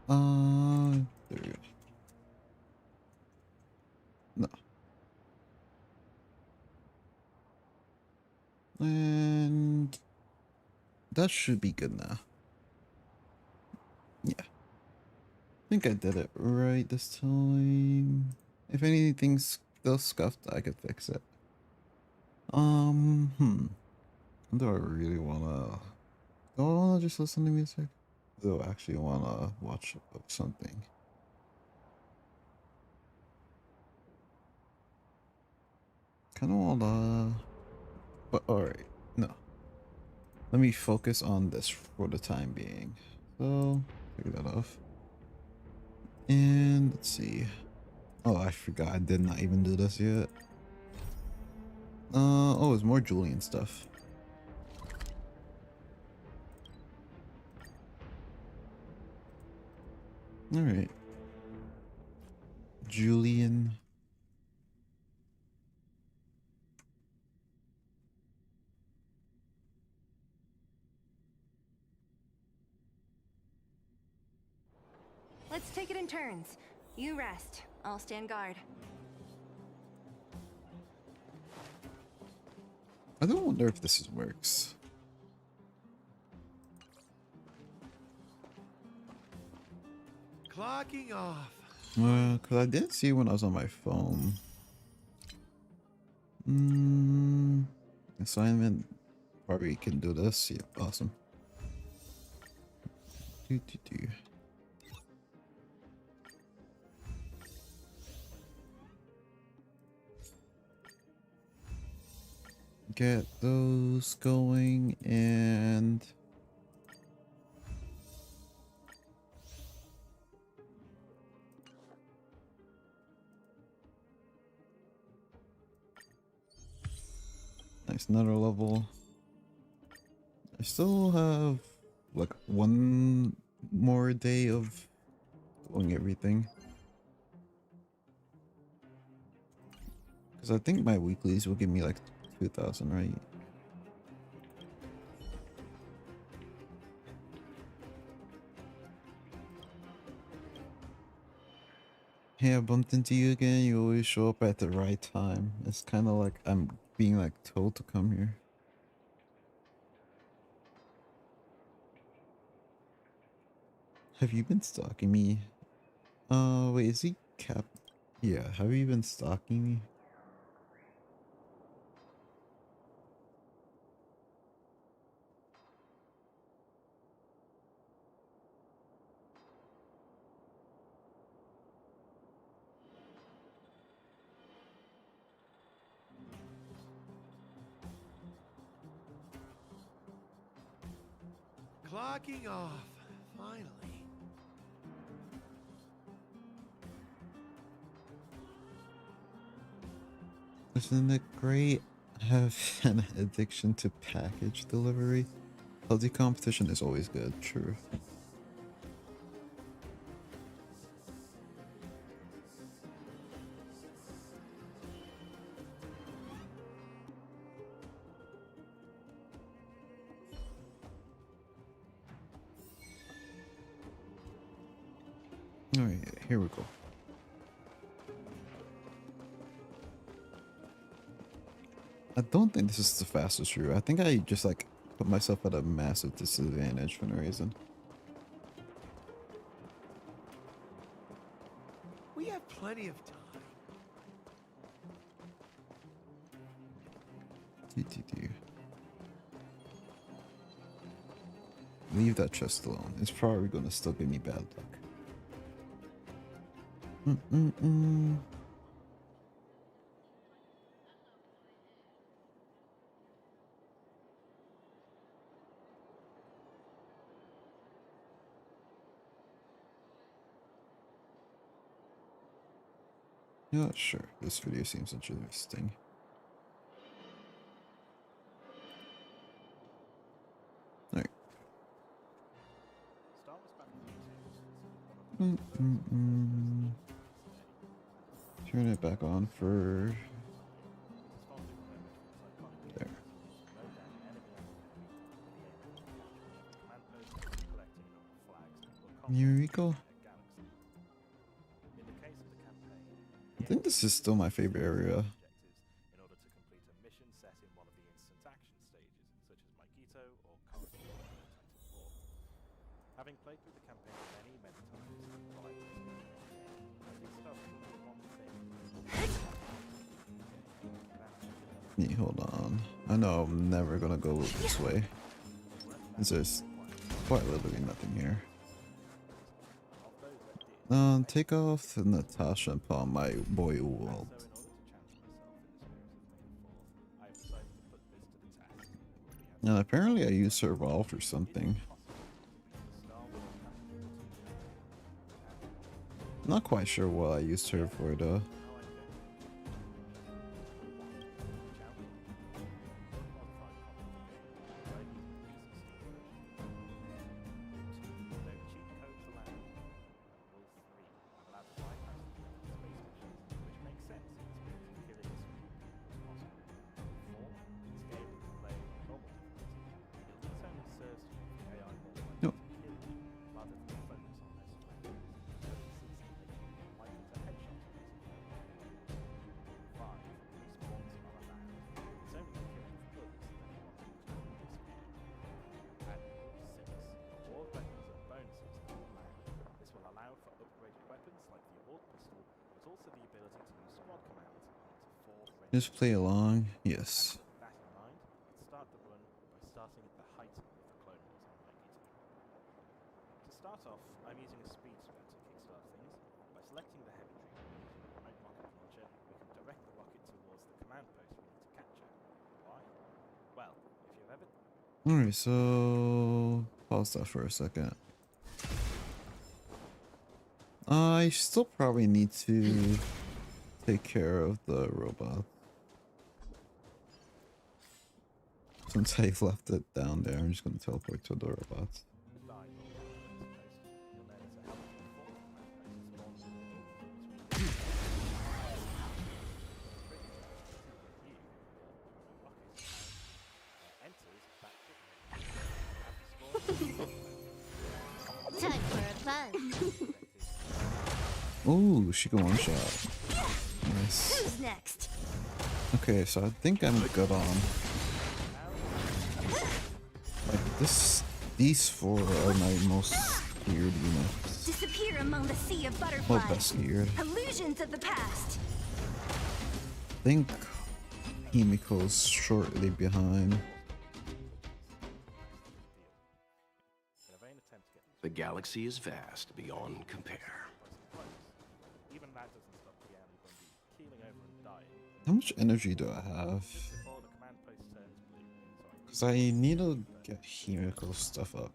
There we go. No. And that should be good now. Yeah. I think I did it right this time. If anything's still scuffed, I could fix it. Do I really wanna... Do I wanna just listen to music? Do I actually wanna watch something? Kinda wanna... But alright, no. Let me focus on this for the time being. So, take that off. And let's see. Oh, I forgot I did not even do this yet. Oh, it's more Julian stuff. Alright. Julian. Let's take it in turns. You rest. I'll stand guard. I don't wonder if this works. Clocking off. Cause I did see when I was on my phone. Assignment. Probably can do this. Yeah, awesome. Do. Get those going and... Nice, another level. I still have like one more day of doing everything. Because I think my weeklies will give me like 2,000, right? Hey, I bumped into you again. You always show up at the right time. It's kind of like I'm being like told to come here. Have you been stalking me? Wait, is he Cap? Yeah, have you been stalking me? Clocking off. Finally. Isn't it great? I have an addiction to package delivery. Healthy competition is always good, true. Alright, here we go. I don't think this is the fastest route. I think I just like put myself at a massive disadvantage for no reason. We have plenty of time. Do. Leave that chest alone. It's probably gonna still give me bad luck. Yeah, sure. This video seems interesting. Alright. Turn it back on for... There. Here we go. think this is still my favorite area. In order to complete a mission set in one of the instant action stages, such as Maikito or Corridor 24. Having played through the campaign many times, I think stuff will be one thing. Yeah, hold on. I know I'm never gonna go this way. There's quite literally nothing here. Take off Natasha and Paul, my boy world. And apparently I used her evolved or something. Not quite sure what I used her for though. Just play along, yes. That in mind, start the run by starting at the height of the clone wars on Maikito. To start off, I'm using a speed strat to kickstart things. By selecting the heavy tree and using the remote rocket launcher, we can direct the rocket towards the command post we need to capture. Why? Well, if you've ever... Alright, so pause that for a second. I still probably need to take care of the robot. Since I left it down there, I'm just gonna teleport to the robots. Time for a fun. Ooh, she can one shot. Nice. Who's next? Okay, so I think I'm good on. Like this, these four are my most scared units. Disappear among the sea of Well, butterflies. best scared. Illusions of the past. I think Himiko's shortly behind. The galaxy is vast beyond compare. Even that doesn't stop the enemy from keeling over and dying. How much energy do I have? Before the command post turns blue. Because I need to get Himiko's stuff up.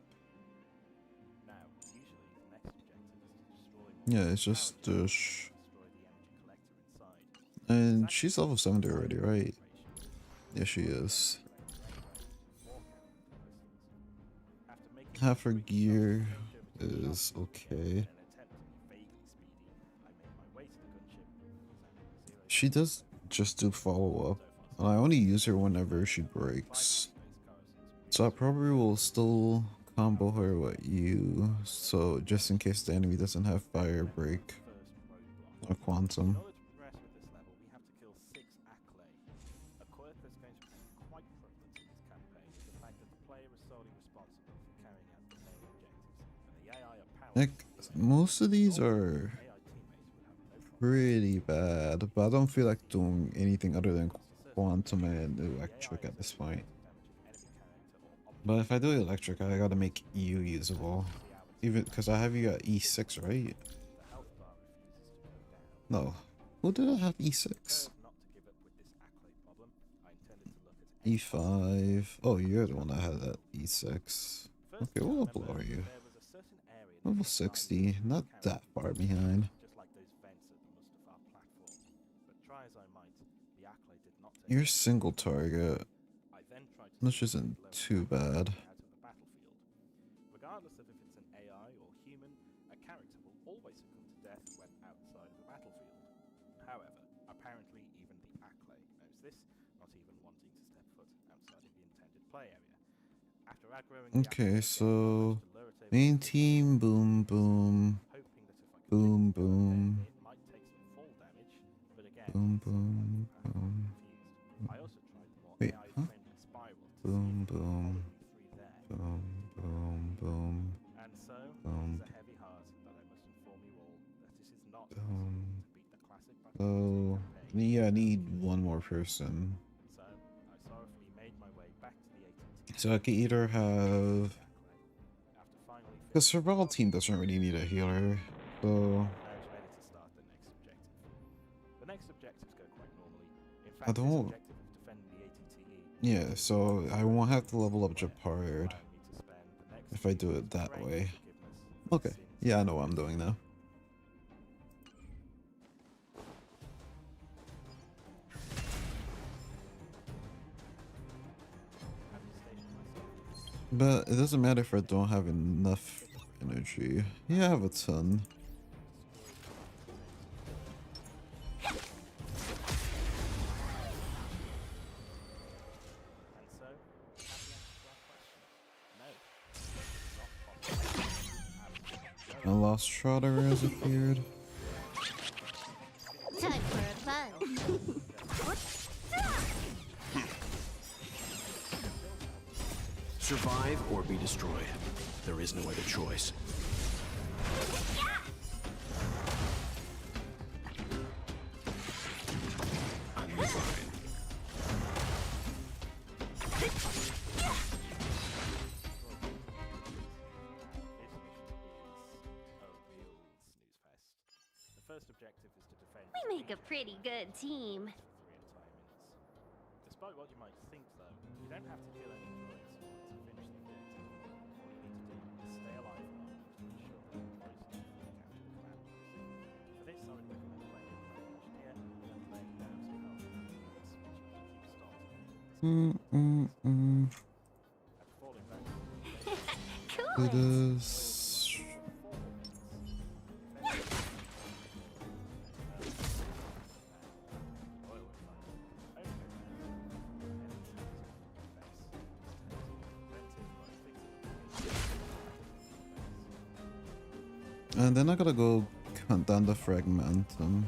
Now, usually the next objective is to destroy Yeah, it's just destroy the energy collector inside. and she's level 70 already, right? Yeah, she is. Half her gear is okay. She does just do follow up, and I only use her whenever she breaks. So I probably will still combo her with you, so just in case the enemy doesn't have fire break or quantum. Like, most of these are pretty bad, but I don't feel like doing anything other than quantum and electric at this point. But if I do electric, I gotta make EU usable. Even because I have you at E6, right? No. Who did I have E6? E5. Oh, you're the one that had that E6. Okay, what level are you? Level 60. Not that far behind. You're single target, which isn't too bad. Regardless of if it's an AI or human, a character will always succumb to death when outside of the battlefield. However, apparently even the Acklay knows this, not even wanting to step foot outside of the intended play area. After aggroing Okay, so main team, boom, boom, boom, boom. might take some fall damage, Boom, boom, boom. I also tried the more Wait, huh? AI-friendly spiral to Boom, see if boom, three there. boom, boom, boom, And so, boom, it is a heavy heart that I must inform you all that it is not easy boom. to beat the classic So, campaign. yeah, I need one more person. So, I sorrowfully made my way back to the ATT. So I can either have... After finally The survival team doesn't really need a healer, so... now it's ready to start the next objective. The next objectives go quite normally. In I fact, this don't... objective of defending the ATTE Yeah, so I won't have to level up Japard allowed me to spend the next if I do few it that praying way. for forgiveness for the Okay, sins yeah, I know what I'm doing now. But it doesn't matter if I don't have enough energy. Yeah, I have a ton. And so, A lost Trotter has appeared. Time for a fun. Survive or be destroyed. There is no other choice. I'm fine. the first objective is to defend. We make a pretty good team. Three entire minutes. Despite what you might think, though, you don't have to kill any droids to finish the objective. All you need to do is stay alive long enough to ensure that the droids don't fully capture the command post. For this, I would recommend playing as an engineer and laying down some health units, which you can keep stocked. At falling back, Cool. It is... And then I gotta go hunt down the Fragmentum.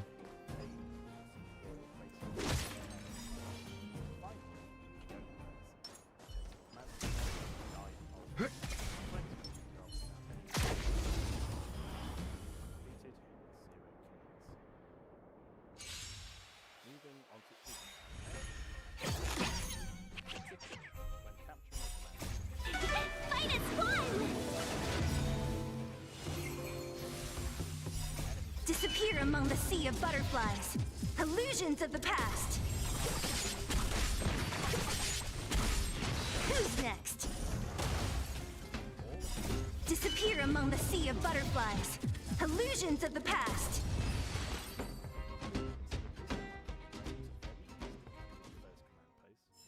Fight is fun! Disappear among the sea of butterflies. Illusions of the past. Who's next? Disappear among the sea of butterflies. Illusions of the past.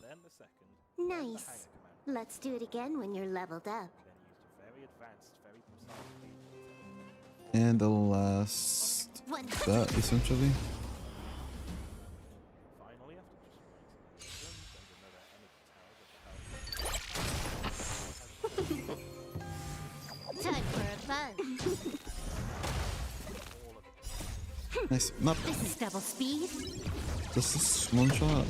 Then the second, then the hangar Nice. command, Let's do it again when you're leveled up. then used a very advanced, very precise lead. And the last... One. that, essentially. Finally, after just waiting and another energy tower that Time for a fun. all of it. Nice. Not This is double speed. just this one shot.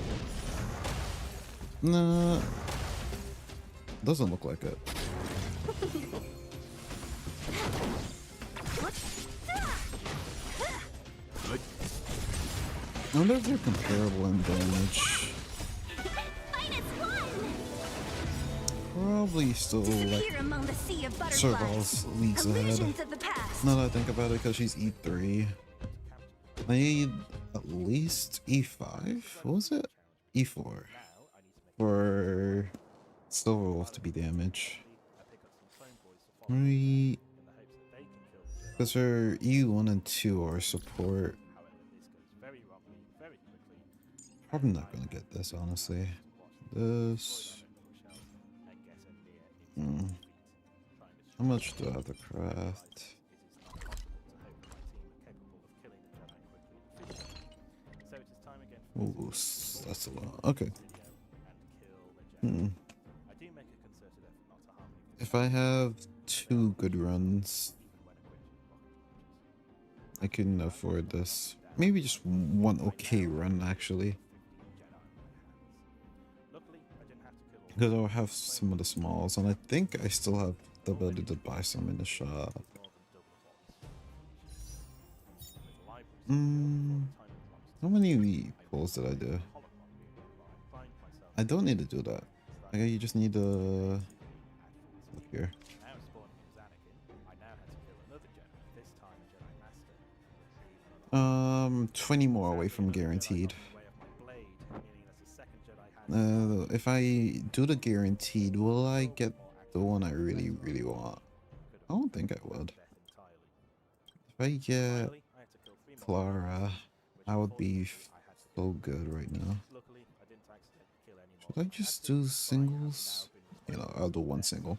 Nah. Doesn't look like it. Good. I wonder if they're comparable in damage. Fight is fun. Probably still like Disappear among the sea of butterflies. Serval's leagues ahead. Illusions of the past. Now that I think about it, because she's E3. I need at least E5? What was it? E4. For Silver Wolf to be damaged. Right. Because her E1 and 2 are support. Probably not gonna get this, honestly. This. How much do I have to craft? Ooh, that's a lot. Okay. If I have 2 good runs, I can afford this. maybe just one okay run actually, because I'll have some of the smalls, and I think I still have the ability to buy some in the shop. How many pulls did I do? I don't need to do that. Okay, you just need to look here. 20 more away from guaranteed. If I do the guaranteed, will I get the one I really want? I don't think I would. If I get Clara, I would be so good right now. Should I just do singles? You know, I'll do one single.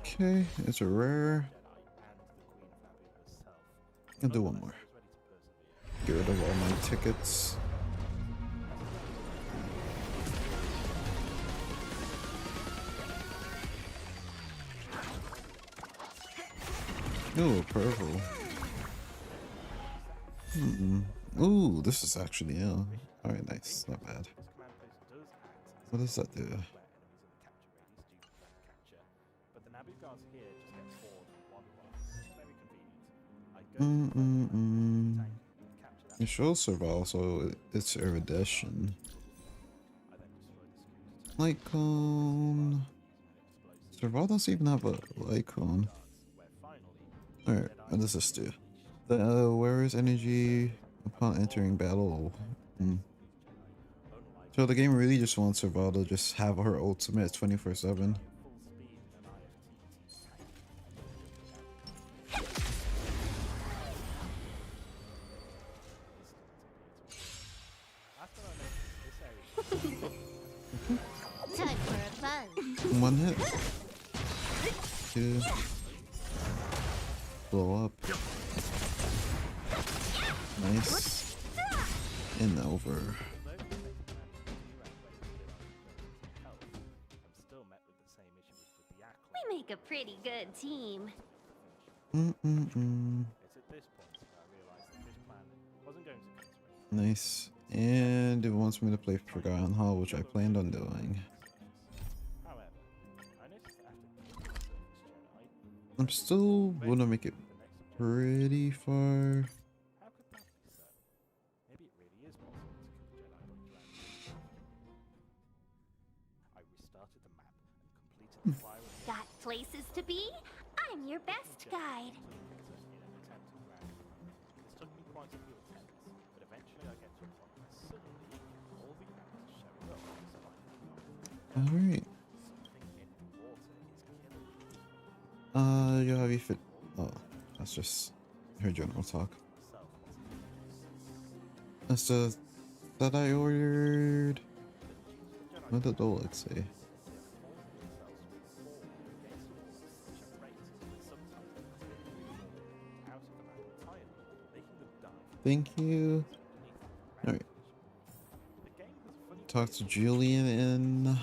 Okay, it's a rare. I'll do one more. Get rid of all my tickets. Ooh, purple. Ooh, this is actually ill. Alright, nice. Not bad. What does that do? It shows survival, so it's erudition. Light cone. Survival doesn't even have a light cone. Alright, what does this do? The wearer's energy upon entering battle. So the game really just wants Survival to just have her ultimate 24/7. Time for a buzz. One hit. Two. Blow up. Nice. And over. We make a pretty good team. Nice. And it wants me to play Forgotten Hall, which I planned on doing. I'm still gonna make it pretty far. Got places to be? I'm your best guide. Alright. You have you fit. Oh, that's just her general talk. That's the that I ordered. What did Oleg say? Thank you. Alright. Talk to Julian in.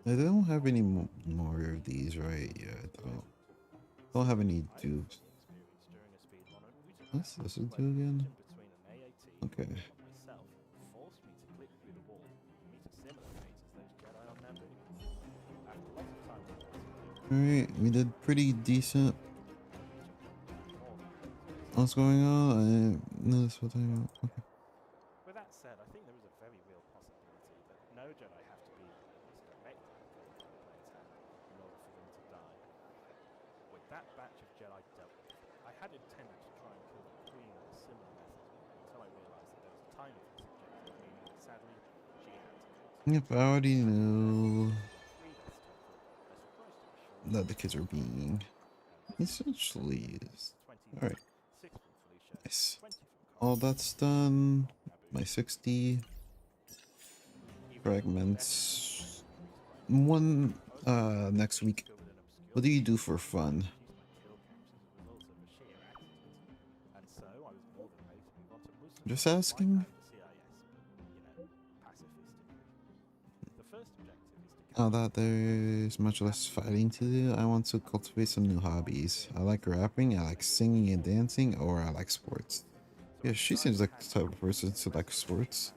I don't have any more of these right yet. Don't have any dupes. What's this do again? Okay. Alright, we did pretty decent. What's going on? I didn't notice what time. Okay. With that said, I think there is a very real possibility that no Jedi have to be direct in order for them to die. With that batch of Jedi dealt with, I had intended to try and kill the Queen in a similar method until I realised that there was a timing objective, meaning that sadly she had to go. Yep, I already knew that the kids are being essentially is. Alright. Nice. All that's done. My 60 fragments. one next week. What do you do for fun? Just asking. Now that there's much less fighting to do, I want to cultivate some new hobbies. I like rapping, I like singing and dancing, or I like sports. Yeah, she seems like the type of person to like sports.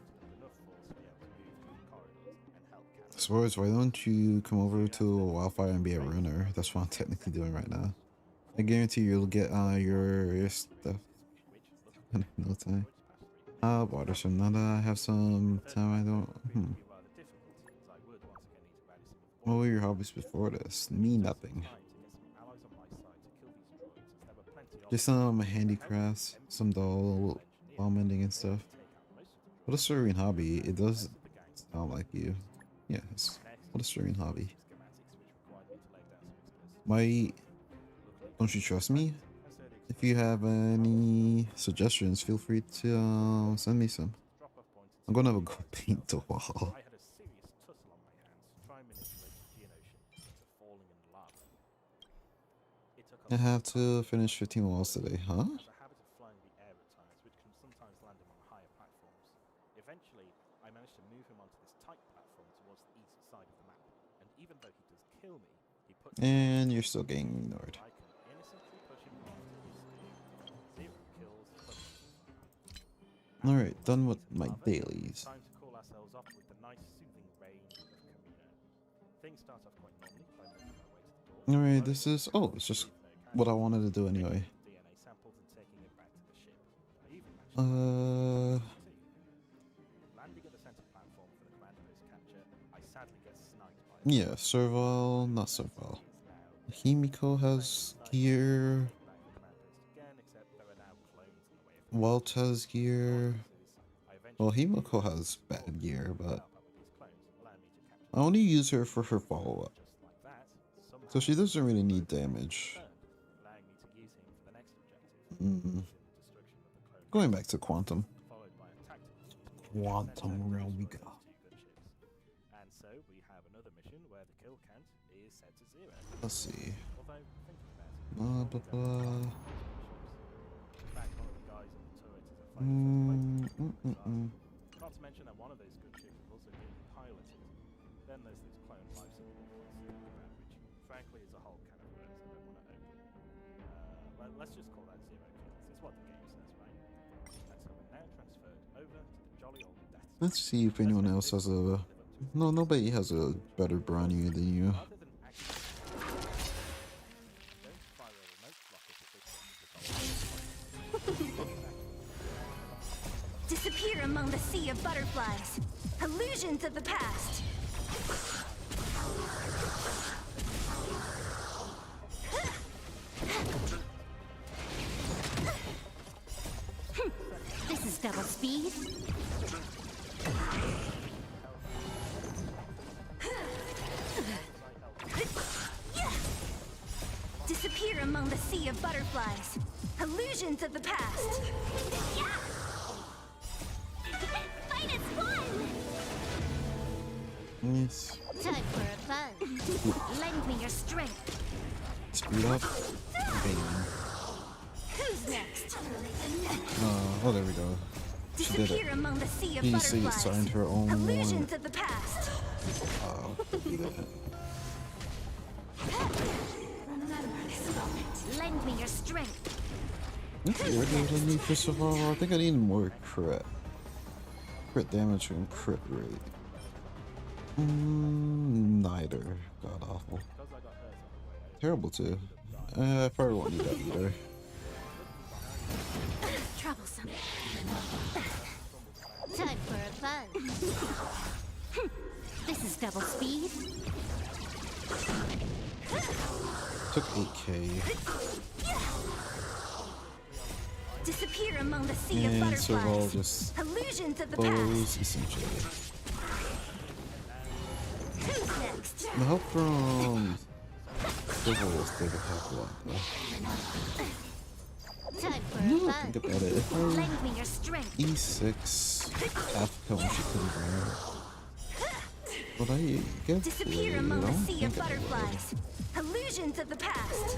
Sports, why don't you come over to Wildfire and be a runner? That's what I'm technically doing right now. I guarantee you'll get your stuff in no time. Water some nada. I have some time. I don't. What were your hobbies before this? Me, nothing. Just some handicrafts, some doll mending and stuff. What a serene hobby. It does sound like you. Yes. What a serene hobby. Why don't you trust me? If you have any suggestions, feel free to send me some. I'm gonna go paint the wall. I have to finish 15 walls today, huh? Eventually, I managed to move him onto this tight platform towards the east side of the map, and even though he does kill me, he puts And you're still getting ignored. I can innocently push him off to his 0 kills. Alright, done with my dailies. Time to call ourselves off with the nice soothing rain of Kamino. Things start off quite normally by making my way to the door. Alright, this is it's just what I wanted to do anyway. DNA samples and taking it back to the ship. I even managed landing at the center platform for the command post capture. I sadly get sniped by Yeah, Serval, not Serval. Himiko has gear. Walt has gear. Well, Himiko has bad gear, but I only use her for her follow-up. So she doesn't really need damage. Going back to Quantum. Quantum realm we go. And so we have another mission where the kill count is set to 0. Let's see. Although thinking about it, Blah blah blah. in fact, one of the guys in the turret is a fighter. Not to mention that one of those good ships is also being piloted. Then there's this clone life simulator, which frankly is a whole can of worms I don't want to open. Let's just call that 0 kills. It's what the game says, right? And so we're now transferred over to the jolly old death. Let's see if anyone else has a. No, nobody has a better Bronny than you. Other than actually don't fire a remote rocket if they come to the Disappear among the sea of butterflies. Illusions of the past. This is double speed. Disappear among the sea of butterflies. Illusions of the past. Fight is fun! Yes. Time for a fun. Lend me your strength. Speed up. Bam. Who's next? Oh, there we go. She did Disappear it. among the sea of She butterflies. signed her own Illusions of the past. Wow. Do that. Lend me your strength. What do I need for survival? I think I need more crit. Crit damage and crit rate. Neither. God awful. Terrible too. I probably won't need that either. Troublesome. Time for a fun. This is double speed. Took 8k. Disappear among the sea of And Serval butterflies. just Illusions of the blows past. essentially. Who's next? The help from Serval was good to help a lot though. Time for No, a fun. think about it. If I Lend me your strength. E6 Africa when she couldn't burn. Would I get Disappear blade? I among the don't sea of think I would. butterflies. Illusions of the past.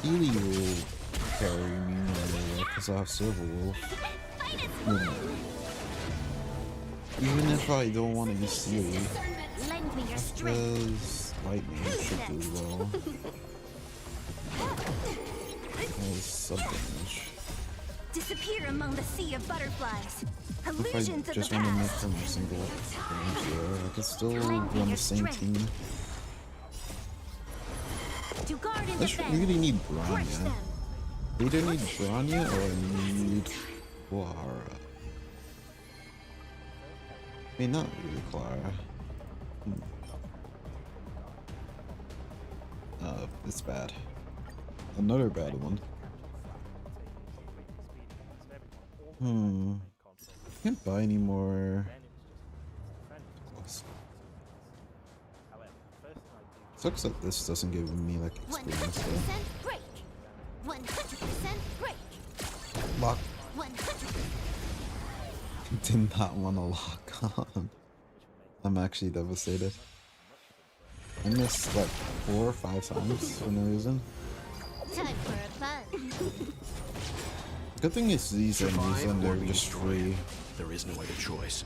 Seele will carry me more because I have Silver Wolf. Even if I don't want to use Seele, Lend me your strength. because lightning should do well. As sub damage. Disappear among the sea of butterflies. If I Illusions of the just want to make past. them single damage there, I could still be on the same team. To guard and I just defend. really need Crush Branya. them. Either need Branya or I need Clara. I mean, not really Clara. It's bad. Another bad one. Can't buy any more. Sucks that this doesn't give me like experience 100% though. break. 100% break. Lock. 100%. Did not want to lock on. I'm actually devastated. I missed like 4 or 5 times for no reason. Time for a fun. Good thing is these enemies Survive and or they're be just destroyed. free. There is no other choice.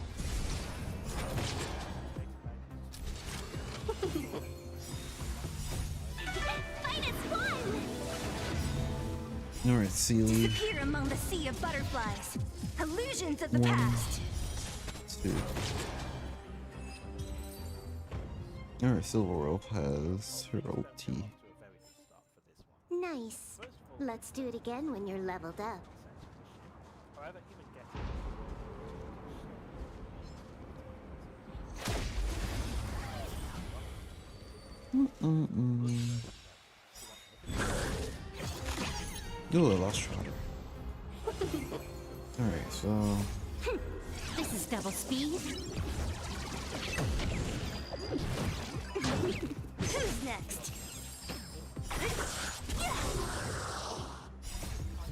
Fight is fun. Alright, Seele. Disappear among the sea of butterflies. Illusions of the 1, past. 2. Alright, Silver Rope has her OT. Nice. Let's do it again when you're leveled up. However, even getting Ooh, I lost Trotter. Alright, so This is double speed. Who's next?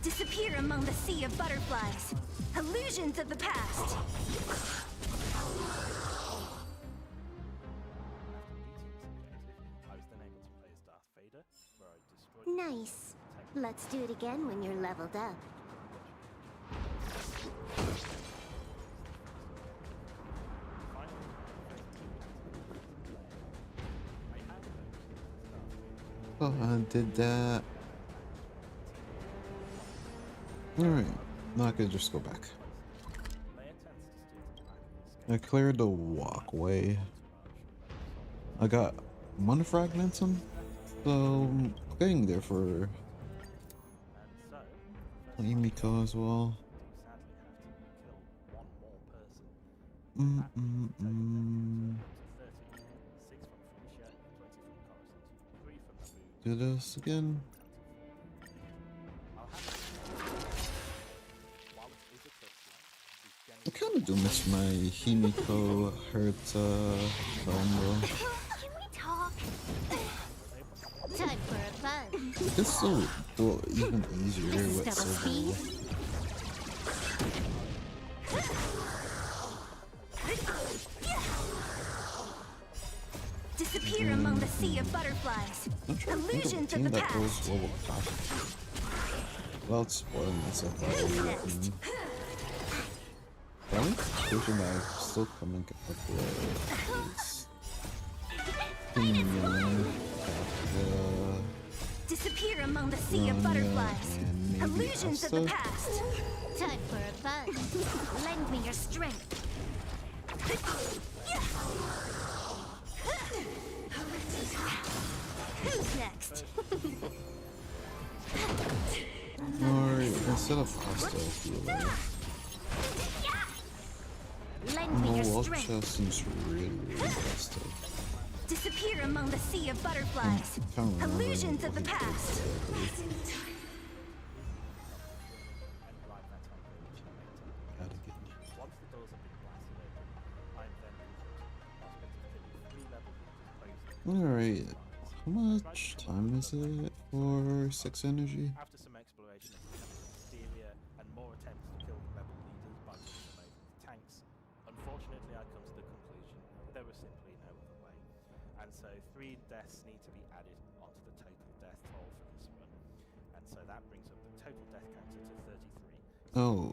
Disappear among the sea of butterflies. Illusions of the past. I was then able to play as Darth Vader, where I destroyed Nice. Let's do it again when you're leveled up. oh, I did that. Alright, now I could just go back. I cleared the walkway. I got 1 fragmentum, so I'm getting there for Emiko as well. Do this again. I kind of do miss my Himiko Herta combo. Can we talk? Time for a fun. This will do even easier This is with double Silver speed. Wolf. Disappear among the sea of butterflies. I'm trying to think of a Illusions of team the that goes past. well with Tasha. Without spoiling myself by Who's the next? The only conclusion that I'm still coming up with is Disappear among the sea of Rania butterflies. and maybe Illusions of the Asta. past. Time for a fun. Lend me your strength. Who's next? Or instead of Asta, I feel like Lend me your Wall strength. Chest seems really interesting. Disappear among the sea of butterflies. I can't remember Illusions of what the he did past. exactly. Gotta get Once the doors have been blasted open, I'm then moved to the prospect of killing 3 level poison. Alright, how much time is it for 6 energy? After some exploration of the exterior and more attempts to kill the rebel leaders by putting them over with tanks, unfortunately I come to the conclusion there was simply no other way. And so 3 deaths need to be added onto the total death toll for this run. And so that brings up the total death counter to 33. Oh,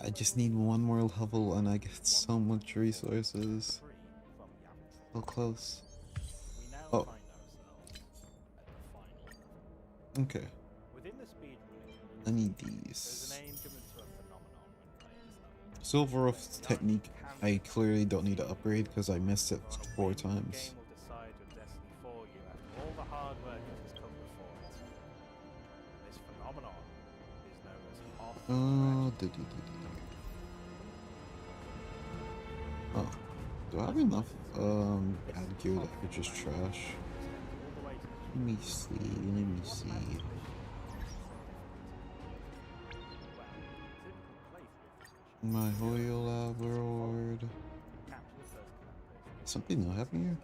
I just need one more level and I get so much resources. Free from the average. So close. We now Oh. find ourselves at the final level. Okay. Within the speed running I need there's these. a name given to a phenomenon when playing this level. Silveroft's technique, I clearly don't need to upgrade because I missed it 4 times. The game will decide your destiny for you after all the hard work it has come before it. This phenomenon is known as Oh, do I have enough bad gear that I could just trash? Let me see. My Hoyle Lord. Something not happening here?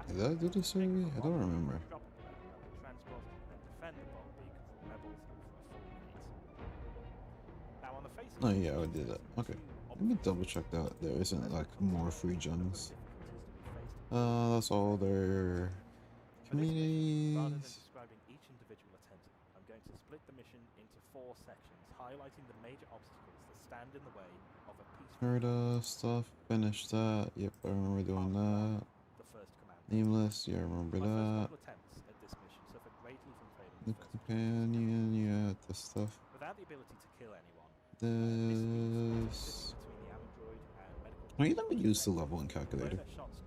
Did I do this already? I don't remember. Oh yeah, I did that. Okay. Let me double check that there isn't like more free gems. That's all their communities. Rather than describing each individual attendant, I'm going to split the mission into 4 sections, highlighting the major obstacles that stand in the way of a peaceful. Heard stuff. Finish that. Yep, I remember doing that. The first command. Nameless. Yeah, I remember My that. first couple attempts at this mission suffered greatly from failing The the first companion. Yeah, this stuff. without the ability to kill anyone. This. Between the android and medical. Oh, you never use the leveling calculator. Where their shots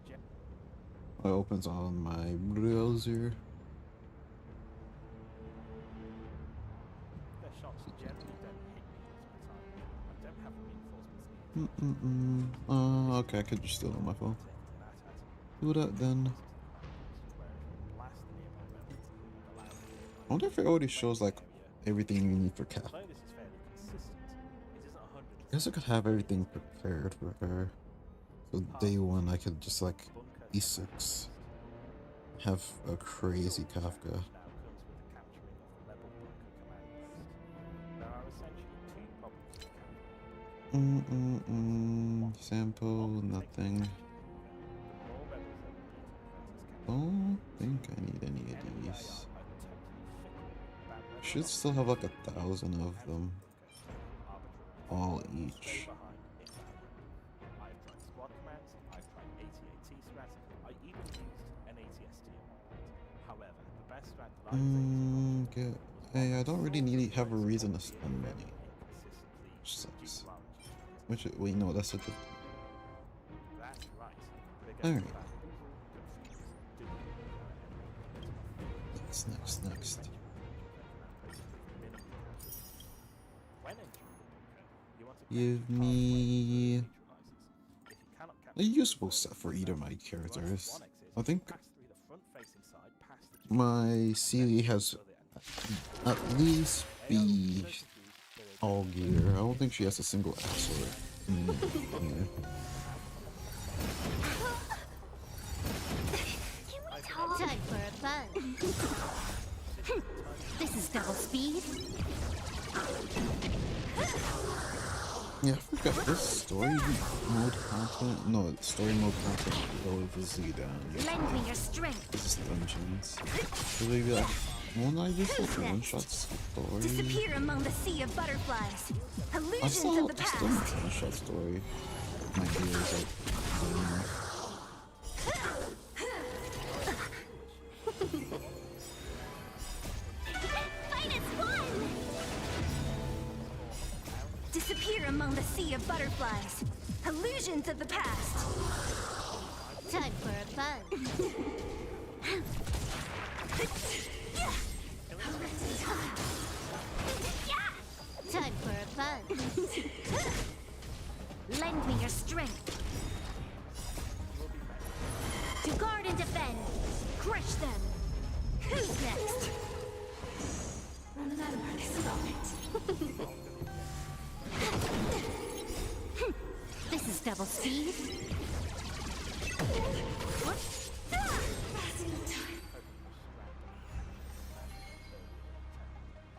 It opens on my browser. Their shots generally don't hit me multiple times. I don't have reinforcements needed. Okay, I could just steal it on my phone. Taken that at Do that then. where it will blast the nearby rebels and allow them to I wonder if it already shows like everything you need for Cat. although this is fairly consistent, it isn't 100%. I guess I could have everything prepared for her. So day 1 I could just like E6 have a crazy Kafka. Now comes with the capturing of the rebel bunker command list. There are essentially 2 problems with capturing. Sample, nothing. The more rebels there will be to prevent us capturing. Don't think I need any of Enemy AI these. are totally fickle about whether Should or not still have like they 1,000 of them, arbitrarily all stay each. behind in battle. I've tried squad commands, I've tried AT-AT strats, I even used an ATST at one point. However, the best strat that I was able to Good. Hey, I don't really need to have a reason to spend money. Which sucks. Which, wait, no, that's a good thing. That's right. Alright. Next. Give me a useful set for either of my characters. I think my seele has at least be all gear. I don't think she has a single axe sword. Time for a fun. This is double speed. Yeah, I forgot this story mode content. No, story mode content goes easily down. Lend me your strength. This is dungeons. So maybe like, won't I just like one-shot story? Disappear among the sea of butterflies. I Illusions still, of the I still past. one-shot story. My gear is like, Fight is fun! Disappear among the sea of butterflies. Illusions of the past. Time for a fun. Time for a fun. Lend me your strength. To guard and defend. Crush them. Who's next? Remember this moment. This is double speed.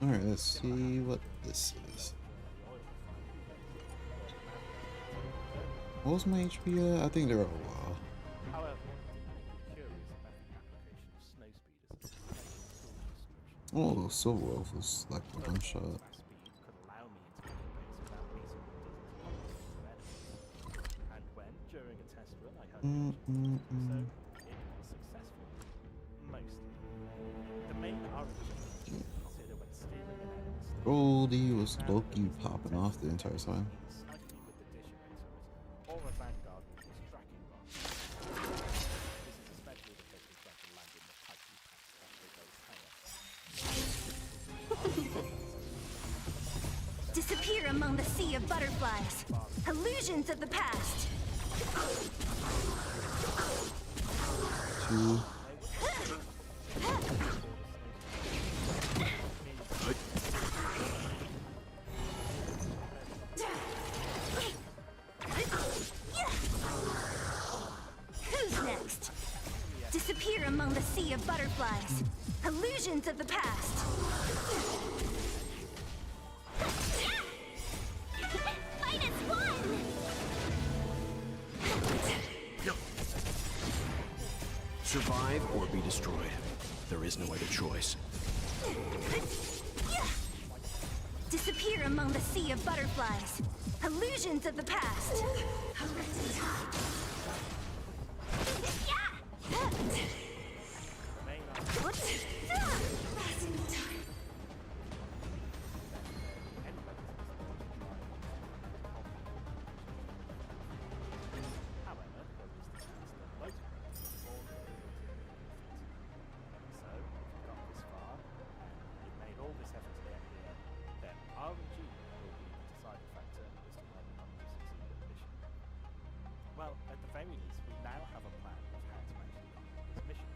Alright, let's see what this is. What was my HP at? I think they're a while. However, curious about the application of snow speed as a description. Oh, Silver Wolf was like a one shot. Fast speed could allow me into the base without meeting the dozens of enemies. And when, during a test run, I had the opportunity to do so, it was successful. Mostly. The main origin to consider when stealing an enemy's stuff Goldie was Loki popping off the entire time. slightly with the dish or a vanguard with his tracking rod. This is especially the case with trying to land in the tightly packed tower. Disappear among the sea of butterflies. Illusions of the past. Two. Who's next? Disappear among the sea of butterflies. Illusions of the past. Fight as one! Survive or be destroyed. There is no other choice. Disappear among the sea of butterflies. Illusions of the past. Well, at the very least, we now have a plan of how to actually complete this mission.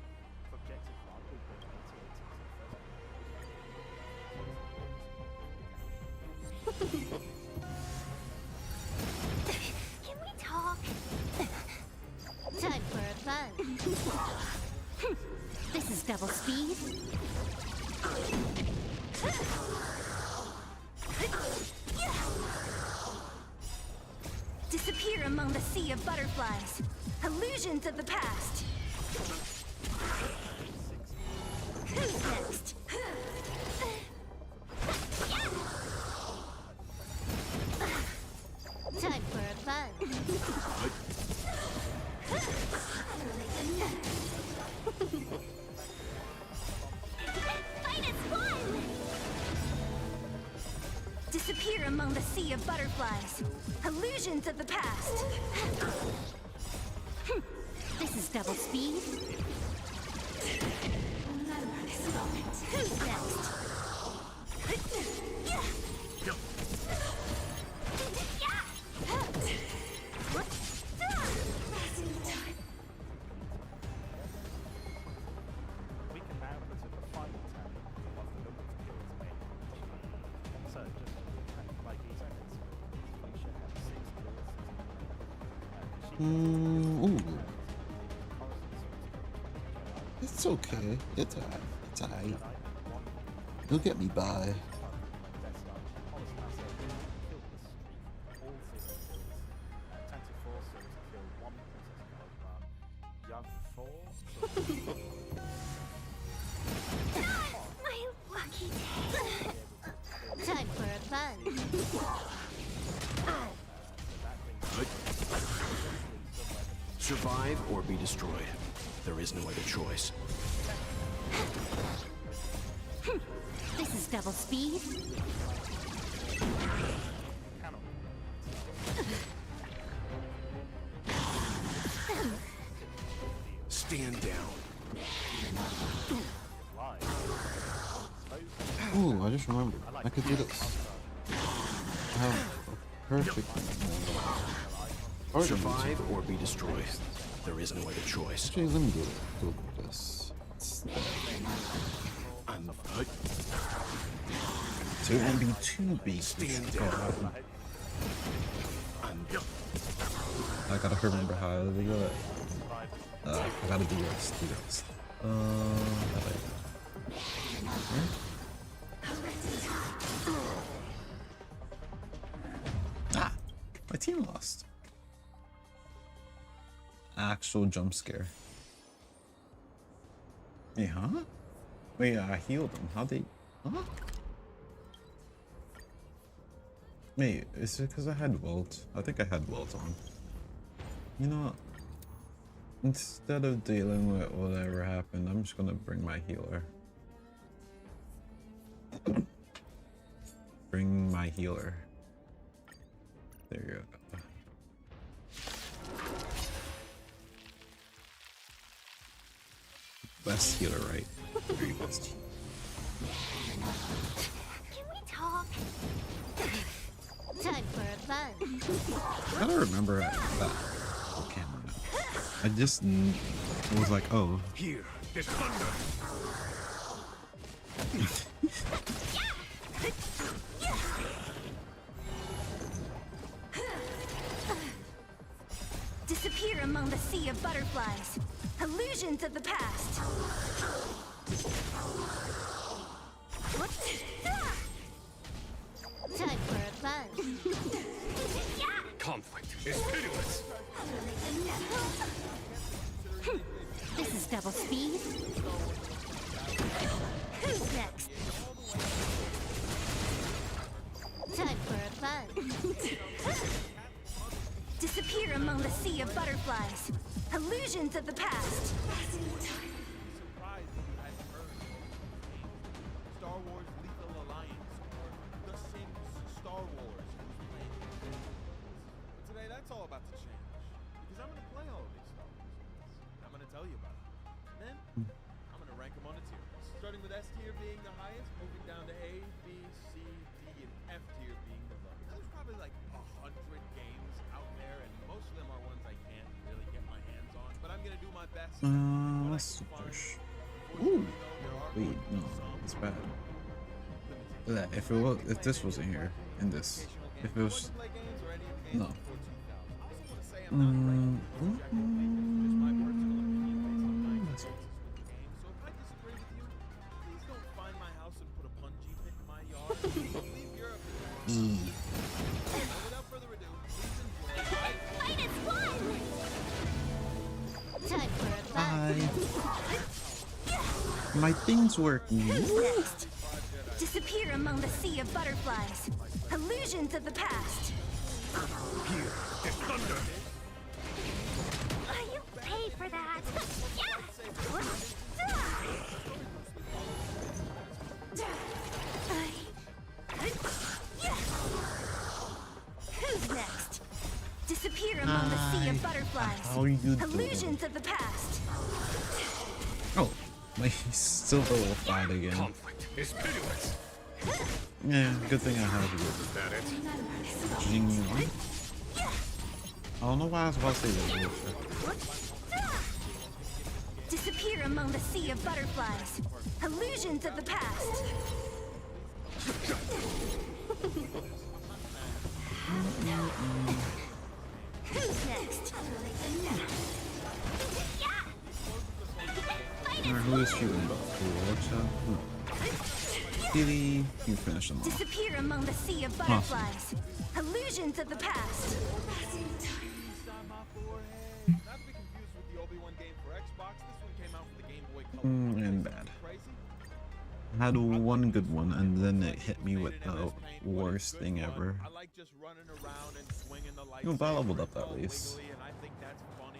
For objective 1, we bring 88 Can we talk? Time for a fun. This is double speed. Disappear among the sea of butterflies. Illusions of the past. Who's next? Time for a fun. Fight as one! Disappear among the sea of butterflies. Illusions of the past. This is double speed. Who's next? We can now put in the final tally of the number of kills made. So, just to recap, like he said, Felicia had 6 kills. Ooh. It's okay. It's alright. It's alright. You'll get me by. My lucky day. Time for a fun. Survive or be destroyed. There is no other choice. This is double speed. Stand down. Ooh, I just remembered. I could do this. I have a perfect Survive or be destroyed. There is no other choice. Actually, let me do this. So it won't be too big. Stand down. I gotta remember how to do it. I gotta do this. My team lost. Actual jump scare. Wait, huh? Wait, I healed them. How'd they... Huh? Wait, is it because I had Welt? I think I had Welt on. You know what? Instead of dealing with whatever happened, I'm just gonna bring my healer. Bring my healer. There you go. Best healer, right? Very best. Can we talk? Time for a fun. I don't remember that camera now. I just was like, oh. Here, there's thunder. Disappear among the sea of butterflies. Illusions of the past. Time for a fun. Conflict is pitiless. This is double speed. Who's next? Time for a fun. Disappear among the sea of butterflies. Illusions of the past. Surprised if you hadn't heard of Star Wars Lethal Alliance or The Sims Star Wars. But today that's all about to change. Because I'm gonna play all of these Star Wars games. I'm gonna tell you about them. Then I'm gonna rank them on a tier list. Starting with S tier being the highest, moving down to A, B, C, D, and F tier being the lowest. There's probably like 100 games out there, and most of them are ones I can't really get my hands on. But I'm gonna do my best. Let's push. Ooh. Wait, no, it's bad. That if this wasn't here, in this, if it was, no. Fight is won! Time for a fun. My thing's working. Who's next? Disappear among the sea of butterflies. Illusions of the past. Here, there's thunder. You pay for that. Who's next? Disappear among the sea of butterflies. How are you doing? Illusions of the past. Oh, my silver will fight again. Conflict is pitiless. Yeah, good thing I have you. Is that it? Jing one. I don't know why I was about to say that. Disappear among the sea of butterflies. Illusions of the past. Who's next? Or who is shooting? Seele, you finish them off. Disappear among the sea of butterflies. Illusions of the past. Not to be confused with the Obi-Wan game for Xbox. This one came out for the Game Boy Color. And bad. Crazy? I had one good one, and then it hit me with the worst thing ever. I like just running around and swinging the lights. You know, but I leveled up at least. And I think that's funny.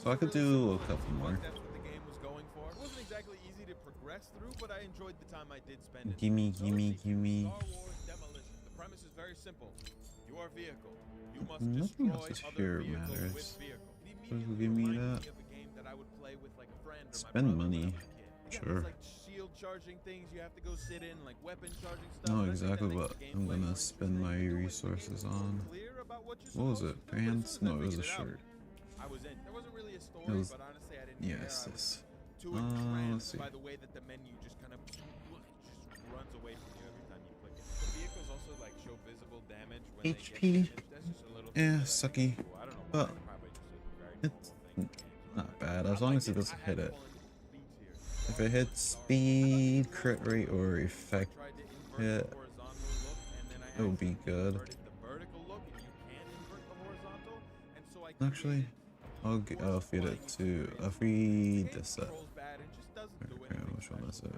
So I could do a couple more. That's what the game was going for. It wasn't exactly easy to progress through, but I enjoyed the time I did spend. Gimme, gimme, gimme. Star Wars Demolition. The premise is very simple. Your vehicle. You must Nothing destroy else other here vehicles matters. with vehicle. It So immediately give me reminded that. of a game that I would play with like a friend or my Spend brother when money. I was a kid. Again, Sure. it's like shield charging things you have to go sit in, like weapon charging stuff. No, and I think that exactly makes what the I'm gameplay gonna more spend my interesting. resources on. Clear about what you're What was supposed it? to do, but as Pants? soon as I No, it was a figured it out, shirt. I was in. There wasn't really a story, It was- but honestly, I didn't Yes, care. I was yes. too let's entranced see. by the way that the menu just kind of just runs away from you every time you click it. The vehicles also like show visible damage when they HP. get hit. That's just a little Yeah, thing that I think sucky. is cool. I don't know But why, probably just a very it's normal thing. not bad as long as it doesn't hit it. I had If it hits speed, crit rate, or effect tried to invert hit, the horizontal look, and then I it will be good. inverted the vertical look, and you can invert the Actually, I'll feed it to. I'll feed this set. Okay, which one is it?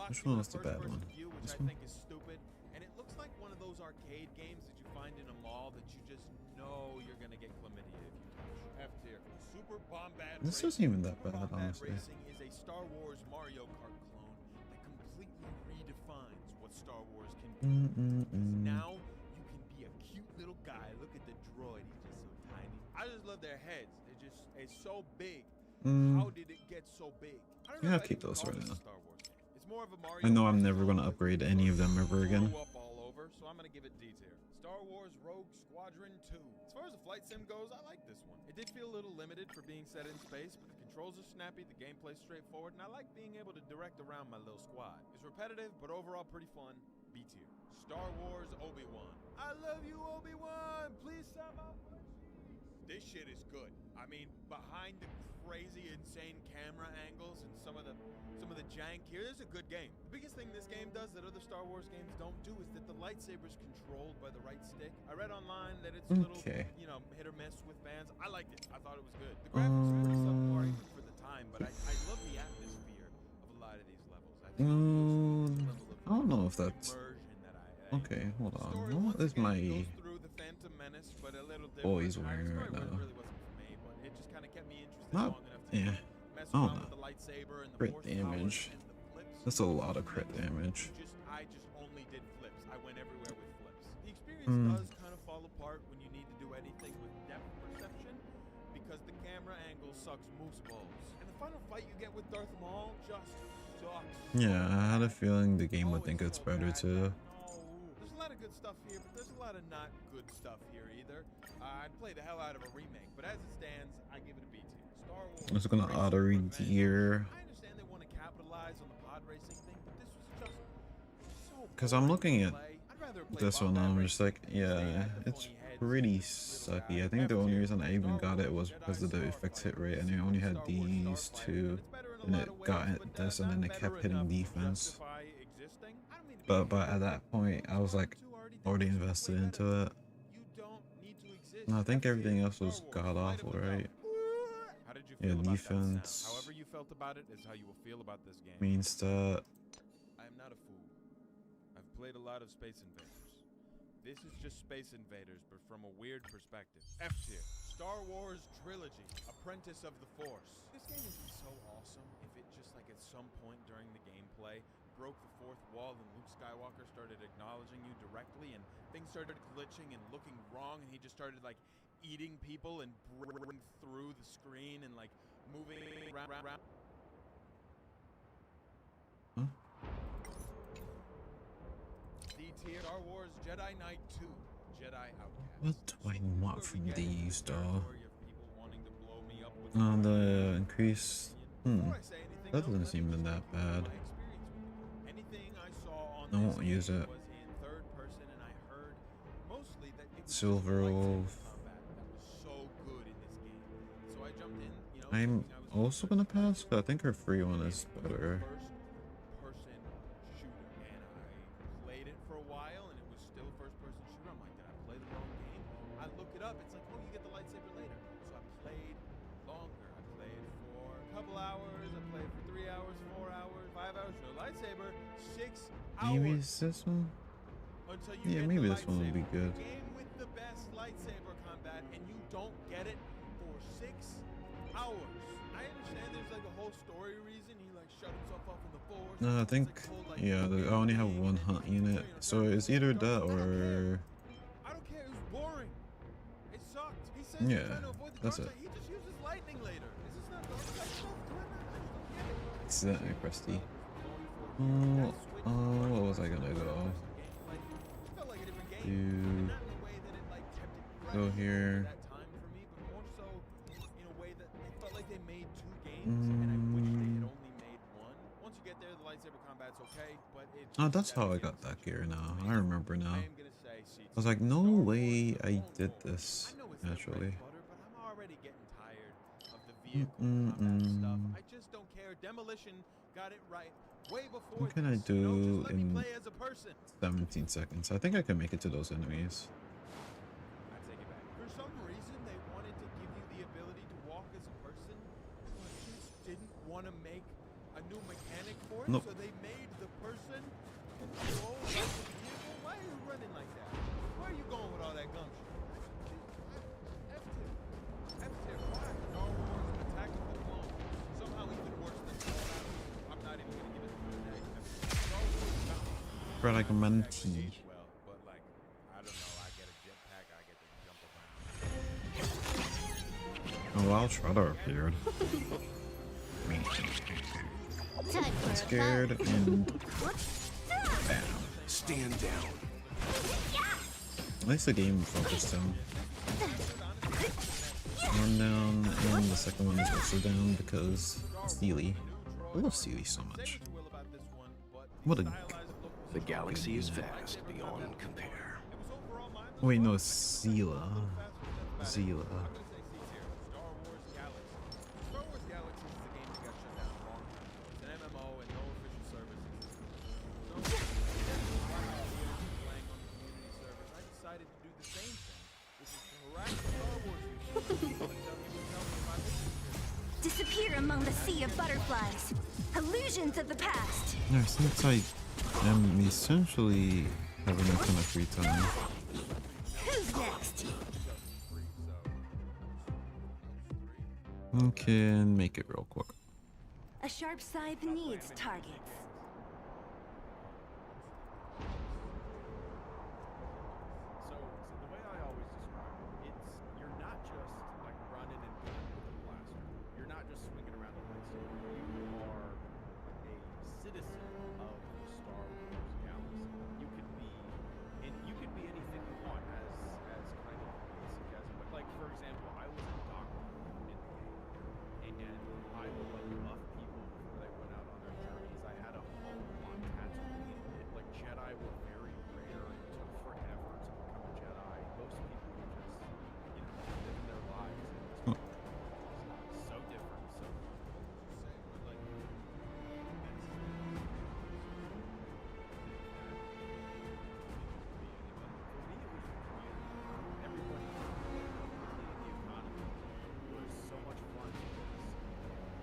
Which one was the bad one? This one? Think is stupid, and it looks like one of those arcade games that you find in a mall that you just know you're gonna get chlamydia if you touch. F tier. Super Bombad This Racing. isn't even that Super bad, Bombad honestly. Racing is a Star Wars Mario Kart clone that completely redefines what Star Wars can be. Now you can be a cute little guy. Look at the droid; he's just so tiny. I just love their heads. It's so big. How did it get so big? I don't Yeah, know I'll if I keep can those call right this a now. Star Wars game. It's more of a Mario I know I'm Kart never clone gonna with upgrade any of them ever again. blow up all over, so I'm gonna give it D tier. Star Wars Rogue Squadron 2. As far as the flight sim goes, I like this one. It did feel a little limited for being set in space, but the controls are snappy, the gameplay's straightforward, and I like being able to direct around my little squad. It's repetitive, but overall pretty fun. B tier. Star Wars Obi-Wan. I love you, Obi-Wan! Please sub up my cheese! This shit is good. I mean, behind the crazy, insane camera angles and some of the jank here, this is a good game. The biggest thing this game does that other Star Wars games don't do is that the lightsaber's controlled by the right stick. I read online that it's a little, you know, hit or miss with fans. I liked it. I thought it was good. The graphics are pretty subpar even for the time, but I love the atmosphere of a lot of these levels. I think I don't know if that's immersion that I okay. Hold on. Story What once is again my goes through the Phantom Menace, but a little different. boys The wearing story right now? really wasn't for me, but it just kind of kept me interested Not, long enough to yeah. mess I don't around know. with the lightsaber and the Crit force damage. powers and the flips. That's a lot of crit damage. I just only did flips. I went everywhere with flips. The experience does kind of fall apart when you need to do anything with depth perception because the camera angle sucks moose balls. And the final fight you get with Darth Maul just sucks. Yeah, I had a feeling the game would think it's better too. There's a lot of good stuff here, but there's a lot of not good stuff here either. I'd play the hell out of a remake, but as it stands, I give it a B tier. Star Wars. I'm just gonna auto read here. I understand they want to capitalize on the pod racing thing, but this was just so. Because I'm looking at I'd rather play this one, Bombad I'm just like, yeah, it's pretty sucky. I think the only reason I even got it was because of the effects hit rate, and I only had these two, and it got this, and then it kept hitting defense. But at that point, I was like already invested into it. And I think everything else was god awful, right? Yeah, defense. However you felt about it is how you will feel about this game. Mean stat. I am not a fool. I've played a lot of Space Invaders. This is just Space Invaders, but from a weird perspective. F tier. Star Wars Trilogy. Apprentice of the Force. This game would be so awesome if it just like at some point during the gameplay broke the fourth wall and Luke Skywalker started acknowledging you directly and things started glitching and looking wrong and he just started like eating people and breaking through the screen and like moving around. Huh? D tier. Star Wars Jedi Knight 2. Jedi Outcast. What do I want from these, though? Territory of people wanting to blow me up with The increase. That doesn't seem that bad. I won't use it. Silver Wolf. I'm also gonna pass, but I think her free one is better. Played it for a while and it was still first-person shooter. I'm like, did I play the wrong game? I look it up. It's like, oh, you get the lightsaber later. So I played longer. I played for a couple hours. I played for 3 hours, 4 hours, 5 hours. No lightsaber. 6 hours. Maybe it's this one? Until you Yeah, get maybe the this one will be lightsaber. good. Game with the best lightsaber combat, and you don't get it for 6 hours. I understand there's like a whole story reason he like shut himself off in the force. No, I think, yeah, I only have one hunt unit, so it's either that or... I don't care, it was boring. It sucked. He says Yeah, he's trying to avoid the that's dark it. side. He just uses lightning later. Is this not dark side stuff? Do I not? I just don't get it. Accidentally pressed D. What was I gonna go? Go here. Oh, that's how I got that gear now. I remember now. I was like, no way I did this, actually. What can I do in 17 seconds? I think I can make it to those enemies. I take it back. For some reason, they wanted to give you the Nope. So they made the person control the vehicle? Why are you running like that? Where are you going with all that gumption? F-tier. Why? Star Wars Attack of the Clones. Somehow even worse than Fallout. I'm not even gonna give it a name. Star Wars Bounty. Fragmenty. Well, but like, I don't know, I get a jetpack, I get to jump around. Oh wow, Shredder appeared. Time for a Scared fight. and bam. Stand down. At least the game focused him. One down, and the second one is also down because Seele. I love Seele so much. What a. The galaxy is vast beyond compare. Wait, no, it's Seele. Seele. Star Wars Galaxy is the game that got shut down a long time ago. It's an MMO and no official service exists. So, while I was playing on the community servers, I decided to do the same thing. This is to harass the Star Wars users. Tell me my mission here. Disappear among the sea of butterflies. Illusions of the past. Yeah, since I am essentially having a ton of free time. Who's next? Okay, and make it real quick. A sharp scythe needs targets. So the way I always describe it, you're not just like running and gunning with a blaster. You're not just swinging around a lightsaber. You are a citizen of the Star Wars galaxy. You could be anything you want as kind of basic as, but like for example, I was a doctor in the game, and I would like buff people before they went out on their journeys. I had a home on Tatooine. Like Jedi were very rare. It took forever to become a Jedi. Most people were just, living their lives. And it's so different. So like everybody in the economy was so much fun because,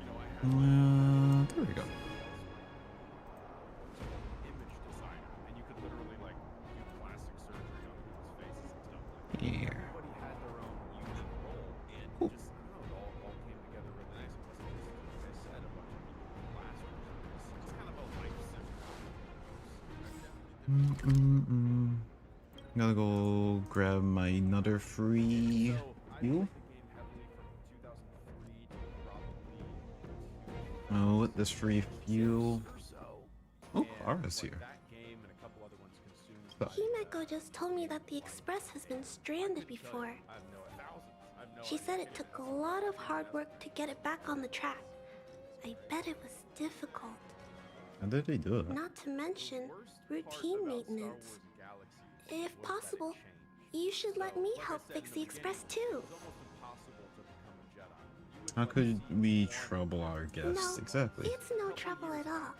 I had There we go. image designer, and you could literally like do plastic surgery on people's faces and stuff like that. Yeah. Everybody had their own unique role, and just I don't know, it all came together really nice. It wasn't just, like I said, a bunch of people with blasters. It's kind of a life simulator. Gotta go grab my another free So I fuel. played the game heavily from 2003 to probably Oh, with this free fuel. or so. Oh, And, Ara's like, here. that game and a couple other ones consumed But- Himeko just told me that the express has been stranded before. I have no thousands. I have no She idea. said it took a lot of hard work to get it back on the track. I bet it was difficult. How did they do it? Not to mention Worst part routine about Star maintenance. Wars Galaxies If was that it possible, changed. you should let me Like I help said fix in the the express beginning, too. It was almost impossible to become a Jedi. You would How never could see we one trouble our No, guests? Exactly. it's no trouble at all.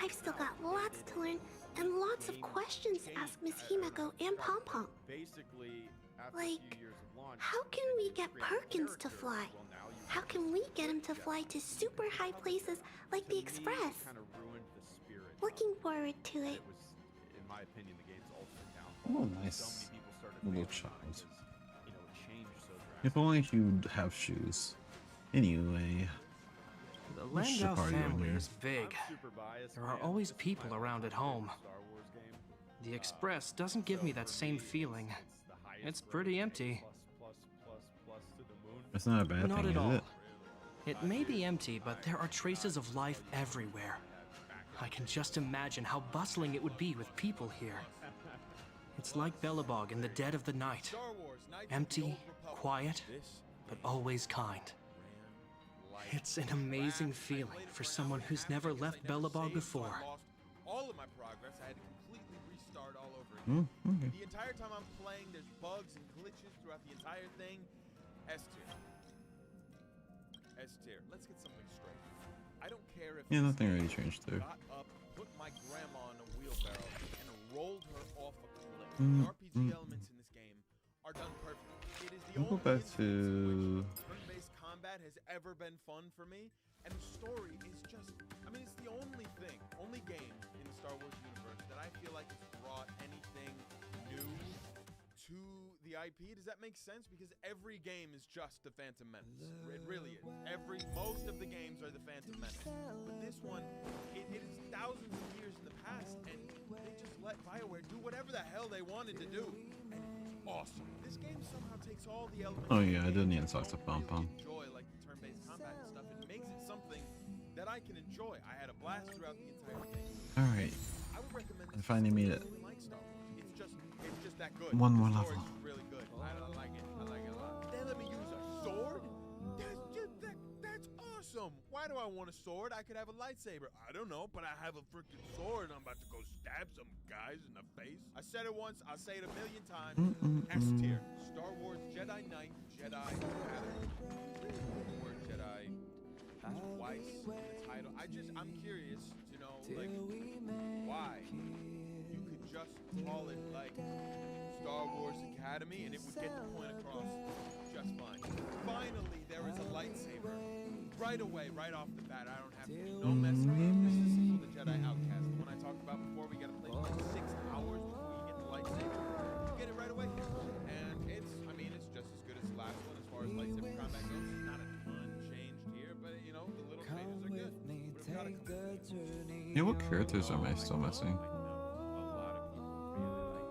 I've still got lots to learn and lots of questions to ask Miss Himeko and Pom Pom. Basically, after a Like, few years of launch, how can we get Perkins to fly? How can we get him to fly to super high places like the Express? Kind of ruined the spirit. Looking forward to it. It was, in my opinion, the game's ultimate downfall. Oh, nice. So many people started Little failing child. because, it changed so If drastically. only you'd have shoes. Anyway, The What's the Landau party on family here? is big. I'm super biased, There are man. always This is people my around at favorite home. Star Wars game. The Express doesn't give me that For same me, feeling. it's the highest It's pretty rated empty. plus to the moon. that's not a bad Not thing, at all. is it? It may be empty, but there are traces of life everywhere. I can just imagine how bustling it would be with people here. It's like Belobog in the dead of the night. Star Wars, Knights of the Empty, Old Republic. quiet, This but always kind. ran like It's an amazing feeling for someone who's never left Belobog before. I lost all of my progress. I had to completely restart all over again. Okay. The entire time I'm playing, there's bugs and glitches throughout the entire thing. S tier. S tier. Let's get something straight. I don't care if Yeah, this nothing really game changed there. got up, put my grandma on a wheelbarrow, and rolled her off a cliff. Mm, The RPG elements in this game are done perfectly. It is the We'll go only back instance in to- which turn-based combat has ever been fun for me. And the story is just, I mean, it's the only game in the Star Wars universe that I feel like has brought anything new to the IP. Does that make sense? Because every game is just the Phantom Menace. It really is. Most of the games are the Phantom Menace. But this one, it is thousands of years in the past, and they just let BioWare do whatever the hell they wanted to do. And it's awesome. This game somehow takes all the elements. Oh yeah, I didn't even talk to Pom Pom. Enjoy, like the turn-based combat and stuff, and makes it something that I can enjoy. I had a blast throughout the entire thing. All right, I would recommend I finally made it. like Star Wars. It's just that good. One more The level. story's really good. I like it. I like it a lot. They let me use a sword? That's awesome. Why do I want a sword? I could have a lightsaber. I don't know, but I have a freaking sword. I'm about to go stab some guys in the face. I said it once. I'll say it a million times. S tier. Star Wars Jedi Knight, Jedi Pattern. The word Jedi twice in the title. I'm curious to know, like, why you could just call it like Star Wars Academy and it would get the point across just fine. Finally, there is a lightsaber. Right away, right off the bat, I don't have to do no messing around. This is the sequel to Jedi Outcast. The one I talked about before, we gotta play for like 6 hours before you get the lightsaber. You get it right away. And it's just as good as the last one as far as lightsaber combat goes. Not a ton changed here, but you know, the little changes are good. But it's gotta come. Yeah, what characters am I still missing?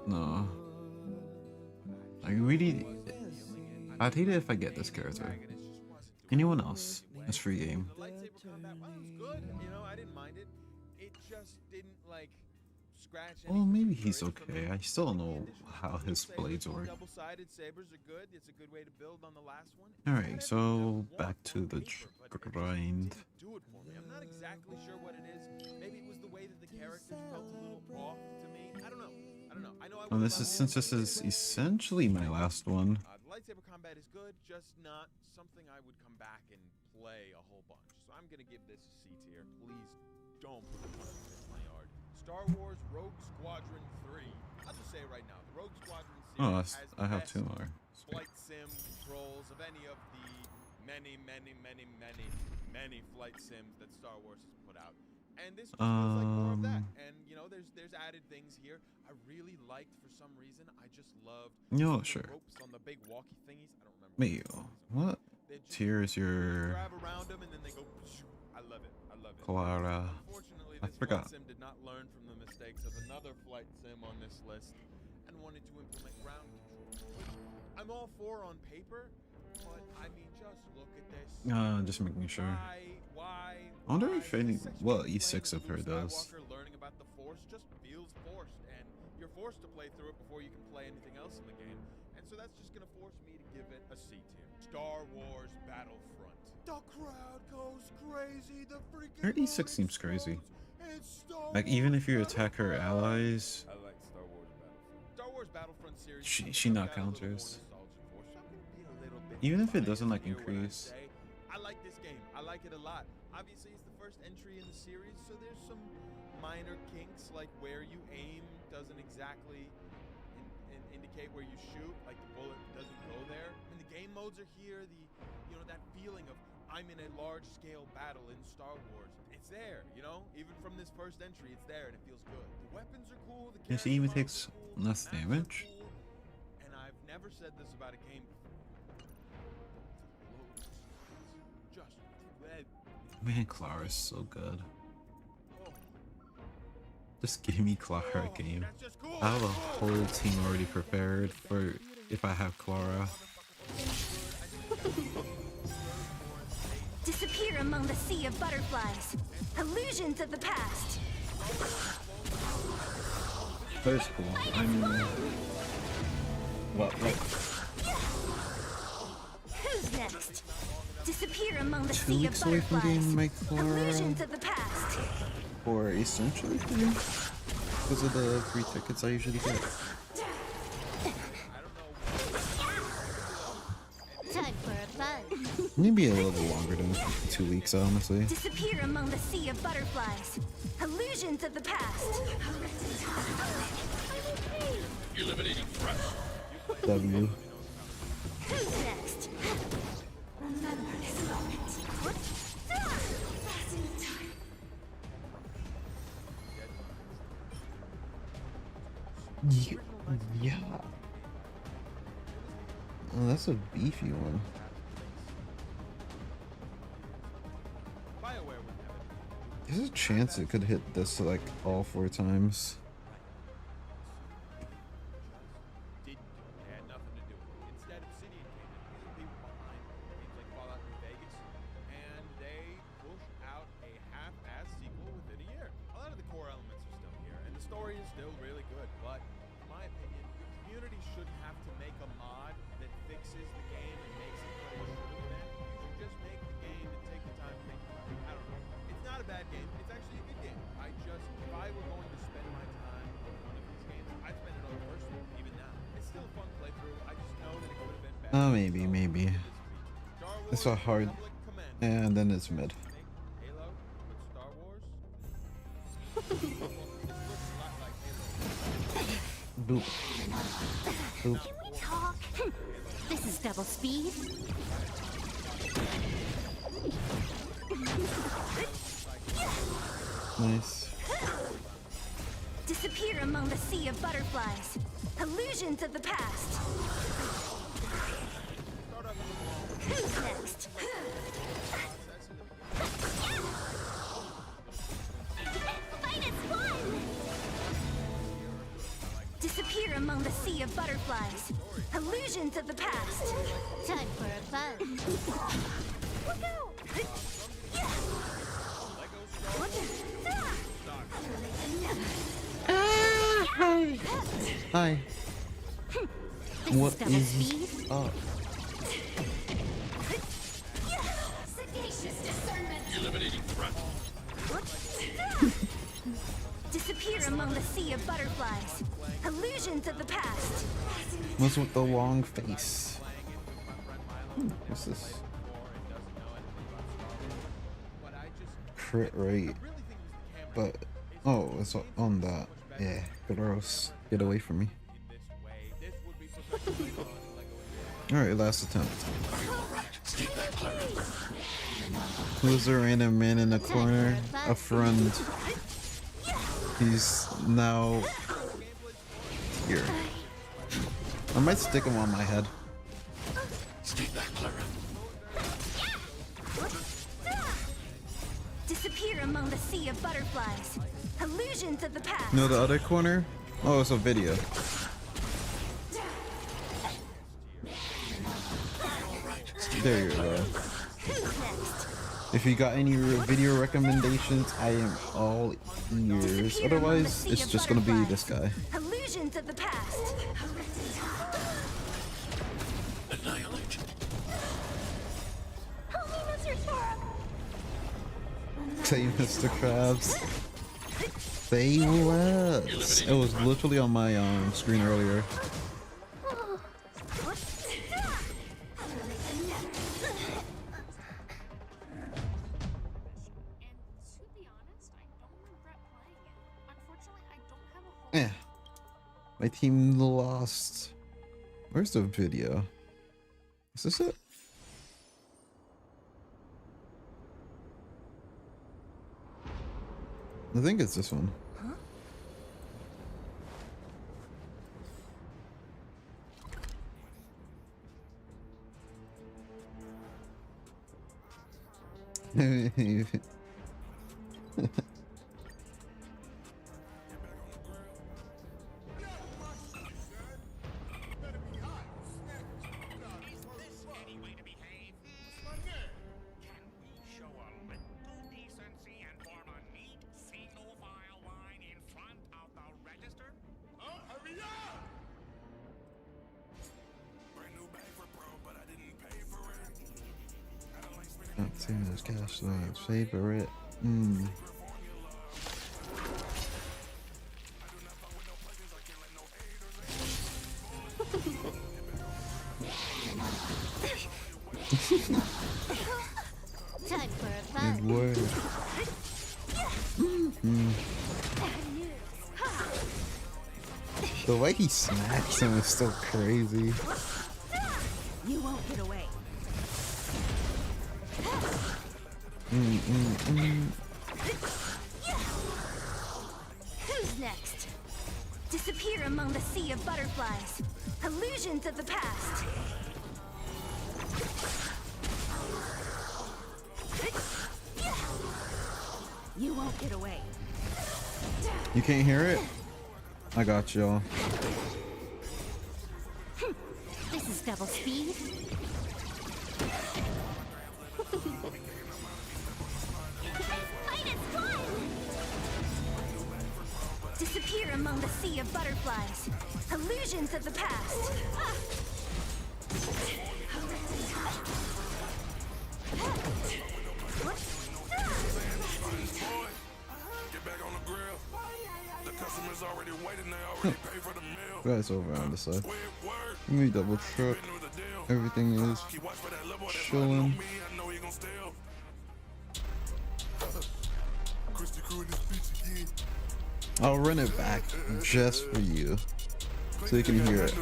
No. I really... I'd hate it if I get this character. Anyone else? It's free game. The lightsaber combat, well, it was good. You know, I didn't mind it. It just didn't like scratch. Well, maybe he's okay. I still don't know how his blades work. Double-sided sabers are good. It's a good way to build on the last one. Alright, so back to the grind. Do it for me. I'm not exactly sure what it is. Maybe it was the way that the characters felt a little off to me. I don't know. I know. And since this is essentially my last one. The lightsaber combat is good, just not something I would come back and play a whole bunch. So I'm gonna give this a C tier. Please don't put it in my yard. Star Wars Rogue Squadron 3. I'll just say it right now. The Rogue Squadron series Oh, has I have best 2 more. Sweet. flight sim controls of any of the many flight sims that Star Wars has put out. And this just feels like more of that. And you know, there's added things here. I really liked, for some reason, I just loved No, the sure. ropes on the big walkie thingies. I don't remember. Wait, what? Tier is your Grab around them and then they go. I love it. Clara? Unfortunately, I this forgot. flight sim did not learn from the mistakes of another flight sim on this list and wanted to implement ground control. Which I'm all for on paper, but I mean, just look at this. Just making sure. Why? I wonder if any, well, E6 of her Luke does. Skywalker learning about the Force just feels forced, and you're forced to play through it before you can play anything else in the game. And so that's just gonna force me to give it a C tier. Star Wars Battlefront. The crowd goes crazy. The freaking Her E6 seems crazy. It's Star Like, even if you Wars attack her allies, I like Star Wars Battlefront. Star Wars Battlefront series. she not counters. Even if it doesn't, like, increase. I like this game. I like it a lot. Obviously, it's the first entry in the series, so there's some minor kinks, like where you aim doesn't exactly indicate where you shoot. Like the bullet doesn't go there. And the game modes are here. That feeling of I'm in a large-scale battle in Star Wars. It's there, you know. Even from this first entry, it's there, and it feels good. The weapons are cool. The she even character takes models are cool, less the maps are damage. cool, and I've never said this about a game before. Just red. Man, Clara's so good. Just give me Clara game. I have a whole team already prepared for if I have Clara. Disappear among the sea of butterflies. Illusions of the past. That is cool. I mean, what? Who's next? Disappear among the 2 sea of weeks away from butterflies. getting my Clara Illusions of the past. for essentially free because of the free tickets I usually get. Time for a fun. Maybe a little longer than 2 weeks, honestly. Disappear among the sea of butterflies. Illusions of the past. Eliminating threat. W. Who's next? Remember this moment. Yeah. Yeah. Oh, that's a beefy one. BioWare would have it. There's a chance it could hit this like all 4 times. Didn't do it. They had nothing to do with it. Instead, Obsidian came in. These are people behind games like Fallout New Vegas, and they pushed out a half-assed sequel within a year. A lot of the core elements are still here, and the story is still really good. But in my opinion, the community shouldn't have to make a mod that fixes the game and makes it what it should have been. You should just make the game and take the time to make it right. I don't know. It's not a bad game. It's actually a good game. If I were going to spend my time on one of these games, I'd spend it on the first one, even now. It's still a fun playthrough. I just know that it could have been better. Oh, maybe. It's a hard, and then it's mid. Halo with Star Wars. This looks a lot like Halo. Boop. Boop. Can we talk? This is double speed. Nice. Disappear among the sea of butterflies. Illusions of the past. Who's next? Fight is fun! Disappear among the sea of butterflies. Illusions of the past. Time for a fun. Look out! Hi. What is up? Eliminating front. Disappear among the sea of butterflies. Illusions of the past. What's with the long face? What's this? Crit rate. But, oh, it's on that. Yeah, gross. Get away from me. Alright, last attempt. Who's the random man in the corner? A friend. He's now here. I might stick him on my head. Stay back, Clara. Disappear among the sea of butterflies. Illusions of the past. No, the other corner? Oh, it's a video. There you go. If you got any video recommendations, I am all ears. Otherwise, it's just gonna be this guy. Illusions of the past. Annihilate. Help me, Mr. Storm. Say Mr. Krabs. Say less. It was literally on my screen earlier. Yeah. My team lost. Where's the video? Is this it? I think it's this one. Not seeing those cash lines. Favorite. Time for a fun. Good word. The way he smacks him is still crazy. You won't get away. Who's next? Disappear among the sea of butterflies. Illusions of the past. You won't get away. You can't hear it? I got y'all. This is double speed. Fight is fun! Disappear among the sea of butterflies. Illusions of the past. Get back on the grill. The customers already waiting, they already pay for the meal. Guys over on the side. Let me double check. Everything is chilling. I'll run it back just for you, so you can hear it.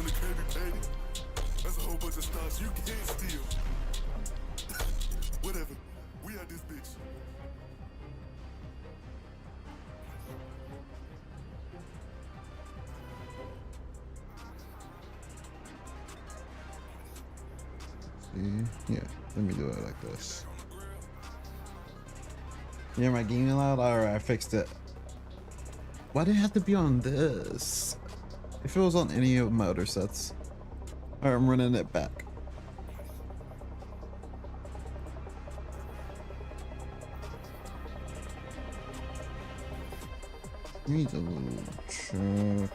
That's a whole bunch of stuff you can't steal. Whatever. We are this bitch. See? Yeah, let me do it like this. You hear my gaming loud? Alright, I fixed it. Why did it have to be on this? If it was on any of my other sets. Alright, I'm running it back. Need a little check.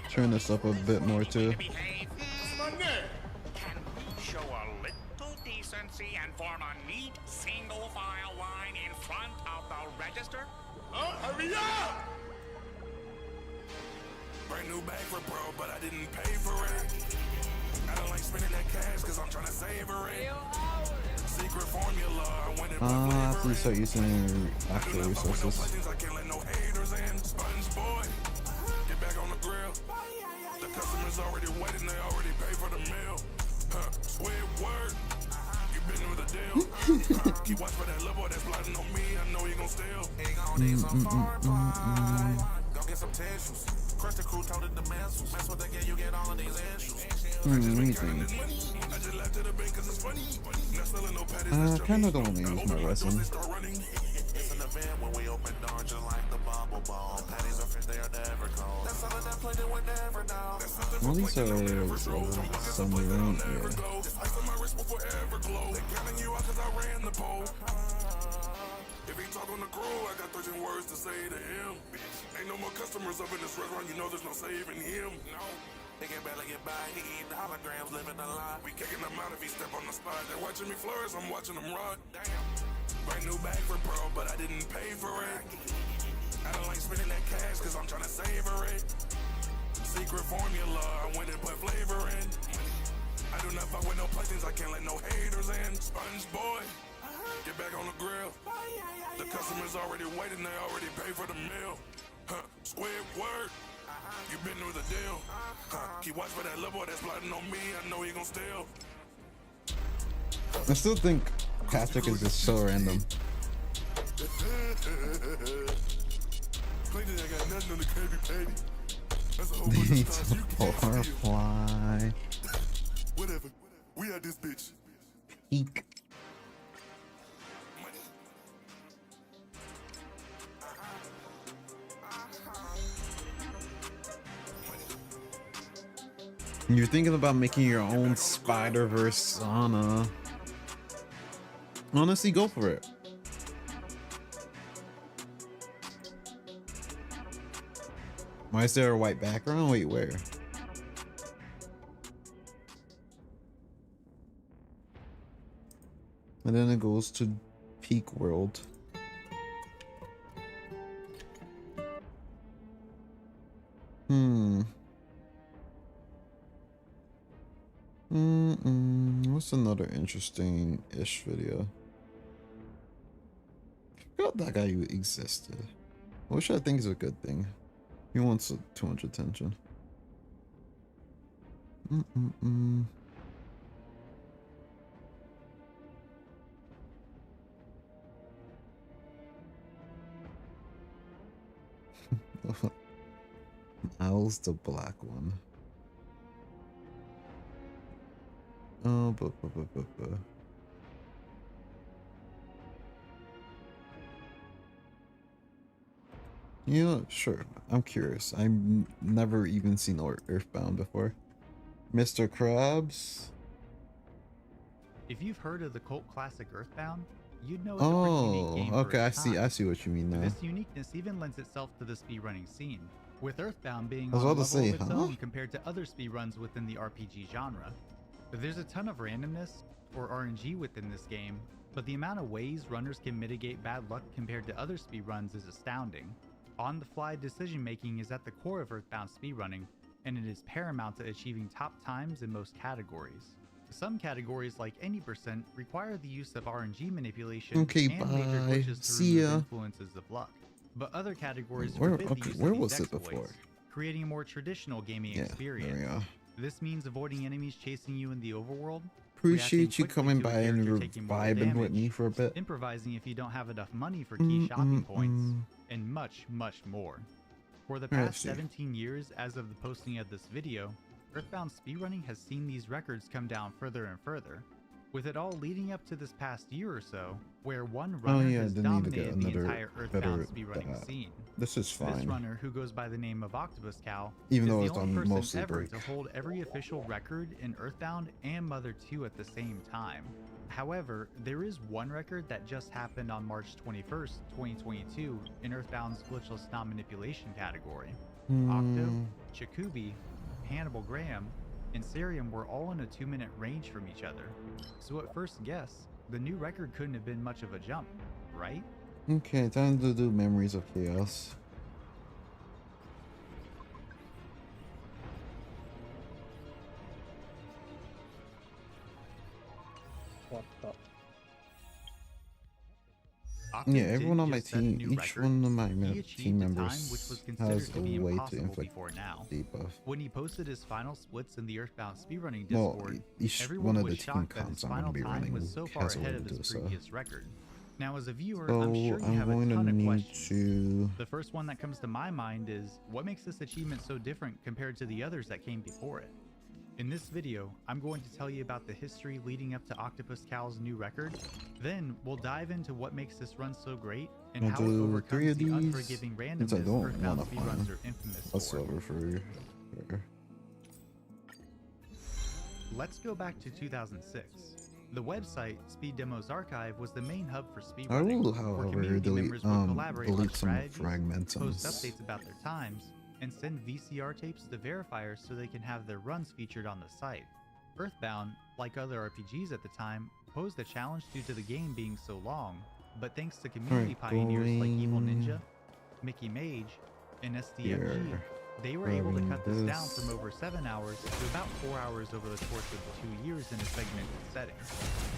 Turn this up a bit more too. Can we show a little decency and form a neat single file line in front of the register? Oh, hurry up! Brand new bag for bro, but I didn't pay for it. I don't like spending that cash cause I'm trying to savor it. Secret formula, I went and After you start using actual resources. I can't let no haters in. Sponge boy, get back on the grill. The customers already waiting, they already pay for the meal. Swear word, you been through the deal. Keep watch for that little boy that's plotting on me, I know he gon' steal. He gon' need some foreign pie. Go get some tissues. Crush the crew, told it the mess. Mess with the game, you get all of these issues. I kind of don't want to use my resin. It's an event when we open doors just like the bubble ball. Patties are fit, they are never cold. That's something that play they would never know. Well, these are some rain here. Ice on my wrist will forever glow. They counting you out cause I ran the poll. If he talk on the crew, I got 13 words to say to him. Ain't no more customers up in this restaurant, you know there's no saving him. No. They can barely get by, he eating holograms, living a lie. We kicking them out if he step on the spot. They're watching me flourish, I'm watching them rot. Damn. Brand new bag for bro, but I didn't pay for it. I don't like spending that cash cause I'm trying to savor it. Secret formula, I went and put flavor in. I do not fuck with no playthings, I can't let no haters in. Sponge boy, get back on the grill. The customers already waiting, they already pay for the meal. Squid word, you been through the deal. Keep watch for that little boy that's plotting on me, I know he gon' steal. I still think Patrick is just so random. Cleaning, I got nothing on the Krabby Patty. That's a whole They bunch need of stuff to you can't steal. horrify. Whatever, we are this bitch. Eek. You're thinking about making your own Spider-Verse sauna. Honestly, go for it. Why is there a white background? Wait, where? And then it goes to Peak World. What's another interesting-ish video? I forgot that guy existed. Which I think is a good thing. He wants too much attention. Owl's the black one. Oh, you know, sure. I'm curious. I've never even seen Earthbound before. Mr. Krabs? If you've heard of the cult classic Earthbound, you'd know it's a pretty unique game for okay. I its time. see what you mean now. This uniqueness even lends itself to the speedrunning scene, with Earthbound being I was on a about to level say, of its huh? own compared to other speedruns within the RPG genre. There's a ton of randomness, or RNG, within this game, but the amount of ways runners can mitigate bad luck compared to other speedruns is astounding. On-the-fly decision-making is at the core of Earthbound speedrunning, and it is paramount to achieving top times in most categories. Some categories, like any percent, require the use of RNG manipulation Okay, and major bye. glitches to See remove ya. influences of luck. But other categories Where- forbid okay, the use where of these was it exploits, before? creating a more traditional gaming Yeah, experience. there we go. This means avoiding enemies chasing you in the overworld, Appreciate you reacting coming quickly to by a and character taking more vibing with damage, me for a bit. improvising if you don't have enough money for key shopping points, and much, much more. For the Alright, past see. 17 years as of the posting of this video, Earthbound speedrunning has seen these records come down further and further, with it all leading up to this past year or so, where one runner yeah, has they need to get dominated the another entire Earthbound better speedrunning scene. This is This fine. runner, who goes by the name of Octopus Cow, Even is though the it's only on person mostly ever break. to hold every official record in Earthbound and Mother 2 at the same time. However, there is one record that just happened on March 21st, 2022 in Earthbound's glitchless non-manipulation category. Octo, Chikubi, Hannibal Graham, and Cerium were all in a 2-minute range from each other. So at first guess, the new record couldn't have been much of a jump, right? Okay, time to do Memories of Chaos. What the? Octo Yeah, didn't everyone on my just set a team, new each record, one of my he achieved team a time members which was considered has to a be way to impossible inflict before now. debuff. When he posted his final splits in the Earthbound speedrunning Well, Discord, each everyone one of was the team shocked that his counts I'm going final to be time running was so far has a way ahead to of his do so. previous record. Now, as a viewer, So I'm sure you I'm have a going to ton of need questions. to... The first one that comes to my mind is, what makes this achievement so different compared to the others that came before it? In this video, I'm going to tell you about the history leading up to Octopus Cow's new record. Then, we'll dive into what makes this run so great and I'll how it do 3 overcomes of the these, unforgiving since I randomness don't Earthbound want to speedruns find are infamous for. whatsoever for... Let's go back to 2006. The website Speed Demos Archive was the main hub for I speedrunning, will, where however, community delete, members would collaborate on delete some strategies, fragmentums. post updates about their times, and send VCR tapes to verifiers so they can have their runs featured on the site. Earthbound, like other RPGs at the time, posed a challenge due to the game being so long, but thanks to community pioneers like Evil Ninja, Mickey Mage, and SDFG, Here. they were able to cut this Grabbing down this. from over 7 hours to about 4 hours over the course of 2 years in a segmented setting.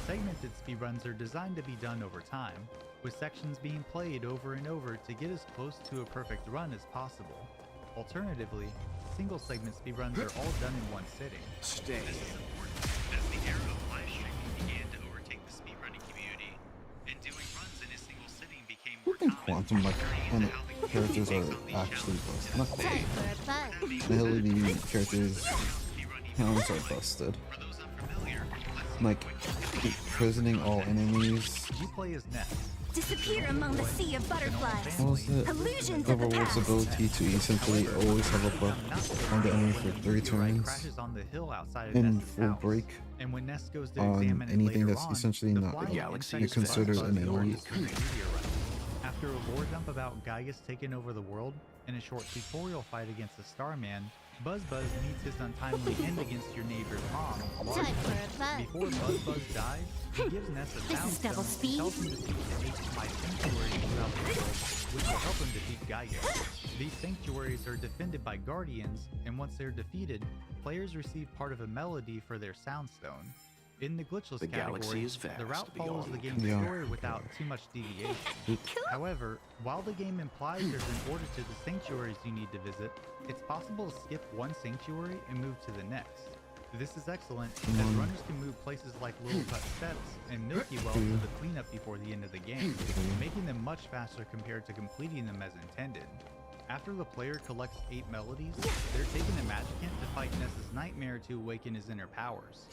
Segmented speedruns are designed to be done over time, with sections being played over and over to get as close to a perfect run as possible. Alternatively, single segment speedruns are all done in one sitting. Stay. This is important, as the era of live streaming began to overtake the speedrunning community, and doing runs in a single sitting became more I think common, Quantum, like, turning when into how the characters community are takes on these actually challenges. busted. Not Time quite. for a fun. The LED characters' counts are busted. For those unfamiliar, let's see Like, what you can do. imprisoning all enemies. You play as Ness. Disappear among the sea of butterflies. What was it? Illusions of the Overworld's past. ability to essentially always have a buff on the enemy for 3 turns Crashes on the hill outside of in Ness's full house. break And when Ness goes to on examine it anything later that's on, essentially the not flying galaxy insect is considered buzz an buzz elite. north from the meteorite. After a lore dump about Gaius taking over the world and a short tutorial fight against the Starman, Buzz Buzz meets his untimely end against your neighbor's mom. Time for a fun. Before Buzz Buzz dies, he gives Ness a This is sound double stone speed. and tells him to seek the 8 my sanctuaries throughout the world, which will help him defeat Gaius. These sanctuaries are defended by guardians, and once they're defeated, players receive part of a melody for their soundstone. In the glitchless The galaxy category, is vast the route follows the beyond. game's Yeah. story without too much deviation. However, while the game implies there's an order to the sanctuaries you need to visit, it's possible to skip one sanctuary and move to the next. This is excellent, as runners can move places like Little Cut Steps and Milky Well to the cleanup before the end of the game, making them much faster compared to completing them as intended. After the player collects 8 melodies, they're taken to Magicant to fight Ness's Nightmare to awaken his inner powers.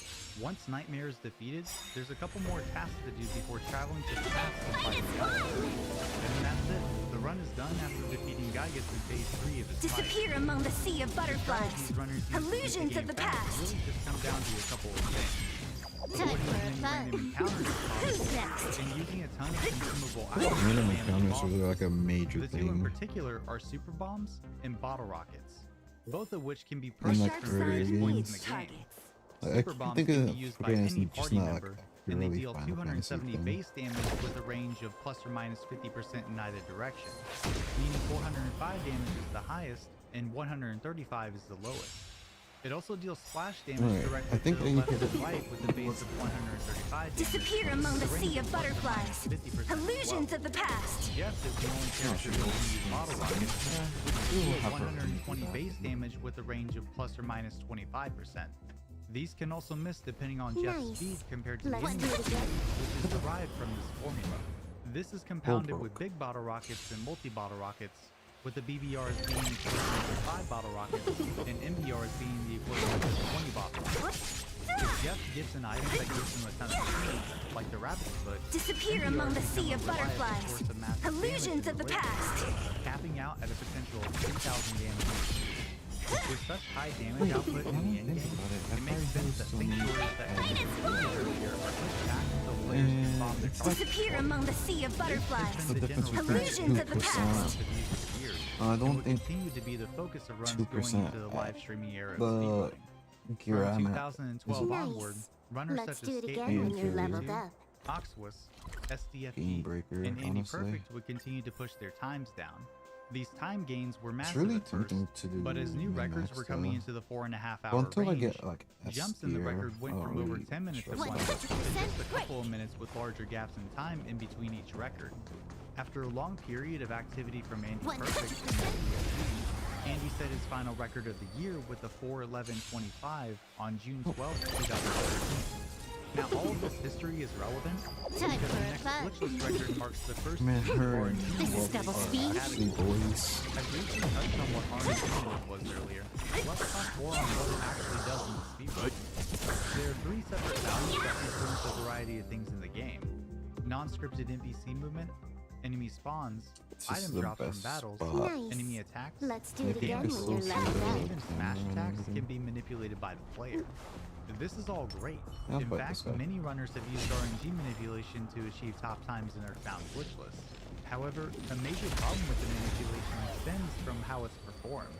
Once Nightmare is defeated, there's a couple more tasks to do before traveling to the past to fight Gygas. And that's it. The run is done after defeating Gygas in phase 3 of his fight. Disappear among the sea of butterflies. These runners use to beat Illusions the of the game fast past. really just come down to a couple of things. Time for fun. Who's next? And using a ton of consumable items. Random to encounters land are like a major the two in thing. particular are super bombs and bottle rockets, both of which can be And, purchased like, for various earlier points in games. the game. Like, Super I bombs think can be of used by Final any Fantasy, just party not like member, a and they purely deal Final Fantasy 270 thing. base damage with a range of plus or minus 50% in either direction, meaning 405 damage is the highest and 135 is the lowest. It also deals splash damage Alright, directly I think to the I left hit and it. right with a base of 135 damage. Disappear among the range sea of plus or minus butterflies. 50% as well. Illusions of the past. Jeff is the only character who can use bottle rockets, which deal 120 base damage with a range of plus or minus 25%. These can also miss depending on Jeff's Nice. speed compared to the Let's enemy do it speed, again. which is derived from this formula. This is compounded with big bottle rockets and multi-bottle rockets, with the BBRs being the equivalent of 5 bottle rockets and MBRs being the equivalent of 20 bottle rockets. If Jeff gets an item that gives him a ton of speed, like the rabbit's foot, Disappear MBRs among the become sea a of reliable butterflies. source of massive damage Illusions in of the late game, past. capping out at a potential of 3,000 damage. With such high damage output in the endgame, it makes sense that sanctuaries that had been completed earlier are pushed back until players can bomb their targets. Disappear among the sea of butterflies. This has been the difference general between Illusions of the 2%. past. of recent years, I and don't will think continue to be the focus of runs 2% going into the live streaming era of the speedrunning. gear From I'm at 2012 is onward, runners Let's such do as it Skate again when Game you're Theory. leveled up. Oxwis, SDFG, Game Breaker, and Andy honestly. Perfect would continue to push their times down. These time gains were It's massive really at first, tempting to do but as new records were coming min-max, into the 4.5 though. hour Until I range, get like S jumps in the tier, record went I don't from over really 10 minutes at trust once that. to just a couple of minutes with larger gaps in time in between each record. After a long period of activity from Andy 100%. Perfect and SDFG, Andy set his final record of the year with a 4:11.25 on June 12, 2013. Now all of this history is relevant Time because for the a next fun. glitchless record marks the first Man, her RNG and This is world double record speed. Ashley category. boys. I briefly touched on what RNG was earlier. Let's talk more on what it actually does in the speedrun. There are 3 separate values that influence a variety of things in the game. Non-scripted NPC movement, enemy spawns, This is item the drops from best battles, spot. Nice. enemy attacks, Let's do it Maybe again it's when you're also leveled and up. even smash and attacks everything. can be manipulated by the player. This is all great. I'll In fight fact, this guy. many runners have used RNG manipulation to achieve top times in Earthbound glitchless. However, a major problem with the manipulation stems from how it's performed.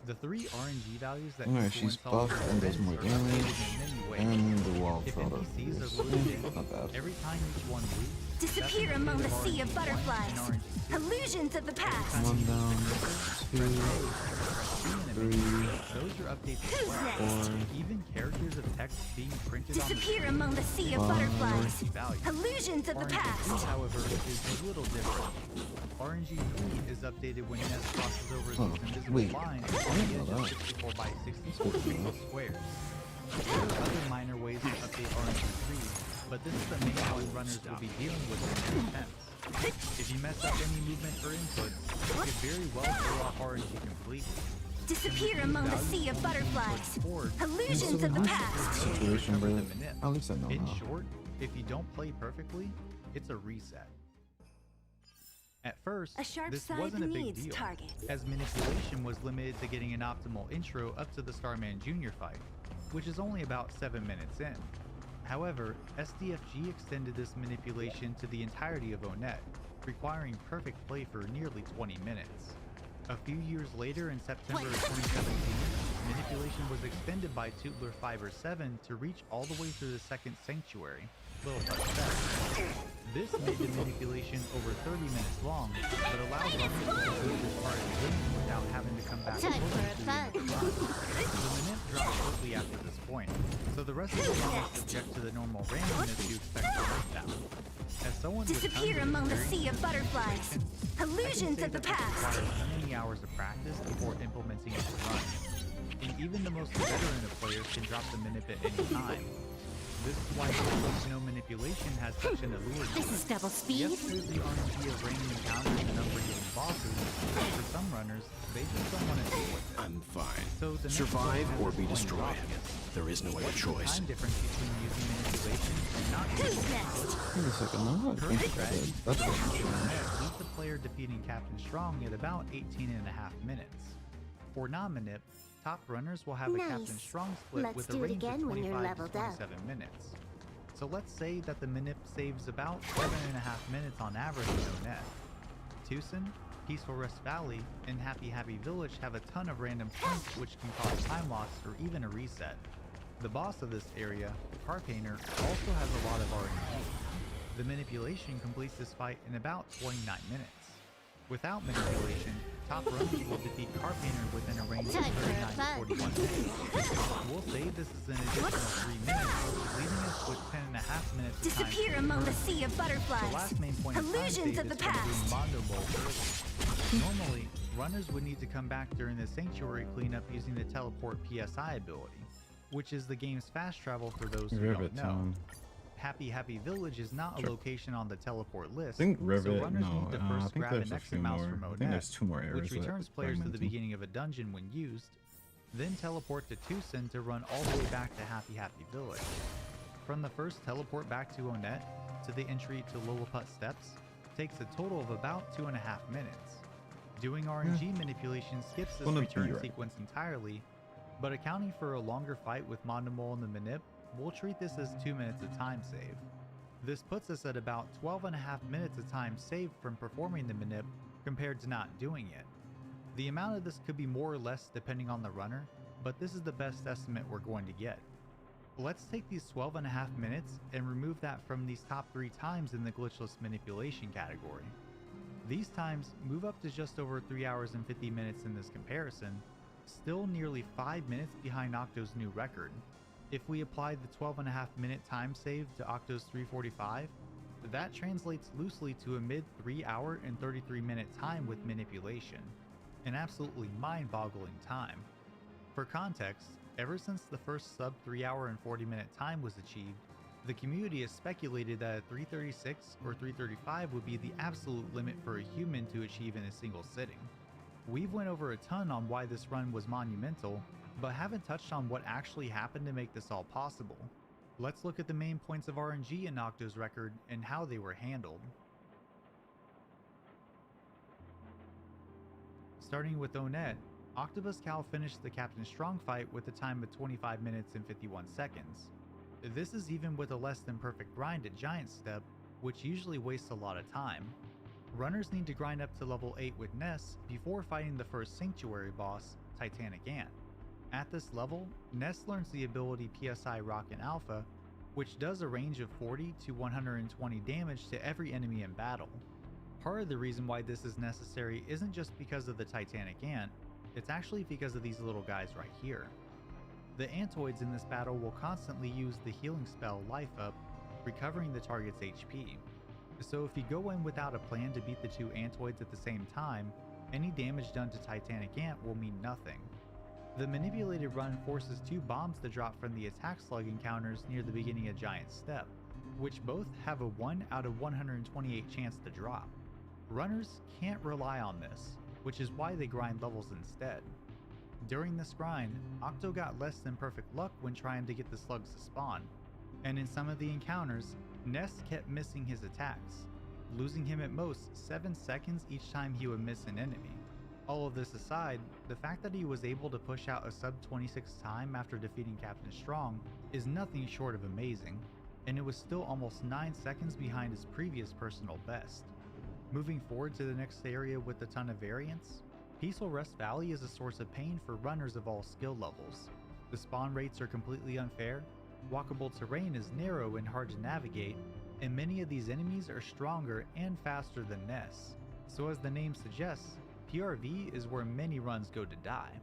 The 3 RNG values that Alright, she's influence all buffed of and the does more events are updated damage, in many ways. and the wall If product NPCs is are loaded in, not bad. every time each one moves, Disappear that's among the indicative sea of RNG 1 and butterflies. RNG 2. Illusions of the Every past. time One you down, press 2, A, press B in a 3, menu, those are updates as Who's well. next? Even characters of text being printed on the Disappear screen among the sea of Fine. butterflies. RNG value. Illusions of the RNG 2, past. however, is a little different. RNG 3 is updated when Ness crosses over Oh, these invisible wait. lines I on didn't the know edge of that. 64 by 64 pixel squares. There are other minor ways to update RNG 3, but this is the main one runners will be dealing with in their attempts. If you mess up any movement or input, you could very well throw off RNG completely. Disappear among the sea of butterflies. Illusions of the past. Situation, bro. At least I know In how. short, if you don't play perfectly, it's a reset. At first, A sharp this side wasn't a big needs deal, targets. as manipulation was limited to getting an optimal intro up to the Starman Jr. fight, which is only about 7 minutes in. However, SDFG extended this manipulation to the entirety of Onet, requiring perfect play for nearly 20 minutes. A few years later, in September of 2017, manipulation was extended by Tootler 5 or 7 to reach all the way through the second Sanctuary, Little Touch Fest. This made the manipulation over 30 minutes long, but allowed runners to complete this part of the game without having to come back Time closer for a to the fun. end of the run. The minute dropped shortly after this point, so the rest of the run is subject to the normal randomness you expect from Earthbound. As someone with tons Disappear of among the experience sea of in butterflies. manipulation, I can Illusions say of the that this past. requires many hours of practice before implementing it to run. And even the most veteran of players can drop the minute at any time. This is why no manipulation has such an allure to This is it. double speed. Yes, there's the RNG of random encounters and unforgiving bosses, but for some runners, they just don't want to deal with it. I'm fine. So the next Survive one has or a be point destroyed. obvious. There is no other What's the choice. time difference between using manipulation and not Who's using it? next? Wait a second, now that I think about it, that's what I'm doing. Leaves the player defeating Captain Strong at about 18.5 minutes. For non-manip, top runners will have a Captain Nice. Strong split Let's with a do it range of again when you're 25 to leveled up. 27 minutes. So let's say that the manip saves about 7.5 minutes on average in Onet. Tucson, Peaceful Rest Valley, and Happy Happy Village have a ton of random points which can cause time loss or even a reset. The boss of this area, Car Painter, also has a lot of RNG. The manipulation completes this fight in about 29 minutes. Without manipulation, top runners will defeat Car Painter within a range of Time for 39 to fun. 41 minutes. We'll say this is an additional 3 minutes, leaving us with 10.5 minutes of time Disappear to among the burn. sea of The butterflies. last main point of time Illusions save of is the from doing past. Mondo Bowl early. Normally, runners would need to come back during the Sanctuary cleanup using the Teleport PSI ability, which is the game's fast travel for those who Rivet don't know. Town. Happy Happy Village is not a location on the teleport list, I think so Rivet, runners no, need to I first think grab an there's a exit few mouse more. from I think Onet, there's 2 more areas which that returns players to the fragmenting. beginning of a dungeon when used, then teleport to Tucson to run all the way back to Happy Happy Village. From the first teleport back to Onet to the entry to Lilliput Steps takes a total of about 2.5 minutes. Doing RNG manipulation skips this Gonna be return right. sequence entirely, but accounting for a longer fight with Mondamole and the Manip, we'll treat this as 2 minutes of time save. This puts us at about 12.5 minutes of time saved from performing the manip compared to not doing it. The amount of this could be more or less depending on the runner, but this is the best estimate we're going to get. Let's take these 12.5 minutes and remove that from these top 3 times in the glitchless manipulation category. These times move up to just over 3 hours and 50 minutes in this comparison, still nearly 5 minutes behind Octo's new record. If we apply the 12.5 minute time save to Octo's 3:45, that translates loosely to a mid 3 hour and 33 minute time with manipulation, an absolutely mind-boggling time. For context, ever since the first sub 3 hour and 40 minute time was achieved, the community has speculated that a 3:36 or 3:35 would be the absolute limit for a human to achieve in a single sitting. We've went over a ton on why this run was monumental, but haven't touched on what actually happened to make this all possible. Let's look at the main points of RNG in Octo's record and how they were handled. Starting with Onet, Octopus Cow finished the Captain Strong fight with a time of 25 minutes and 51 seconds. This is even with a less than perfect grind at Giant Step, which usually wastes a lot of time. Runners need to grind up to level 8 with Ness before fighting the first Sanctuary boss, Titanic Ant. At this level, Ness learns the ability PSI Rock in Alpha, which does a range of 40 to 120 damage to every enemy in battle. Part of the reason why this is necessary isn't just because of the Titanic Ant, it's actually because of these little guys right here. The Antoids in this battle will constantly use the healing spell Life Up, recovering the target's HP. So if you go in without a plan to beat the 2 Antoids at the same time, any damage done to Titanic Ant will mean nothing. The manipulated run forces 2 bombs to drop from the attack slug encounters near the beginning of Giant Step, which both have a 1 out of 128 chance to drop. Runners can't rely on this, which is why they grind levels instead. During this grind, Octo got less than perfect luck when trying to get the slugs to spawn, and in some of the encounters, Ness kept missing his attacks, losing him at most 7 seconds each time he would miss an enemy. All of this aside, the fact that he was able to push out a sub 26 time after defeating Captain Strong is nothing short of amazing, and it was still almost 9 seconds behind his previous personal best. Moving forward to the next area with a ton of variance, Peaceful Rest Valley is a source of pain for runners of all skill levels. The spawn rates are completely unfair, walkable terrain is narrow and hard to navigate, and many of these enemies are stronger and faster than Ness. So as the name suggests, PRV is where many runs go to die.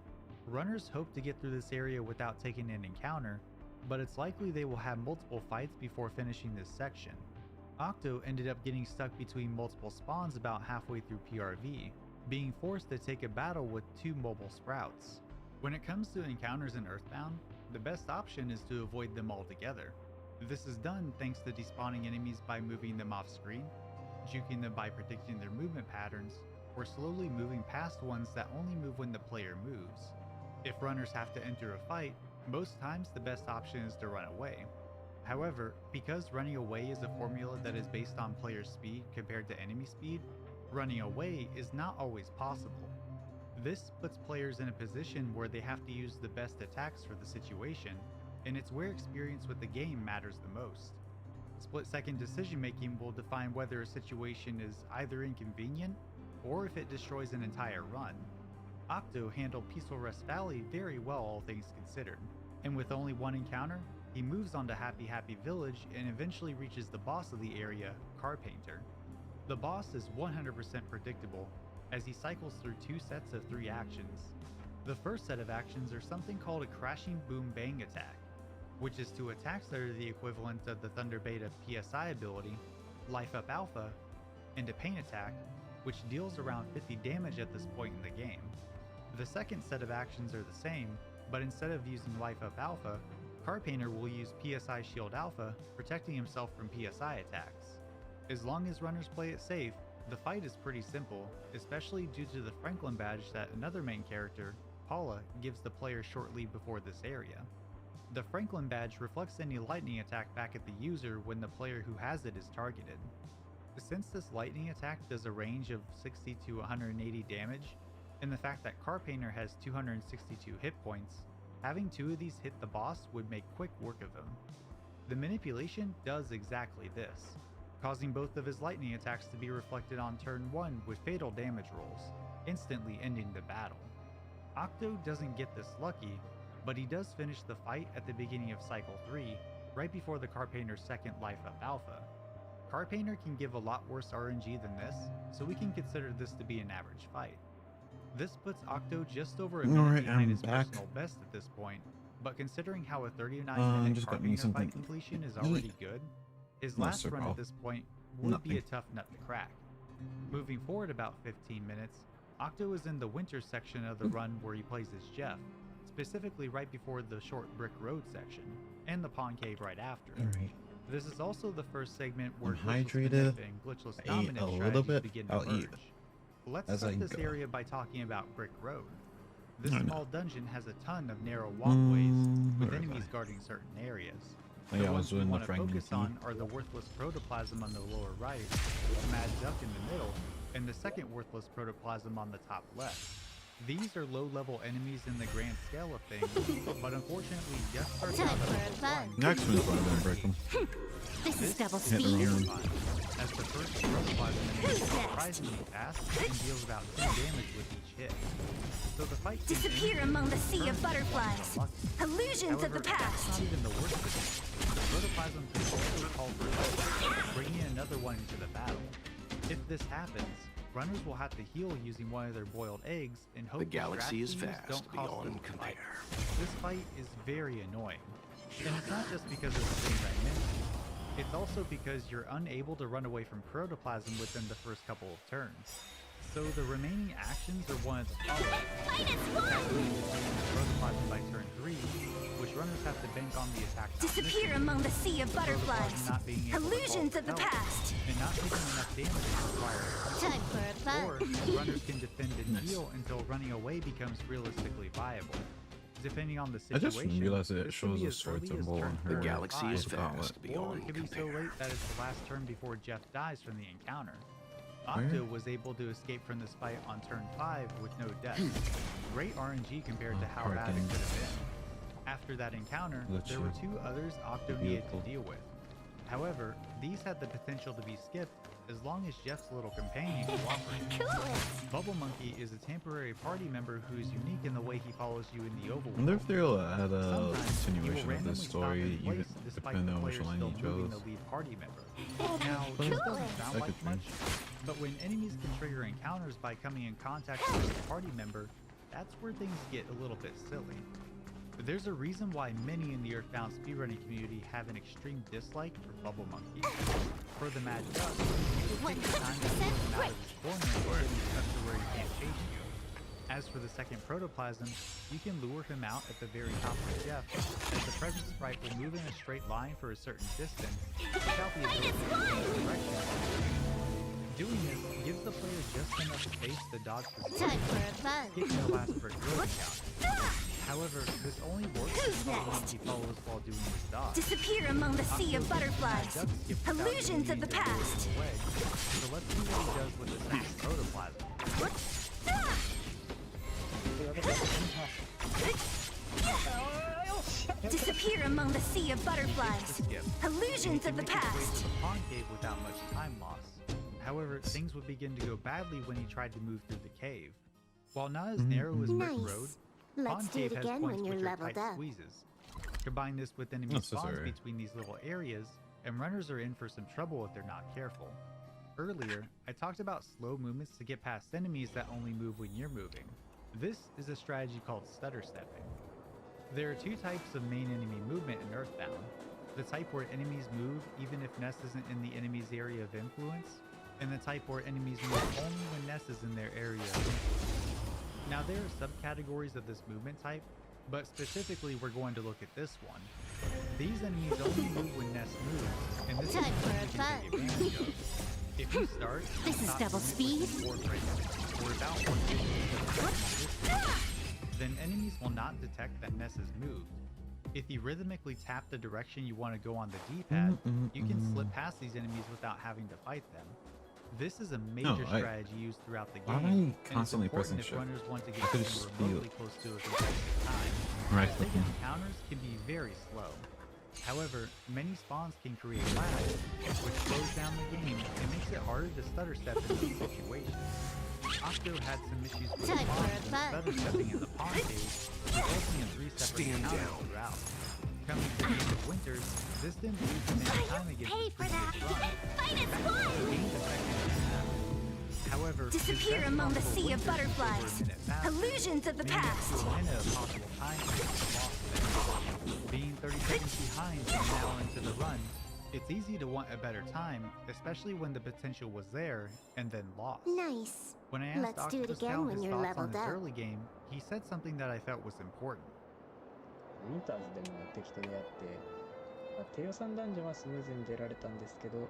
Runners hope to get through this area without taking an encounter, but it's likely they will have multiple fights before finishing this section. Octo ended up getting stuck between multiple spawns about halfway through PRV, being forced to take a battle with 2 mobile sprouts. When it comes to encounters in Earthbound, the best option is to avoid them altogether. This is done thanks to despawning enemies by moving them off screen, juking them by predicting their movement patterns, or slowly moving past ones that only move when the player moves. If runners have to enter a fight, most times the best option is to run away. However, because running away is a formula that is based on player speed compared to enemy speed, running away is not always possible. This puts players in a position where they have to use the best attacks for the situation, and it's where experience with the game matters the most. Split-second decision-making will define whether a situation is either inconvenient or if it destroys an entire run. Octo handled Peaceful Rest Valley very well, all things considered, and with only one encounter, he moves on to Happy Happy Village and eventually reaches the boss of the area, Car Painter. The boss is 100% predictable, as he cycles through 2 sets of 3 actions. The first set of actions are something called a Crashing Boom Bang attack, which is 2 attacks that are the equivalent of the Thunder Beta PSI ability, Life Up Alpha, and a Pain attack, which deals around 50 damage at this point in the game. The second set of actions are the same, but instead of using Life Up Alpha, Car Painter will use PSI Shield Alpha, protecting himself from PSI attacks. As long as runners play it safe, the fight is pretty simple, especially due to the Franklin badge that another main character, Paula, gives the player shortly before this area. The Franklin badge reflects any lightning attack back at the user when the player who has it is targeted. Since this lightning attack does a range of 60 to 180 damage, and the fact that Car Painter has 262 hit points, having 2 of these hit the boss would make quick work of him. The manipulation does exactly this, causing both of his lightning attacks to be reflected on turn 1 with fatal damage rolls, instantly ending the battle. Octo doesn't get this lucky, but he does finish the fight at the beginning of Cycle 3, right before the Car Painter's second Life Up Alpha. Car Painter can give a lot worse RNG than this, so we can consider this to be an average fight. This puts Octo just over a minute behind his personal best at this point, but considering how a 39-minute Car Painter fight completion is already good, his last run at this point would be a tough nut to crack. Moving forward about 15 minutes, Octo is in the winter section of the run where he plays as Jeff, specifically right before the short brick road section, and the Pawn Cave right after. This is also the first segment where hydrated, and glitchless I ate a little bit, begin to merge. Let's start this area by talking about Brick Road. This small dungeon has a ton of narrow walkways, with enemies guarding certain areas. The ones we want to focus on are the worthless protoplasm on the lower right, the Mad Duck in the middle, and the second worthless protoplasm on the top left. These are low-level enemies in the grand scale of things, but unfortunately just starts out at one. Next one's going to break them. This is double Hit speed. As the first protoplasm enemy is surprisingly fast and deals about 2 damage with each hit. So the fight Disappear among the sea of butterflies. Illusions of the That's past. not even the worst of it. The protoplasm can also call for help, bringing another one into the battle. If this happens, runners will have to heal using one of their boiled eggs and hope The galaxy is distractions vast don't cost them beyond the fight. compare. This fight is very annoying, and it's not just because of the things I mentioned. It's also because you're unable to run away from protoplasm within the first couple of turns. So the remaining actions are one of the following. Protoplasm by turn 3, which runners have to bank on the attack. Disappear among the sea of butterflies. Illusions of the past. And not taking enough damage to require Time for a fun. or runners can defend and heal until running away becomes realistically viable. Depending on the I situation, just realized it this shows could be a as sword early as symbol turn on her. The galaxy is vast or beyond it could be so compare. late that it's the last turn before Jeff dies from the encounter. Octo was able to escape from this fight on turn 5 with no deaths. Great RNG compared to how bad it could have been. After that encounter, there were 2 others Octo needed to deal with. However, these had the potential to be skipped as long as Jeff's little companion cooperated. Bubble Monkey is a temporary party member who is unique in the way he follows you in the I wonder if they'll add a Sometimes he will continuation of randomly this stop story, in even place despite depending the on which player line still you moving chose. the lead party member. Now, this doesn't sound like much, but when enemies can trigger encounters by coming in contact with a party member, that's where things get a little bit silly. There's a reason why many in the Earthbound speedrunning community have an extreme dislike for Bubble Monkey. For the Mad Duck, it takes time to heal him out of his corner and get him stuck to where he can't chase you. As for the second protoplasm, you can lure him out at the very top of the shelf, as the present sprite will move in a straight line for a certain distance without the ability to change direction. Doing this gives the player just enough space to dodge the sprite, hitting the last brick road count. However, this only works if he follows while doing his dodge. Disappear among the sea of butterflies. Illusions of the past. So let's see what he does with the second protoplasm. Disappear among the sea of butterflies. Illusions of the past. The pawn cave without much time loss. However, things would begin to go badly when he tried to move through the cave. While not as narrow as Brick Road, Pawn Cave has points which are tight squeezes. Combine this with enemy spawns between these little areas, and runners are in for some trouble if they're not careful. Earlier, I talked about slow movements to get past enemies that only move when you're moving. This is a strategy called stutter stepping. There are two types of main enemy movement in Earthbound. The type where enemies move even if Ness isn't in the enemy's area of influence, and the type where enemies move only when Ness is in their area of influence. Now there are subcategories of this movement type, but specifically we're going to look at this one. These enemies only move when Ness moves, and this is something you can take advantage of. If you start, This is double speed. or about 1/50, then enemies will not detect that Ness has moved. If you rhythmically tap the direction you want to go on the D-pad, you can slip past these enemies without having to fight them. This is a major strategy used throughout the game, and it's important if runners want to get remotely close to a competitive time. Right. Big encounters can be very slow. However, many spawns can create lag, which slows down the game and makes it harder to stutter step in those situations. Octo had some issues with spawns and stutter stepping in the pawn cave, resulting in 3 separate encounters throughout. Coming to the end of winter, this didn't lose him any time against the previous run. Gained a second and a half. However, Disappear among the sea of butterflies. Illusions of the past. Possible time being 30 seconds behind and now into the run, it's easy to want a better time, especially when the potential was there and then lost. Nice. When I asked Let's do it Octopus again Cal when his you're thoughts on leveled his up. early game, he said something that I felt was important. ウィンターズでも敵と出会って、低予算ダンジョンはスムーズに出られたんですけど、レ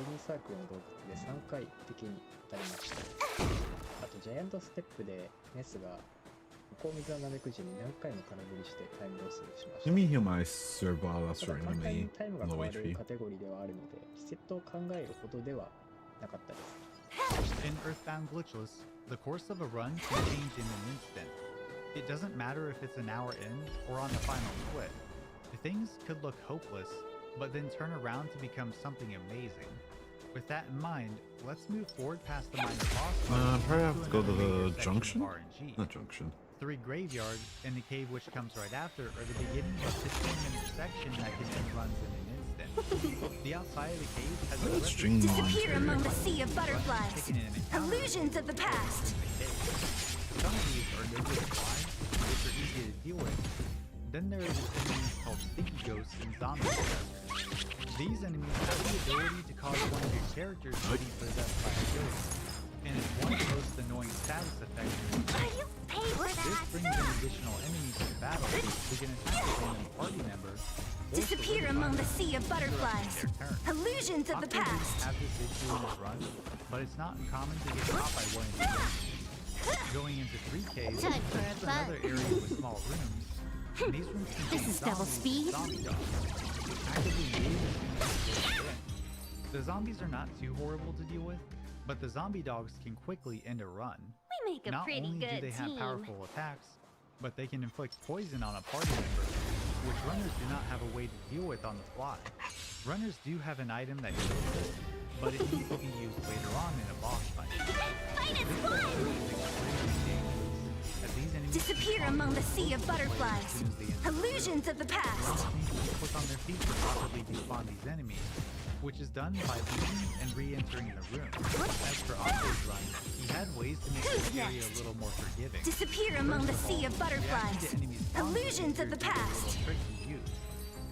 イニーサークルの洞窟で3回敵に当たりました。あとジャイアントステップでネスが向こう水をなめくじに何回も空振りしてタイムロスしました。 Let me heal my Serbalas た or だ簡単に enemy タイムが変 low わる HP. カテゴリーではあるので、リセットを考えるほどではなかったです。 In Earthbound Glitchless, the course of a run can change in an instant. It doesn't matter if it's an hour in or on the final split. Things could look hopeless, but then turn around to become something amazing. With that in mind, let's move forward past the minor boss fight Probably have to go to another major the section junction? of RNG. Not junction. 3 graveyards and the cave which comes right after are the beginning of a 15-minute section that can end runs in an instant. The outside of the cave has a Disappear among the sea of butterflies. Illusions of the past. Some of these are no good flying, which are easy to deal with. Then there are these enemies called sticky ghosts and zombies. These enemies have the ability to cause one of your characters to be possessed by a ghost, and it's one of the most annoying status effects. This brings in additional enemies to the battle who can attack a random party member. Disappear among the sea of butterflies. Illusions of the past. Have this issue in his run, but it's not uncommon to get caught by one of these. Going into 3 caves, this is another area with small rooms. And these rooms contain This is double speed. zombie dogs, which actively move as soon as they get in. The zombies are not too horrible to deal with, but the zombie dogs can quickly end a run. We make a Not pretty only do good they have team. powerful attacks, but they can inflict poison on a party member, which runners do not have a way to deal with on the fly. Runners do have an item that kills this, but it needs to be used later on in a boss fight. This section is extremely dangerous, as these enemies Disappear among the sea of butterflies. Illusions of the past. runners need to click on their feet to properly despawn these enemies, which is done by leaving and re-entering the room. As for Octo's run, he had ways to make this area a little more forgiving. Disappear among the First of sea all, of butterflies. reacting to enemies' spawns Illusions of the features a past. little trick to use.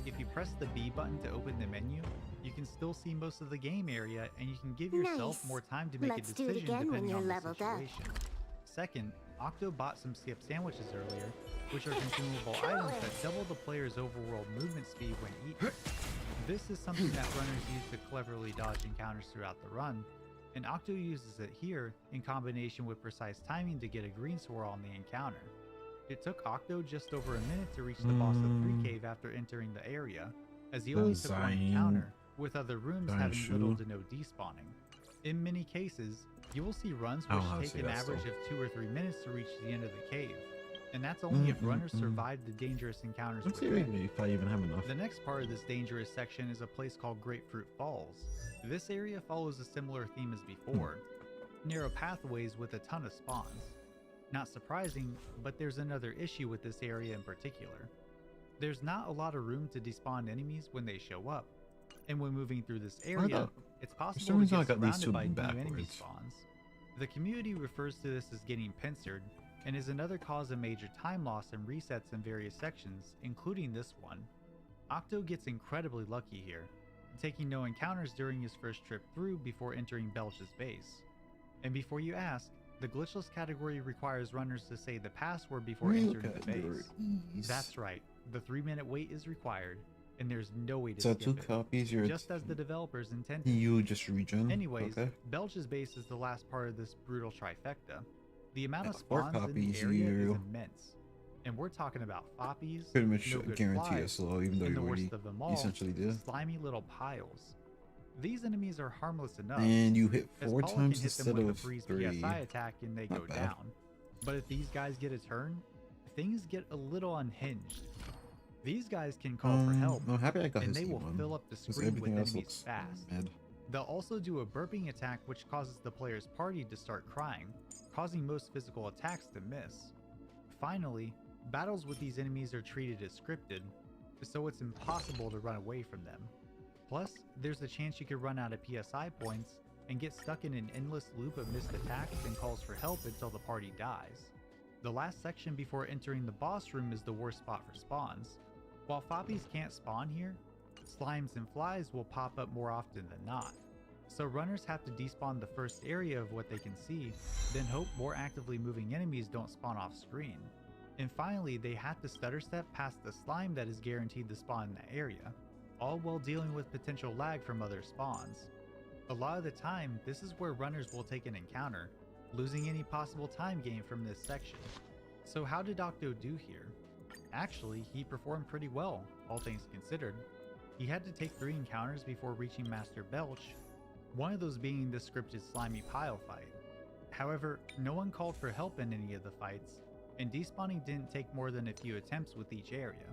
If you press the B button to open the menu, you can still see most of the game area, and you can give yourself Nice. more time to make Let's a do it decision again when depending you're on the leveled up. situation. Second, Octo bought some skip sandwiches earlier, which are consumable items that double the player's overworld movement speed when eaten. This is something that runners use to cleverly dodge encounters throughout the run, and Octo uses it here in combination with precise timing to get a green swirl on the encounter. It took Octo just over a minute to reach the boss of 3 Cave after entering the area, as he only took one encounter, with other rooms having little to no despawning. In many cases, you will see runs which take an average of 2 or 3 minutes to reach the end of the cave, and that's only if runners survive the dangerous encounters within. If I even have enough. The next part of this dangerous section is a place called Grapefruit Falls. This area follows a similar theme as before, narrow pathways with a ton of spawns. Not surprising, but there's another issue with this area in particular. There's not a lot of room to despawn enemies when they show up, and when moving through this area, it's possible to get surrounded by new enemy spawns. The community refers to this as getting pincered, and is another cause of major time loss and resets in various sections, including this one. Octo gets incredibly lucky here, taking no encounters during his first trip through before entering Belch's base. And before you ask, the glitchless category requires runners to say the password before entering the base. That's right, the 3-minute wait is required, and there's no way to skip it, copies, just as the developers intended. You just regen. Anyways, Belch's base is the last part of this brutal trifecta. The amount of spawns in the area is immense, and we're talking about foppies, pretty much no good guarantee flies, a slow, even though and you the already worst of them all, essentially did. slimy little piles. These enemies are harmless enough, And you hit as 4 Paula times can hit them instead with of a freeze 3. PSI attack and they Not go bad. down. But if these guys get a turn, things get a little unhinged. These guys can call for help, I'm happy I got and his they will E1, fill up the 'cause screen with everything else enemies looks fast. mid. They'll also do a burping attack which causes the player's party to start crying, causing most physical attacks to miss. Finally, battles with these enemies are treated as scripted, so it's impossible to run away from them. Plus, there's a chance you could run out of PSI points and get stuck in an endless loop of missed attacks and calls for help until the party dies. The last section before entering the boss room is the worst spot for spawns. While foppies can't spawn here, slimes and flies will pop up more often than not. So runners have to despawn the first area of what they can see, then hope more actively moving enemies don't spawn off screen. And finally, they have to stutter step past the slime that is guaranteed to spawn in that area, all while dealing with potential lag from other spawns. A lot of the time, this is where runners will take an encounter, losing any possible time gain from this section. So how did Octo do here? Actually, he performed pretty well, all things considered. He had to take 3 encounters before reaching Master Belch, one of those being the scripted slimy pile fight. However, no one called for help in any of the fights, and despawning didn't take more than a few attempts with each area.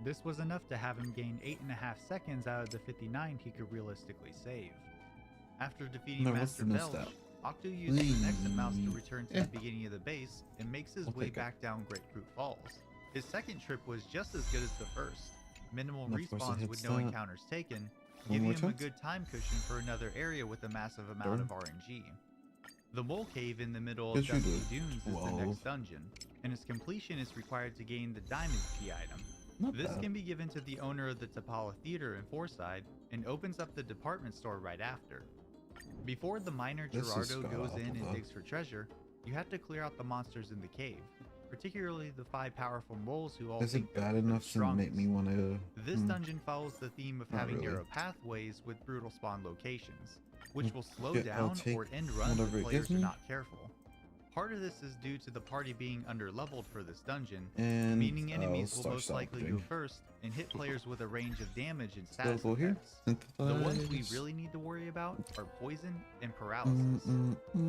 This was enough to have him gain 8.5 seconds out of the 59 he could realistically save. After defeating Master Belch, Octo uses an exit mouse to return to the beginning of the base and makes his way back down Grapefruit Falls. His second trip was just as good as the first. Minimal respawns with no encounters taken, giving him a good time cushion for another area with a massive amount of RNG. The Mole Cave in the middle of Dusty Dunes is the next dungeon, and its completion is required to gain the Diamond Key item. This can be given to the owner of the Tapala Theater in Forside and opens up the department store right after. Before the miner Gerardo goes in and digs for treasure, you have to clear out the monsters in the cave, particularly the 5 powerful moles who all think bad enough to make me want to? This dungeon follows the theme of having narrow pathways with brutal spawn locations, which will slow down or end runs if players are not careful. Part of this is due to the party being underleveled for this dungeon, meaning enemies will most likely go first and hit players with a range of damage and status effects. The ones we really need to worry about are poison and paralysis.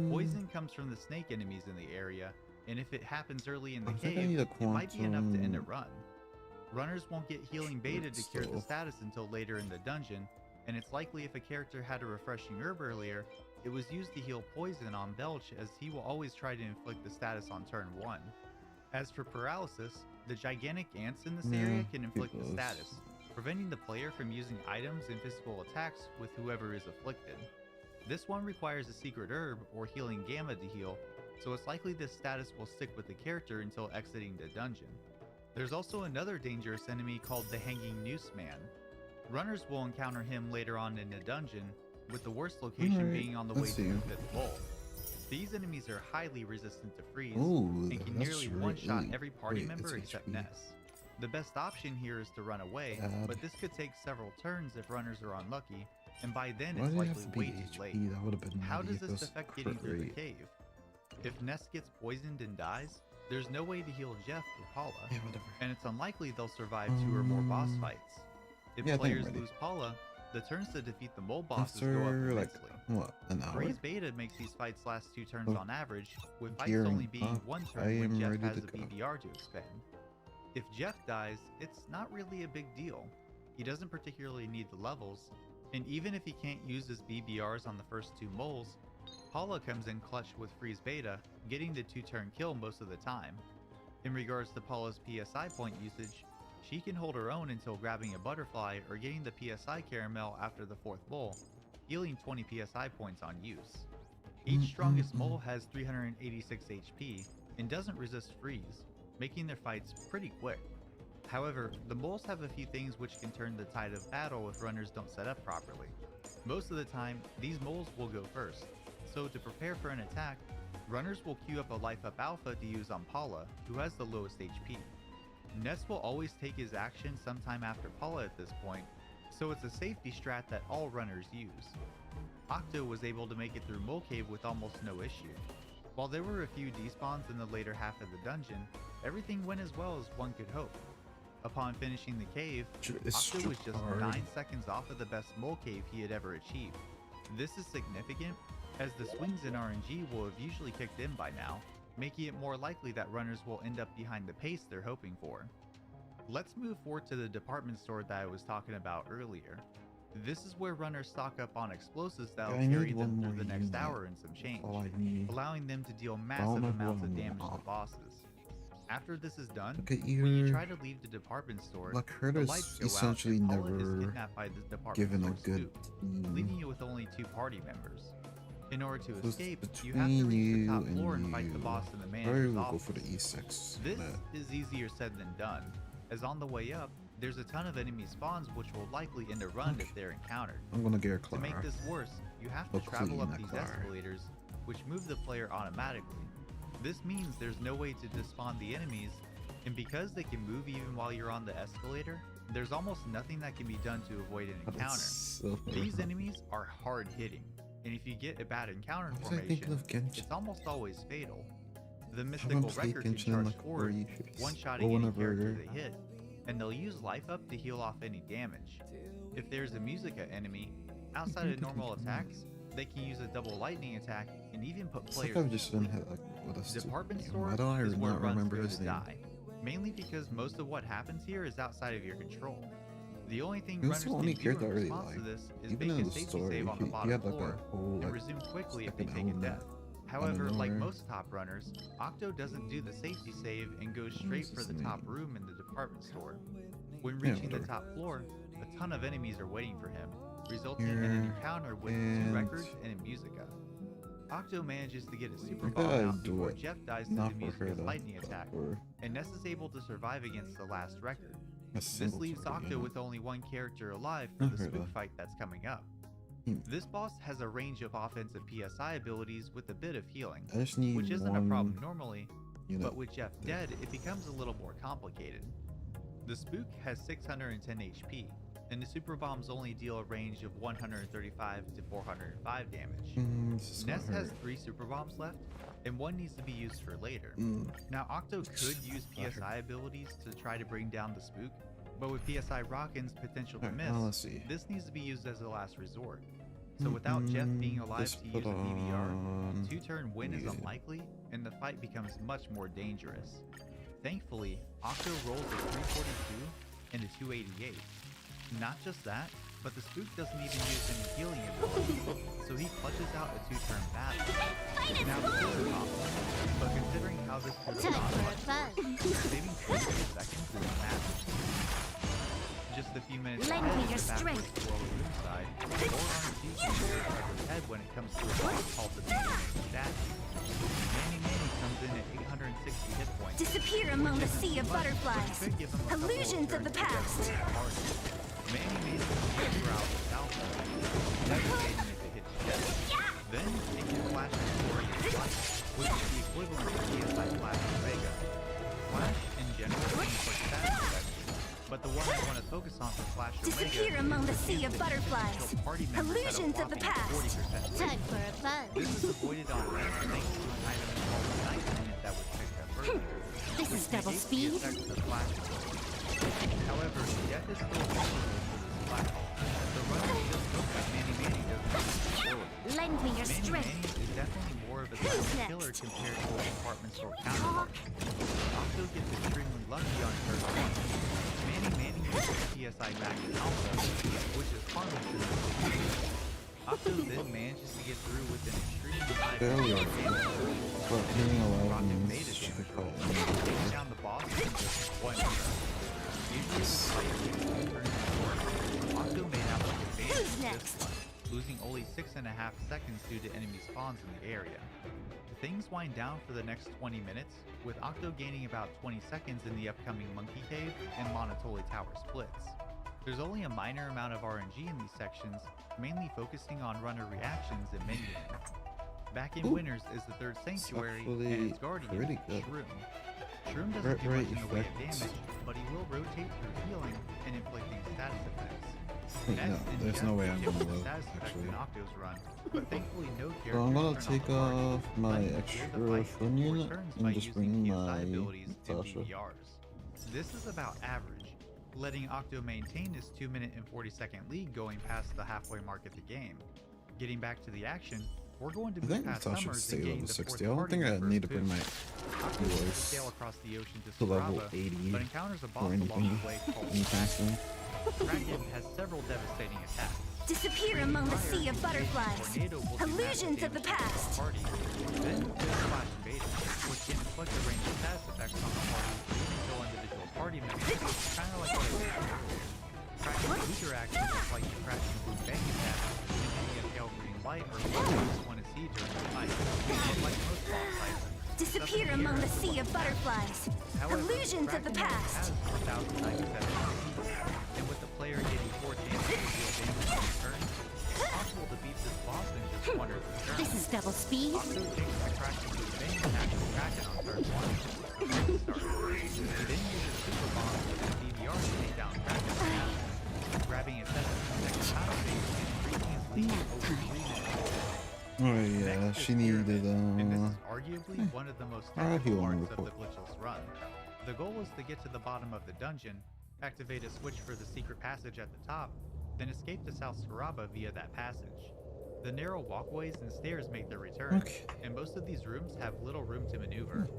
Poison comes from the snake enemies in the area, and if it happens early in the cave, it might be enough to end a run. Runners won't get healing beta to cure the status until later in the dungeon, and it's likely if a character had a refreshing herb earlier, it was used to heal poison on Belch, as he will always try to inflict the status on turn 1. As for paralysis, the gigantic ants in this area can inflict the status, preventing the player from using items and physical attacks with whoever is afflicted. This one requires a secret herb or healing gamma to heal, so it's likely this status will stick with the character until exiting the dungeon. There's also another dangerous enemy called the Hanging Noose Man. Runners will encounter him later on in the dungeon, with the worst location being on the way to the 5th bowl. These enemies are highly resistant to freeze Ooh, and can that's nearly one-shot really every party great. member It's except HP. Ness. The best option here is to run away, Bad. but this could take several turns if runners are unlucky, and by then Why it's did it have likely to way be too late. HP? That would have been How nutty does if this it affect was getting through the rate. cave? If Ness gets poisoned and dies, there's no way to heal Jeff or Paula, Yeah, whatever. and it's unlikely they'll survive 2 or more boss fights. If Yeah, I think I'm players ready. lose Paula, the turns to defeat the mole bosses go up After like immensely. what, an hour? Freeze Beta makes these fights last 2 turns Oh, on average, with fights gearing only being up. 1 I turn when am Jeff ready has to a go. BBR to expend. If Jeff dies, it's not really a big deal. He doesn't particularly need the levels, and even if he can't use his BBRs on the first 2 moles, Paula comes in clutch with Freeze Beta, getting the 2-turn kill most of the time. In regards to Paula's PSI point usage, she can hold her own until grabbing a butterfly or getting the PSI caramel after the 4th bowl, healing 20 PSI points on use. Each strongest mole has 386 HP and doesn't resist freeze, making their fights pretty quick. However, the moles have a few things which can turn the tide of battle if runners don't set up properly. Most of the time, these moles will go first, so to prepare for an attack, runners will queue up a Life Up Alpha to use on Paula, who has the lowest HP. Ness will always take his action sometime after Paula at this point, so it's a safety strat that all runners use. Octo was able to make it through Mole Cave with almost no issue. While there were a few despawns in the later half of the dungeon, everything went as well as one could hope. Upon finishing the cave, It's Octo was just hard. 9 seconds off of the best Mole Cave he had ever achieved. This is significant, as the swings in RNG will have usually kicked in by now, making it more likely that runners will end up behind the pace they're hoping for. Let's move forward to the department store that I was talking about earlier. This is where runners stock up on explosives that will I need carry one them through more the next unit. hour and some change, All I need. allowing them to deal don't massive know amounts what of I damage to want. bosses. After this is done, Look at when you you. try to leave the department store, Like the Herta's lights go out essentially and Paula is never kidnapped by the department given a store's good spook, leaving you with only 2 party members. In order to So it's escape, you have to between reach the you top floor and and fight the you. boss in the Probably manager's will go office. for the E6. This but is easier said than done, as on the way up, there's a ton of enemy spawns which will likely end a run if they're encountered. I'm gonna get a To make Clara. this worse, you have to Or travel clean up that these Clara. escalators, which move the player automatically. This means there's no way to despawn the enemies, and because they can move even while you're on the escalator, there's almost nothing that can be done to avoid an But encounter. it's so These enemies are hard hitting, and if you get a bad encounter Why was I thinking formation, of Genshin? it's almost always fatal. The Haven't mystical played record can Genshin in charge like forward, 4 years. one-shotting Or any whenever- character they hit, and they'll use life up to heal off any damage. If there's a Musica enemy, outside of normal attacks, they can use a double lightning attack and even put It's players like I've to just been sleep. hit like with a stupid Department name. store Why don't I is where not runs remember go his to name? die, mainly because most of what happens here is outside of your control. The only thing He was runners the can only do in character I really response to liked. this is Even make in a the safety story, save on the he bottom had like floor a whole and like resume quickly if they second take a element death. out of However, like nowhere. most top runners, Octo doesn't do the safety save and goes straight is for his the top name? room in the department store. When Yeah, reaching the whatever. top floor, a ton of enemies are waiting for him, resulting in an Here, encounter with 2 and- records and a Musica. Octo manages to get a super I bomb gotta out do before it. Jeff dies to Not the for Musica's Herta, lightning but attack, for and Ness is able to survive against the last record. a This single leaves target Octo unit. with only 1 character alive for Not the Herta. spook fight that's coming up. This boss has a range of offensive PSI abilities with a bit of healing, I just need which isn't a one problem normally, unit. but with Jeff dead, it becomes a little more complicated. The spook has 610 HP, and the super bombs only deal a range of 135 to 405 damage. This is Ness gonna has hurt. 3 super bombs left, and 1 needs to be used for later. Mm. Now Octo could use That PSI abilities to try to bring down the spook, but with PSI Rockin's potential to Alright, miss, now let's see. this needs to be used as a last resort. So without Jeff being alive Just to use put a BBR, on 2-turn win is yeah. unlikely, and the fight becomes much more dangerous. Thankfully, Octo rolls a 342 and a 288. Not just that, but the spook doesn't even use any healing ability, so he clutches out a 2-turn battle. Now this is awesome, but considering how this could have Time gone for a much buzz. worse, saving 20 seconds is massive. Just a few minutes Lend ahead me of your the backwards strength. flow room side, or on a team head when it comes to a boss called the statue. Manny comes in at 860 hit points. Disappear among the sea of butterflies. Could give him a couple Illusions of the turns to get past. through the party. Manny can figure out the alpha, navigating if it hits Jeff. Then it can flash forward and fly But the one I want to focus on for Flash Disappear Omega among the is sea of ability to butterflies. kill party members at a Illusions of the whopping past. 40% Time for a fun. This is avoided on Red thanks to an item called the Night Unit that was picked up earlier. This is double negates the speed. effect of the Flash ability. However, death is still possible for this Flash. The runner just hopes that Manny Manny doesn't use the ability. Lend me your Manny strength. Manny is definitely more of a Who's silent next? killer compared to his department store counterpart. Octo gets extremely lucky on turn 1. Manny Manny uses PSI back in Alpha, which is harmless to them. Octo then manages to get through with an extremely high Failure. But being alive Rocket means made it difficult. takes down the boss in just one turn. Usually the fight takes 2 turns to work. Octo made out with advantage Who's in next? this one, losing only 6.5 seconds due to enemy spawns in the area. Things wind down for the next 20 minutes, with Octo gaining about 20 seconds in the upcoming Monkey Cave and Monotoli Tower splits. There's only a minor amount of RNG in these sections, mainly focusing on runner reactions and menuing. Back in Winners is the third sanctuary and its guardian, pretty good. Shroom. Shroom doesn't do Right much in the way of effects. damage, but he will rotate through healing and inflicting status effects. Wait, no, Next is there's no way I'm Jeff, gonna the load, status effect actually. in Octo's run, but thankfully no So I'm gonna characters turn take on the party, off my letting him extra clear the fight fun in 4 unit turns and by just using bring PSI my abilities and Tasha. BBRs. This is about average, letting Octo maintain his 2-minute and 40-second lead going past the halfway mark of the game. Getting back to the action, we're going to I move think past Tasha should Summers stay and gain level the 60. I fourth don't party think I member, need to bring Vtuber. my Octo wants to voice sail across the ocean to to level Sarava, 80 but encounters a boss or along anything the way called anytime soon. Kraken has several devastating attacks. Disappear among the sea of Fire, butterflies. tornado will do massive Illusions of the damage to past. party. Then there's Flash Invader, which can inflict a range of status effects on the party or even kill individual party members, kind of like what I did before. Kraken's weaker actions like the crashing boom bang attack and hitting a pale green light are what you just want to see during the fight. But like most boss fights, Disappear nothing among here the sea of butterflies. However, Illusions of the Kraken past. has 1,097 HP, and with the player getting 4 chances to deal damage in turn, it's possible to beat this boss in just 1 or 2 turns. This is double speed. Octo takes the crashing boom bang attack of Kraken on turn 1 to get the start. He then uses super bombs and DVR to take down Kraken, grabbing a 7-second time phase and increasing his lead over 3 minutes. Oh yeah, she needed And this is arguably one of the most I'll technical heal on parts of the report. glitchless run. The goal is to get to the bottom of the dungeon, activate a switch for the secret passage at the top, then escape to South Saraba via that passage. The narrow walkways and stairs make their return, Okay. and most of these rooms have little room to maneuver.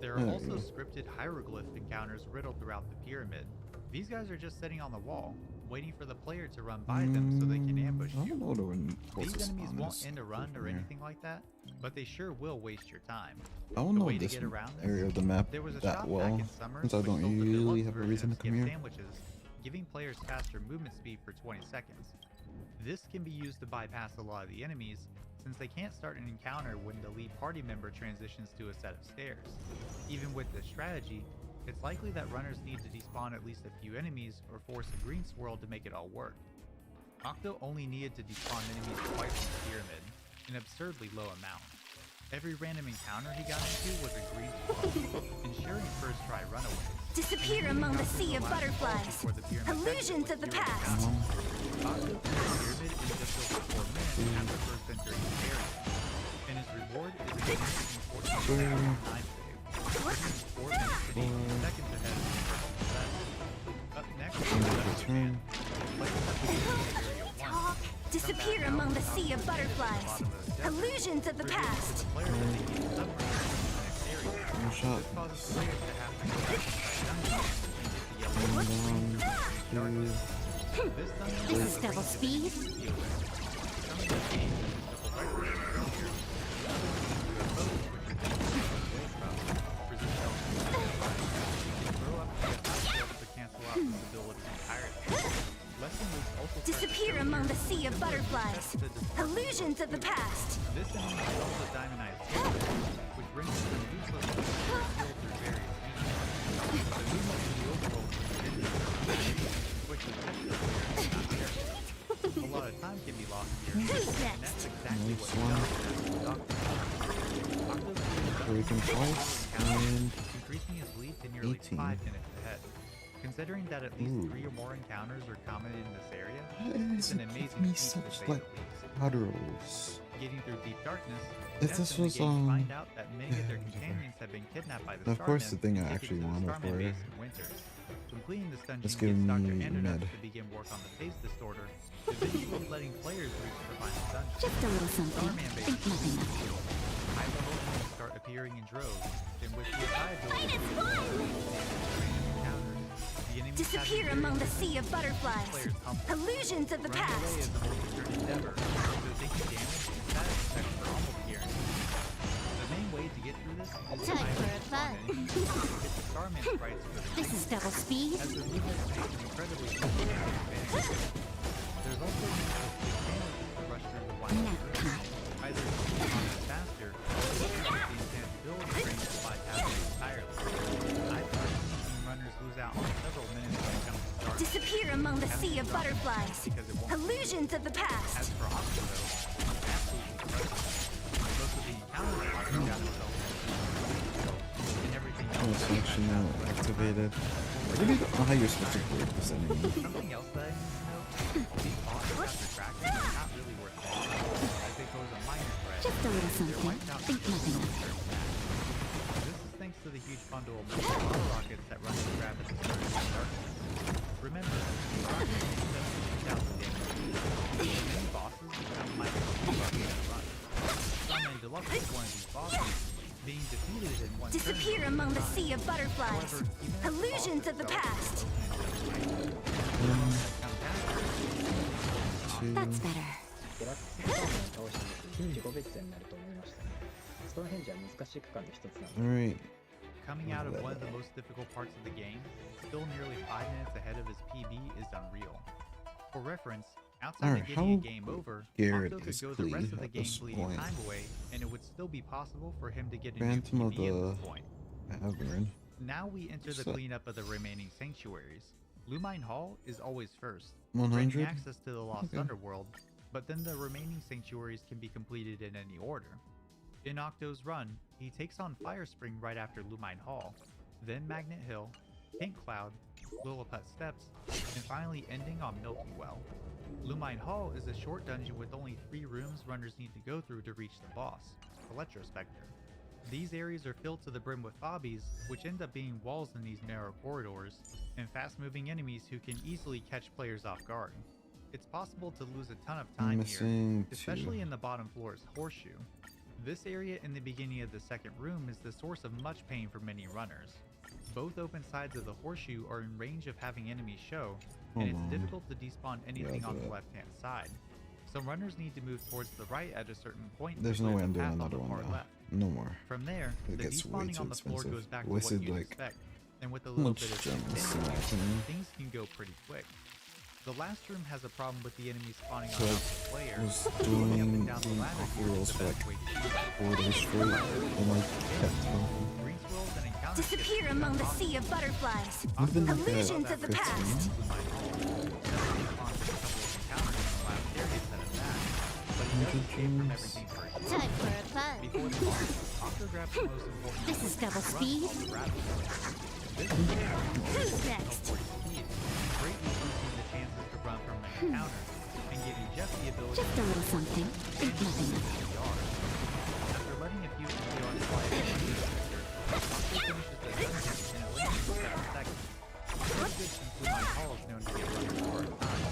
There are There we also go. scripted hieroglyph encounters riddled throughout the pyramid. These guys are just sitting on the wall, waiting for the player to run by them so they can ambush I you. don't know what we're These supposed to enemies spawn won't this end a run or from here. anything like that, but they sure will waste your time. I don't The know way to this get around this, area of the map there was a that shop well, back in Summers since I which don't sold the usually deluxe have a version reason to of come skip here. sandwiches, giving players faster movement speed for 20 seconds. This can be used to bypass a lot of the enemies, since they can't start an encounter when the lead party member transitions to a set of stairs. Even with this strategy, it's likely that runners need to despawn at least a few enemies or force a green swirl to make it all work. Octo only needed to despawn enemies twice in the pyramid, an absurdly low amount. Every random encounter he got into was a green swirl, ensuring first try runaways. Disappear among the sea of butterflies. Illusions of the past. Octo threw the pyramid in just over 4 minutes after first entering the area, and his reward is a significant 14 time save, bringing 4 minutes to 18 seconds ahead of his first success. Up next is the Turn. players have to go to Area 1. Disappear among the sea of butterflies. Illusions of the past. One shot. This is double speed. Disappear among the sea of butterflies. Illusions of the past. This enemy is also diamondized skills, which brings it from useless to skill through various means. The movement in the overworld quickly catch the player and not there. A lot of time can be lost here, and that's exactly what he does. Octo's Breaking twice and increasing his lead to nearly 18. 5 minutes ahead. Considering that at least 3 or more encounters are common in this area, it's an amazing me feat to such say like the least. puddles. Getting through deep darkness, If this was find out that many of their companions have been kidnapped by the of course, the Starmen thing I and taken actually to the wanted Starman for base in winter. Completing this dungeon Let's gives give Dr. me Antidote med. to begin work on the phase distorter, eventually letting players reach the final dungeon. Just a little something. Starman base Think nothing of it. high-level enemies start appearing in droves, and with the Akai ability, Disappear among the sea of butterflies. Illusions of the running away past. is a multi-turn endeavor, so taking damage and status effects are almost guaranteed. The main way to get through this is Time by for a spawn fun. enemies to get the Starman sprites for the This is double speed. as the movement makes an incredibly simple advantage. There's also the big challenges to rush through the wide area. Either spawn faster, or with the intangibility range to bypass it entirely. I've personally seen runners lose out on several minutes when it comes to starting. Disappear among the sea of butterflies. Illusions of the past. As for Octo, though, absolutely incredible. Most of the encounters Octo got himself and everything Oh, else. it's actually now activated. I really don't know how you're supposed to break this enemy. Something else that I need to note, these bosses after tracking are not really worth fighting, as they pose a minor threat. Just a little They're something. wiped out Think nothing of it. This is thanks to the huge bundle of bottle rockets that run to grab at the start of the darkness. Remember, the rockets does 2,000 damage. The main bosses become minor rockets that run. Starman Deluxe is one of these bosses, being defeated in one turn. Disappear among the sea of butterflies. Illusions of the past. That's better. デラックススターマンを倒した時に自己別になると思いました。ストーンヘンジは難しい区間の一つなんで Alright. Coming out of one of the most difficult parts of the game, still nearly 5 minutes ahead of his PB is unreal. For reference, outside Alright, of getting a how game over, Garrett Octo could is go the rest of the at game this bleeding point. time away, and it would still be possible for him to get a Phantom new of PB at the this point. Cavern. Now we enter the So- cleanup of the remaining sanctuaries. Lumine Hall is always first, 100? granting access to the Lost Okay. Underworld, but then the remaining sanctuaries can be completed in any order. In Octo's run, he takes on Fire Spring right after Lumine Hall, then Magnet Hill, Pink Cloud, Lilliput Steps, and finally ending on Milky Well. Lumine Hall is a short dungeon with only 3 rooms runners need to go through to reach the boss, Electrospectre. These areas are filled to the brim with fobbies, which end up being walls in these narrow corridors, and fast-moving enemies who can easily catch players off guard. It's possible to lose a ton of time here, Missing especially 2. in the bottom floor's horseshoe. This area in the beginning of the second room is the source of much pain for many runners. Both open sides of the horseshoe are in range of having enemies show, and it's difficult to despawn anything on the left-hand side. Some runners need to move towards the right at a certain point. There's to no clear way I'm the doing path on another the one far now. left. No more. From there, It the gets way despawning too on the floor expensive. goes back to Wasted, what you'd like, expect, and with a little much bit of gems insanity, happening. things can go pretty quick. The last room has a problem with the enemies spawning So on I top of the player. was Moving up doing and down the ladder awful here is rolls the for best like way to do it. 4 days straight, and like kept talking. Green swirls and encounters Disappear get among the off. sea of butterflies. I've been like Illusions that of the 15. past. Time for a fun. Before the boss, Octo grabs the most important This is double run speed. called the Rattle. This Who's next? greatly boosting the chances to run from an encounter and giving Jeff the ability Just a little something. Think nothing of it. After letting a few ERs fly at the Octo finishes the dungeon in a limited 7 seconds. This good since Lumine Hall is known to get runners for a time.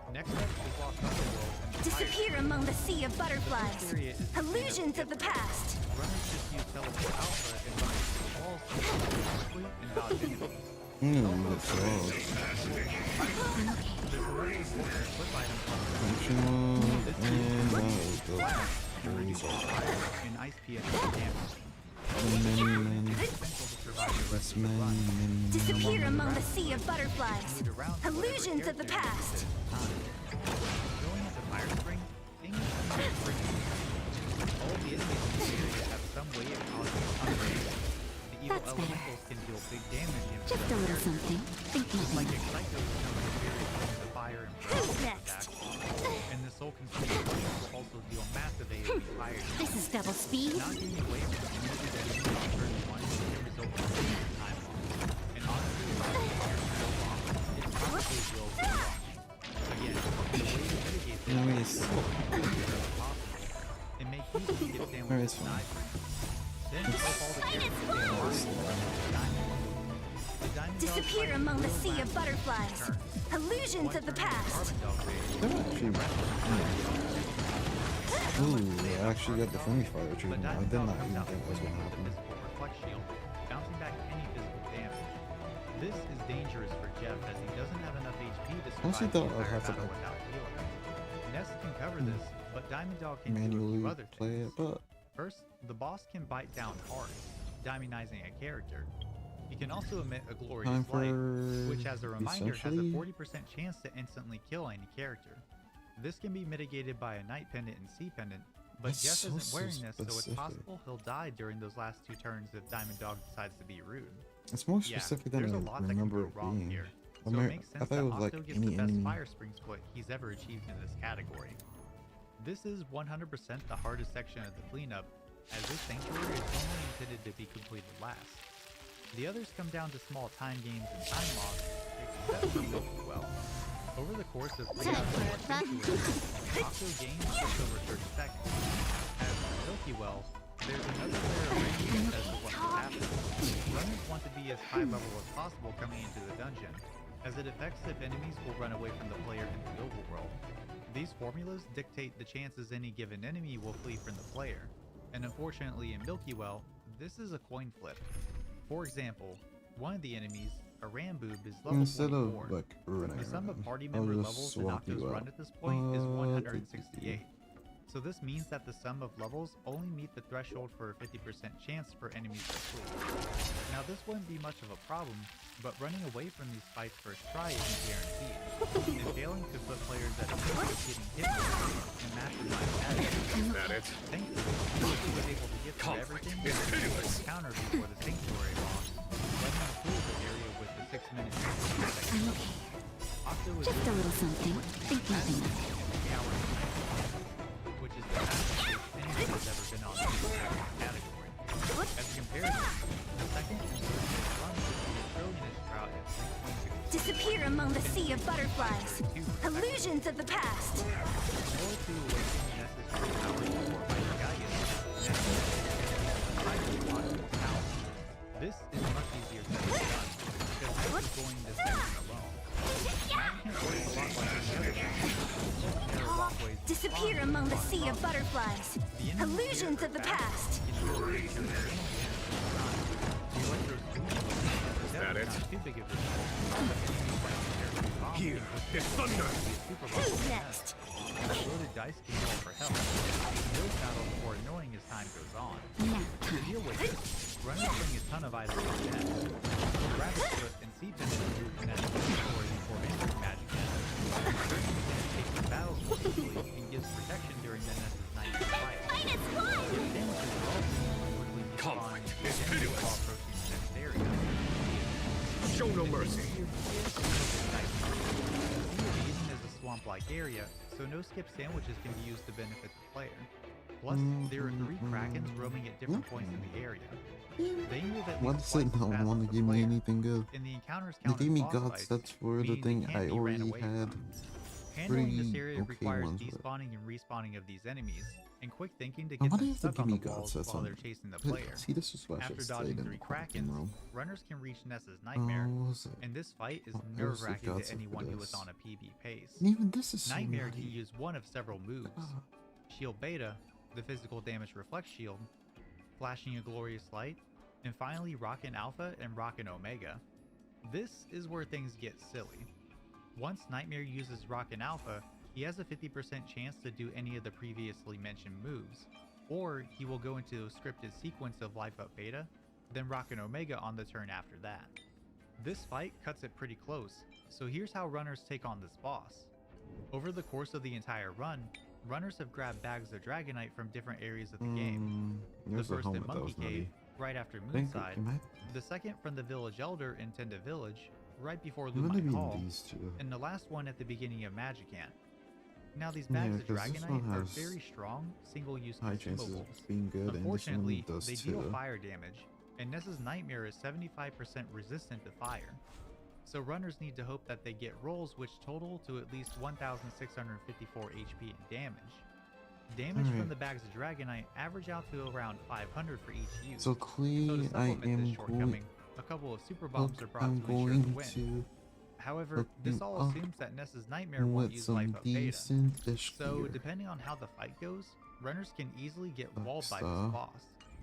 Next up is Lost Underworld and the Disappear among the sea of This butterflies. area is Illusions of the past. Runners just use teleport alpha and run into the walls to quickly and dodge enemies. That's all. There's another important flip item from Functional and in Ice PSP damage. many. Essential to survive the rest That's of the run. many. Disappear among the sea of butterflies. Moved around to whatever Illusions of the character past. time. Going into Fire Spring, things seem pretty easy. All the enemies in the area have some way of causing unravel. The evil That's better. elementals can deal big damage into Just a their little something. Think Like nothing of it. Excito becomes superior to the fire and Who's frost next? attacks, and the soul consuming flames will also deal massive AoE fire. This is double speed. Not getting away from the limited enemies on turn 1 can result in time loss. And honestly, Nice. And make use of the gift Alright, sandwich it's fine. denied. Then flip all the characters to the diamond. Disappear among the sea of butterflies. Illusions of the past. They're actually. Ooh, I actually got the friendly fire treatment. I did not even think that was gonna happen. Reflect shield, bouncing back any physical damage. This is dangerous for Jeff as he doesn't have enough HP to Honestly, survive the thought I'd entire have to, battle like, without healing. Ness can cover this, but Diamond Dog can do a Manually few other play things. it, but First, the boss can bite down hard, diamondizing a character. He can also emit a glorious time for light, which as a reminder has a essentially 40% chance to instantly kill any character. This can be mitigated by a Night Pendant and Sea Pendant, but That's Jeff so isn't wearing this, so it's specific. possible he'll die during those last two turns if Diamond Dog decides to be rude. it's more Yeah, specific than there's a I lot that can remember go it wrong being. here, I so it mean, makes I sense thought that it was like Octo gets any the best enemy. Fire Spring split he's ever achieved in this category. This is 100% the hardest section of the cleanup, as this sanctuary is only intended to be completed last. The others come down to small time games and time loss, except for Milky Well. Over the course of 3 hours of sanctuary, Octo gains just over 30 seconds. As for Milky Well, there's another layer of range as to what will happen. Runners want to be as high level as possible coming into the dungeon, as it affects if enemies will run away from the player in the overworld. These formulas dictate the chances any given enemy will flee from the player, and unfortunately in Milky Well, this is a coin flip. For example, one of the enemies, a Ramboob, is level Instead 44. of like running The sum of around, party I'll member just levels in swap Octo's you run out. at this point is Uh, 168. So this means that the sum of levels only meet the threshold for a 50% chance for enemies to flee. Now this wouldn't be much of a problem, but running away from these fights first try isn't guaranteed, and failing could put players at a risk of getting hit and mastermind attitude. That it? Thankfully, he was able to get through everything and encounter before the sanctuary boss, letting him clear the area with the 6 minutes. I'm okay. Octo is Just a little something. Think nothing of it. Which is the fastest pace anyone has ever been on in this category. As a comparison, the second and third place runs would be a trillionish drought at 3.6. Disappear among the sea of butterflies. Illusions of the past. In order to awaken the necessary powers for Mighty Gaius, Ness is watch his power. This is much easier said than done, because Ness is going this section alone. Magic works a lot like the other sections. There are walkways Disappear among the sea of butterflies. Illusions of the past. Is that it? Too big of a Here, there's thunder! Who's next? Loaded dice can roll for help. Those battles more annoying as time goes on. Now To deal with this, runners bring a ton of items on Ness. Rabbit foot and sea pendant move Ness inventory before entering magic Ness. Takes the battles more easily and gives protection during the Ness's 90 fight. Minus one. If damages are also quickly Conflict despawn is enemies pitiless. while approaching the next area. Show no mercy. Eden is a swamp-like area, so no skip sandwiches can be used to benefit the player. Plus, there are 3 krakens roaming at different points in the area. They move at Why least does twice it as not fast want as to the give me player, anything good? and the encounters They count gave as me boss god fights, stats for the meaning thing they can't I be ran already away had. from. Handling this Pretty area okay requires ones, but despawning and respawning of these enemies, and quick thinking to Now, get why do them you have to stuck give on the me god walls stats while on they're it? chasing the player. See, this is why I After should stay dodging in 3 the fucking krakens, room. runners can reach Ness's nightmare, Oh, was it? and this fight is Oh, there's the nerve-wracking god to stuff for anyone who is this. on a PB pace. And even this is so Nightmare can nutty. use one of several moves. Ah. Shield Beta, the physical damage reflect shield, flashing a glorious light, and finally Rockin' Alpha and Rockin' Omega. This is where things get silly. Once Nightmare uses Rockin' Alpha, he has a 50% chance to do any of the previously mentioned moves, or he will go into a scripted sequence of Life Up Beta, then Rockin' Omega on the turn after that. This fight cuts it pretty close, so here's how runners take on this boss. Over the course of the entire run, runners have grabbed bags of Dragonite from different areas of the game. The There's a first in helmet that Monkey was Cave, nutty. right after I think Moonside, it might, the second from the Village Elder in Tenda Village, right before it might Lumine have Hall, been these two. and the last one at the beginning of Magicant. Now these Yeah, bags of 'cause this one Dragonite are has very strong, single-use high chances consumables. of being good, and this one Unfortunately, does they too. deal fire damage, and Ness's Nightmare is 75% resistant to fire. So runners need to hope that they get rolls which total to at least 1,654 HP in damage. Damage from the bags of Dragonite average out to around 500 for each use. So Queen, I am going. A couple of super bombs are brought I'm to ensure the going win. to. However, this all assumes that Ness's Nightmare won't use life of Beta. So depending on how the fight goes, runners can easily get walled by this boss.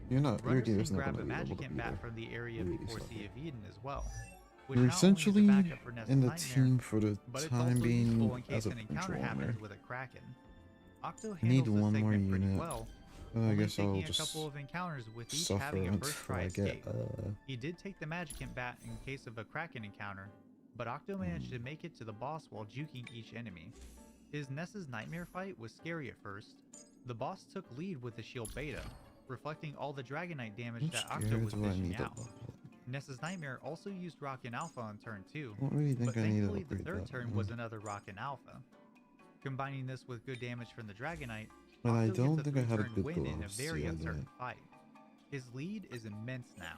You're not. Your Runners gear's can not grab a gonna be able magic to ant be bat there. from the area Really before sorry. Sea of Eden as well. Which You're not only is a essentially backup for Ness's in the Nightmare, team for the but it's time also being useful in case as a an encounter controller. happens with a Kraken. Octo I need handles this one more segment pretty unit. well, I only guess I'll taking a just couple of encounters with each suffer having a until first try I get. escape. He did take the magic ant bat in case of a Kraken encounter, but Octo managed to make it to the boss while juking each enemy. His Ness's Nightmare fight was scary at first. The boss took lead with the shield beta, reflecting all the Dragonite damage How that Octo scared was do I dishing need to out. Ness's Nightmare also used Rockin' Alpha on turn 2, I don't really think but I need to thankfully the upgrade third that turn one. was another Rockin' Alpha. Combining this with good damage from the Dragonite, And I Octo don't gets a think I had a 3-turn good win in a gloves, very yeah, I uncertain didn't. fight. His lead is immense now,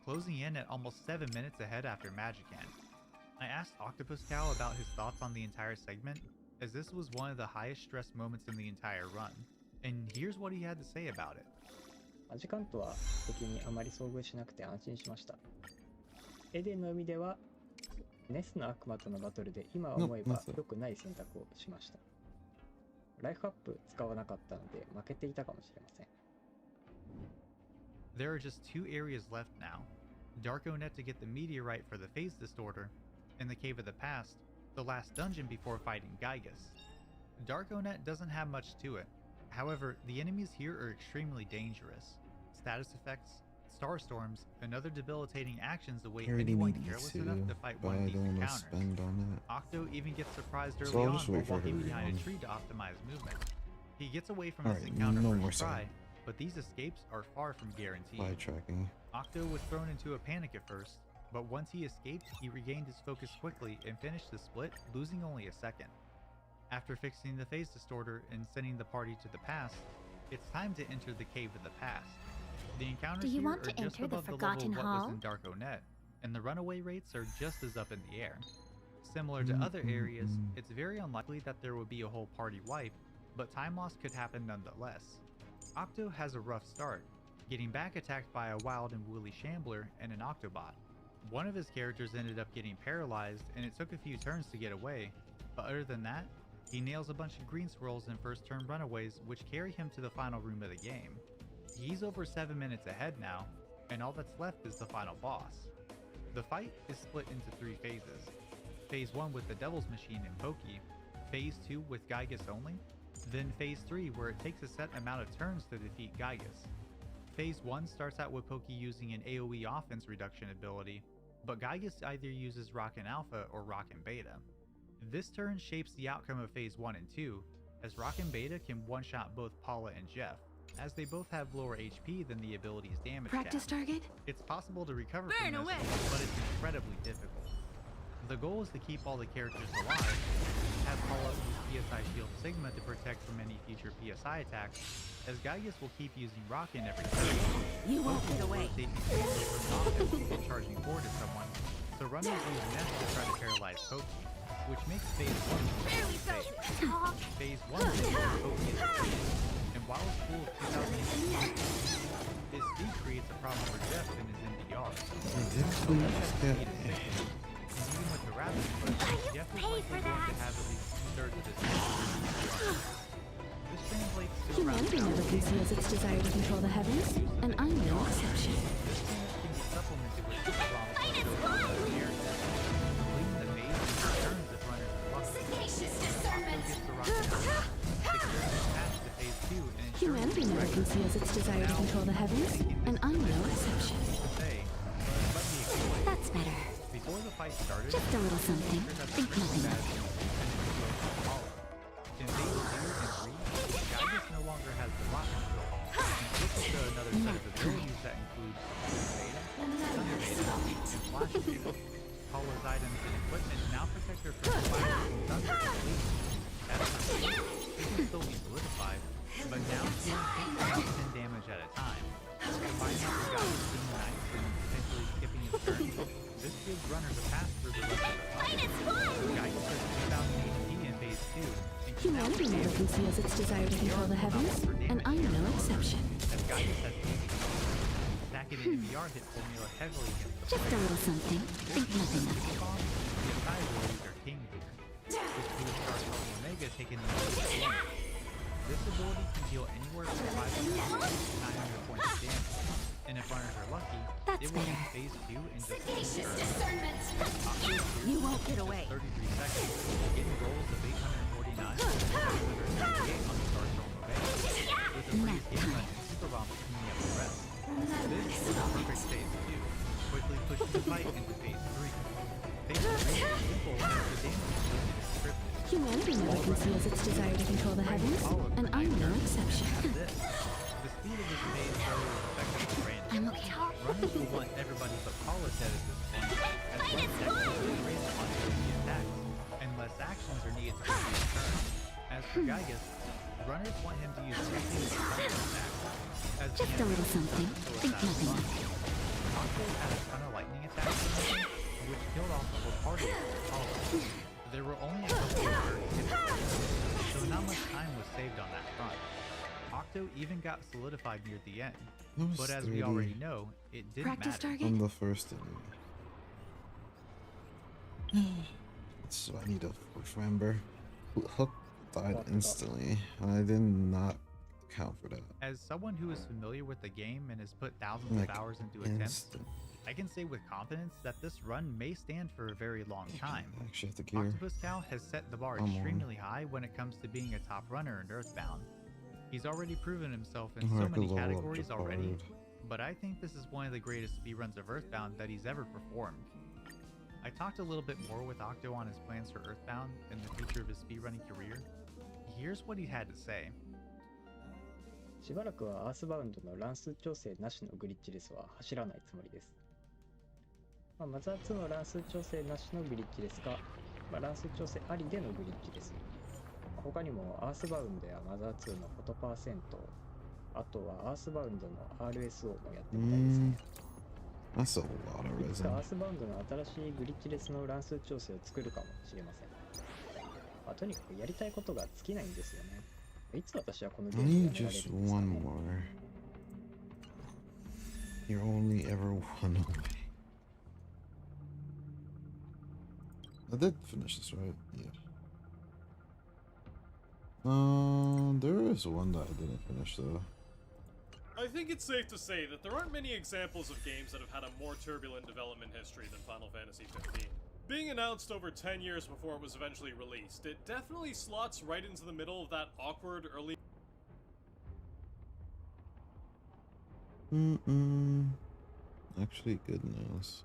closing in at almost 7 minutes ahead after Magicant. I asked Octopus Cow about his thoughts on the entire segment, as this was one of the highest stress moments in the entire run, and here's what he had to say about it. マジカントは敵にあまり遭遇しなくて安心しました。エデンの海ではネスの悪魔とのバトルで今思えば良くない選択をしました。ライフアップ使わなかったので負けていたかもしれません。There are just 2 areas left now. Darkonet to get the meteorite for the phase distorter, and the Cave of the Past, the last dungeon before fighting Gygus. Darkonet doesn't have much to it. However, the enemies here are extremely dangerous. Status effects, star storms, and other debilitating actions await I already anyone need careless E2, enough to fight but one I of these don't want to encounters. spend on it. Octo even gets surprised early So I'll on just while wait for her to walking behind a respawn. tree to optimize movement. He gets away from this Alright, encounter no more first try, side. but these escapes are far from guaranteed. By tracking. Octo was thrown into a panic at first, but once he escaped, he regained his focus quickly and finished the split, losing only a second. After fixing the phase distorter and sending the party to the past, it's time to enter the Cave of the Past. The encounters Do you here want are to just enter the above the level Forgotten of what Hall? was in Darkonet, and the runaway rates are just as up in the air. Similar to other areas, it's very unlikely that there will be a whole party wipe, but time loss could happen nonetheless. Octo has a rough start, getting back attacked by a wild and woolly shambler and an Octobot. One of his characters ended up getting paralyzed, and it took a few turns to get away, but other than that, he nails a bunch of green swirls and first turn runaways which carry him to the final room of the game. He's over 7 minutes ahead now, and all that's left is the final boss. The fight is split into 3 phases. Phase 1 with the Devil's Machine and Pokey, Phase 2 with Gygus only, then Phase 3 where it takes a set amount of turns to defeat Gygus. Phase 1 starts out with Pokey using an AoE offense reduction ability, but Gygus either uses Rockin' Alpha or Rockin' Beta. This turn shapes the outcome of Phase 1 and 2, as Rockin' Beta can one-shot both Paula and Jeff, as they both have lower HP than the ability's damage Practice cap. target? It's possible to recover Burn from this, away. but it's incredibly difficult. The goal is to keep all the characters alive, have Paula use PSI Shield Sigma to protect from any future PSI attacks, as Gygus will keep using Rockin' every turn. You won't get away. Rotate between delivering offense and charging forward at someone, so runners use Nest to try to paralyze Pokey, which makes Phase 1 safe. Phase 1 is Pokey is defeated, and while his pool of 2,000 his speed creates a problem for Jeff in his NDR. And even with the rabbit foot, Jeff is likely going to have at least 2/3 of his NDR. This translates to around Humanity never conceals its desire to control the heavens, and I'm no exception. This damage can be supplemented with super bombs to the air test, completing the phase and returns if runners are lucky. Sagacious Octo discernment. gets the rocket securing the path to phase 2 and ensuring Humanity never conceals its desire to control the heavens, and I'm no exception. That's better. Before the fight started, Just a little something. Think nothing of it. In phase 2 and 3, Gygus no longer has the rocket drill, and switches to another set of abilities that include Beta, Thunder Beta, and Flash Beta. Paula's items and equipment now protect her from fire and thunder at least. That's not good. It can still be solidified, but now she only takes 10 damage at a time. Combining with Gygus being nice and potentially skipping his turn, this gives runners a pass through the Fight is fun! Geiger says 2000 HP in Phase 2, and can now Humanity never enable conceals its desire to control the heavens, and I'm no exception. as Geiger has attacking in VR hit formula heavily against the Just a little something. Think nothing of it. bomb. The Akai abilities are king here. This boost starts from Omega taking the lead. This ability can deal anywhere from 500 to 900 points of damage, and if runners are lucky, That's it will better. end Phase 2 in just 1 Sagacious turn. discernment! You won't get away. 33 seconds, getting rolls of 849 and 788 on the Star Storm Omega, with the freeze game and Super Bomb cleaning up the rest. This is a perfect Phase 2, quickly pushing the fight into Phase 3. Phase 3 is simple as the damage is listed as scripted. Humanity never conceals its desire to control the heavens, and I'm no exception. This. The speed of this phase though is effectively random. I'm okay. Runners will want everybody but Paula dead at this point, as less dex is raised on easy attacks, and less actions are needed to complete a turn. As for Gygas, runners want him to use everything to counter attacks. As Just a little something. Think nothing of it. Octo had a ton of lightning attacks in this game, which killed off the whole party of Paula. There were only a couple of turns hit, so not much time was saved on that front. Octo even got solidified near the end, but as we already know, it didn't Practice matter. target? On the first enemy. So I need to remember. Hook died instantly. I did not account for that. As someone who is familiar with the game and has put thousands of hours into attempts, I can say with confidence that this run may stand for a very long time. Actually, have to gear. Octopus Cow has set the bar Come on. extremely high when it comes to being a top runner in Earthbound. He's already proven himself in Oh, I so could many level up categories already, Jabard. but I think this is one of the greatest speedruns of Earthbound that he's ever performed. I talked a little bit more with Octo on his plans for Earthbound and the future of his speedrunning career. Here's what he had to say. しばらくはアースバウンドの乱数調整なしのグリッチレスは走らないつもりです。マザー2の乱数調整なしのグリッチレスか、乱数調整ありでのグリッチレス。他にもアースバウンドやマザー2のフォトパーセント、あとはアースバウンドの RSO もやってみたいですね。That's a lot of いつか resin. アースバウンドの新しいグリッチレスの乱数調整を作るかもしれません。とにかくやりたいことが尽きないんですよね。いつ私はこの I ゲームを need やめられ just るんですか one ね。 more. You're only ever one away. I did finish this, right? Yeah. There is one that I didn't finish though. I think it's safe to say that there aren't many examples of games that have had a more turbulent development history than Final Fantasy XV. Being announced over 10 years before it was eventually released, it definitely slots right into the middle of that awkward early... Actually, good news.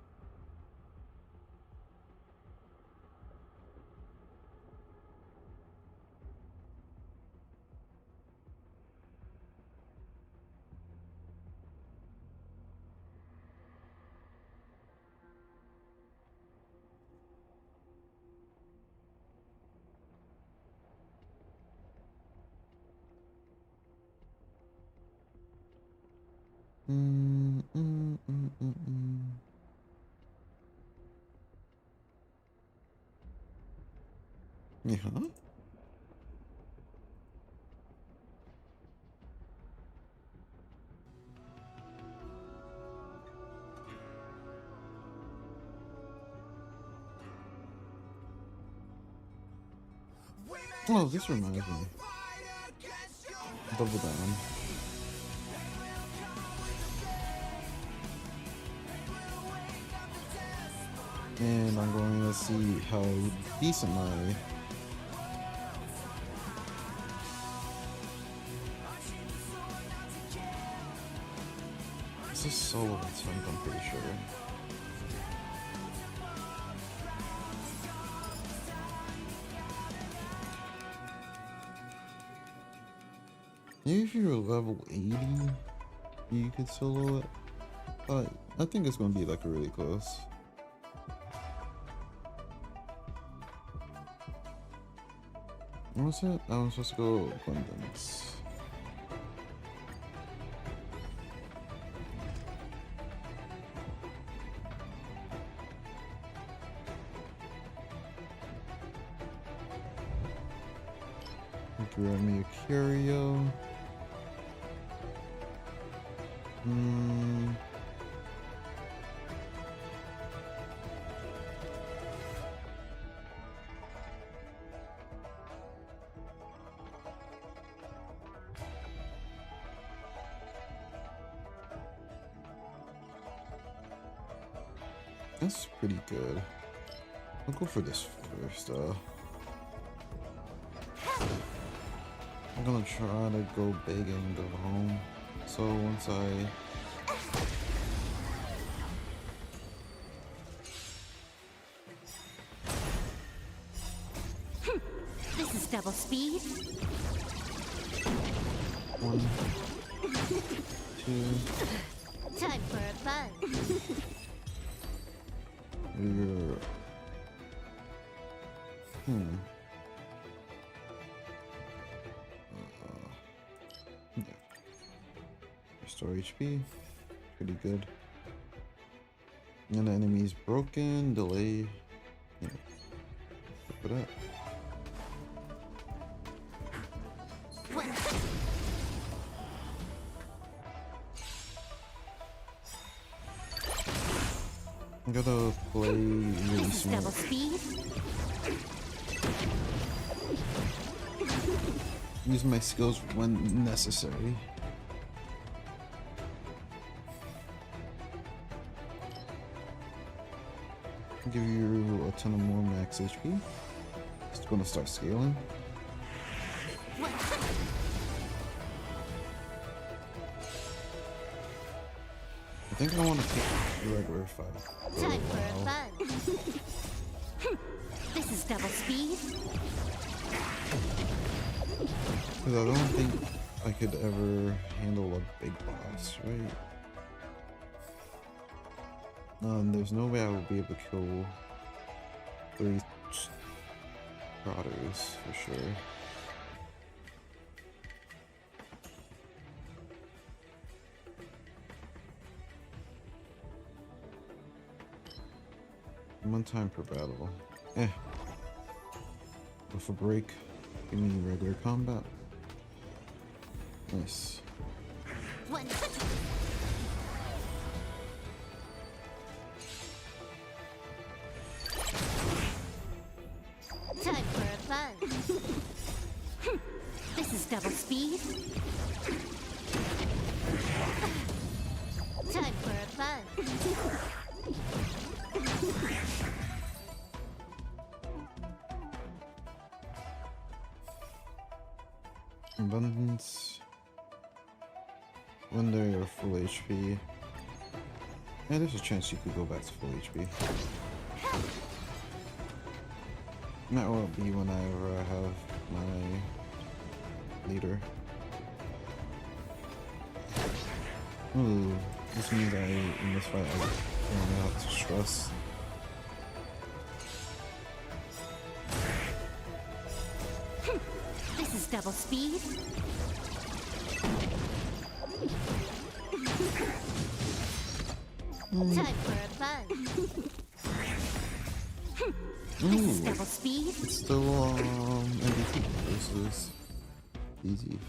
Yeah. Oh, this reminds me. Double down. And I'm going to see how decent my this is solo attempt, I'm pretty sure. Maybe if you're level 80, you could solo it. But I think it's gonna be like really close. What was it? I was supposed to go abundance. Remy Curio. That's pretty good. I'll go for this first. I'm gonna try to go big and go home. So once I This is double speed. 1, 2. Time for a fun. We're yeah. Restore HP, pretty good. And the enemy's broken, delay. Yeah. Put it up. I gotta play really smart. Double speed. Use my skills when necessary. Give you a ton of more max HP. Just gonna start scaling. I think I want to pick the regular fight. Time for a fun. This is double speed. Because I don't think I could ever handle a big boss, right? There's no way I would be able to kill 3 Trotters for sure. One time per battle. Go for break. Give me regular combat. Nice. Time for a fun. This is double speed. Time for a fun. Abundance. When they're full HP. Yeah, there's a chance you could go back to full HP. That won't be whenever I have my leader. Ooh, this means in this fight I don't have to stress. This is double speed. Time for a fun. This is double speed. It's still MVP versus easy. I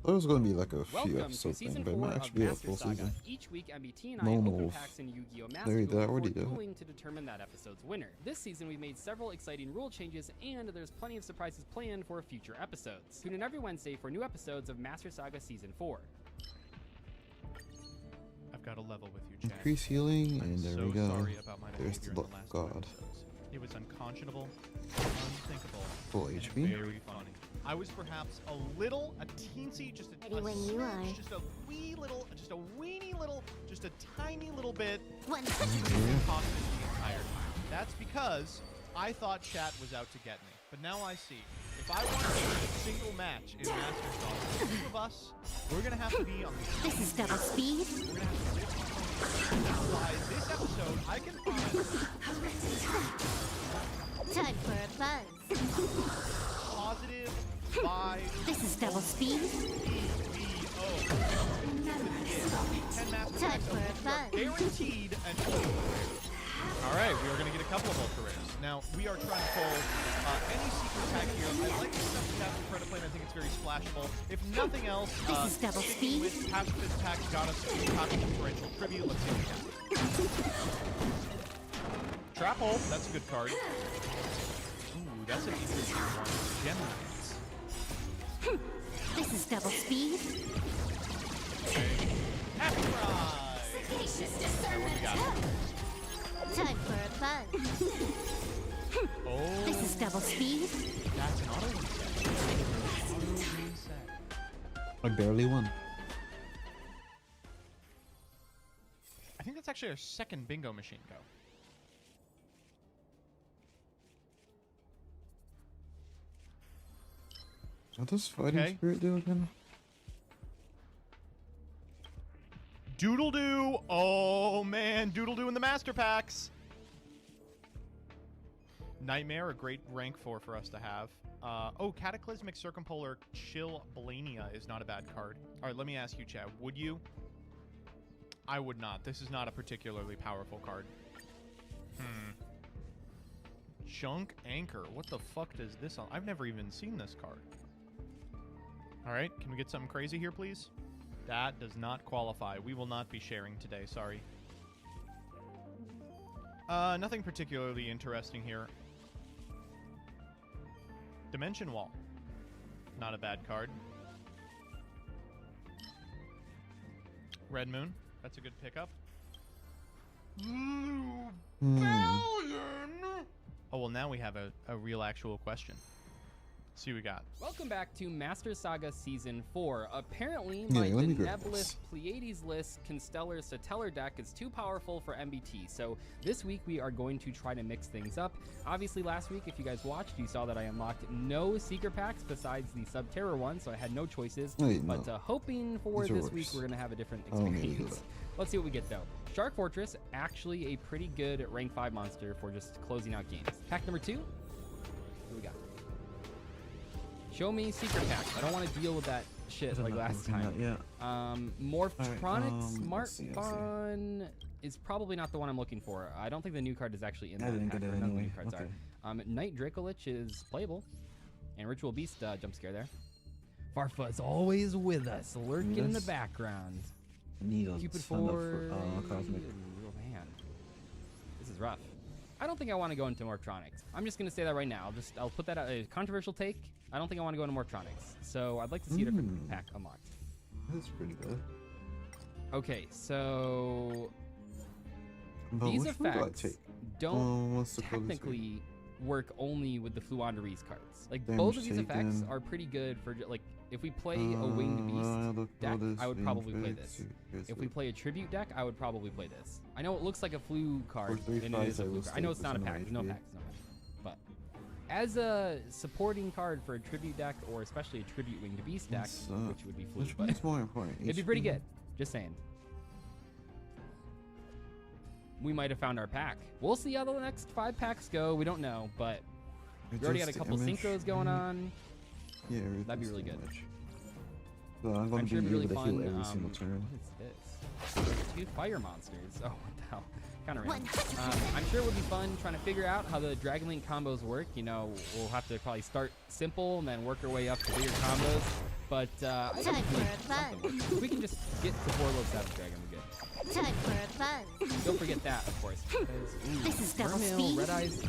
thought it was going to be like a few episode thing, but it might actually be a full season. Each week, MBT and I Normal. open packs in Yu-Gi-Oh! Master There, Duel that already before did. dueling to determine that episode's winner. This season, we made several exciting rule changes, and there's plenty of surprises planned for future episodes. Tune in every Wednesday for new episodes of Master Saga Season 4. I've got a level with you, Chad. Increase healing, and there so we go. sorry about my There's behavior the in the last god. episodes. It was unconscionable, unthinkable, Full and HP. very funny. I was perhaps a teensy, just a When you are. smidge, just a wee little, just a weeny little, just a tiny little bit One. confident the entire time. That's because I thought chat was out to get me. But now I see. If I want to win a single match in Master Saga, the two of us, we're gonna have to be on the This is double speed. we're gonna have to be that's why this episode I can promise Time for a fun. positive vibes. This is double speed. EVO. 10 master Time packs for a of which you are fun. guaranteed an Alright, we are going to get a couple of ultra rares. Now, we are trying to pull any secret pack here. I like the stuff we have for Predaplane. I think it's very splashable. If nothing else, This is double sticking speed. with pacifist pack got us to copy differential tribute. Let's see what we have. Trap hole, that's a good card. Ooh, that's an interesting one. Gem Knights. This is double speed. Happy Ride! Alright, what we got? Time for a buzz. Oh, This is double speed. that's an auto reset. Auto reset. I barely won. I think that's actually our second bingo machine go. What does fighting Okay. spirit do again? Doodle Doo! Oh man, Doodle Doo in the master packs! Nightmare, a great rank 4 for us to have. Oh, Cataclysmic Circumpolar Chill Blania is not a bad card. Alright, let me ask you, Chad. Would you? I would not. This is not a particularly powerful card. Junk Anchor. What the fuck does this on? I've never even seen this card. Alright, can we get something crazy here, please? That does not qualify. We will not be sharing today, sorry. Nothing particularly interesting here. Dimension Wall. Not a bad card. Red Moon. That's a good pickup. Oh, well, now we have a real actual question. See what we got. Welcome back to Master Saga Season 4. Apparently, Yeah, my let me grab Nebulous this. Pleiades list Constellar Satellar deck is too powerful for MBT. So this week we are going to try to mix things up. Obviously, last week, if you guys watched, you saw that I unlocked no secret packs besides the Subterror one, so I had no choices. Wait, but no. These for this week, we're going to have a different experience. Let's see what we get, though. Shark Fortress, actually a pretty good rank 5 monster for just closing out games. Pack number 2, what do we got? Show me secret packs. I don't want to deal with that shit like last time. Morphtronic Smart Bond is probably not the one I'm looking for. I don't think the new card is actually in that pack. Or none of the new cards are. Night Dracolich is playable. And Ritual Beast jump scare there. Farfa's always with us, lurking in the background. Cupid 4. Cosmic. Oh man, this is rough. I don't think I want to go into Morphtronics. I'm just gonna say that right now. I'll put that out a controversial take. I don't think I want to go into Morphtronics. So I'd like to see a different pack unlocked. That's pretty good. Okay, so But these which one do I effects take? don't what's the closest technically work only with the Fluandereeze cards. Like Damage both of these effects taken. are pretty good for like if we play a winged beast deck, I would probably play this. If we play a tribute deck, I would probably play this. I know it looks like a flu card, and it is a flu card. I know it's not a pack. There's no pack. But as a supporting card for a tribute deck, or especially a tribute winged beast deck, which would be flu, Which but one's more important? it'd be pretty good. Just saying. We might have found our pack. We'll see how the next 5 packs go. We don't know, but we already got a couple synchros going on. Yeah, that'd be really good. So I'm going I'm to sure be it'd be able really to heal fun. every single turn. What is this? 2 fire monsters. Oh, what the hell? Kind of random. I'm sure it would be fun trying to figure out how the Dragon Link combos work. You know, we'll have to probably start simple and then work our way up to bigger combos. But I think if we can just get to Warlord Savage Dragon, we're good. Time for a buzz. Don't forget that, of course. This is double Vermeil, speed. Red Eyes,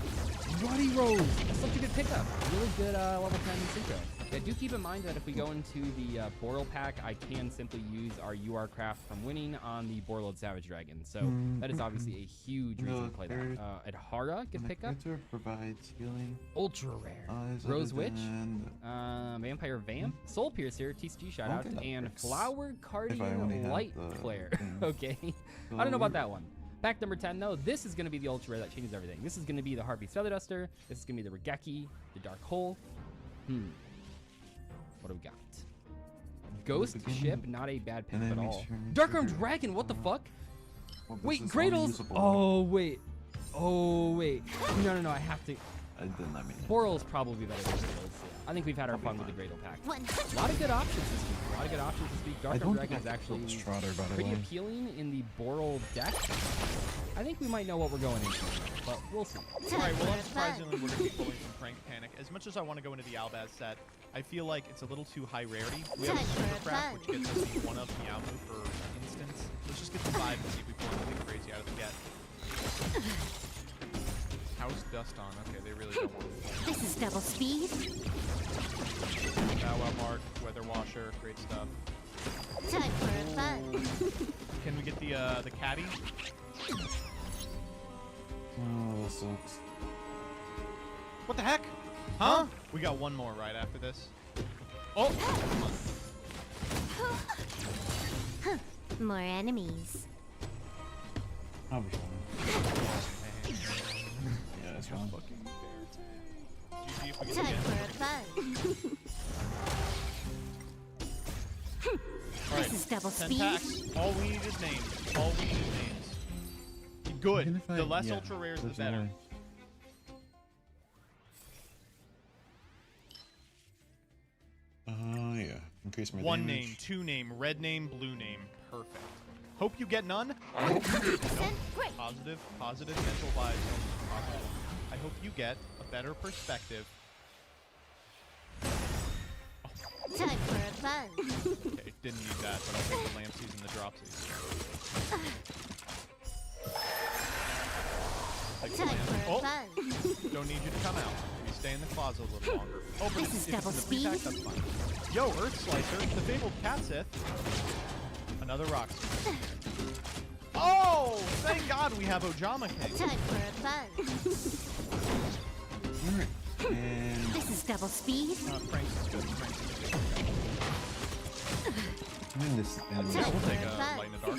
Ruddy Rose. That's such a good pickup. Really good level 10 synchro. Yeah, do keep in mind that if we go into the Boral pack, I can simply use our UR craft from winning on the Borlord Savage Dragon. So that is obviously a huge reason to play that. Adhara, good pickup. Provides healing. Ultra rare. Rose Witch, Vampire Vamp, Soul Piercer, TCG shout out, and Flower Cardian Light Flare. Okay. I don't know about that one. Pack number 10, though, this is going to be the ultra rare that changes everything. This is going to be the Heartbeat Feather Duster. This is going to be the Regeki, the Dark Hole. What do we got? Ghost Ship, not a bad pick at all. Darkarm Dragon, what the fuck? Wait, Gradles. Oh, wait. Oh, wait. No, I have to. I didn't. I mean. Boral's probably better than Shields. Yeah. I think we've had our fun with the Gradle pack. A lot of good options this week. A lot of good options this week. Dark Dragon is actually pretty appealing in the Boral deck. I think we might know what we're going into, but we'll see. Alright, well, unsurprisingly, we're going to be pulling from Prank Panic. As much as I want to go into the Albaz set, I feel like it's a little too high rarity. We have a Supercraft, which gets us the 1-up Meow move for instance. Let's just get the 5 and see if we pull anything crazy out of the get. House Dust On. Okay, they really don't want to. This is double speed. Bow Wow Mark, Weather Washer, great stuff. Time for fun. Can we get the caddy? Oh, that sucks. What the heck? Huh? We got one more right after this. Oh! More enemies. I'll be fine. Yeah, that's fine. GG if we get Time for fun. Alright, This is double 10 speed. packs. All we need is names. All we need is names. Good. The less ultra rares, the better. Yeah. Increase my One damage. name, 2 name, red name, blue name. Perfect. Hope you get none. Great. Positive, positive mental vibes. Positive. I hope you get a better perspective. Time for fun. Okay, didn't need that, but I'll take the Lampsies and the Dropsies. Like Time for fun. Don't need you to come out. Maybe stay in the closet a little longer. Oh, but This is if double it's in the pre-pack, that's fine. Yo, Earth Slicer, the fabled cat Sith. Another Roxy. Oh, thank God we have Ojama King. Time for fun. Alright. And This is double speed. Frank's is good. Frank's is good. I'm this. Yeah, we'll take a Light in the Dark.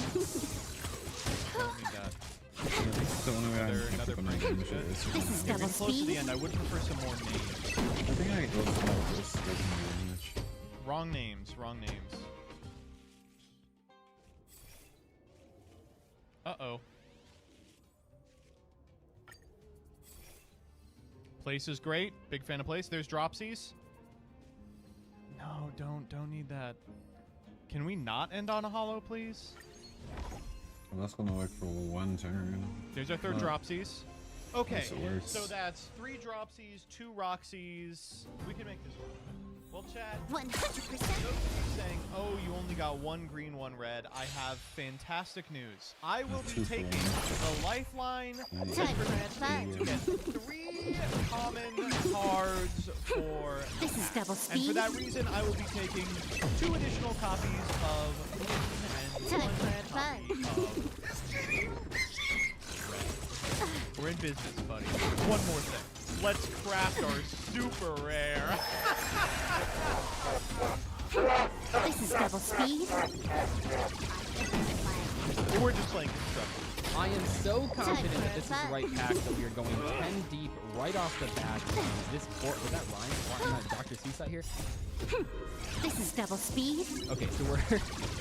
Don't need that. That's the only way Another Frank is good. This is We're double getting close to speed. the end. I would prefer some more names. I think I go with this. Doesn't do much. Wrong names. Wrong names. Uh-oh. Place is great. Big fan of Place. There's Dropsies. No, don't need that. Can we not end on a hollow, please? Well, that's gonna work for one turn. There's our third Dropsies. Okay, Yes, it works. so that's 3 Dropsies, 2 Roxies. We can make this work. Well, chat, 100%. those of you saying, oh, you only got 1 green, 1 red, I have fantastic news. I will be taking the Lifeline Time for fun. to get 3 common cards for the This is pack. double And for speed. that reason, I will be taking 2 additional copies of green and Time 1 for fun. copy of red. We're in business, buddy. One more thing. Let's craft our super rare. This is double speed. We're just playing construction. I am so confident that this is the right pack that we are going 10 deep right off the bat. This board, was that Ryan? Dr. Seaside here? This is double speed. Okay, so we're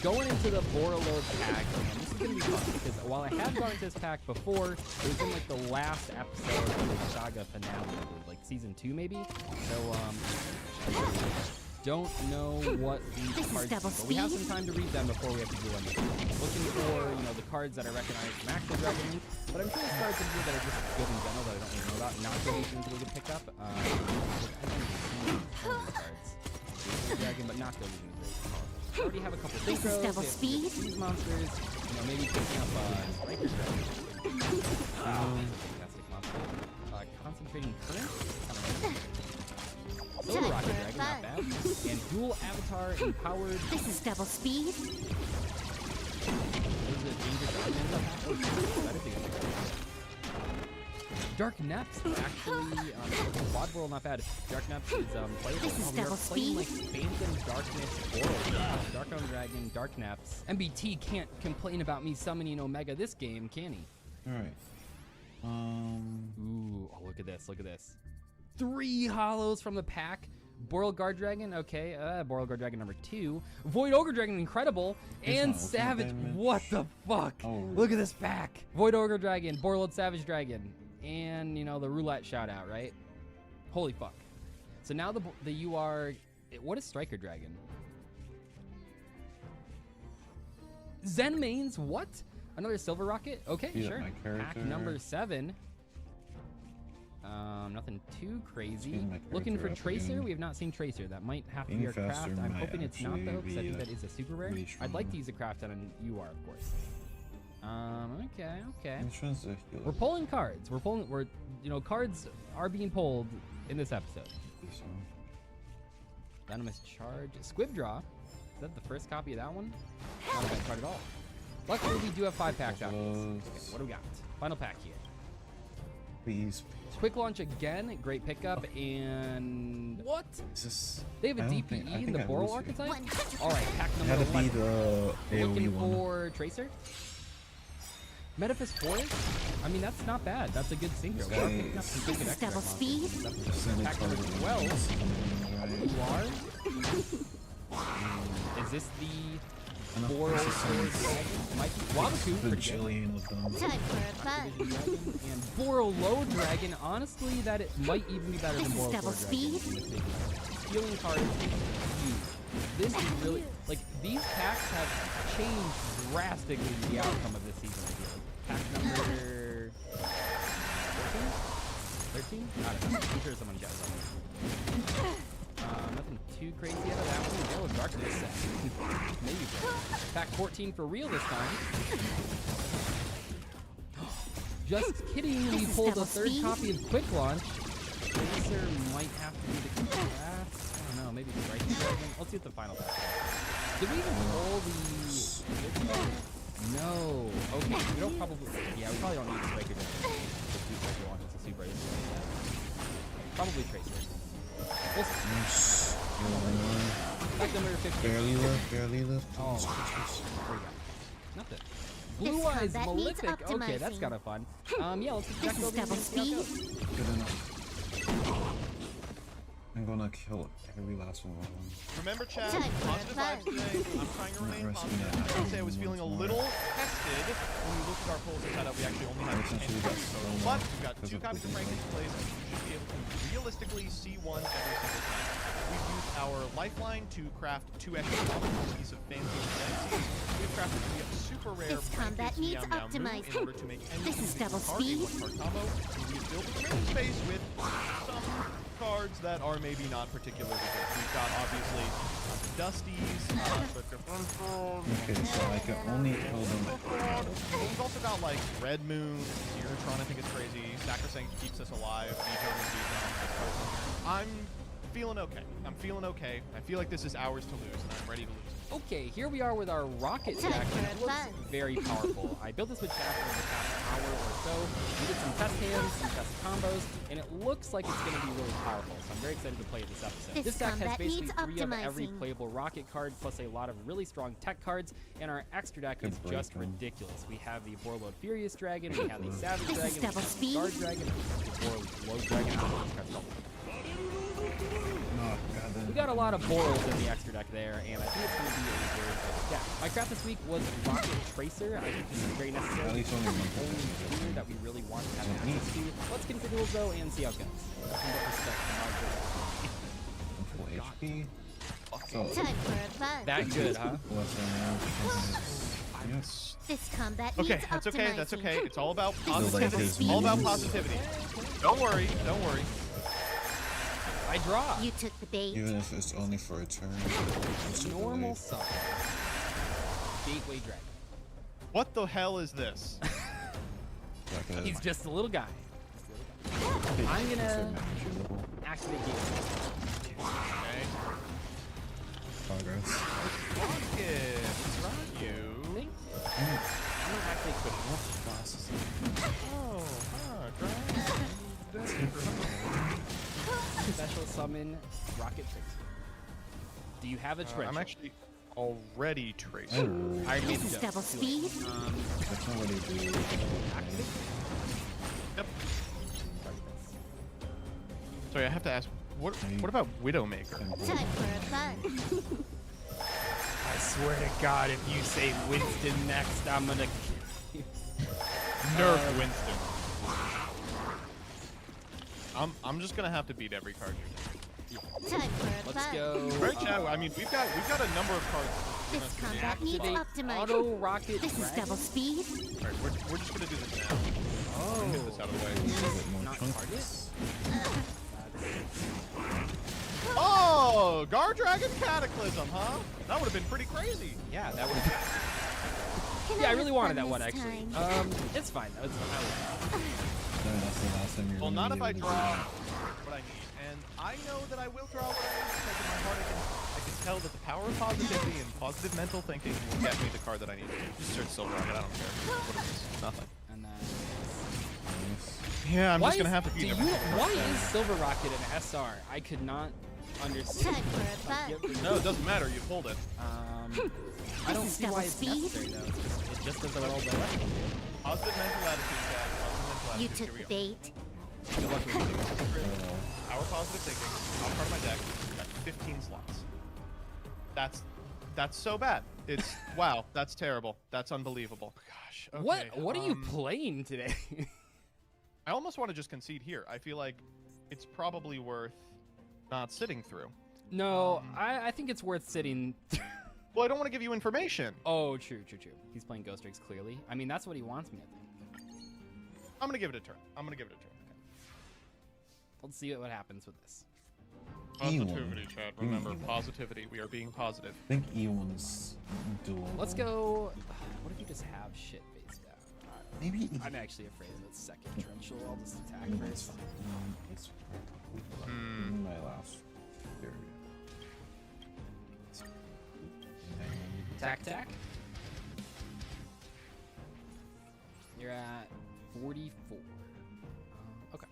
going into the Boraload pack, and this is going to be fun, because while I have gone into this pack before, it was in like the last episode of the Saga finale, like season 2 maybe? So, don't know what these cards do, but we have some time to read them before we have to do anything. Looking for, you know, the cards that I recognize from actual Dragon Link, but I'm sure there's cards in here that are just good in general that I don't really know about. Not so easily we can pick up. I don't even see some of these cards. Dragon, but not so easily great. We already have a couple This is synchros, double speed. these monsters, you know, maybe picking up Striker Dragon. Fantastic monster. Concentrating Current? I don't know. Silver Rocket Dragon, not bad. And Dual Avatar Empowered. This is double speed. There's a Danger Dragon in the pack. Oh, that is a good one. Dark Neps, actually, Quad World, not bad. Dark Neps is playable. This is We are double playing like speed. Phantom Darkness World. Dark Own Dragon, Dark Neps. MBT can't complain about me summoning Omega this game, can he? Alright. Ooh, oh, look at this, look at this. 3 hollows from the pack. Boral Guard Dragon, okay. Boral Guard Dragon number 2. Void Ogre Dragon, incredible. And not ultimate Savage, damage. what the fuck? Oh. Look at this pack. Void Ogre Dragon, Boraload Savage Dragon. And, you know, the roulette shout out, right? Holy fuck. So now you are... What is Striker Dragon? Zen mains? What? Another silver rocket? Okay, sure. Pack number 7. Nothing too crazy. Looking for Tracer. We have not seen Tracer. That might have to be our craft. I'm hoping it's not though, because I think that is a super rare. I'd like to use a craft on a UR, of course. Okay. We're pulling cards. Cards are being pulled in this episode. Venomous Charge. Squib Draw. Is that the first copy of that one? Not a bad card at all. Luckily, we do have 5 packs out of this. Okay, what do we got? Final pack here. Please. Quick launch again. Great pickup. And what? They have a DPE in the Boral archetype? Alright, pack number 1. Had to be the AoE Looking one. for Tracer? Metaphys Forest? I mean, that's not bad. That's a good synchro. We are picking up some pretty good extra monsters. Pack number 12. You are? Is this the Boral Sword Dragon? Might be Wabaku. Bajillion of them. Time for a fun. And Boral Low Dragon. Honestly, that it might even be better than Boral Sword Dragon. Healing card is huge. This is really like these packs have changed drastically the outcome of this season. I feel like pack number 13? I don't know. I'm sure someone got something. Nothing too crazy out of that one. Veil of Darkness set. Maybe. Pack 14 for real this time. Just kidding. We pulled a 3rd copy of Quick Launch. Tracer might have to be the craft. I don't know. Maybe Strike Dragon. Let's see what the final pack is. Did we even pull the... No. Okay. We don't probably... Yeah, we probably don't need Striker Dragon. Just do Quick Launch. It's a super race. Probably Tracer. We'll see. Pack number 15. Barely left. Oh, there we go. Nothing. Blue Eyes Malefic. Okay, that's kind of fun. Yeah, let's check over and see how it goes. Good enough. I'm gonna kill every last one of them. Remember, Chad, positive vibes today. I'm trying to remain positive. I would say I was feeling a little tested when we looked at our polls and found out we actually only have 10 copies total. But we've got 2 copies of Rank in place, and you should be able to realistically see one every single time. We've used our lifeline to craft 2 extra piece of fancy identities. We've crafted 3 super rare This combat needs optimizing. in order to make any This is double card a speed. 1-card combo. And we've filled the remaining space with some cards that are maybe not particularly good. We've got obviously Dusty's, Okay, so I can only kill them. we've also got like Red Moon, Zeratron, I think is crazy. Sacrosanct keeps us alive. I'm feeling okay. I'm feeling okay. I feel like this is ours to lose, and I'm ready to lose. Okay, here we are with our rocket deck, and it looks very powerful. I built this with Chad over the past hour or so. We did some test hands, some test combos, and it looks like it's going to be really powerful, so I'm very excited to play it this episode. This deck has basically 3 of every playable rocket card, plus a lot of really strong tech cards, and our extra deck is just ridiculous. We have the Borlode Furious Dragon, we have the Savage Dragon, we have the Guard Dragon, the Borlode Dragon, I don't know what this card's called. We got a lot of Borals in the extra deck there, and I think it's going to be a very good deck. My craft this week was Rocket Tracer. I think this is very necessary. At least only only tuner that we really want to have access to. Let's get into duels though and see how it goes. Nothing but respect for my full HP. So, Time for a fun. that good, huh? This combat Okay, needs that's okay. That's optimizing. okay. It's all about like positivity. his It's all about minions. positivity. Don't worry. Don't worry. I draw. You took the bait. even if it's only for a turn. Normal summon. Gateway Dragon. What the hell is this? He's just a little guy. I'm gonna activate Gateway. Okay. Progress. Rocket. What's wrong with you? I'm gonna activate Quick. Oh, Special summon Rocket Tracer. Do you have a treasure? I'm actually already Tracer. I already made This the is double speed. That's not what he did. Activate. Yep. Sorry, I have to ask. What about Widowmaker? Time for a fun. I swear to God, if you say Winston next, I'm gonna kill you. Nerf Winston. I'm just gonna have to beat every card you're Time for a Let's fun. go. Right, Chad. I mean, we've got a number of cards. This combat needs Activate optimizing. auto rocket. This is dragon? double speed. All right, we're just gonna do this now. Oh. Get this out of the way. Not target. Oh, Guard Dragon Cataclysm, huh? That would have been pretty crazy. Yeah, that would. Yeah, I really wanted that one actually. It's fine though. It's fine. That's the last time you're Well, gonna not be if I able to draw do what I need, and I know that I will draw what I need because in my heart I can tell that the power of positivity and positive mental thinking will get me the card that I need. Just search Silver Rocket. I don't care what it is. Nothing. And then. Yeah, I'm just gonna have to beat everything. Why is Silver Rocket an SR? I could not understand. Time for a fun. No, it doesn't matter. You pulled it. I don't This is see why double it's speed. necessary though. It just doesn't roll the weapon. Positive mental attitude, Chad. Positive mental You attitude. took Here we the go. bait. Good luck with you. Power positive thinking. Top part of my deck. Got 15 slots. That's so bad. It's wow. That's terrible. That's unbelievable. Gosh. Okay, What are you playing today? I almost want to just concede here. I feel like it's probably worth not sitting through. No, I think it's worth sitting. Well, I don't want to give you information. Oh, true. He's playing Ghost Rigs clearly. I mean, that's what he wants me, I think. I'm gonna give it a turn. Let's see what happens with this. Positivity, Chad. Remember, positivity. We are being positive. I think E1's dual. Let's go. What if you just have shit face down? Maybe I'm actually afraid of that second torrential. I'll just attack first. It's my last period. Tack. You're at 44. Okay.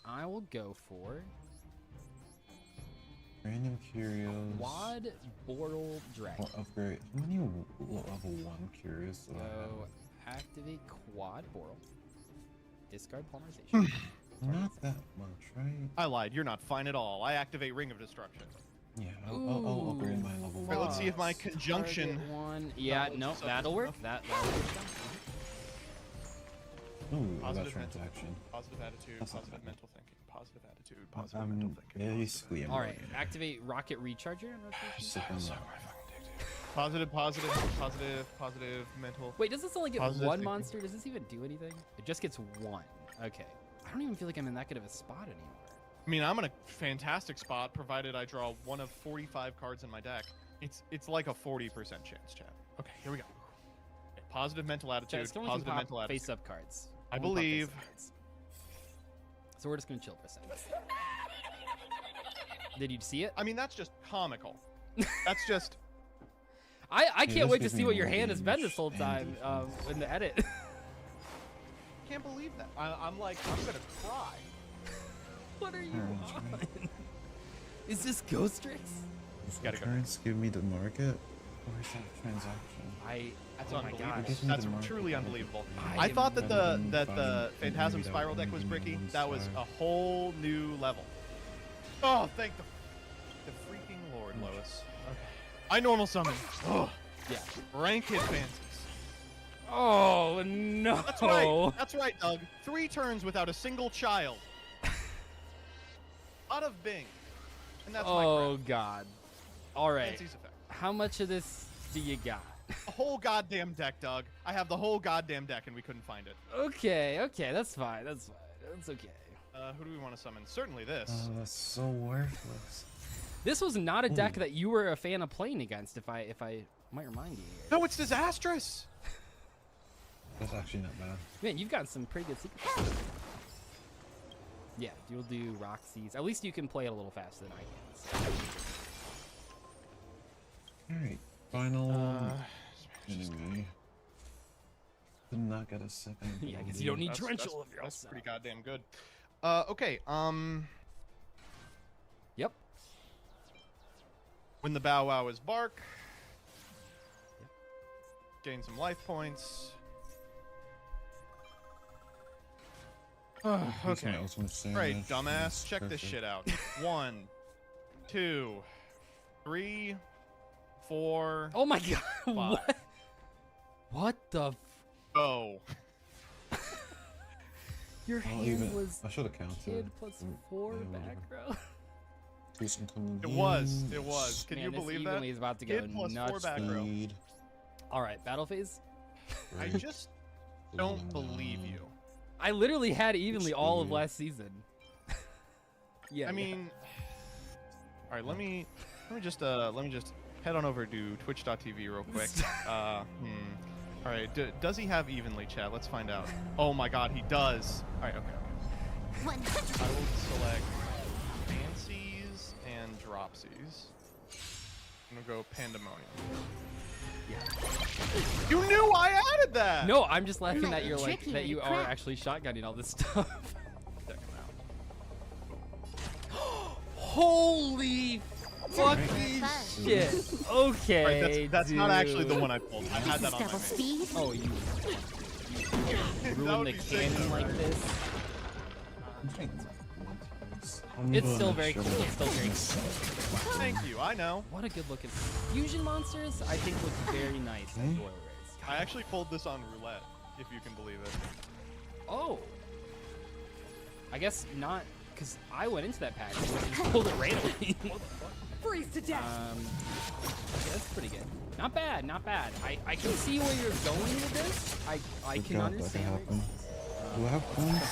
I will go for Random Curios. Quad Boral Dragon. Or upgrade. How many level 1 Curios do I have? So activate Quad Boral. Discard Polymerization. Not that much, right? I lied. You're not fine at all. I activate Ring of Destruction. Yeah, I'll upgrade my level 1. Right, let's see if my conjunction. Target one. Yeah, no, that'll work. That'll work. Ooh, I got Positive transaction. Positive attitude. That's not Positive bad. mental thinking. Positive attitude. Positive mental thinking. Basically, I'm All right, activate Rocket Recharger. Positive mental. Wait, does this only get Positive one thinking. monster? Does this even do anything? It just gets one. Okay. I don't even feel like I'm in that good of a spot anymore. I mean, I'm in a fantastic spot, provided I draw one of 45 cards in my deck. It's like a 40% chance, Chad. Okay, here we go. Okay, positive mental attitude. It's only Positive mental attitude. face-up cards. I Only pop believe. face-up cards. So we're just gonna chill for a second. Did you see it? I mean, that's just comical. That's just. I this can't wait to gives see me what your more hand has been this whole damage time and in the edit. Can't believe that. I'm gonna cry. What are you on? Is this Ghost Tricks? Does Gotta go. returns give me the market? Or is that transaction? That's Oh my unbelievable. gosh. That's truly unbelievable. I I thought that am the finding Phantasm maybe Spiral that deck was one bricky. on That was side. a whole new level. Oh, thank the freaking Lord, Lois. Okay. I normal summon. Oh, Yeah. rank hit fancies. Oh no. That's right. That's right, Doug. 3 turns without a single child. Out of Bing. And that's my Oh crap. god. All right. Fancy's effect. How much of this do you got? The whole goddamn deck, Doug. I have the whole goddamn deck and we couldn't find it. Okay, that's fine. That's okay. Who do we want to summon? Certainly this. Oh, that's so worthless. This was not a deck that you were a fan of playing against, if I might remind you. No, it's disastrous. That's actually not bad. Man, you've got some pretty good secrets. Yeah, you'll do Roxy's. At least you can play it a little faster than I can. Alright, final anyway. Did not get a second. Yeah, I guess you don't need That's torrential if you're all That's set. pretty goddamn good. Okay, Yep. when the Bow Wow is bark. Gain some life points. Okay. Right, dumbass. Check this shit out. 1, 2, 3, 4. Oh my god. 5. What? What the? Oh. Your hand was I should have counted. kid plus 4 Yeah, back row. It was. Can you Man, this believe that? evenly is about to go Kid plus 4 nuts. back row. All right, battle phase. I just don't believe you. I literally had evenly all of last season. Yeah. I mean, all right. Let me just head on over to twitch.tv real quick. All right. Does he have evenly, chat? Let's find out. Oh my God, he does. All right. Okay. I will select fancies and dropsies. I'm gonna go pandemonium. Yeah. You knew I added that. No, I'm just laughing that you're like tricky that you crap. are actually shotgunning all this stuff. Check him out. Holy fucking shit! Okay, right, that's not actually the one I pulled. I had that on my Double main. speed. Oh, you That ruined would the be sick, cannon though, like right? this. It's still very cool. It's still very cool. Thank you. I know. What a good looking fusion monsters. I think look very nice in Royal Race. I actually pulled this on roulette, if you can believe it. Oh. I guess not, because I went into that pack and just pulled it randomly. Freeze to death. Okay, that's pretty good. Not bad, not bad. I can see where you're going with this. I can understand. That can happen. Do I have coins?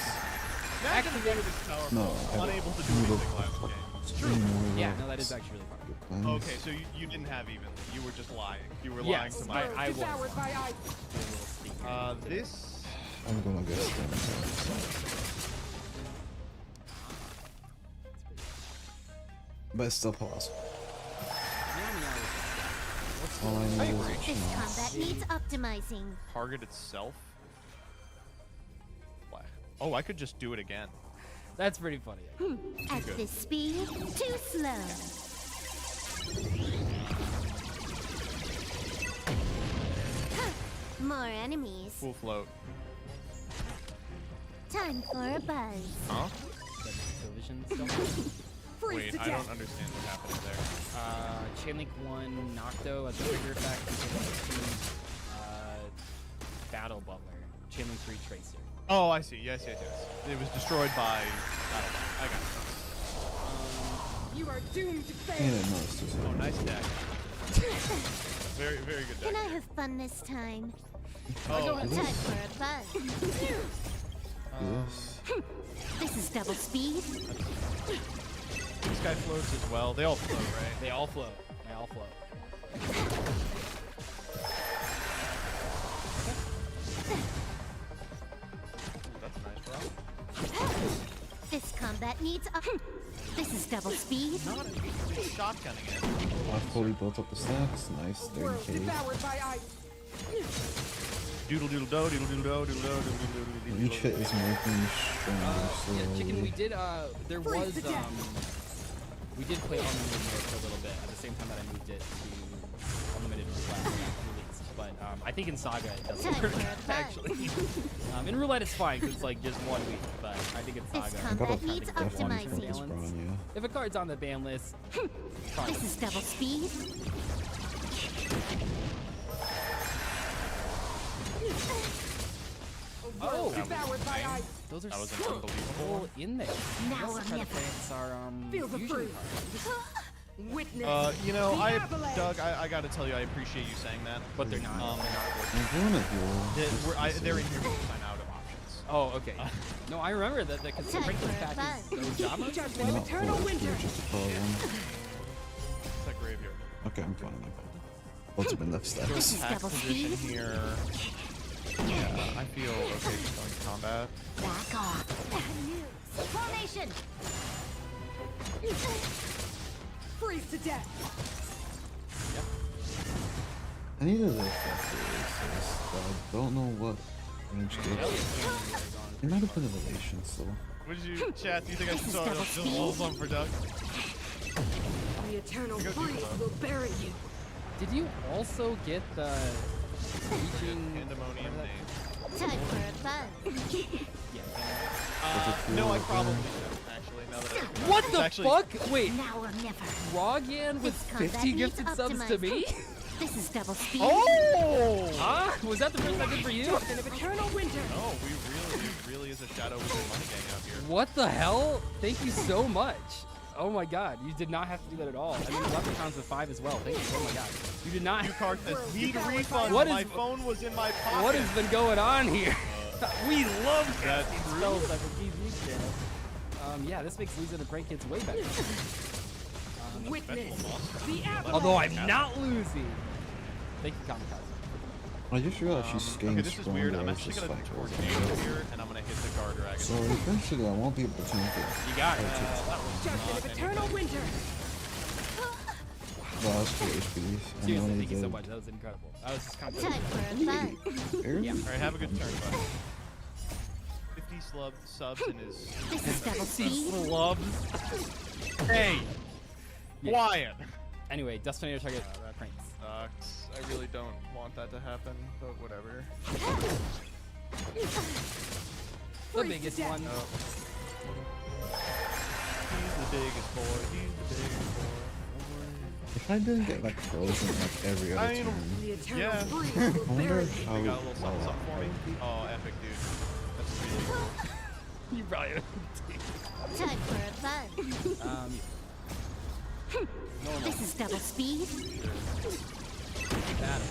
Actually, this powerful. No, Unable to do anything last game. It's true. Yeah, no, that is actually really fun. Okay, so you didn't have even. You were just lying. You were lying to my. I was. This. I'm gonna guess them. But it's still possible. All I know is This combat needs optimizing. Target itself. What? Oh, I could just do it again. That's pretty funny. At this speed, too slow. More enemies. Full float. Time for a buzz. Huh? Vision stuff. Wait, I don't understand what happened there. Chainlink 1 Nocto as a trigger effect. Chainlink 2 Battle Butler. Chainlink 3 Tracer. Oh, I see. Yes. It was destroyed by. I got it. You are doomed to I fail. didn't notice this. Oh, nice deck. Very good deck. Can I have fun this time? Oh, Time for a buzz. Yes. This is double speed. This guy floats as well. They all float, right? They all float. They all float. That's nice, bro. This combat needs up. This is double speed. Not shotgunning it. I fully built up the stacks. Nice, 30k. by ice. Doodle doodle do, doodle doodle do, doodle do, doodle doodle doodle. Each hit is making me stronger slowly. Yeah, Chicken, we did, there was, we did play Unlimited Mode for a little bit at the same time that I moved it to Unlimited released. But I think in Saga it doesn't work, actually. In Roulette it's fine, because it's like just 1 week, but I think in Saga combat needs optimizing. balance. If a card's on the ban list, fine. This is double speed. Oh! Devoured by ice. Those are That was so unbelievable. cool in there. Now Also or try to never. play our Feel the fusion fruit. cards. Witness. You know, the avalanche. Doug, I gotta tell you, I appreciate you saying that. But they're not. I'm doing it here. They're in here because I'm out of options. Oh, okay. No, I remember that the breakfast pack is Ojama. Judgment of eternal winter. Just a problem. It's like graveyard. Okay, I'm fine. What's been left stacks? This is Attack double position speed. here. Yeah, I feel okay just going to combat. Back off. Bad news. Formation. Freeze to death. I need a little faster races, but I don't know what range to get. It might have been a relation, so. Would you, chat, do you think I should start just a little something for Doug? The eternal freeze will bury you. Did you also get the reaching Pandemonium name. Time for a buzz. No, I probably should, actually, now that I think about it. What It's the actually, fuck? Wait, Now or never. Rogan with This combat 50 needs gifted subs to me? This is double speed. Oh! Huh? Was that the first I did for you? Judgment of eternal winter. No, it really is a Shadow Wizard money gang out here. What the hell? Thank you so much. Oh my god, you did not have to do that at all. I mean, the Leprechauns with 5 as well. Thank you. Oh my god. You did not. You card this. Need a refund. My phone was in my pocket. What has been going on here? We love That's casting true. spells at the GG channel. Yeah, this makes losing to Prank Kids way better. Witness the avalanche. Although I'm not losing. Thank you, Kamikaze. I just realized she's skating Okay, this is strong weird. I'm where actually it's gonna just tornado here, and I'm gonna hit the guard dragon. So eventually I won't be able to change it. You got it. That was Judgment of eternal winter. Lost 2 HP. Seriously, thank you so much. That was incredible. I was just kind of. Time for a fun. Yeah. Alright, have a good turn, bud. 50 subs in his... This is double speed. Slubs. Hey! Yeah. Quiet! Anyway, Dust Tornado target pranks. Sucks. I really don't want that to happen, but whatever. The biggest one. Oh. He's the biggest boy. He's the biggest boy. If I didn't get like frozen like every other turn, Yeah. I wonder how They got a little something, something for me. Oh, epic, dude. That's really cool. You probably. Time for a fun. This is double speed. Bad.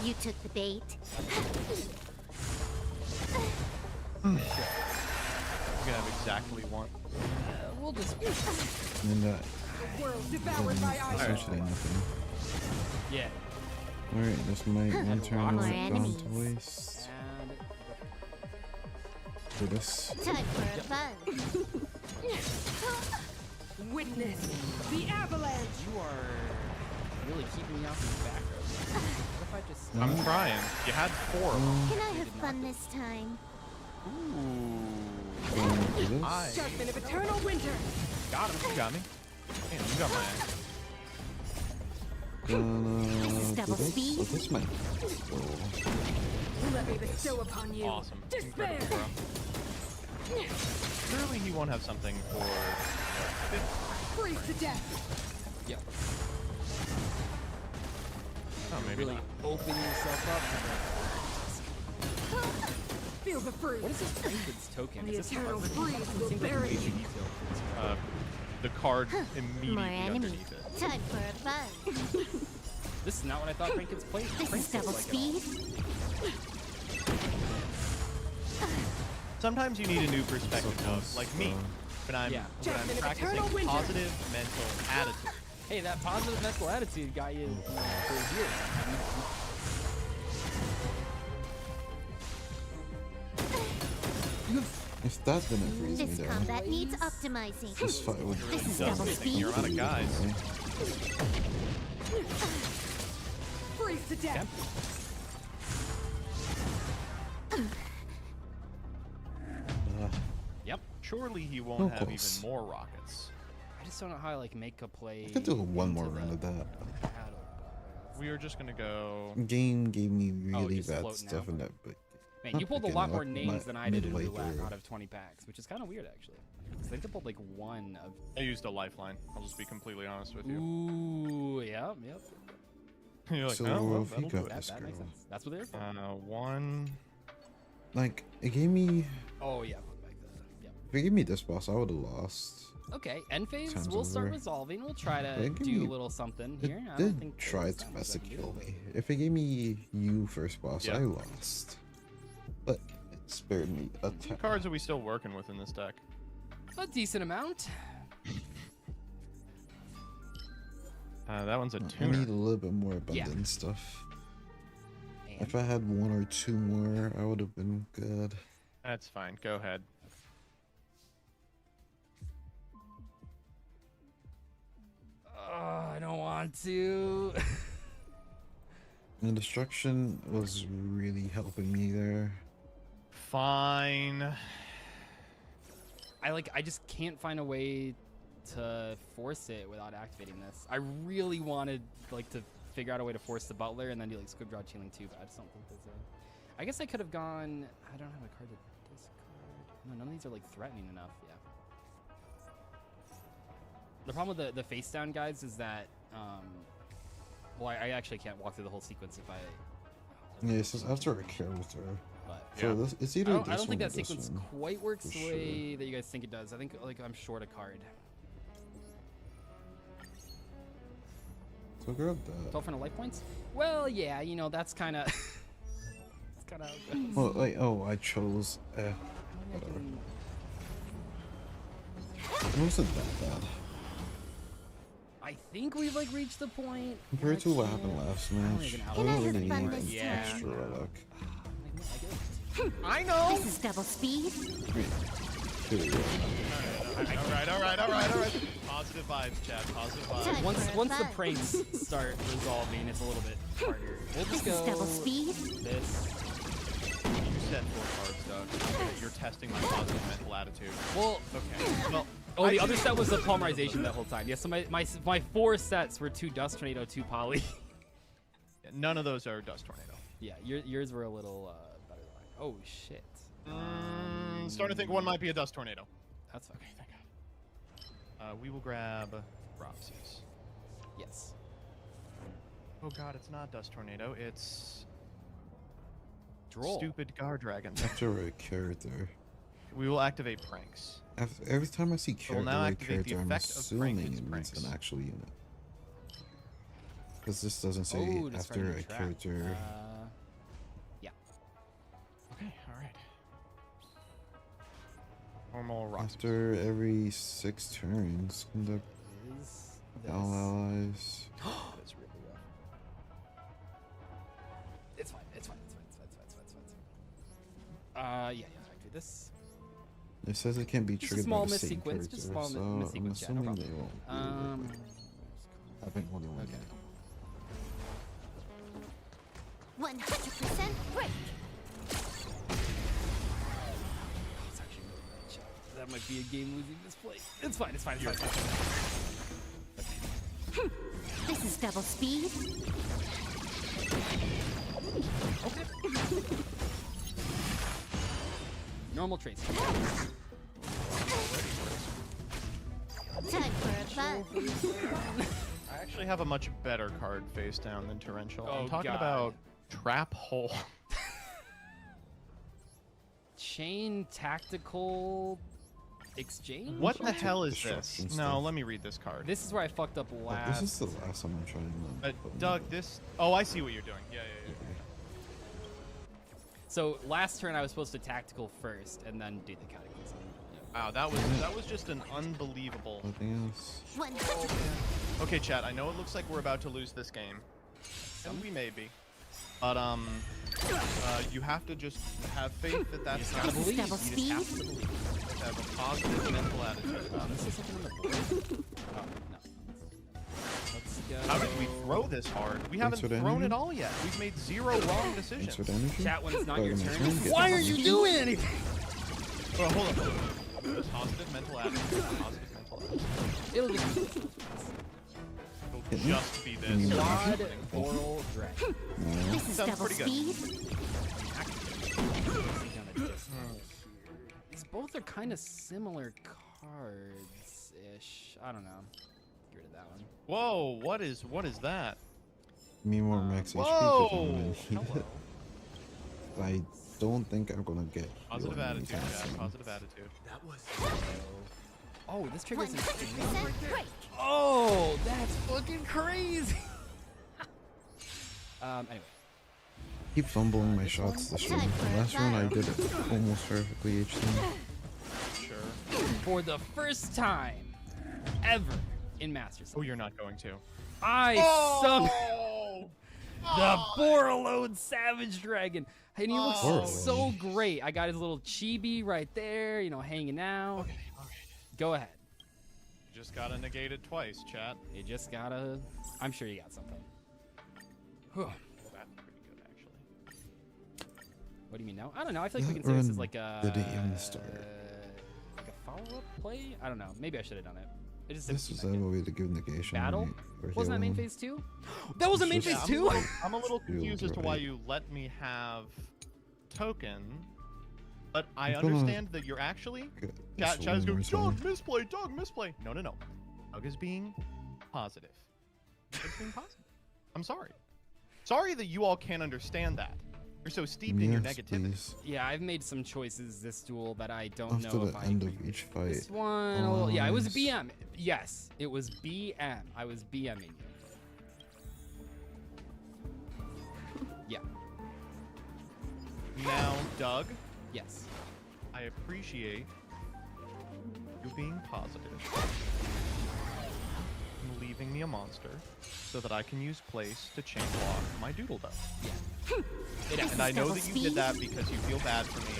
You took the bait. You're gonna have exactly one. We'll just. and The world devoured by essentially nothing. Yeah. Alright, this might one turn More gone enemies. to waste. And For this. Time for a fun. Witness the avalanche. you are really keeping me off the back row. What if I just? I'm trying. You had 4 of them. Can I have fun this time? Ooh. Judgment of eternal winter. Got him. You got me. Damn, you got my ass. This is double speed. So this might Let me bestow upon you. Awesome. Despair. Incredible, bro. Surely he won't have something for... Freeze to death. Yep. Oh, maybe Really not. open yourself up. Feel the freeze. What is this Franklin's token? The Is this eternal covered? freeze will Seems like bury way too you. detailed. The card More immediately enemies. underneath it. Time for a fun. This is not what I thought Franklin's played. This is double speed. Sometimes you need a new perspective, though. Like me. When I'm Judgment of practicing eternal winter. positive mental attitude. Hey, that positive mental attitude got you for a year. If that didn't freeze me This there, combat needs optimizing. this fight would This is Doesn't double think speed. you're out of guys. Freeze to death. Yep. Surely he won't No have close. even more rockets. I just don't know how I like make a play. I could do one more into run the of that. battle. We are just gonna go... Game gave me really just bad float stuff now. in that, but Man, you pulled a again, lot like more names than I did in midway Roulette through. out of 20 packs, which is kind of weird actually. 'Cause I think I pulled like one of. I used a lifeline. I'll just be completely honest with you. Ooh, yep, yep. You're like, So no, well, if he that'll do got it. this That makes girl, sense. That's what they're for. One... like it gave me, Oh yeah, back there. Yep. if it gave me this boss, I would have lost. Okay, end phase. Time's We'll start over. resolving. We'll try to It gave do me- a little something It here. I don't did think try there's its that best to much I can kill do. me. If it gave me you first boss, Yeah. I lost. But it spared me a What ton. cards are we still working with in this deck? A decent amount. That one's a I tuner. need a little bit more abundant stuff. And If I had one or two more, I would have been good. That's fine. Go ahead. I don't want to. And destruction was really helping me there. Fine. I just can't find a way to force it without activating this. I really wanted like to figure out a way to force the butler and then do like squib draw chilling too, but I just don't think there's a. I guess I could have gone. I don't have a card to discard. No, none of these are like threatening enough. Yeah. The problem with the face down guides is that Well, I actually can't walk through the whole sequence if I. Yeah, it says after a character. But So this, it's either I don't think that this sequence one, quite works for the way that you guys think it does. I think like I'm short a card. So grab that. 1200 life points? Well, yeah, you know that's kind of. That's kind of. Well, like, oh, I chose. Whatever. It wasn't that bad. I think we've like reached the point. Compared to what happened last match, I don't really need any extra luck. I know. This is double speed. Here we go. All right. Positive vibes, chat. Positive vibes. Once the pranks start resolving, it's a little bit harder. We'll just This is go double speed. You this. said 4 cards, Doug. You're testing my positive mental attitude. Well, okay. Well, oh, the other set was the polymerization that whole time. Yeah, so my 4 sets were 2 Dust Tornado, 2 Poly. None of those are Dust Tornado. Yeah, yours were a little better than mine. Oh shit. Starting to think one might be a Dust Tornado. That's fine. Okay, thank God. We will grab Robsies. Yes. Oh God, it's not Dust Tornado. It's Droll. Stupid Guard Dragon. After a character. We will activate Pranks. Every time I see character now like activate the character, I'm effect of assuming prank is it means pranks. an actual unit. Because this doesn't say Oh, after describing a trap. character. Yeah. Okay, alright. Normal rock. After every 6 turns, conduct Is all allies. That's really rough. It's fine. It's fine. Yeah, I do this. It says it can't be Just a triggered small by the miss same sequence. character, Just a small so miss I'm sequence. Yeah, no assuming problem. they won't. I think only one. Okay. 100% break. It's actually really bad shot. That might be a game-losing misplay. It's fine. It's fine. This is double speed. Okay. Normal traits. Time for a fun. I actually have a much better card face down than Torrential. Oh, I'm talking God. about Trap Hole. Chain tactical exchange? What the hell is this? No, let me read this card. This is where I fucked up last. This is the last time I'm trying to. Doug, this... Oh, I see what you're doing. Yeah. So last turn I was supposed to tactical first and then do the cataclysm. Wow, that was just an unbelievable... Nothing else. 100%. Okay, chat, I know it looks like we're about to lose this game. And we may be. But, you have to just have faith that that's gotta believe. Double You just have to speed. believe. have a positive mental attitude. This is something on the board. Oh, no. Let's go. How did we throw this hard? We haven't thrown it all yet. We've made 0 wrong decisions. Chat, when it's not your turn. Get Why the are you doing anything? Well, hold on. Positive mental attitude. Positive mental attitude. It'll just It'll just be this. Quad Oral Drag. This is Sounds double pretty good. speed. These both are kind of similar cards-ish. I don't know. Get rid of that one. Whoa, what is that? Me more max HP whoa! because I'm gonna need it. I don't think I'm gonna get Positive healing attitude, anytime Chad. soon. Positive attitude. That was... Oh, this triggers 100% break. Oh, that's fucking crazy. Anyway. Keep fumbling my shots this run. Last run I did it almost perfectly each time. Sure. For the first time ever in Masters. Oh, you're not going to. I summoned the Borreload Savage Dragon. And he looks so great. I got his little chibi right there, you know, hanging out. Okay. Go ahead. You just gotta negate it twice, chat. You just gotta... I'm sure you got something. Whew. That's pretty good, actually. What do you mean now? I don't know. I feel like we can say this is like a... Did it even start? Like a follow-up play? I don't know. Maybe I should have done it. It just This is a way to give negation. Battle? or Wasn't that main healing. phase 2? That was a main It's phase just- 2? I'm a little confused as to why right. you let me have token, but I I'm gonna understand that you're actually... get Chat this is going, one more Doug, misplay, Doug, misplay. No. Doug is being positive. Doug's being positive. I'm sorry. Sorry that you all can't understand that. You're so steeped in your negativity. Please. Yeah, I've made some choices this duel that I don't After know the if I end agree of with. each fight. This one, yeah, it was BM. Yes, it was BM. I was BMing you. Yeah. Now, Doug. Yes. I appreciate you being positive and leaving me a monster so that I can use place to chain block my doodle duck. Yeah. And I know that you did that because you feel bad for me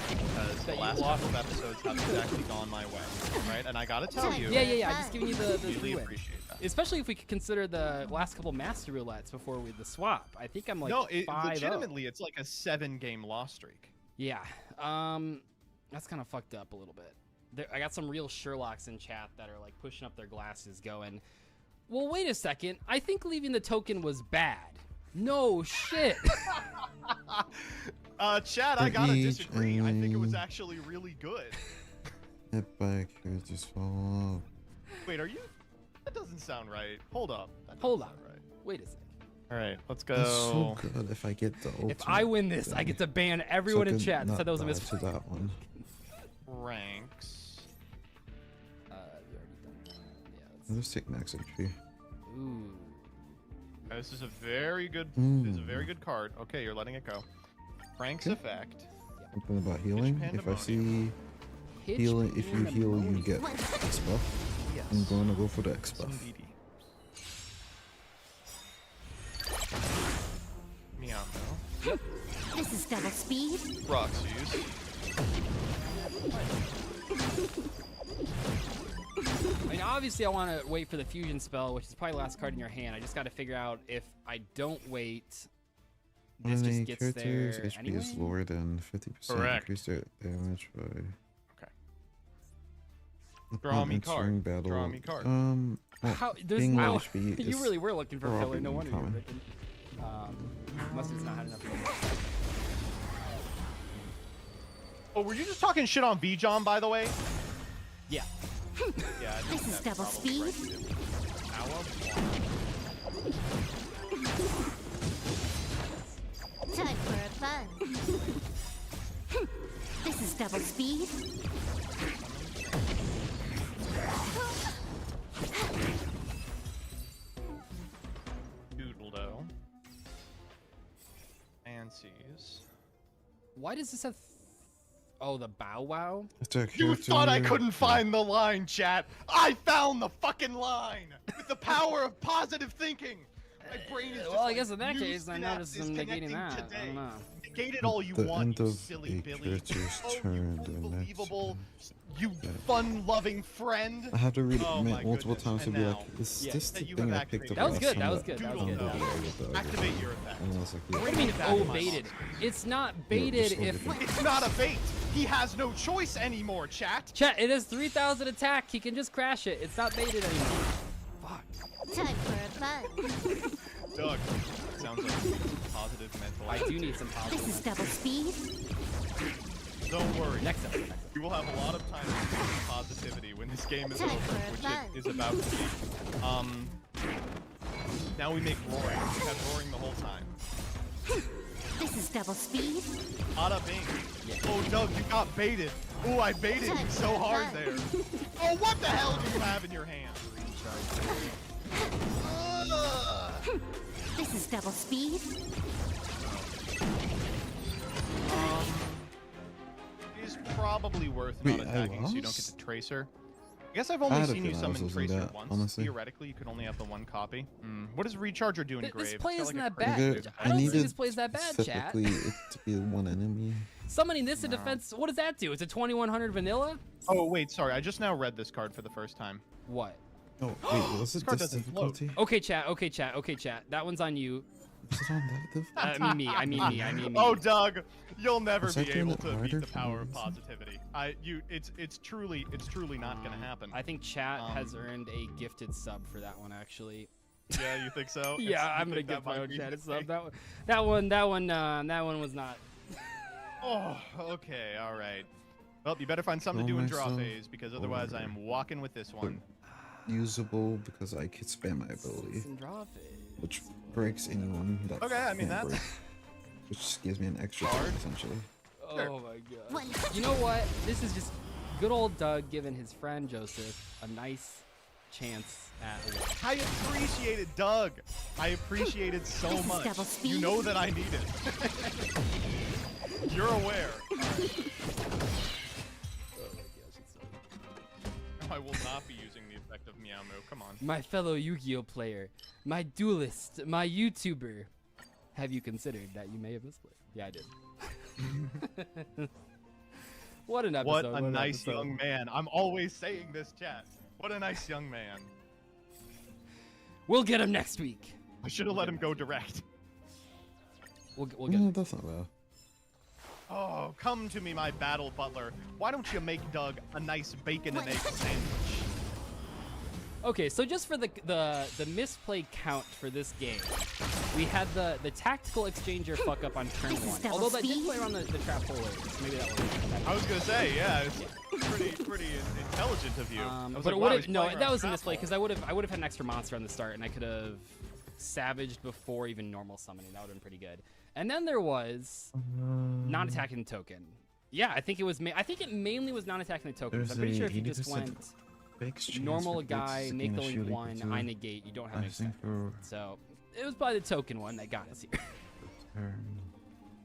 because the last couple of episodes haven't exactly gone my way, right? And I gotta tell you, Yeah. I'm just giving you the really win. appreciate that. Especially if we could consider the last couple master roulettes before the swap. I think I'm like no, 5-0. legitimately, it's like a 7-game loss streak. Yeah. That's kind of fucked up a little bit. I got some real Sherlocks in chat that are like pushing up their glasses going, well, wait a second. I think leaving the token was bad. No shit. Chad, I gotta disagree. I think it was actually really good. Get back here, just follow up. Wait, are you? That doesn't sound right. Hold up. Hold on. Right. Wait a second. All right, let's go. That's so good if I get the ultimate. If I win this, I get to ban everyone in chat that said that was a miss. To that one. Ranks. We already done that. Yeah, let's take max HP. Ooh. This is a very good. This is a very good card. Okay, you're letting it go. Frank's effect. Something about healing. If I see healing, if you heal, you get X buff. Yes. I'm going to go for the X buff. Meow. Yep. This is double speed. Roxy's. I mean, obviously I want to wait for the fusion spell, which is probably the last card in your hand. I just got to figure out if I don't wait, this just gets there HP anyway? is lower than 50%. Correct. Increase their damage by. Okay. Draw me card. Battle. Draw me card. How? There's being no. low HP You is really were looking for filler. No wonder you were common. picking. Must have not had enough. Oh, were you just talking shit on V-John, by the way? Yeah. Yeah. I think This is that's double probably speed. right to do. Time for a fun. This is double speed. Doodle-do. Fancies. Why does this have? Oh, the Bow Wow. You thought I couldn't find the line, chat. I found the fucking line with the power of positive thinking. My brain is just Well, I like, guess in that new case, I synapse noticed is them negating connecting that. I today. don't know. Negate it all you The want, end you of silly a Billy. character's Oh, turn. you The next. unbelievable, you fun-loving friend. I have to read it Oh my multiple goodness. times to And be now, like, is Yeah. this the that you thing have I picked up That was last good. time That was good. That was good. Doodle-do. Activate your effect. And I was like, yeah. What do you mean? Back Oh, in my baited. box. It's not Yeah, baited just if. look at It's not a bait. He has no choice anymore, chat. Chat, it has 3,000 attack. He can just crash it. It's not baited anymore. Fuck. Time for a fun. Doug, sounds like you need some positive mental. I do need some positive. This is double speed. Don't worry. Next up. You will have a lot of time to think positivity when this game is Time over, for a which fun. it is about to be. Now we make roaring. We had roaring the whole time. This is double speed. Bada bing. Oh, Doug, you got baited. Oh, I baited you so hard there. Oh, what the hell do you have in your hand? This is double speed. Is probably worth Wait, not I attacking so you don't get lost? the tracer. I guess I've I only had a seen you feeling I was summon losing tracer that, once. honestly. Theoretically, you could only have the one copy. What does Recharger do in Grave? This play It's got, isn't like, a that crazy- bad. I don't think this play's that bad, chat. Specifically, it to be one enemy. Summoning this in defense, what does that do? It's a 2100 vanilla? Oh, wait, sorry. I just now read this card for the first time. What? Oh, wait, was it card this doesn't float. difficulty? Okay, chat. Okay, chat. Okay, chat. That one's on you. Was it on that difficulty? I mean me. I mean me. I mean me. Oh, Doug, you'll never Was I be doing able it to beat harder the for power no of reason? positivity. It's truly not gonna happen. I think chat has earned a gifted sub for that one, actually. Yeah, you think so? Yeah, It's- I'm you gonna think give that my might own be chat a the sub. thing? That one was not. Oh, okay, all right. Well, you better find something to do in draw myself phase because otherwise I am walking with this one. Usable because I could spam my ability. Some draw phase. Which breaks anyone that Okay, I mean, can't that's- break, which just gives me an extra card, essentially. Oh my god. You know what? This is just good old Doug giving his friend Joseph a nice chance at a win. I appreciate it, Doug. I appreciate it so This is much. double speed. You know that I need it. You're aware. I will not be using the effect of Meow Moo. Come on. My fellow Yu-Gi-Oh player, my duelist, my YouTuber. Have you considered that you may have misplayed? Yeah, I did. What an episode. What a nice young man. I'm always saying this, chat. What a nice young man. We'll get him next week. I should have let him go direct. We'll get him. That's not bad. Oh, come to me, my battle butler. Why don't you make Doug a nice bacon and egg sandwich? Okay, so just for the misplay count for this game, we had the tactical exchanger fuck up on turn 1. Although that did play around the trap hole area, so maybe that was. I was gonna say, yeah, it's pretty intelligent of you. But it would have that was a misplay because I would have had an extra monster on the start and I could have savaged before even normal summoning. That would have been pretty good. And then there was non-attacking token. Yeah, I think it was. I think it mainly was non-attacking the tokens. I'm pretty sure if you just went normal guy, make the link 1, I negate, you don't have an extent. So it was probably the token one that got us here.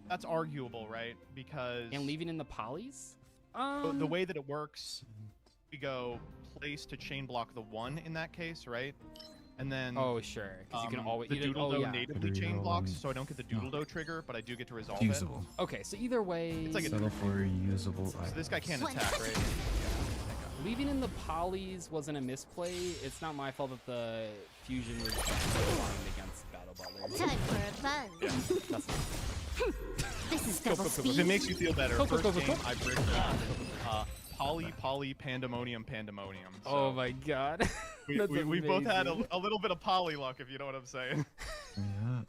That's arguable, right? Because and leaving in the polys. The way that it works, we go place to chain block the 1 in that case, right? And then oh sure, because you can always the doodle natively chain blocks, so I don't get the doodle trigger, but I do get to resolve Usable. it. Okay, so either way, it's like settle for usable. So this guy can't attack, right? Leaving in the polys wasn't a misplay. It's not my fault that the fusion was aligned against Battle Butler. Time for a fun. Yeah. This is double speed. If it makes you feel better, first game I break down poly pandemonium. So oh my god. we both had a little bit of poly luck, if you know what I'm saying. Yeah.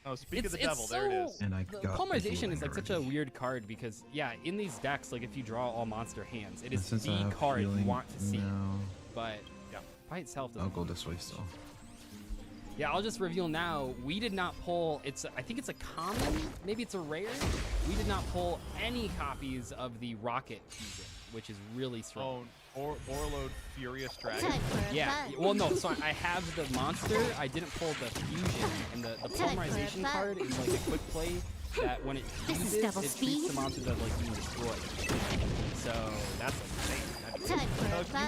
Oh, speak of the devil, there it is. And I got Polymerization is like such a weird card because yeah, in these decks, like if you draw all monster hands, it is Since I the have card you healing want to see. now, But yeah, by itself I'll doesn't. go this way still. Yeah, I'll just reveal now. We did not pull. I think it's a common. Maybe it's a rare. We did not pull any copies of the Rocket fusion, which is really strong. Oh, Orlode Furious Dragon. Yeah. Well, no. So I have the monster. I didn't pull the fusion, and the polymerization card is like a quick play that when it uses, it treats the monsters as like being destroyed. So that's insane. You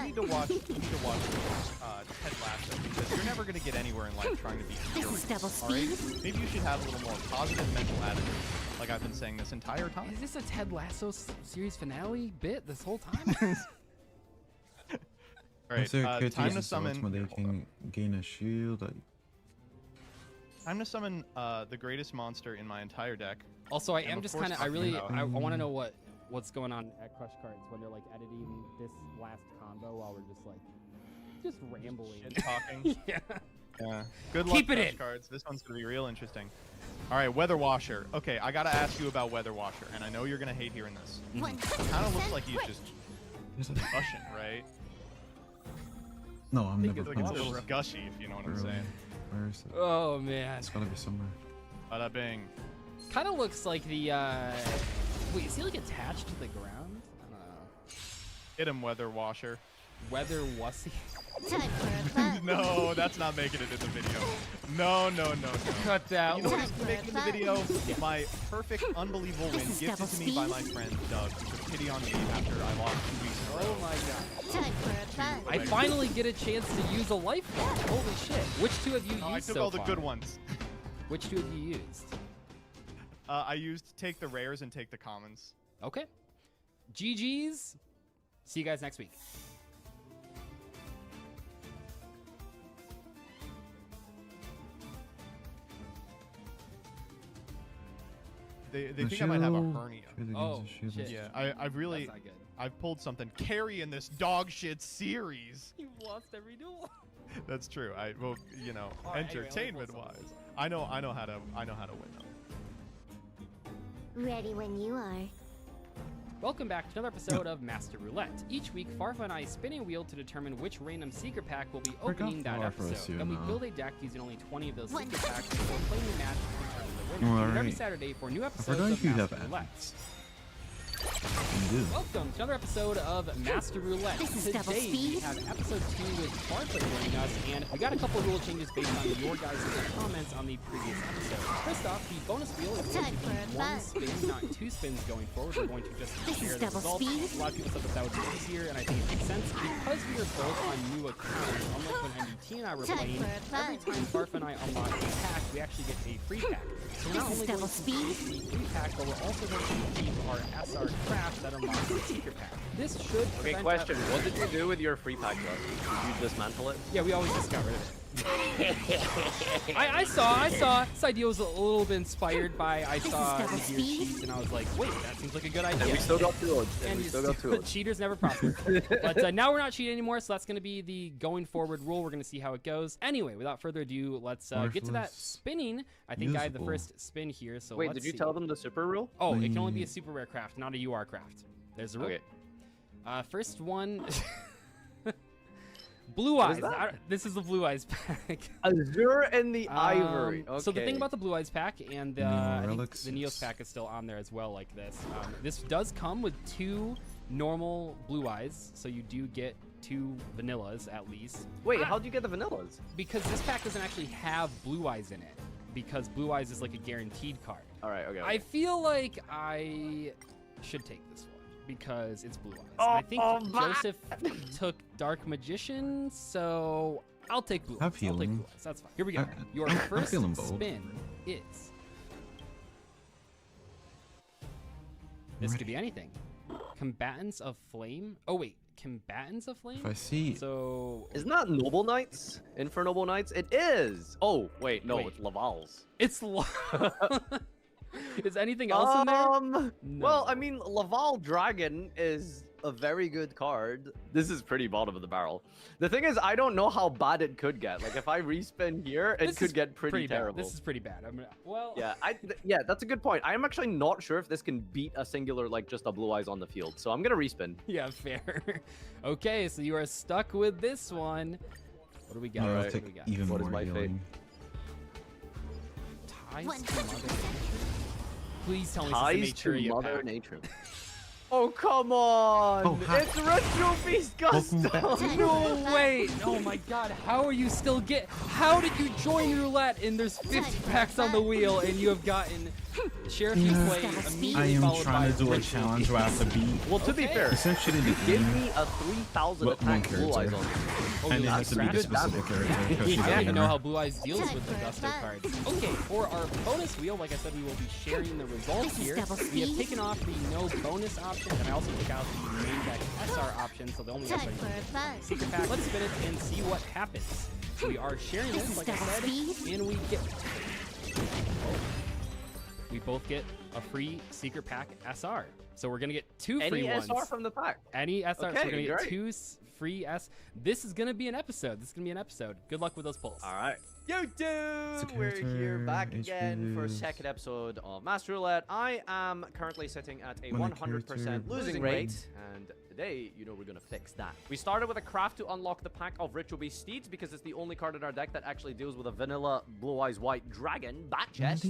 need to watch Ted Lasso because you're never gonna get anywhere in life trying to be furious. All right? Maybe you should have a little more positive mental attitude, like I've been saying this entire time. Is this a Ted Lasso series finale bit this whole time? All right, time to summon. They can gain a shield. Time to summon the greatest monster in my entire deck. Also, I am just kind of. I want to know what's going on at Crush Cards when they're like editing this last combo while we're just rambling. Shit talking. Yeah. Yeah. Good luck, Keep it Crush in. Cards. This one's gonna be real interesting. All right, Weather Washer. Okay, I gotta ask you about Weather Washer, and I know you're gonna hate hearing this. It kind of looks like he's just gushing, right? No, I'm never Like it's a punished. little gushy, if you know what I'm saying. Where is it? Oh man. It's gotta be somewhere. Bada bing. Kind of looks like the. Wait, is he like attached to the ground? I don't know. Hit him, Weather Washer. Weather wussy. Time for a fun. No, that's not making it in the video. No. Cut that. You know what's making in the video? My perfect, unbelievable win gifted to me by my friend Doug, who took pity on me after I lost 2 weeks in a row. Oh my god. Time for a fun. I finally get a chance to use a life form. Holy shit. Which two have you used I took so all the far? good ones. Which two have you used? I used take the rares and take the commons. Okay. GG's. See you guys next week. They think I might have a hernia. Oh, shit. Yeah, I've really, That's not good. I've pulled something. Carry in this dog shit series. You've lost every duel. That's true. Well, you know, All right, anyway, entertainment wise, I know how to win though. Ready when you are. Welcome back to another episode of Master Roulette. Each week, Farfa and I spin a wheel to determine which random secret pack will be opening that episode, and we build a deck using only 20 of those secret packs before playing the match to determine the winner. Tune in every Saturday for new episodes of Master Roulette. Welcome to another episode of Master Roulette. Today we have episode 2 with Farfa joining us, and we got a couple rule changes based on your guys' comments on the previous episode. First off, the bonus wheel is going to be 1 spin, not 2 spins going forward. We're going to just share the results. A lot of people said that would be easier, and I think it makes sense because we are both on new accounts. Unlike when MDT and I were playing, every time Farfa and I unlock a pack, we actually get a free pack. So we're not only going to keep the free pack, but we're also going to keep our SR craft that unlocks the secret pack. This should Okay, question. What did you do with your free pack, Rusty? Did you dismantle it? Yeah, we always just got rid of it. I saw this idea was a little bit inspired by I saw the gear cheats and I was like, wait, that seems like a good idea. And we still got 2 and we still got 2 cheaters never prosper. But now we're not cheating anymore, so that's going to be the going forward rule. We're going to see how it goes. Anyway, without further ado, let's get to that spinning. I think I had the first spin here, so wait, did you tell them the super rule? Oh, it can only be a super rare craft, not a UR craft. There's the rule. Okay. First one. Blue Eyes. This is the Blue Eyes pack. Azure and the Ivory. Okay. So the thing about the Blue Eyes pack and I think the Neos pack is still on there as well, like this. This does come with 2 normal Blue Eyes, so you do get 2 vanillas at least. Wait, how do you get the vanillas? Because this pack doesn't actually have Blue Eyes in it, because Blue Eyes is like a guaranteed card. All right, okay. I feel like I should take this one because it's Blue Eyes. Oh, I think Joseph took Dark Magician, so I'll take Blue Eyes. I'll take Blue Eyes. That's fine. Here we go. Your first spin is... This could be anything. Combatants of Flame. Oh, wait. Combatants of Flame? If I see... So... Isn't that Noble Knights? Infernoble Knights? It is! Oh, wait, no, it's Laval's. It's Is anything else in there? No. Well, I mean, Laval Dragon is a very good card. This is pretty bottom of the barrel. The thing is, I don't know how bad it could get. Like, if I respin here, it could get pretty terrible. This is pretty bad. Yeah, that's a good point. I'm actually not sure if this can beat a singular, like, just a Blue Eyes on the field. So I'm going to respin. Yeah, fair. Okay, so you are stuck with this one. What do we got? I'll take even more healing. Ties to Mother Nature? Please tell me Ties it's to Mother Nature. Oh, come on! It's Retro Beast Gusto! No way! Oh my god, how are you still how did you join roulette and there's 50 packs on the wheel and you have gotten Sheriff you play immediately I am followed trying by to do a challenge where I have to beat. Well, to be fair, essentially the give me a 3,000 attack Blue Eyes on. And it has to be the specific character. I don't even know how Blue Eyes deals with the Gusto cards. Okay, for our bonus wheel, like I said, we will be sharing the results here. We have taken off the no bonus option, and I also took out the main deck SR option, so the only SR secret pack. Let's spin it and see what happens. So we are sharing this, like I said, and we get... We both get a free secret pack SR. So we're going to get 2 free ones. Any SR from the pack? Any SR. Okay, so we're going to get 2 free S. This is going to be an episode. Good luck with those pulls. All right. YouTube! We're here back again for a second episode of Master Roulette. I am currently sitting at a 100% losing rate, and today, we're gonna fix that. We started with a craft to unlock the pack of Ritual Beast Steeds because it's the only card in our deck that actually deals with a vanilla Blue Eyes White Dragon bat chest.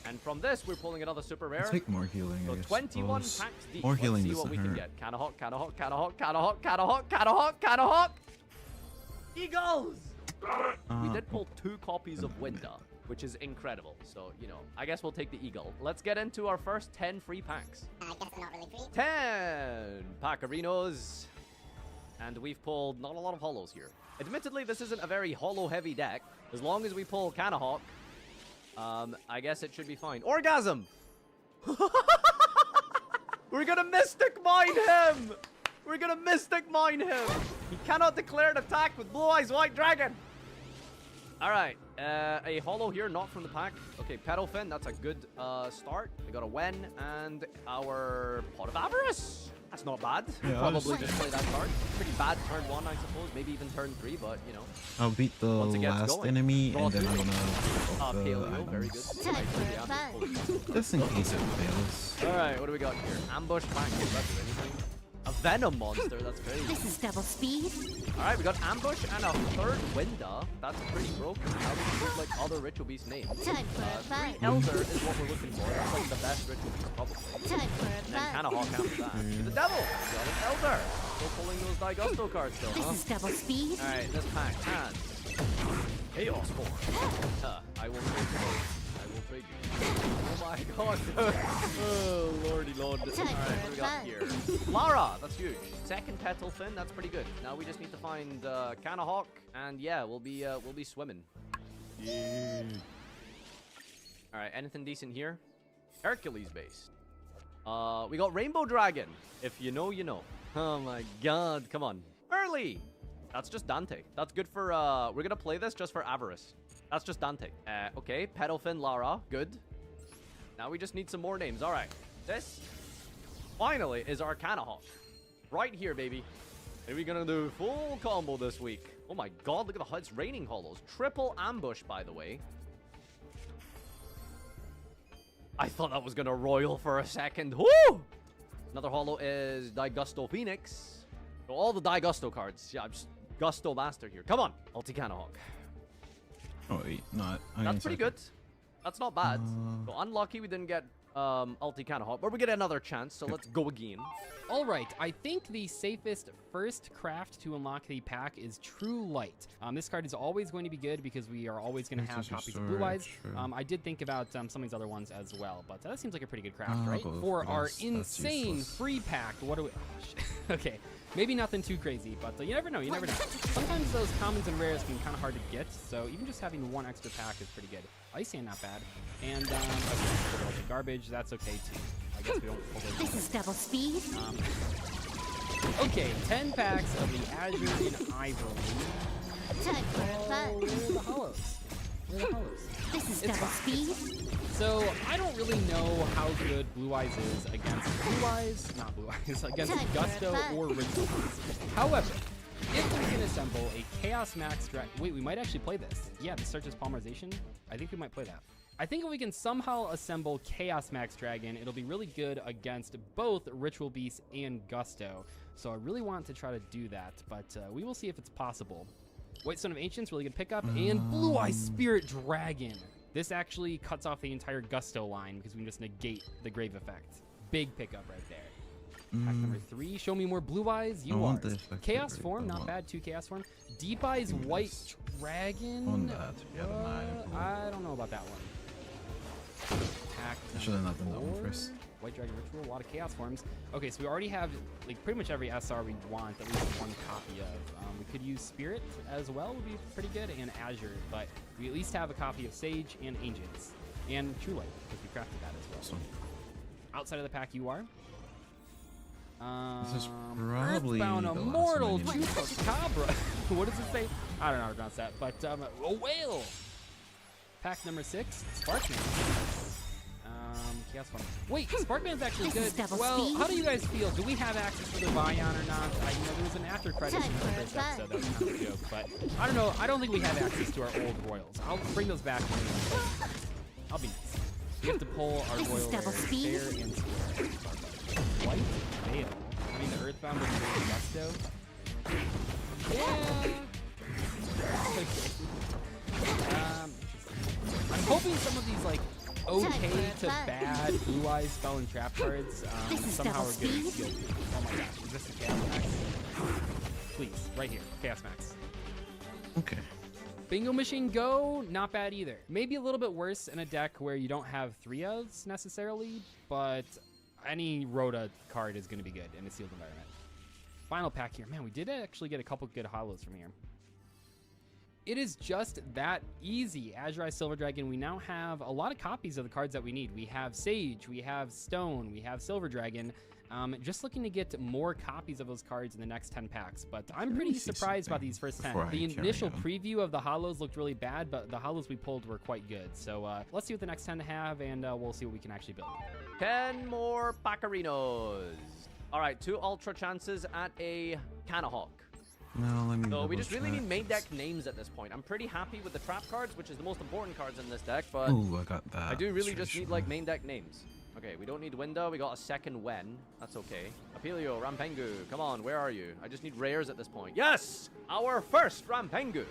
And from this, we're pulling another super rare. I'll take more healing. So 21 packs deep. More healing. Let's see what we can get. Canahawk, Canahawk, Canahawk, Canahawk, Canahawk, Canahawk, Canahawk. Eagles! We did pull 2 copies of Winter, which is incredible. So, I guess we'll take the Eagle. Let's get into our first 10 free packs. I guess they're not really free. 10 Packarinos. And we've pulled not a lot of holos here. Admittedly, this isn't a very holo-heavy deck. As long as we pull Canahawk, I guess it should be fine. Orgasm! We're gonna Mystic Mine him! We're gonna Mystic Mine him! He cannot declare an attack with Blue Eyes White Dragon! Alright, a holo here, not from the pack. Okay, Pedalfin, that's a good start. We got a Wen and our Pot of Avarice. That's not bad. Yeah, Probably just play that card. Pretty bad turn 1, I suppose. Maybe even turn 3, but you know. I'll beat the Once it gets last going. enemy Draw and then 2. I'm gonna the Paleo, very good. items. Just in case it fails. Alright, what do we got here? Ambush, back, does that do anything? A Venom monster, that's crazy. This is double speed. Alright, we got Ambush and a third Winda. That's pretty broken. Now we can put like other Ritual Beast names. Time for a fight. 3 Elder is what we're looking for. That's like the best Ritual Beast, probably. Time for a And then fight. Canahawk after that. The Devil! We got an Elder! Still pulling those Digusto cards still, This huh? is double speed. Alright, this pack has Chaos Form. I will trade you. I will trade you. Oh my god. Oh lordy lord. Alright, what do we got here? Lara, that's huge. Second Petal Fin, that's pretty good. Now we just need to find Canahawk, and yeah, we'll be swimming. Yeah. Alright, anything decent here? Hercules base. We got Rainbow Dragon. If you know, you know. Oh my god, come on. Early! That's just Dante. That's good for, we're gonna play this just for Avarice. That's just Dante. Okay, Pedalfin Lara, good. Now we just need some more names. Alright, this, finally, is our Canahawk. Right here, baby. And we're gonna do full combo this week. Oh my god, look at the HUD. It's raining hollows. Triple ambush, by the way. I thought that was gonna royal for a second. Woo! Another hollow is Digusto Phoenix. So all the Digusto cards. Yeah, I'm just Gusto Master here. Come on, Ulti Canahawk. Oh wait, not. That's pretty good. That's not bad. So unlucky we didn't get Ulti Canahawk, but we get another chance, so let's go again. All right, I think the safest first craft to unlock the pack is True Light. This card is always going to be good because we are always going to have copies of Blue Eyes. I did think about some of these other ones as well, but that seems like a pretty good craft, right? For our insane free pack, what do we... Oh, shit. Okay, maybe nothing too crazy, but you never know, you never know. Sometimes those commons and rares can be kind of hard to get, so even just having one extra pack is pretty good. Ice Hand, not bad. And, okay, garbage, that's okay too. I guess we don't pull those. This is double speed. Okay, 10 packs of the Azure and Ivory. Time for a fight. Where are the hollows? Where are the hollows? This is double speed. So, I don't really know how good Blue Eyes is against Blue Eyes, not Blue Eyes, against Gusto or Ritual. However, if we can assemble a Chaos Max Dragon... Wait, we might actually play this. Yeah, the Search is Polymerization. I think we might play that. I think if we can somehow assemble Chaos Max Dragon, it'll be really good against both Ritual Beast and Gusto. So I really want to try to do that, but we will see if it's possible. Whitestone of Ancients, really good pickup, and Blue Eye Spirit Dragon. This actually cuts off the entire Gusto line because we can just negate the Grave Effect. Big pickup right there. Pack number 3, show me more Blue Eyes. You are. Chaos Form, not bad, 2 Chaos Form. Deep Eyes White Dragon. I don't know about that one. Pack I should have not done that one first. White Dragon Ritual, a lot of Chaos Forms. Okay, so we already have like pretty much every SR we want, at least one copy of. We could use Spirit as well, would be pretty good, and Azure, but we at least have a copy of Sage and Ancients. And True Light, because we crafted that as well. Outside of the pack, you are. This is probably Earthbound the Immortal last minion. Chupacabra. What does it say? I don't know how to pronounce that, but a whale. Pack number 6, Sparkman. Chaos Form. Wait, Sparkman's actually good. Well, how do you guys feel? Do we have access to the Vion or not? There was an after credits in the first episode that was kind of a joke, but I don't know. I don't think we have access to our old Royals. I'll bring those back. I'll be nice. We have to pull our Royal rares fair and square. White Veil. I mean, the Earthbound was really Gusto. Yeah. Okay. I'm hoping some of these, like, okay to bad Blue Eyes spell and trap cards somehow are good at sealed. Oh my gosh, is this a Chaos Max? Please, right here, Chaos Max. Okay. Bingo Machine Go, not bad either. Maybe a little bit worse in a deck where you don't have 3-ofs necessarily, but any Rhoda card is going to be good in a sealed environment. Final pack here. Man, we did actually get a couple good hollows from here. It is just that easy. Azure Silver Dragon, we now have a lot of copies of the cards that we need. We have Sage, we have Stone, we have Silver Dragon. Just looking to get more copies of those cards in the next 10 packs, but I'm pretty surprised about these first 10. The initial preview of the holos looked really bad, but the holos we pulled were quite good. So let's see what the next 10 have, and we'll see what we can actually build. 10 more Pacarinos. All right, 2 Ultra chances at a Canahawk. No, let me So we just really check. need main deck names at this point. I'm pretty happy with the trap cards, which is the most important cards in this deck, but Ooh, I got that. I do really just need like main deck names. Okay, we don't need Winda. We got a second Wen. That's okay. Apelio, Rampengu. Come on, where are you? I just need rares at this point. Yes! Our first Rampengu.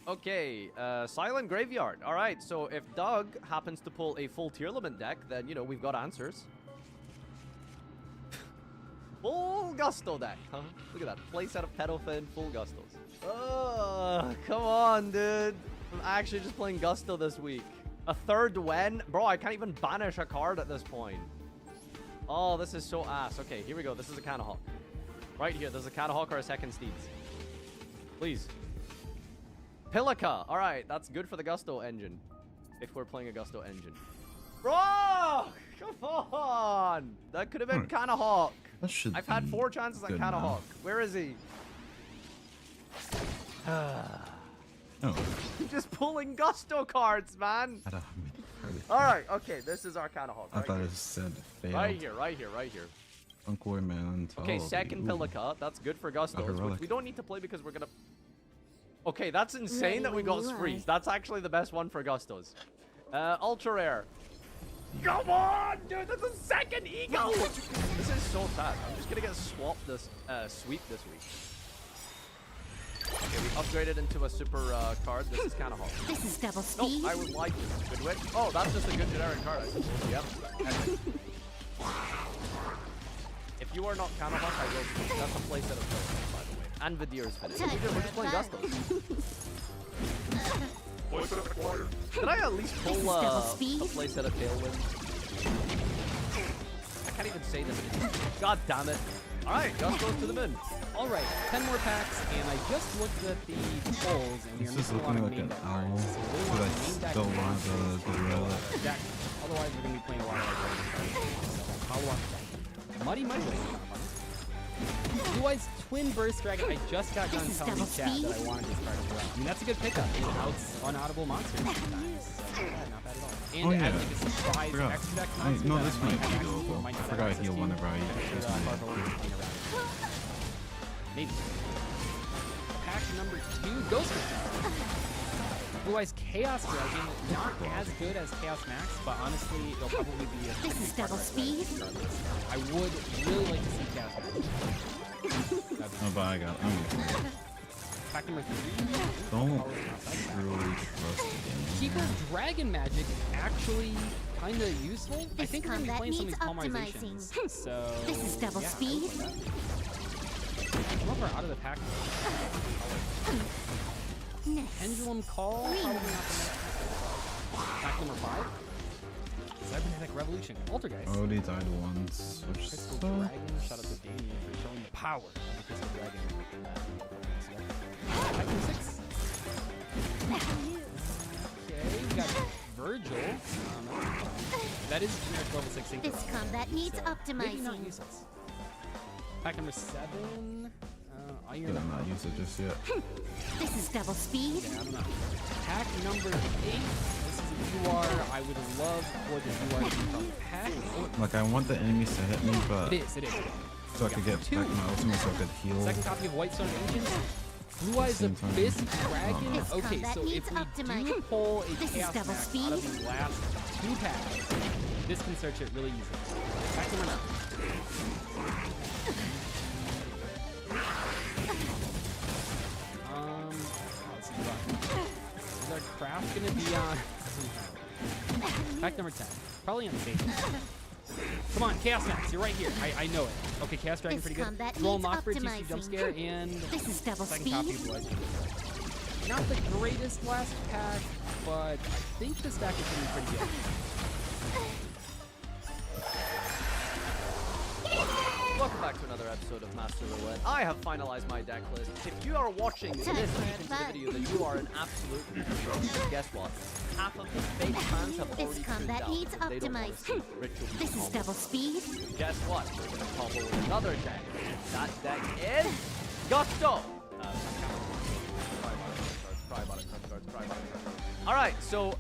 Okay, Silent Graveyard. All right, so if Doug happens to pull a full Tearlament deck, then, you know, we've got answers. Full Gusto deck, huh? Look at that. Playset of Pedofin, full Gustos. Oh, come on, dude. I'm actually just playing Gusto this week. A third Wen? Bro, I can't even banish a card at this point. Oh, this is so ass. Okay, here we go. This is a Canahawk. Right here, there's a Canahawk or a second Steeds. Please. Pilica. All right, that's good for the Gusto engine. If we're playing a Gusto engine. Bro! Come on! That could have been Canahawk. I've had 4 chances at Canahawk. Where is he? Oh. Just pulling Gusto cards, man. Alright, okay, this is our Canahawk. I thought it said failed. Right here, right here, right here. Uncle Man. Okay, second Pilica. That's good for Gustos, which we don't need to play because we're gonna... Okay, that's insane that we got Sprees. That's actually the best one for Gustos. Ultra Rare. Come on, dude, that's a second Eagle! This is so sad. I'm just gonna get swapped this, sweep this week. Okay, we upgraded into a super card. This is Canahawk. This is double speed. No, I would like this. Good wit. Oh, that's just a good generic card, I suppose. Yep. If you are not Canahawk, I will. That's a playset of Tailwind, by the way. And Vidir's finish. We're just playing Gustos. Did I at least pull a playset of Tailwind? I can't even say this. God damn it. Alright, Gustos to the moon. Alright, 10 more packs, and I just looked at the polls, and we are This is missing a lot looking of like main an deck owl, cards. So we really but want I main deck still want cards. the gorilla. Deck. Otherwise, we're going to be playing a lot of like random cards. So, follow up. Muddy Muddy. Blue Eyes Twin Burst Dragon. I just got done telling the chat that I wanted this card as well. I mean, that's a good pickup. It outs unaudible monsters sometimes. So, yeah, not bad at all. And Oh, it yeah. adds like a surprise Forgot. extra deck I- monster. no, that this I might be have doable. access to, or might not I have forgot access heal to. whenever I I'm sure use that my- Farfel will be playing around. Maybe. Pack number 2, Ghost Rider. Blue Eyes Chaos Dragon, not as good as Chaos Max, but honestly, it'll probably be a This is double speed. I would really like to see Chaos Max. Oh, but I got it. I'm gonna Pack number 3. Don't truly trust the game. Keeper Dragon Magic actually kind of useful. I think we're going to be playing some of these polymerizations. So, This is double yeah, speed. I would like that. Some of our out of the pack. Pendulum Call. Probably not the next. Pack number 5. Cybernetic Revolution. Poltergeist. I already died once, which Crystal sucks. Dragon. Shout out to Danny for showing the power of the Crystal Dragon. Pack number 6. Okay, we got Virgil. That is generic level 6 synchro. This combat needs So, maybe not optimizing. useless. Pack number 7. Did Iron. not use it just yet. This is double speed. Yeah, I don't know. Pack number 8. This is a UR. I would love for the UR to become pack. Like, I want the enemies to hit me, but... It is. So I could get back my ultimate so I could heal. Second copy of White Stone Ancients. Blue Eyes Same time. Abyss Dragon. This Okay, combat so needs if we do optimizing. pull a This is Chaos double Max speed. out of these last 2 packs, this can search it really easily. Pack number 9. Let's see what. Is our craft gonna be on? Pack number 10. Probably on stage. Come on, Chaos Max, you're right here. I know it. Okay, Chaos Dragon, This pretty good. combat Roll needs Mock for a TC optimizing. jump scare, and This is double second copy speed. of Blood. Not the greatest last pack, but I think this deck is gonna be pretty good. Welcome back to another episode of Master Roulette. I have finalized my deck list. If you are watching this deep into the video, then you are an absolute genius. Guess what? Half of the fake fans have already This combat tuned out needs because they don't want to see optimized. ritual beast This is combos. double speed. Guess what? We're going to combo with another deck. That deck is Gusto. Alright, so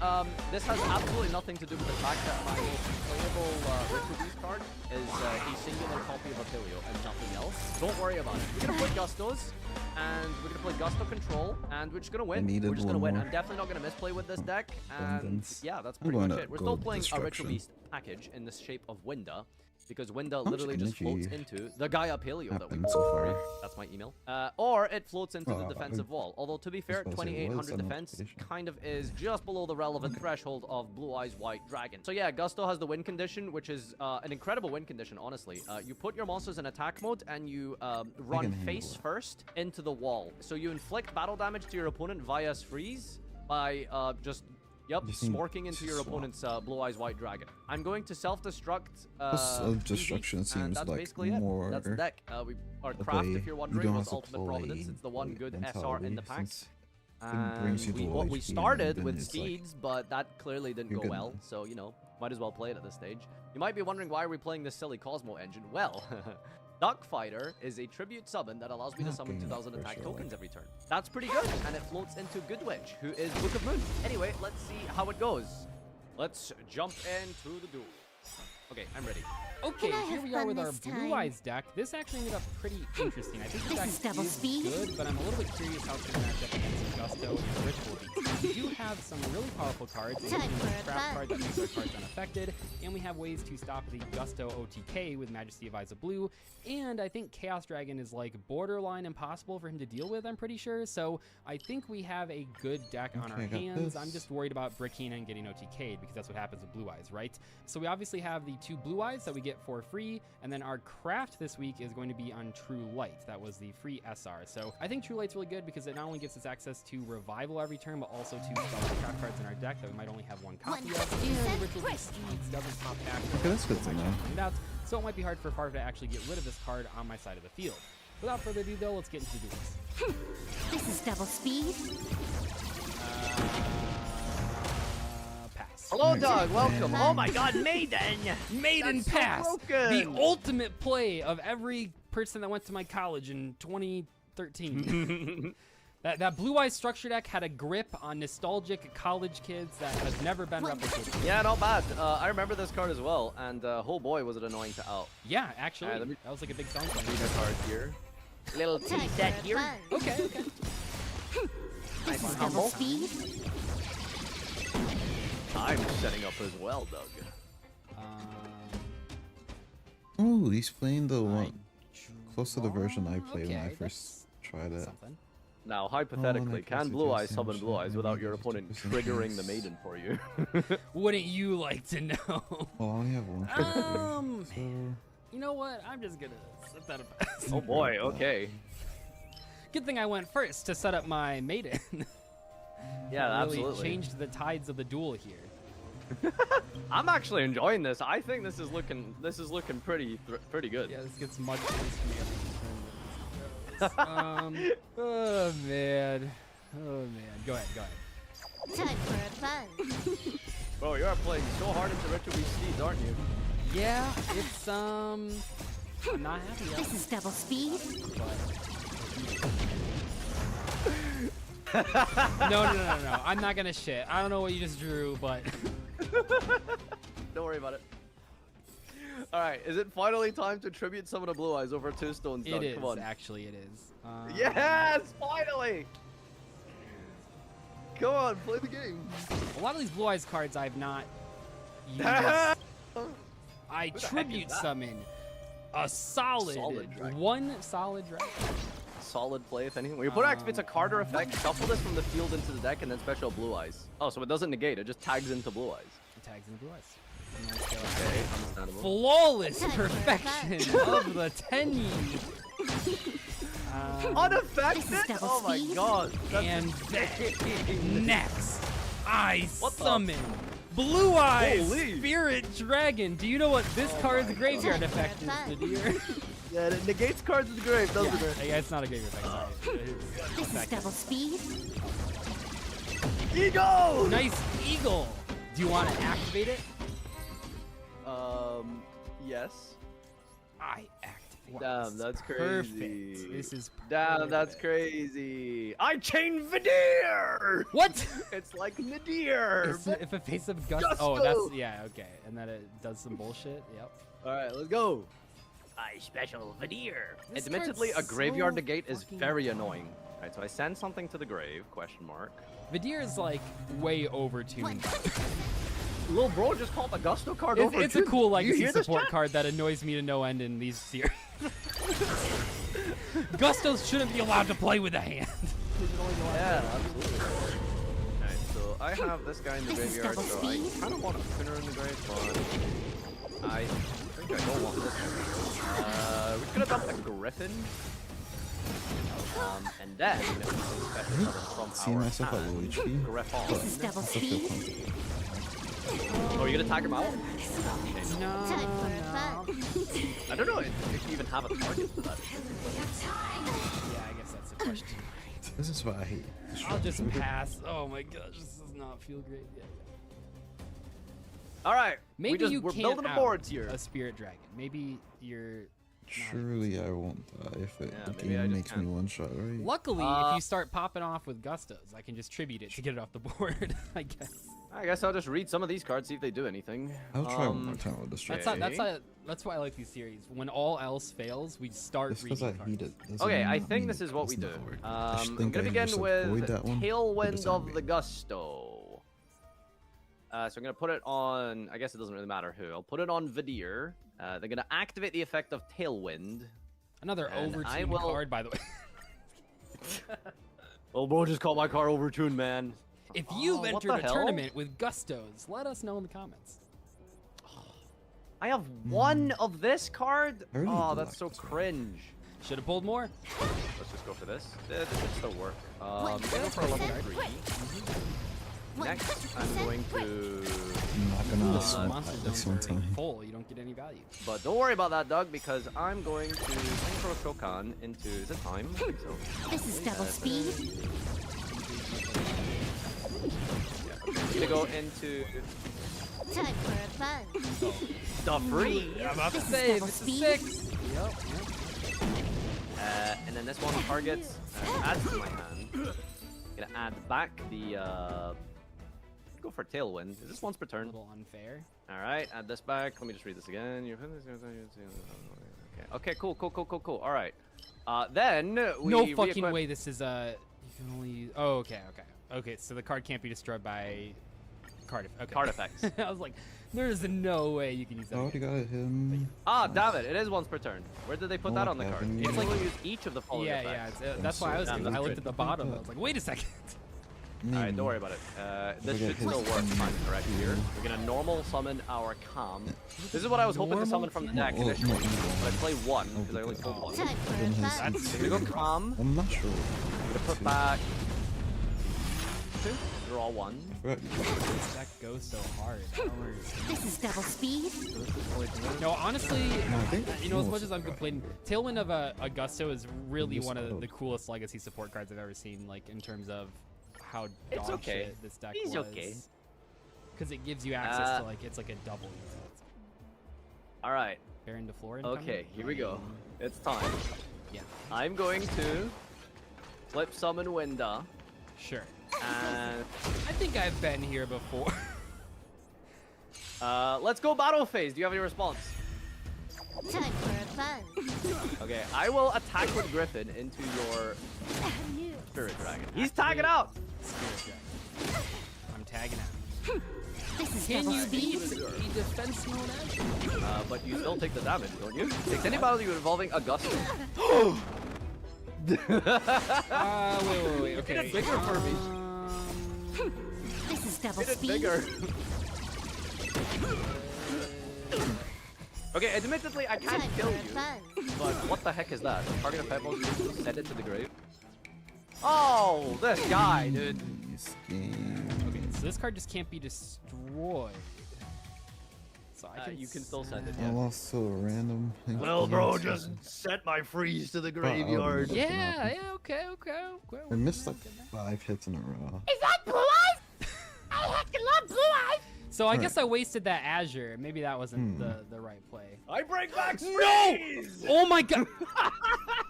this has absolutely nothing to do with the fact that my most playable Ritual Beast card is a singular copy of Apilio and nothing else. Don't worry about it. We're going to play Gustos, and we're going to play Gusto Control, and we're just going to win. We're just going to win. I'm definitely not going to misplay with this deck, and yeah, that's pretty much it. We're still playing a Ritual Beast package in the shape of Winda, because Winda literally just floats into the Gaia Paleo that we so far? That's my email. Or it floats into the defensive wall. Although, to be fair, 2800 defense kind of is just below the relevant threshold of Blue Eyes White Dragon. So yeah, Gusto has the win condition, which is an incredible win condition, honestly. You put your monsters in attack mode and you run face first into the wall. So you inflict battle damage to your opponent via freeze by just smorking into your opponent's Blue Eyes White Dragon. I'm going to self-destruct. Self-destruction seems that's like basically more. That's the deck. Our craft, if you're wondering, was Ultimate Providence. It's the one good SR in the pack. We started with Steeds, but that clearly didn't go well. So, you know, might as well play it at this stage. You might be wondering why are we playing this silly Cosmo engine. Well, Duckfighter is a tribute summon that allows me to summon 2000 attack tokens every turn. That's pretty good, and it floats into Goodwitch, who is Book of Moon. Anyway, let's see how it goes. Let's jump into the duel. Okay, I'm ready. Okay, here we are with our Blue Eyes deck. This actually ended up pretty interesting. I think the deck is good, but I'm a little bit curious how it's going to match up against Gusto and Ritual Beast. We do have some really powerful cards, including the Craft card that makes our cards unaffected, and we have ways to stop the Gusto OTK with Majesty of Eyes of Blue, and I think Chaos Dragon is like borderline impossible for him to deal with, I'm pretty sure, so I think we have a good deck on our hands. I'm just worried about Bricking and getting OTK'd, because that's what happens with Blue Eyes, right? So we obviously have the 2 Blue Eyes that we get for free, and then our craft this week is going to be on True Light. That was the free SR. So I think True Light's really good because it not only gives us access to Revival every turn, but also to spell the craft cards in our deck that we might only have one copy of. And Ritual Beast Steeds doesn't pop back. Okay, that's good to know. So it might be hard for Farva to actually get rid of this card on my side of the field. Without further ado, though, let's get into the duels. This is double speed. Hello, Doug. Welcome. Oh my God, Maiden. Maiden pass. So the ultimate play of every person that went to my college in 2013. that Blue Eyes structure deck had a grip on nostalgic college kids that has never been replicated. Yeah, not bad. I remember this card as well, and oh boy, was it annoying to out. Yeah, actually, that was like a big selling point. Read a card here. Little tea set here. Okay, okay. This is double speed. I'm setting up as well, Doug. Oh, he's playing the one close to the version I played when I first tried it. Now, hypothetically, can Blue Eyes summon Blue Eyes without your opponent triggering the Maiden for you? Wouldn't you like to know? Well, I only have one card here, You know what? I'm just gonna set that up. Oh boy, okay. Good thing I went first to set up my Maiden. Yeah, really absolutely. Changed the tides of the duel here. I'm actually enjoying this. I think this is looking pretty good. Yeah, this gets much worse for me every turn. Oh man. Go ahead. Time for a fun. Bro, you are playing so hard into Ritual Beast Steeds, aren't you? Yeah, it's I'm not happy yet. This is double speed. No. I'm not gonna shit. I don't know what you just drew, but don't worry about it. All right, is it finally time to tribute summon a Blue Eyes over 2 stones? Doug? It is. Come on. Actually, it is. Yes, finally. Come on, play the game. A lot of these Blue Eyes cards I've not used. I tribute summon a solid one solid dragon. Solid play, if anything. When you put activates a card or effect, shuffle this from the field into the deck, and then special Blue Eyes. Oh, so it doesn't negate; it just tags into Blue Eyes. It tags into Blue Eyes. Okay, understandable. Flawless perfection of the 10 Unaffected? Oh my God! And then next, I summon Blue Eyes Holy. Spirit Dragon. Do you know what this card's graveyard effect is, Nadir? Yeah, it negates cards in the grave, doesn't it? Yeah, it's not a graveyard effect. Sorry. This is double speed. Eagle! Nice eagle. Do you want to activate it? Yes. I activate. Damn, that's Perfect. crazy. This is Damn, that's crazy. I chain Vidir! What? It's like Nadir. If a face of Gusto. Gusto. Oh, that's yeah. Okay, and then it does some bullshit. Yep. All right, let's go. I special Vadir. This Admittedly, a card's graveyard so negate is fucking very annoying. All right, so I send something to the grave? Question mark. Vidir is like way overtuned. Little bro just called the Gusto card It's, over. it's a cool You legacy hear this, support chat? card that annoys me to no end in these series. Gustos shouldn't be allowed to play with a hand. Yeah, absolutely. Alright, so I have this guy in the graveyard, so I kind of want a spinner in the grave, but I think I don't want this one. We're gonna dump a Griffin. And then special summon See from our myself at low hand, HP. Griffon. This is double speed. Oh, you're gonna tag him out? Time for a fun. I don't know if you even have a target for that. Yeah, I guess that's a question. This is what I hate. I'll just pass. Oh my gosh, this does not feel great yet. All right, Maybe we're can't building a out board here. a spirit dragon. Maybe you're. Surely I won't die if the maybe I game just makes me one shot, right? Luckily, if you start popping off with Gustos, I can just tribute it to get it off the board. I guess. I guess I'll just read some of these cards, see if they do anything. I'll try one more time with this. That's why I like these series. When all else fails, we start Just because I reading hate cards. it. doesn't Okay, I mean think this is what we it's do. not hard. I'm think gonna I begin just with avoid that one, but Tailwind it's of not the Gusto. So I'm gonna put it on. I guess it doesn't really matter who. I'll put it on Vidir. They're gonna activate the effect of Tailwind. Another and I overtuned will- card, by the way. Oh, bro, just called my card overtuned, man. If you've what entered the a hell? tournament with Gustos, let us know in the comments. I have one of this card. I really Oh, do that's like so this one. cringe. Should have pulled more. Let's just go for this. This should still work. I'm gonna go for a level 3. Next, I'm going to. I'm not gonna This smoke monster that this zones one are time. full. You don't get any value. But don't worry about that, Doug, because I'm going to Synchro Shokan into. Is it time? I think so. This is double speed. I'm gonna go into Time for a fun. the free. I'm about to This is say, double this is speed. 6. Yep. And then this one targets adds to my hand. Gonna add back the. Go for Tailwind. Is this once per A turn? little unfair. All right, add this back. Let me just read this again. Okay, cool. All right. Then we No fucking re-equip- way this is you can only use. Oh, okay. So the card can't be destroyed by card. Okay. Card effects. I was like, there's no way you can use I that. already got him. Ah, damn it! It is once per turn. Where did they put that on the card? Heaven. It's It's like like- use each of the following Yeah, effects. that's why I was. Damn, I that's looked at the bottom. I was like, wait a second. All right, don't worry about it. This should still work fine, correct here. We're gonna normal summon our Calm. This is what I was hoping to summon from the deck initially, but I play one because I only pulled one. Time for a fun. We're gonna go Calm. I'm not sure. We're gonna put back 2. Draw 1. Right. This deck goes so hard. This is double speed. No, honestly, I think you know, as most much as I'm complaining, Tailwind of Augusto is really Just one of hope. the coolest legacy support cards I've ever seen. Like in terms of how It's dog okay. shit this deck He's was. okay. Because it gives you access to like it's like a double. All right. Baron de Flora. Okay, here we go. It's time. Yeah. I'm going to flip summon Winda. Sure. And I think I've been here before. let's go battle phase. Do you have any response? Time for a fun. Okay, I will attack with Griffin into your Spirit Dragon. He's tagging out! Spirit Dragon. I'm tagging out. This is Can double you beat speed. a defense mode action? But you still take the damage, don't you? Takes any battle you involving Augusto. Wait. Okay. Hit it bigger for me. This is double Hit it speed. bigger. Okay, admittedly, I can't Time kill for a you. fun. But what the heck is that? Target a pebble, send it to the grave. Oh, this guy, dude. This game. Okay, So this card just can't be destroyed. So you can still send it. I'll also random. Well, bro, just set my freeze to the graveyard. Yeah, okay. I missed like 5 hits in a row. Is that Blue Eyes? I heckin' love Blue Eyes! So I guess I wasted that Azure. Maybe that wasn't the right play. I bring back freeze! No! Oh my god!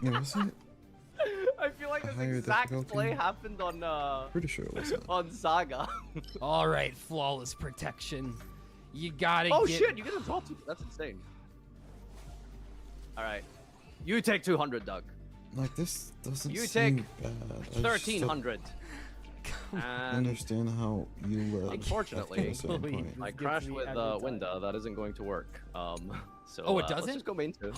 Yeah, was it? I feel like this Higher exact difficulty? play happened on Pretty sure it wasn't. on Saga. All right, flawless protection. You gotta Oh get... shit, you get a draw too. That's insane. All right. You take 200, Doug. Like, this doesn't You seem take bad. I just don't 1,300. And understand how you live. unfortunately, at a certain point. I crashed with Winda. That isn't going to work. So Oh, it let's doesn't? just go main 2.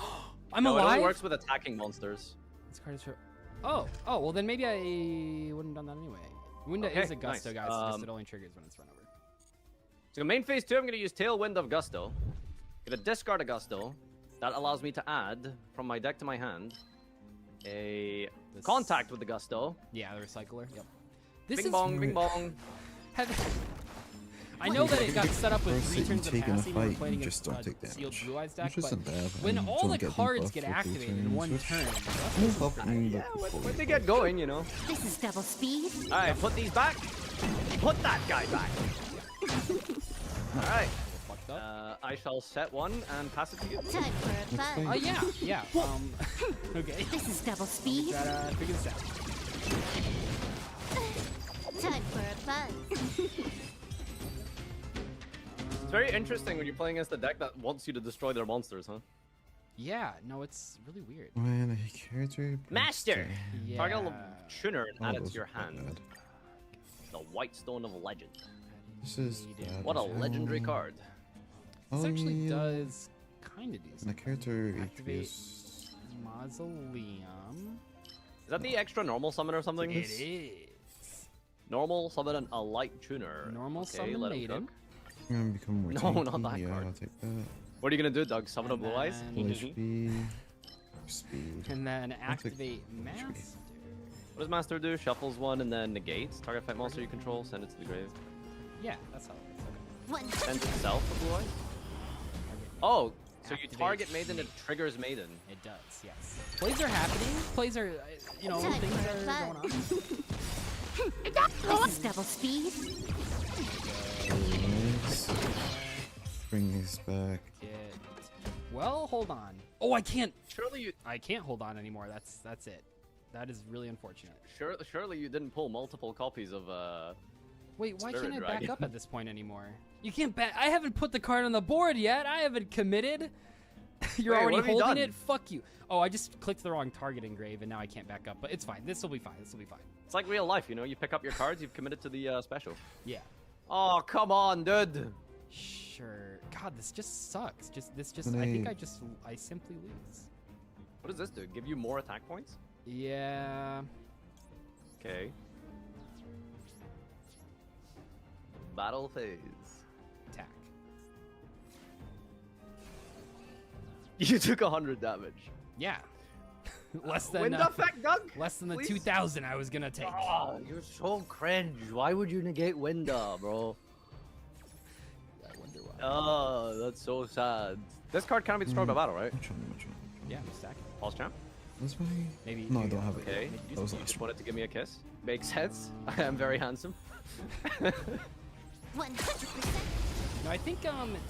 I'm no, alive? It only works with attacking monsters. This card is for... Oh, well then maybe I wouldn't have done that anyway. Winda Okay, is a Gusto, nice. guys. It's just it only triggers when it's run over. So main phase 2, I'm going to use Tailwind of Gusto. Gonna discard a Gusto. That allows me to add from my deck to my hand a contact with the Gusto. Yeah, the recycler. Yep. This Bing is bong, bing bong. I know that it got set up with First 3 that you turns of take in a passive when we're fight, playing you against just don't take sealed damage. Blue Eyes deck, Which but isn't bad. when I all don't the get cards debuffed get for 3 activated in turns, one which turn, will help me Yeah, look when fully they get going, you know. This is double speed. All right, put these back. Put that guy back. All right. I shall set one and pass it to you. Time for a fun. Oh yeah. Okay. This is double speed. Try to figure this out. Time for a fun. It's very interesting when you're playing against a deck that wants you to destroy their monsters, huh? Yeah, no, it's really weird. When a character Master! Yeah. Target a tuner and add it to those your are hand. bad. The White Stone of Legend. This is bad What a as hell. legendary card. This actually yeah. does kind of decent. And the character Activate is Mausoleum. Is that the extra normal summon or something? It is. Normal summon a light tuner. Normal okay, summon let him maiden. cook. I'm gonna become more No, tanky. not that Yeah, card. I'll take that. What are you gonna do, Doug? Summon a And Blue Eyes? then- Full HP. Speed. And then I'll take activate Master. What does Master do? Shuffles one and then negates. Target fight monster you control, send it to the grave. Yeah, that's how it is. One. Sends itself a Blue Eyes? Oh, so you Activate target Maiden, it triggers Maiden. It does, yes. Plays are happening. Plays are, you know, Time things for are fun. going on. This is double speed. Nice. Bring these back. Well, hold on. Oh, I can't. Surely you. I can't hold on anymore. That's it. That is really unfortunate. Surely you didn't pull multiple copies of Wait, why Spirit can't I Dragon. back up at this point anymore? You can't back. I haven't put the card on the board yet. I haven't committed. You're Wait, already what have you holding done? it. Fuck you. Oh, I just clicked the wrong target engrave and now I can't back up. But it's fine. This will be fine. This will be fine. It's like real life, you know. You pick up your cards, you've committed to the special. Yeah. Oh, come on, dude. Sure. God, this just sucks. I Grenade. think I simply lose. What does this do? Give you more attack points? Yeah. Okay. Battle phase. Attack. You took 100 damage. Yeah. Less than Wind effect, Doug? less than the Please? 2,000 I was gonna take. Oh, you're so cringe. Why would you negate Winda, bro? I wonder why. Oh, that's so sad. This card cannot be destroyed by battle, right? Which one? Yeah, I'm stacking. Pulse champ? This way? Maybe. No, I don't have it. Okay. That was You last just one. wanted to give me a kiss? Makes sense. I am very handsome. 100%. No, I think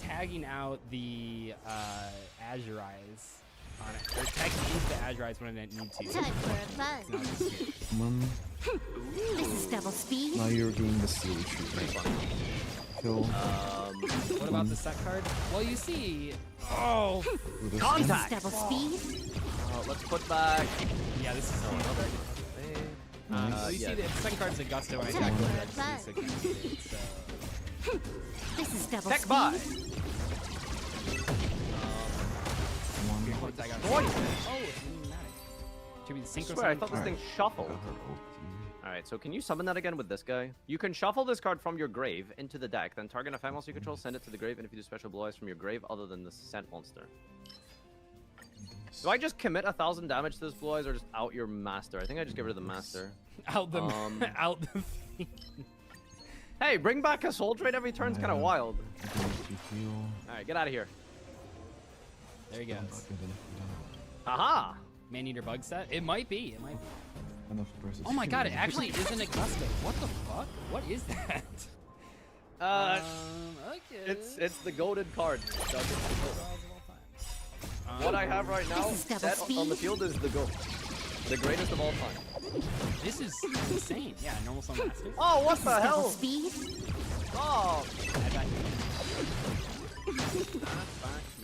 tagging out the Azure Eyes on it, or tagging into the Azure Eyes when I didn't need to. Time for a It's not fun. just good. Come on. This is double speed. Now you're doing the seele treatment. Kill. What about the set card? Well, you see. Oh. Ooh, this This is Contact! double speed. Let's put back. Yeah, this is. You see, the second card is a Gusto, and I attack with it. That's the six, so. This is double Tech speed. buy. Tag out. What? Oh, it's pneumatic. Should be the I synchro. swear, I thought this Alright. thing shuffled. Got her ult. Alright, so can you summon that again with this guy? You can shuffle this card from your grave into the deck, then target a fight monster you control, send it to the grave, and if you do special Blue Eyes from your grave other than the sent monster. Do I just commit 1,000 damage to this Blue Eyes or just out your master? I think I just get rid of the master. Out the Um, out the thing. Hey, bring back a soul trade every turn's kind of wild. Alright, get out of here. There he goes. Aha! Man-eater bug set? It might be. It might be. Versus Oh my god, it actually isn't a gusto. What the fuck? What is that? Okay. It's the goated card. What I have right now set on the field is the GOAT. The greatest of all time. This is insane. Yeah, normal summon master. Oh, what the hell? Speed? Oh!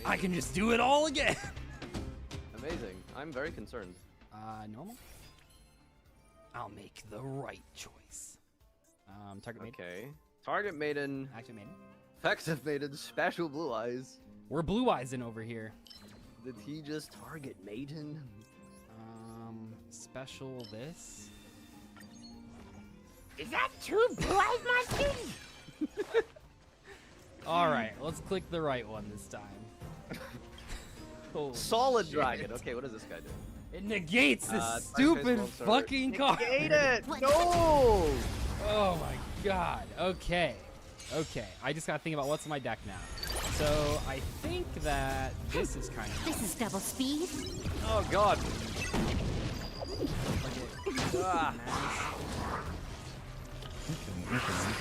I can just do it all again. Amazing. I'm very concerned. Normal? I'll make the right choice. Target maiden. Okay. Target maiden. Active maiden. Effective maiden. Special blue eyes. We're blue eyes in over here. Did he just target maiden? Special this. Is that two blue eyes monsters? Alright, let's click the right one this time. Holy Solid shit. dragon. Okay, what does this guy do? It negates this stupid fucking card. Negate it! No! Oh my god. Okay. Okay. I just gotta think about what's in my deck now. So I think that this is kind of. This is double speed. Oh god. Okay.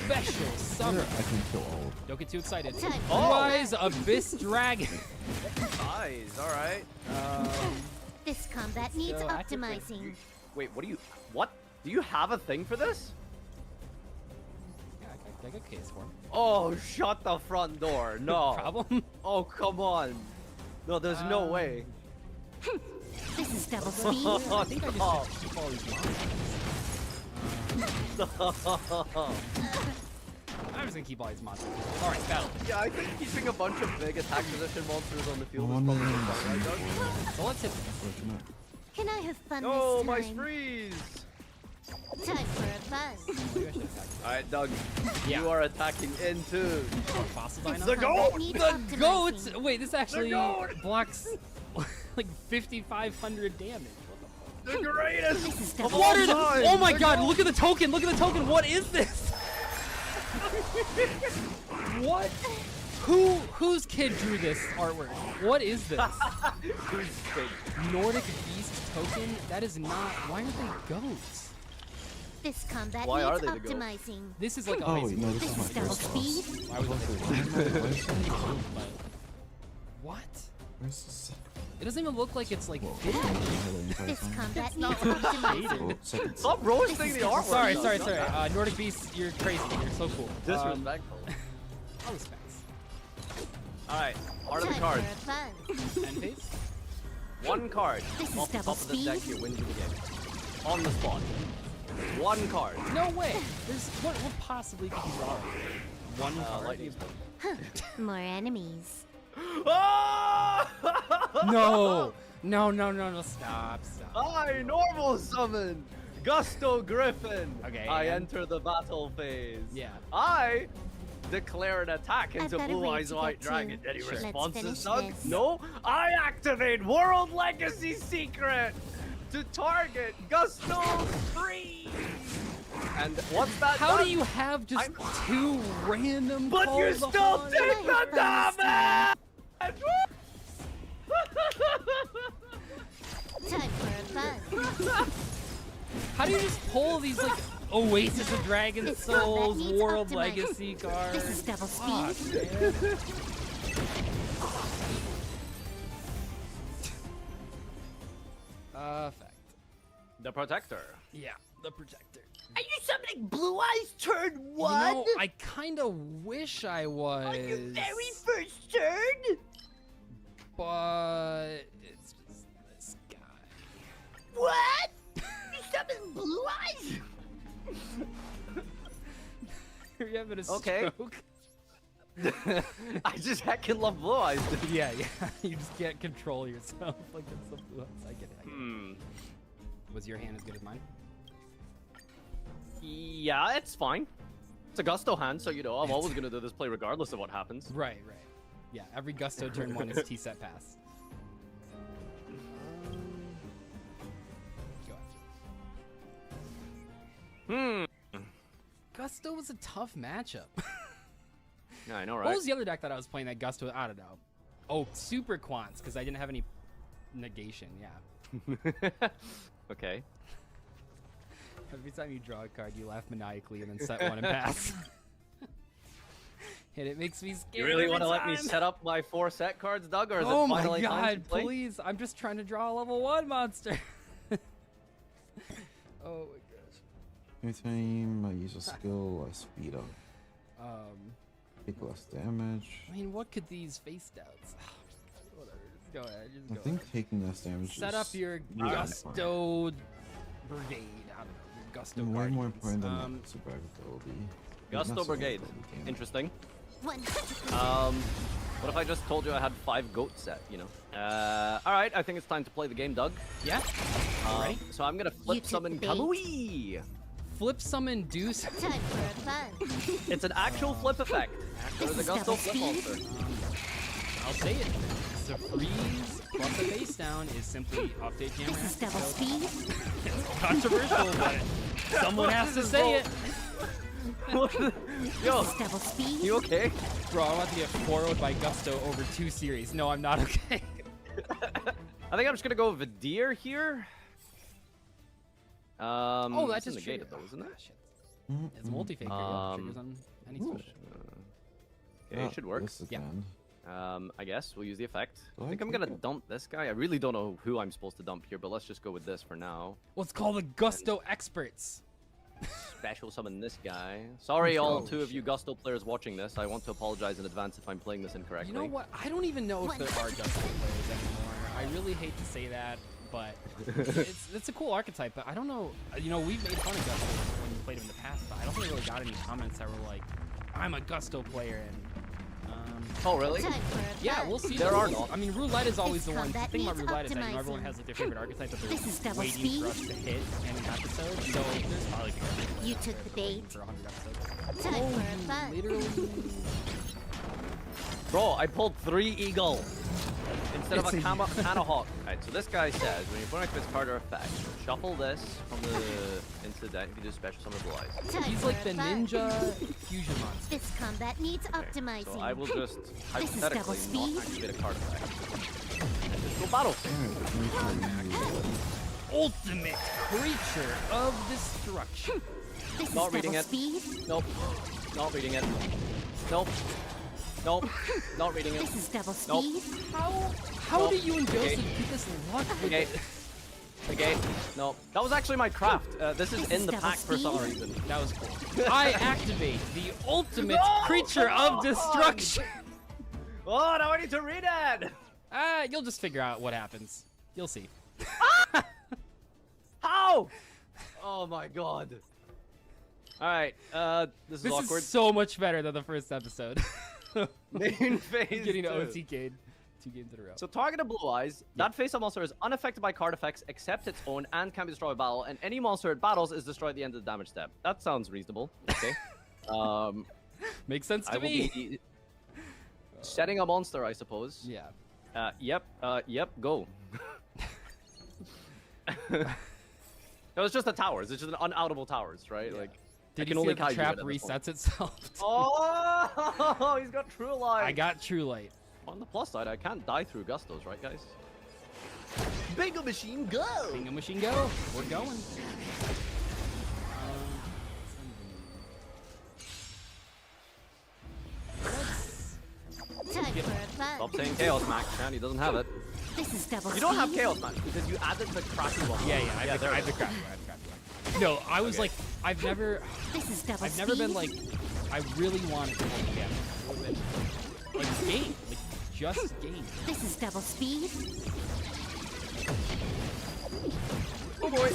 Special summer. I can kill all of them. Don't get too excited. Oh. Otherwise, Abyss Dragon. Eyes, alright. This combat needs optimizing. Wait, what? Do you have a thing for this? Yeah, I got case for him. Oh, shut the front door. No. Problem? Oh, come on. No, there's no way. This is double speed. I think I just have to keep all these monsters. I'm just gonna keep all these monsters. Alright, battle. Yeah, I think keeping a bunch of big attack position monsters on the field is probably the best, right, Doug? So let's hit Can I have fun Oh, this my time? freeze! Time for a buzz. Alright, Doug. Yeah. You are attacking into. Fossil This Dino? combat needs The optimizing. goat! Wait, this actually blocks like 5,500 damage. The greatest of all What is? time! Oh my The god! goat! Look at the token! Look at the token! What is this? What? Whose kid drew this artwork? What is this? Who's big? Nordic Beast token? That is not. Why aren't they goats? This combat Why are needs they the goat? optimizing. This is like a Oh high wait, school. no, this This is is my double first boss. speed. Why would they? What? Where's the second? It doesn't even look like it's like Whoa, fitted. This combat It's needs not optimizing. Oh, second. Stop roasting the artwork! Sorry, Doug. sorry. Nordic Beast, you're crazy. You're so cool. Disrespectful. All respects. Alright, part of the Time card. for a buzz. End phase? One card This is off the double top of the deck speed. here wins you the game. On the spot. One card. No way. There's what possibly could you draw? One card. Lightning. More enemies. Ah! No. Stop. I normal summon Gusto Griffin. Okay, I and- enter the battle phase. Yeah. I declare an attack I've into got a Blue raid Eyes to White get to. Dragon. Any Sure. Let's responses, finish Doug? this. No. I activate World Legacy Secret to target Gusto Freeze. And what's that? How done? do you have just two random But you calls still upon- take the damage! Time for a buzz. How do you just pull these like Oasis of Dragon This combat Souls, needs World optimizing. Legacy cards? This is double Fuck, speed. man. Effect. The Protector. Yeah, the Protector. Are you summoning Blue Eyes turn You know, I kind of wish I was. first turn? But it's just this guy. What? You summoned Blue Eyes? You're having a Okay. stroke. I just heckin' love Blue Eyes. Dude. Yeah. You just can't control yourself. Like it's the blue eyes. I get it. Was your hand as good as mine? Yeah, it's fine. It's a Gusto hand, so you know I'm always gonna do this play regardless of what happens. Right. Yeah, every Gusto turn one is T-set pass. Go Gusto was a tough matchup. Yeah, I know, right? What was the other deck that I was playing that Gusto? I don't know. Oh, Super Quants, because I didn't have any negation. Yeah. Okay. Every time you draw a card, you laugh maniacally and then set one and pass. And it makes me scared. You really want to let me set up my 4 set cards, Doug, or is oh it finally my time to god, play? please. I'm just trying to draw a level 1 monster. Oh my gosh. Every time I use a skill, I speed up. Take less damage. I mean, what could these face downs? Whatever, just go ahead. Just I go think ahead. taking less damage Set is up your really Gusto Brigade. I don't know. Your Gusto way Guardians. more important than survivability. Gusto Not Brigade. survivability. Interesting. 100%. What if I just told you I had 5 goat set, you know? Alright, I think it's time to play the game, Doug. Yeah? Ready? So I'm gonna flip summon Kamui! Flip summon Deuce? Time for fun. It's an actual flip effect. There's a Gusto flip monster. I'll say it. So freeze plus a face down is simply update camera. This is double speed. It's controversial, but someone has to say it. Yo, This is double speed. you okay? Bro, I want to get 4-0'd by Gusto over 2 series. No, I'm not okay. I think I'm just gonna go Vidir here. Oh, that's it's just negated though, isn't it? It's multi-faker. Yeah. Triggers on any switch. Okay, it should work. Yeah. I guess we'll use the effect. I think I'm gonna dump this guy. I really don't know who I'm supposed to dump here, but let's just go with this for now. What's called the Gusto experts. Special summon this guy. Sorry, all 2 of you Gusto players watching this. I want to apologize in advance if I'm playing this incorrectly. You know what? I don't even know if there are Gusto players anymore. I really hate to say that, but it's a cool archetype. But I don't know. You know, we've made fun of Gusto when you played him in the past, but I don't think we really got any comments that were like, "I'm a Gusto player," and oh really? yeah, we'll see. There are not. I mean, roulette is always the This one. The combat thing about needs roulette is that optimizing. everyone has like their favorite archetype that This is they're double waiting speed. for us to hit in an episode. So there's probably You took the bait. for 100 episodes. Time for fun. Literally. Bro, I pulled 3 eagle instead of a Kanahawk. Alright, so this guy says when you put activates card or effect, shuffle this from the into the deck. You can do special summon Blue Eyes. Time He's like for the fun. ninja fusion monster. This combat needs optimizing. So I will just This is double hypothetically speed. not activate a card effect. And just go battle. Ultimate creature of destruction. This Not is reading double it. speed. Nope. Not reading it. Nope. Nope. Not reading it. This is double Nope. speed. How do you and Joseph get this luck with Okay. it? Okay. No. That was actually my craft. This is in the pack for some reason. That was cool. I activate the ultimate creature of destruction. Oh, now I need to read it. You'll just figure out what happens. You'll see. How? Oh my god. Alright, this is This awkward. is so much better than the first episode. Main phase Getting to 2. OTK'd 2 games in a row. So target a Blue Eyes. That face-up monster is unaffected by card effects except its own and can be destroyed by battle, and any monster it battles is destroyed at the end of the damage step. That sounds reasonable. Okay. Makes sense to I will me. be setting a monster, I suppose. Yeah. Yep, go. It was just the towers. It's just an unoutable towers, right? Yeah. Like, Did I can you see only that the kaiju trap it at this point. resets itself? Oh, he's got True Light. I got True Light. On the plus side, I can't die through Gustos, right, guys? Bingo machine, go! Bingo machine, go! We're going. Time for fun. Stop saying Chaos Max, man. He doesn't have it. This is double You don't have speed. Chaos Max because you added the crappy one. Yeah, I have the there it is. crappy one. No, I was like, I've never been like, I really wanted to hold the camera. Like, game. Like, just game. This is double speed. Oh boy.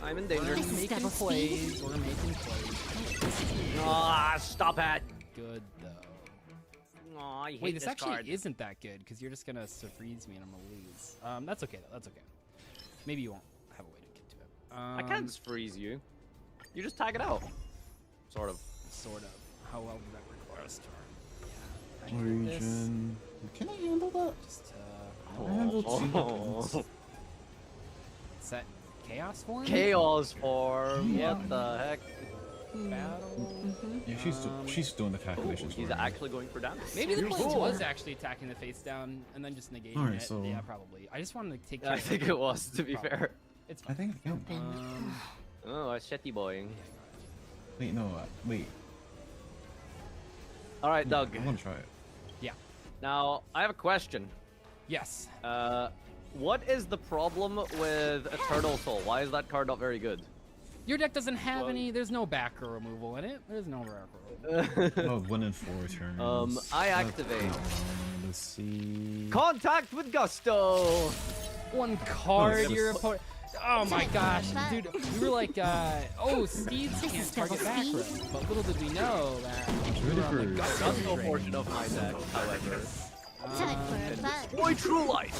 I'm in danger. We're making double plays. We're making plays. Ah, stop it. Good, though. Aw, I hate Wait, this actually card. isn't that good, because you're just gonna freeze me and I'm gonna lose. That's okay, though. That's okay. Maybe you won't have a way to get to it. I can't freeze you. You just tag it out. Sort of. Sort of. How well does that require us to? Yeah. Region. Can I handle that? Just, I handle 2 weapons. Set chaos form? Chaos form. Yeah. What the heck? battle. Yeah, she's doing the calculations. He's actually going for damage. Maybe the blade was actually attacking the face down and then just negating Alright, it. so Yeah, probably. I just wanted to take care I of think it was, to be fair. It's I fine. think Oh, a shitty boy. wait, no, wait. All right, Doug. I want to try it. Yeah. Now, I have a question. Yes. What is the problem with Eternal Soul? Why is that card not very good? Your deck doesn't have any. There's no backer removal in it. There's no backer removal. Oh, 1 in 4 turns. I activate. Let's see. Contact with Gusto. One card, your opponent. Oh my gosh, dude, we were like, oh, Steeds can't target back row, but little did we know that we were on the Gusto portion of my deck, however. Destroy True Light.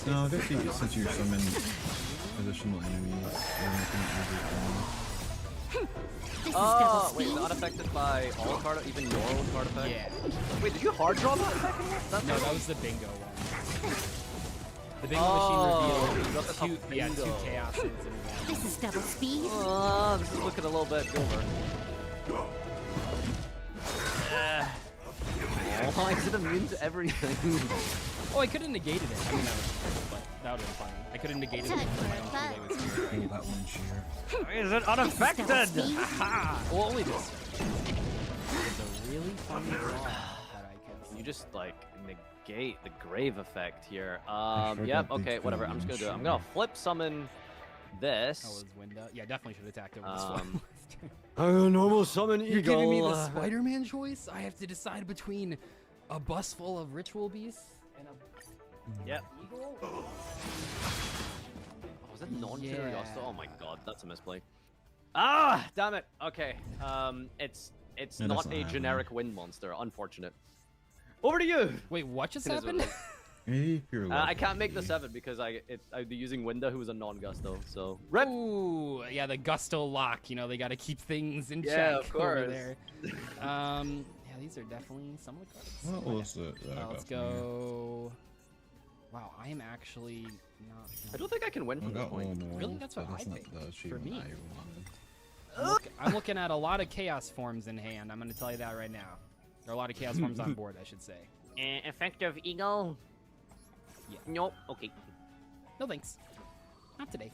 No, I think since you summon additional enemies, wait, is it unaffected by all card, even your own card effect? Yeah. Wait, did you hard draw that second one? No, that was the bingo one. The bingo machine revealed two chaoses in one. This is double speed. This is looking a little bit over. Why is it immune to everything? Oh, I could have negated it. I mean, that would have been funny. I could have negated it with my own two that one cheer. Is it unaffected? Aha! Well, only this. It's a really funny draw that I can. You just like negate the grave effect here. Yep. Okay. Whatever. I'm just gonna do it. I'm gonna flip summon this. That was window. Yeah, definitely should have attacked over this one. I'm gonna normal summon Eagle. You're giving me the Spider-Man choice? I have to decide between a bus full of ritual beasts and a eagle? Oh, was that non-Curiosity? Oh my god, that's a misplay. Ah, damn it. Okay. It's not a generic wind monster. Unfortunate. Over to you. Wait, what just happened? I can't make the 7 because I'd be using Winda, who is a non-Gusto. So rip. Ooh, yeah, the Gusto lock. You know, they got to keep things in check of course. over there. Yeah, these are definitely some of the cards. What was it? Let's go. Wow, I am actually not. I don't think I can win from this point. Really, that's what I think. For me, I'm looking at a lot of chaos forms in hand. I'm going to tell you that right now. There are a lot of chaos forms on board, I should say. Effective Eagle. Yeah. Nope. Okay. No thanks. Not today.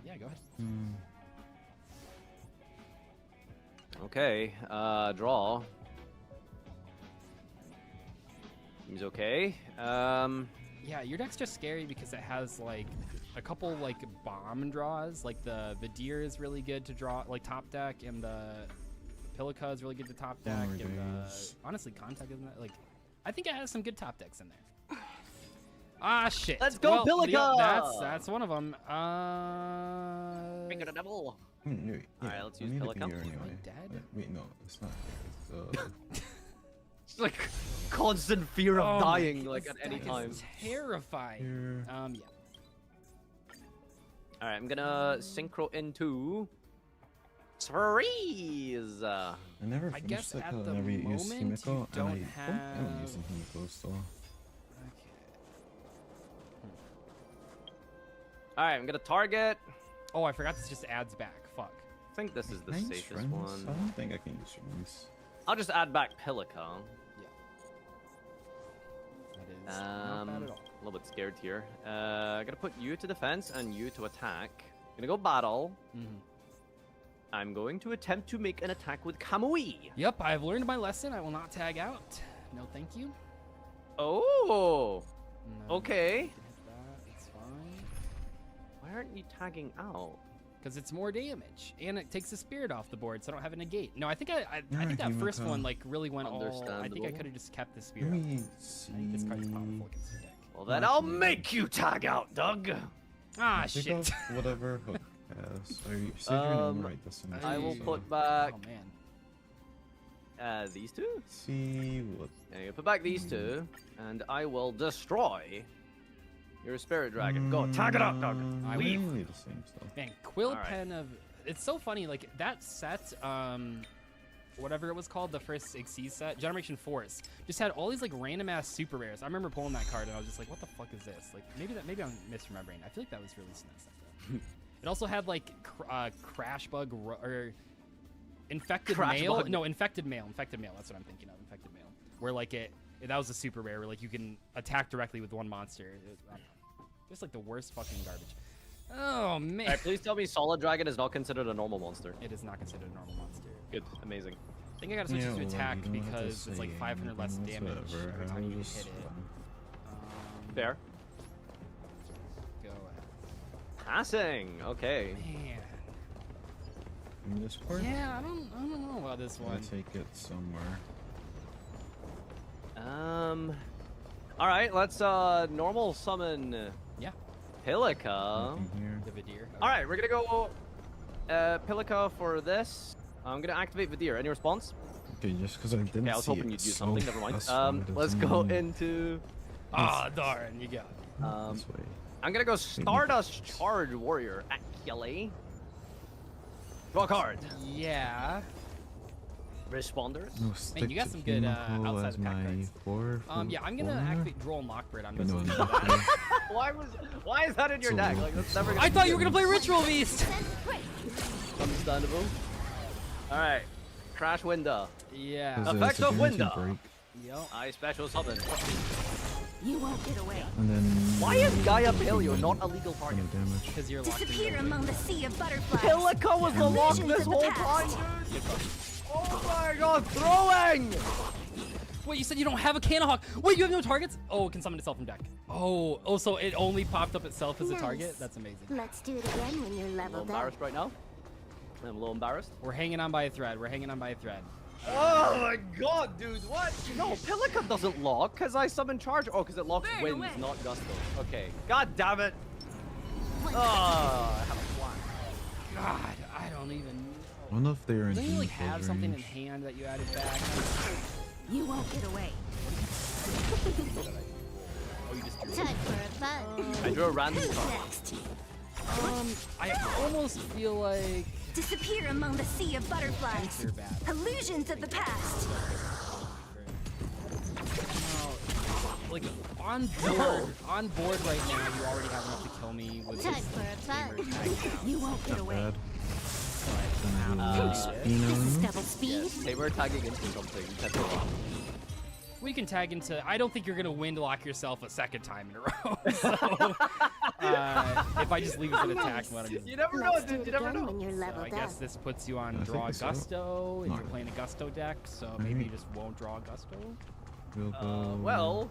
Yeah, go ahead. Okay. Draw. Seems okay. Yeah, your deck's just scary because it has like a couple like bomb draws. Like the deer is really good to draw, like top deck, and the Pilica is really good to top deck, and honestly, Contact isn't that like. I think it has some good top decks in there. Ah shit. Let's go, Pilica! That's one of them. Finger the devil. Alright, let's use Pilica. Dead? Wait, no, it's not. It's like constant fear of dying, like at any time. Terrifying. Yeah. Alright, I'm gonna synchro into freeze. I never I finished guess that at because the I never used moment Himiko, you don't and I have. am using Himiko still. Alright, I'm gonna target. Oh, I forgot this just adds back. Fuck. I think this is the Thanks, safest friends. one. I don't think I can use rings. I'll just add back Pilica. Yeah. That is not bad at all. A little bit scared here. Gonna put you to defense and you to attack. Gonna go battle. I'm going to attempt to make an attack with Kamui. Yep, I've learned my lesson. I will not tag out. No, thank you. Oh. No, okay. Hit that. It's fine. Why aren't you tagging out? Because it's more damage, and it takes the spirit off the board, so I don't have a negate. No, I think I think that first one like really went all. I think I could have just kept the spirit. Let me I see. think this card's powerful against your deck. Well, then I'll make you tag out, Doug. Ah, Pick shit. up whatever hook has. Are you say your name right this time? I will so. put back. Oh man. These two. See what? Yeah, you put back these two, and I will destroy your spirit dragon. Go tag it out, Doug. I Leave. Really the same stuff. Man, Quill Alright. Pen of. It's so funny, like that set, whatever it was called, the first Xyz set, Generation Force, just had all these like random ass super rares. I remember pulling that card and I was just like, what the fuck is this? Like maybe I'm misremembering. I feel like that was released in that set though. It also had like crash bug or infected Crash male. bug. No, infected male. Infected male. That's what I'm thinking of. Infected male. Where like that was a super rare. Where like you can attack directly with one monster. I don't know. Just like the worst fucking garbage. Oh man. Alright, please tell me Solid Dragon is not considered a normal monster. It is not considered a normal monster. Good, amazing. I think I gotta switch it to attack because it's like 500 less damage every time you hit it. Fair. Go ahead. Passing. Okay. Man. In this part? Yeah, I don't know about this one. Take it somewhere. All right, let's normal summon. Yeah. Pilica. The Vidir. All right, we're gonna go Pilica for this. I'm gonna activate Vidir. Any response? Okay, just because I didn't Okay, I was see hoping it you'd use so something. Never mind. frustrated Let's to go me. into. Ah, darn, you got it. This way. I'm gonna go Stardust Charge Warrior. Actually. Draw a card. Yeah. Responders. No, Man, stick you got to some good Chemical outside as attack my cards. 4 Yeah, I'm gonna activate Droll Lockbird on this No, one. no, Why is that in your deck? Like that's never gonna I thought you were gonna play Ritual Beast. Understandable. All right. Crash Window. Yeah. Effects of Window. Yep. I special summon. You won't get away. And then. Why is Gaia Paleo not a legal target? No damage. Because you're locked in. Disappear among the sea of butterflies. Pilica was the lock Illusions this of the whole past. time, dude. Oh my god, throwing! Wait, you said you don't have a Canahawk. Wait, you have no targets? Oh, it can summon itself from deck. Oh, so it only popped up itself as a target? Nice. That's amazing. Let's do it again when you're I'm a little leveled up. embarrassed right now. I'm a little embarrassed. We're hanging on by a thread. Oh my god, dude, what? No, Pilica doesn't lock because I summon charge. Oh, because it locks Burn winds, away. not gusto. Okay. God damn it. Oh, I have a plan. God, I don't even know. I don't know if they're in Doesn't you like Demon's have something in range. hand that you added back? You won't get away. Oh, you just drew Time for a fun. I drew a random card. Next. I almost feel like Disappear among the sea of butterflies. they're bad. Illusions of the past. Like on board right now, you already have enough to kill me with Time this for a gamer fun. tag. You won't get Not away. bad. Then I will This is Spino. double speed. They were tagging into something. That's a lot. We can tag into. I don't think you're gonna wind lock yourself a second time in a row. So, if I just leave it an attack mode, You never know, Let's do dude. it You never again know. when you're so leveled I guess up. this puts you on I draw think so. Gusto, and Not you're playing a Gusto deck, so Alright. maybe you just won't draw Gusto. We'll go. Well,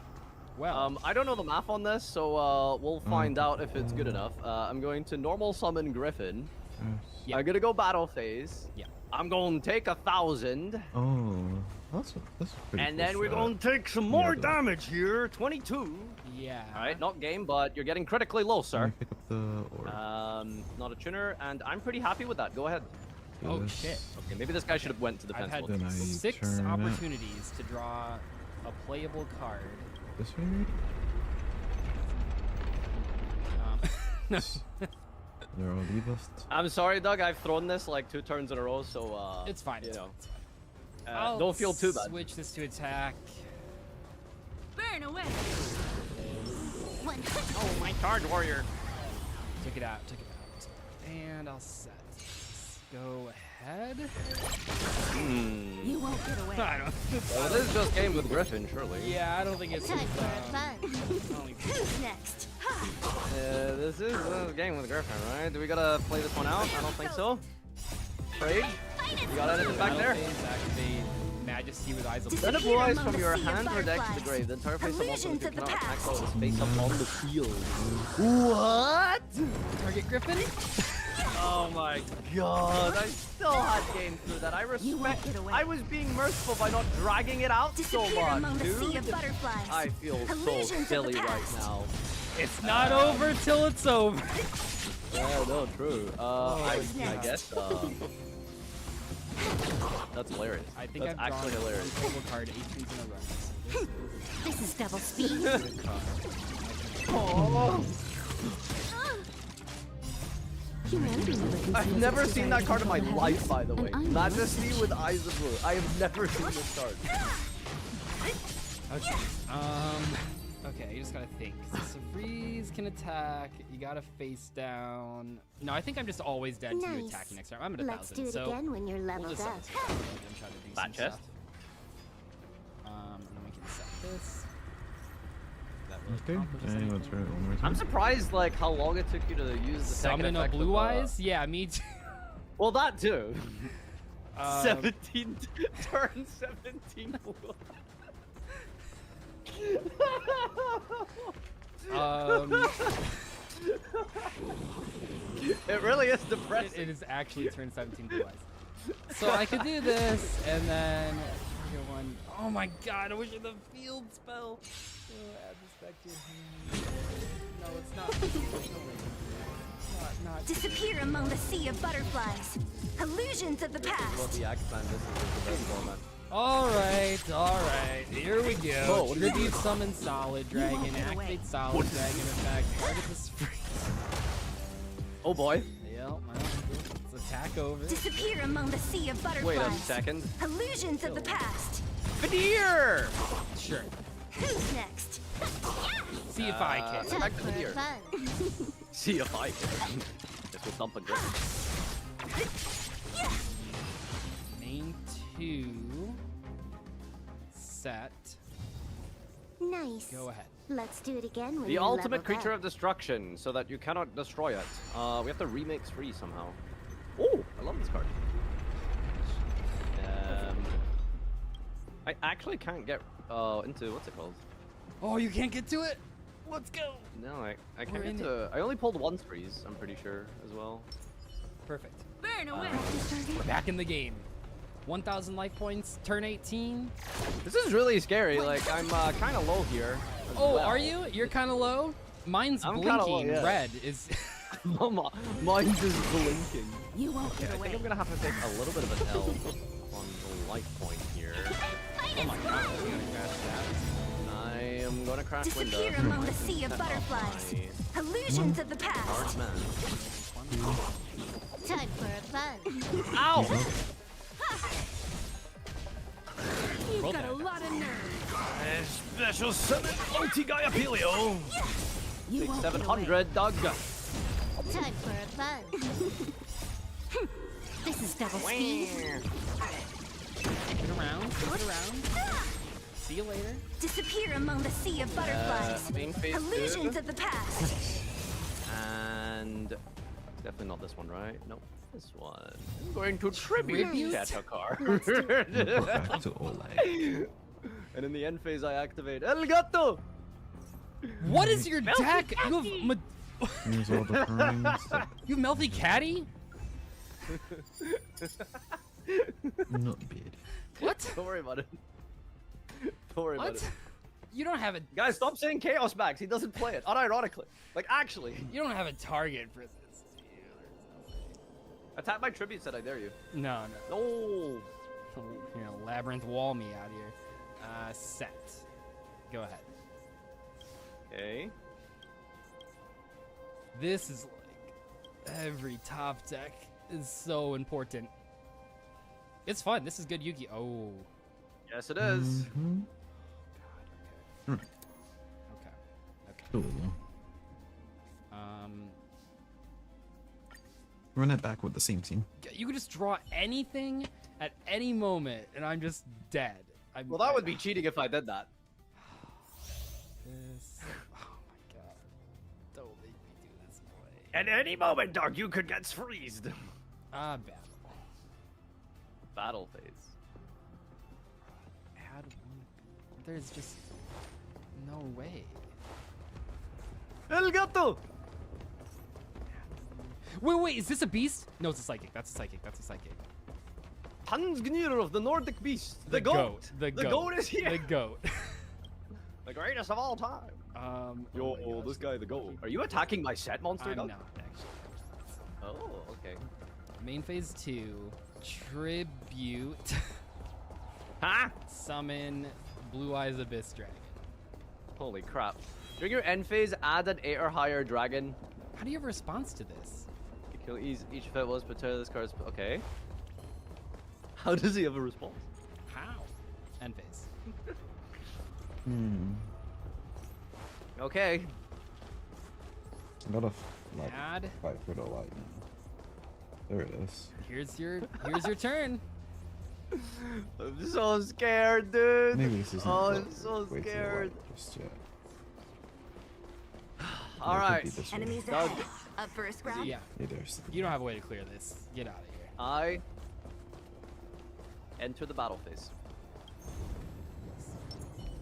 I don't know the math on this, so we'll find out if it's good enough. I'm going to normal summon Griffin. Yeah. I'm gonna go battle phase. Yeah. I'm going to take 1,000. Oh, that's a pretty And cool then we're shot. going to take some Yeah, more though. damage here. 22. Yeah. All right, not game, but you're getting critically low, Let sir. me pick up the orb. Not a tuner, and I'm pretty happy with that. Go ahead. Oh This. shit. Okay, maybe this guy should have went to the I've had pencil. Then I 6 turn it. opportunities to draw a playable card. This way, maybe? No. They're all debuffed. I'm sorry, Doug. I've thrown this like 2 turns in a row, so It's fine. You It's know, fine. It's fine. don't feel too bad. Switch this to attack. Burn away. One. Oh, my Charge Warrior. Took it out. Took it out. And I'll set. Go ahead. You won't get away. I don't. Well, this is just game with Griffin, surely. Yeah, I don't think it's. Time for a fun. I don't think Who's next? This is a game with Griffin, right? Do we gotta play this one out? I don't think so. Afraid? You got anything back there? Activate Majesty with Eyes of Send a Blue. blue eyes from your hand or deck to the grave. The entire face of monster Illusions you of the cannot attack past. while it is face up on the field. What? Target Griffin. Oh my god, I still had game through that. I You won't respect. get away. I was being merciful by not dragging it out so Disappear much, among the sea of dude. butterflies. I feel so Illusions of the silly right past. now. It's not over till it's over. Yeah, no, true. I next? guess. That's hilarious. I think That's I've actually drawn hilarious. one playable card 18 in a row. This is double speed. Good card. Oh. Humanity never I've conceals never its seen desire that card in my to control life, heavens, by the and way. I know Majesty this. with Eyes of Blue. I have never seen this card. Okay. Okay, you just gotta think. So freeze can attack. You gotta face down. No, I think I'm just always dead to you attacking next turn. I'm at 1,000. Let's do it so again when you're leveled just up. and try to do some chest. stuff. And then we can set this. That really Okay. accomplishes And let's try it one more time. I'm surprised like how long it took you to use the second Summon a effect of, blue eyes? Yeah, me too. Well, that too. 17 turn 17 blue It really is depressing. It is actually turn 17 blue eyes. So I could do this, and then one. Oh my god, I wish it had the field spell. Add this back to your hand. No, it's not. Not Disappear among the sea of butterflies. Illusions of the past. The axe plan, this is the best moment. Alright, here we go. Oh, what did Tribute summon Solid Dragon, activate Solid Dragon effect, target this freeze. Oh boy. Yeah, well, let's attack over. Disappear among the sea of butterflies. Wait a second. Illusions of the past. Veneer! Sure. Who's next? See if I can. Back to Veneer. See if I can. This will dump a good. Main 2. Set. Nice. Go ahead. Let's do it again when The you're ultimate leveled creature up. of destruction, so that you cannot destroy it. We have to remix free somehow. Oh, I love this card. I actually can't get into what's it called? Oh, you can't get to it? Let's go. No, I We're can't get in to. I only pulled once freeze. I'm pretty sure as well. Perfect. Burn away. We're back in the game. 1,000 life points, turn 18. This is really scary. Like I'm kind of low here. Oh, are you? You're kind of low? Mine's I'm kinda blinking low, yeah. red. Is Mine is blinking. You won't Yeah, I think I'm gonna have to take a little bit of an L on the life point here. Oh my god, I'm gonna crash that. I am gonna crash windows. Disappear among the sea of butterflies. Illusions of the past. Large man. Time for a fun. Ow! You've got a lot of nerve. Special summon Multi-Gaia Pelio. You Take won't 700, Doug. Time for a fun. This is double speed. Get around, get around. See you later. Disappear among the sea of butterflies. being phase Illusions two. of the past. And definitely not this one, right? Nope. This one. I'm going to tribute Shadow card. Back to Oleg. And in the end phase, I activate El Gato. What is your deck? You have Here's all the coins. you have Melty Caddy? Not bad. What? Don't worry about it. Don't worry about What? it. You don't have a Guys, stop saying Chaos Max. He doesn't play it. Unironically. Like, actually. you don't have a target for this. Attack my tribute set, I dare you. No, no. No. You know, labyrinth wall me out here. Set. Go ahead. Okay. This is like every top deck is so important. It's fun. This is good Yugi. Oh. Yes, it is. Okay. Cool. Run it back with the same team. You could just draw anything at any moment, and I'm just dead. Well, that would be cheating if I did that. This. Oh my god. Don't make me do this, boy. At any moment, dog, you could get freezed. Battle. Battle phase. Add one. There's just no way. El Gato! Wait, is this a beast? No, it's a psychic. That's a psychic. That's a psychic. Hansgnir of the Nordic beast. The goat. The goat is here. The goat. The greatest of all time. Yo, oh this guy, the goat. Are you attacking my set monster, I'm dog? not, actually. Oh, okay. Main phase 2. Tribute. Huh? Summon Blue Eyes Abyss Dragon. Holy crap. During your end phase, add an 8 or higher dragon. How do you have a response to this? You kill each if it was, but tear this card's. Okay. How does he have a response? How? End phase. Okay. I gotta like, Add. fight for the light now. There it is. Here's your turn. I'm so scared, dude. Maybe this isn't I'm so way too scared. light just yet. All It could right. be this way. Enemies Doug. ahead. Up for a scrap? Yeah. Hey, there's You don't have a way to clear this. Get out of here. I enter the battle phase.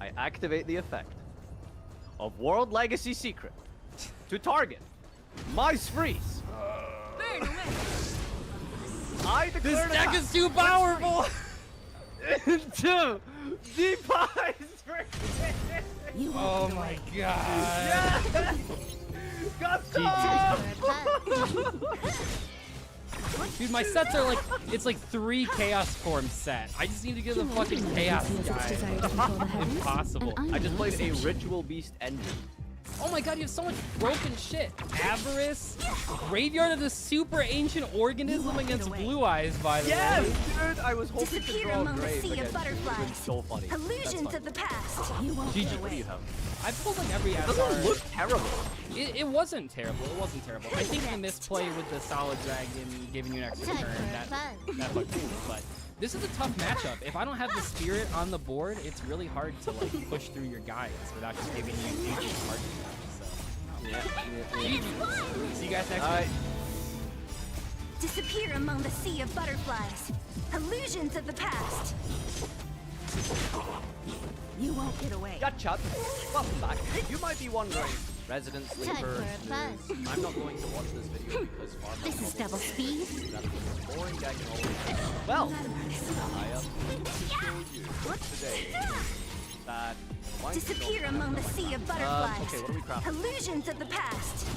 I activate the effect of World Legacy Secret to target Mice Freeze. Burn away. I This declare deck is too powerful. into the Mice Freeze. Oh my god. Yes! Got Dude, my sets are like, it's like 3 Chaos Form set. I just need to get the fucking Chaos guy. Impossible. I just played a Ritual Beast engine. Oh my god, you have so much broken shit. Avarice, Graveyard of the Super Ancient Organism against Blue Eyes, by the Yes, way. dude, I was hoping to Disappear draw among the Grave sea of against you. It would've been butterflies. so funny. Illusions of the past. You won't GG. get What do away. you have? I pulled like every It SR. doesn't look terrible. It wasn't terrible. It wasn't terrible. I think the misplay with the Solid Dragon giving you an extra turn, that fucked me. But this is a tough matchup. If I don't have the Spirit on the board, it's really hard to like push through your guides without just giving you huge target. Yeah. GG. See you guys next All right. week. Disappear among the sea of butterflies. Illusions of the past. You won't get away. Gotcha. Welcome back. You might be wondering, Resident Sleeper, Time for a buzz. I'm not going to watch this video because Farmhouse This is double speed. That is the most boring deck in all of Well, I am going to show you today that Disappear among the sea of butterflies. okay, what do we craft? Illusions of the past.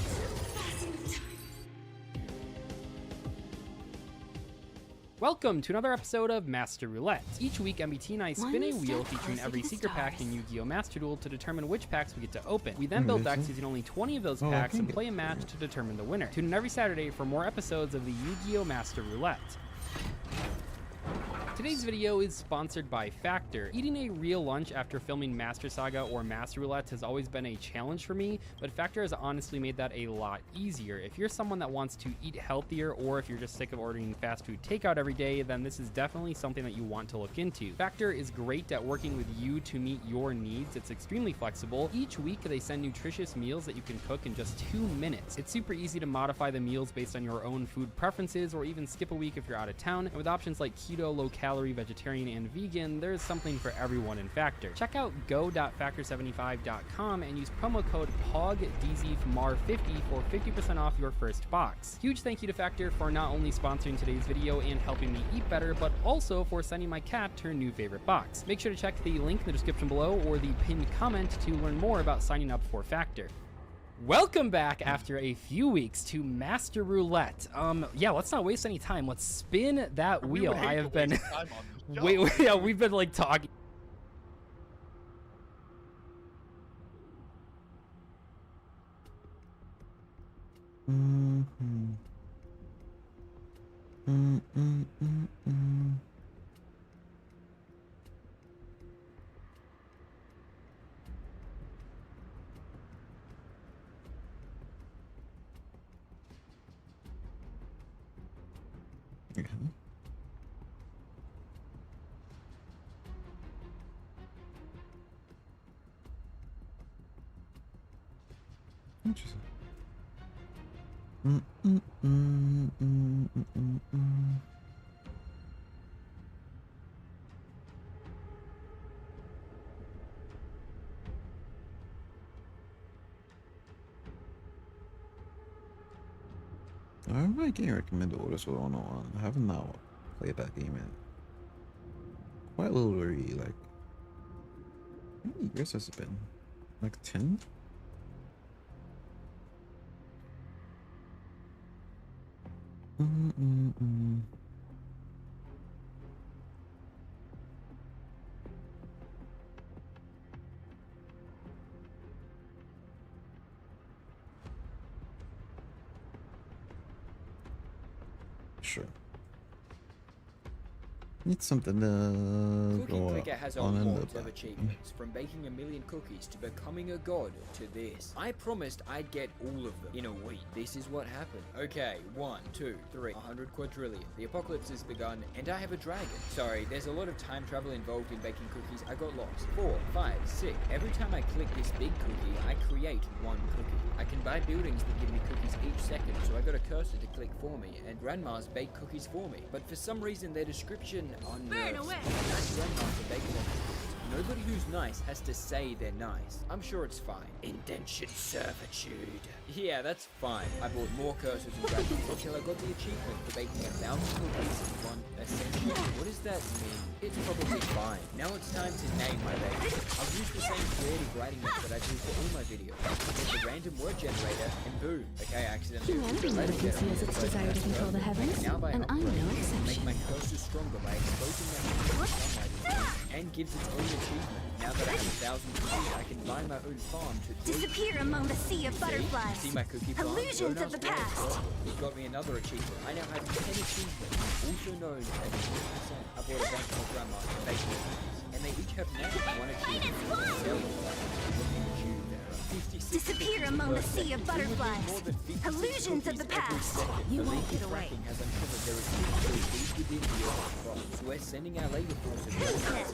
Welcome to another episode of Master Roulette. Each week, MBT and I spin a wheel featuring every secret pack in Yu-Gi-Oh! Master Duel to determine which packs we get to open. We then build decks using only 20 of those packs and play a match to determine the winner. Tune in every Saturday for more episodes of the Yu-Gi-Oh! Master Roulette. Today's video is sponsored by Factor. Eating a real lunch after filming Master Saga or Master Roulette has always been a challenge for me, but Factor has honestly made that a lot easier. If you're someone that wants to eat healthier, or if you're just sick of ordering fast food takeout every day, then this is definitely something that you want to look into. Factor is great at working with you to meet your needs. It's extremely flexible. Each week they send nutritious meals that you can cook in just 2 minutes. It's super easy to modify the meals based on your own food preferences, or even skip a week if you're out of town. And with options like keto, low calorie, vegetarian, and vegan, there's something for everyone in Factor. Check out go.factor75.com and use promo code POGDZFMAR50 for 50% off your first box. Huge thank you to Factor for not only sponsoring today's video and helping me eat better, but also for sending my cat her new favorite box. Make sure to check the link in the description below or the pinned comment to learn more about signing up for Factor. Welcome back after a few weeks to Master Roulette. Yeah, let's not waste any time. Let's spin that wheel. I have been yeah, we've been like talking. Yeah. Interesting. I might getting recommended orders for 101. I haven't now played that game in quite literally like how many years has it been? Like 10? Sure. Need something to Cookie go Clicker has a on in lot the of achievements, from baking 1,000,000 cookies to becoming a god to this. I promised I'd get all of them in a week. This is what happened. Okay, 1, 2, 3, 100 quadrillion. The apocalypse has begun, and I have a dragon. Sorry, there's a lot of time travel involved in baking cookies. I got lost. 4, 5, 6. Every time I click this big cookie, I create one cookie. I can buy buildings that give me cookies each second, so I got a cursor to click for me, and grandmas bake cookies for me. But for some reason, their description on Burn away. grandmas are baking their cookies. Nobody who's nice has to say they're nice. I'm sure it's fine. Indentured servitude. Yeah, that's fine. I bought more cursors and dragons until I got the achievement for baking 1,000 cookies in one ascension. What does that mean? It's probably fine. Now it's time to name my baby. I'll use the same creative writing method I do for all my videos. Get the random word generator, and boom. Okay, I accidentally used the letter Humanity conceals its desire to control the heavens, now by and I'm no upgrading, exception. make my cursor stronger by exposing my sunlight, and gives its own achievement. Now that I have 1,000 cookies, I can buy my own farm to Disappear among the sea of butterflies. See my cookie farm? Illusions Don't of the ask why. past. It got me another achievement. I now have 10 achievements, also known as 100%. I bought a bunch of grandma to bake me cookies, and they each have names. One achievement is selling looking at you there. 56 Disappear among the sea of butterflies. Illusions of the past. You won't get away. Has uncovered there is deep within the earth crop. So we're sending our labor force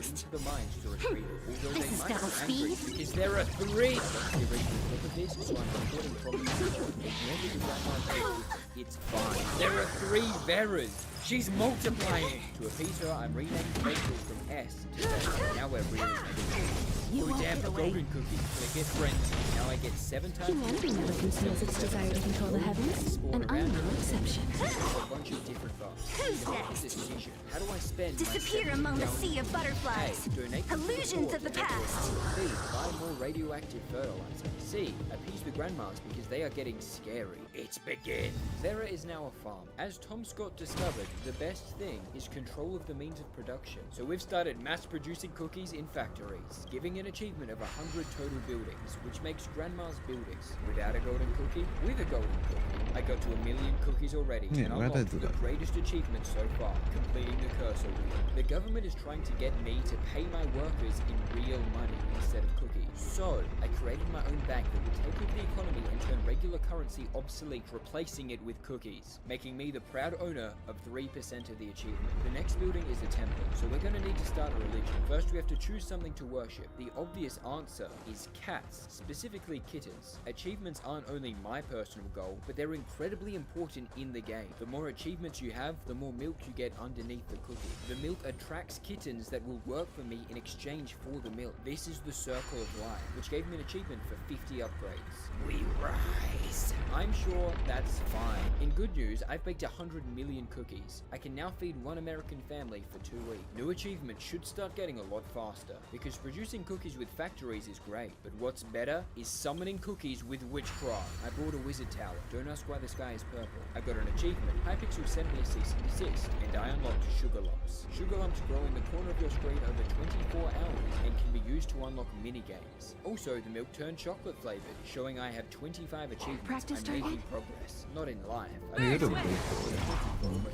into the mines to retrieve it. Although This they is might double be angry speed. because there are 3. The original clip of this is one recording from the future. Ignore the grandma baby. It's fine. There are 3 Veras. She's multiplying. To appease her, I'm renaming Rachel from S to Z. Now we're really negative. You Oh won't damn, get a away. golden cookie. Click it, friends. Now I get 7 times Humanity never conceals its desire to control the heavens, and I'm no exception. a bunch of different buffs. Who's The next? decision. How do I spend Disappear my among the $70 sea of butterflies. A. Donate to Illusions support of the to network. past. B. Buy more radioactive fertilizer. C. Appease the grandmas because they are getting scary. It's begin. Vera is now a farm. As Tom Scott discovered, the best thing is control of the means of production. So we've started mass producing cookies in factories, giving an achievement of 100 total buildings, which makes grandma's buildings. Without a golden cookie, with a golden cookie. I got to 1,000,000 cookies already, Yeah, and why'd I unlocked do the that? greatest achievement so far, completing the cursor wheel. The government is trying to get me to pay my workers in real money instead of cookies. So, I created my own bank that would take over the economy and turn regular currency obsolete, replacing it with cookies, making me the proud owner of 3% of the achievement. The next building is a temple, so we're gonna need to start a religion. First, we have to choose something to worship. The obvious answer is cats, specifically kittens. Achievements aren't only my personal goal, but they're incredibly important in the game. The more achievements you have, the more milk you get underneath the cookie. The milk attracts kittens that will work for me in exchange for the milk. This is the circle of life, which gave me an achievement for 50 upgrades. We rise. I'm sure that's fine. In good news, I've baked 100 million cookies. I can now feed one American family for 2 weeks. New achievements should start getting a lot faster, because producing cookies with factories is great, but what's better is summoning cookies with witchcraft. I bought a wizard tower. Don't ask why the sky is purple. I got an achievement. Hypixel sent me a cease and desist, and I unlocked sugar lumps. Sugar lumps grow in the corner of your screen over 24 hours and can be used to unlock mini games. Also, the milk turned chocolate flavored, showing I have 25 achievements. Practice I'm time? making progress. Not in life. Yeah, it'll be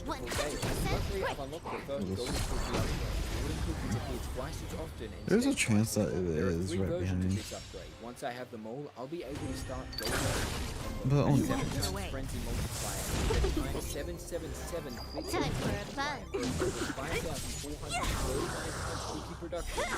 Luckily, I've unlocked the first golden cookie upgrade. Golden cookies appear twice as often and There's a stay chance that twice as it long. There are is 3 right versions of behind. this upgrade. Once I have them all, I'll be able to start golden cookies But only 7 once. times frenzy multiplier. 7 times 777 quick Time for a fun. 5,439 cookie production in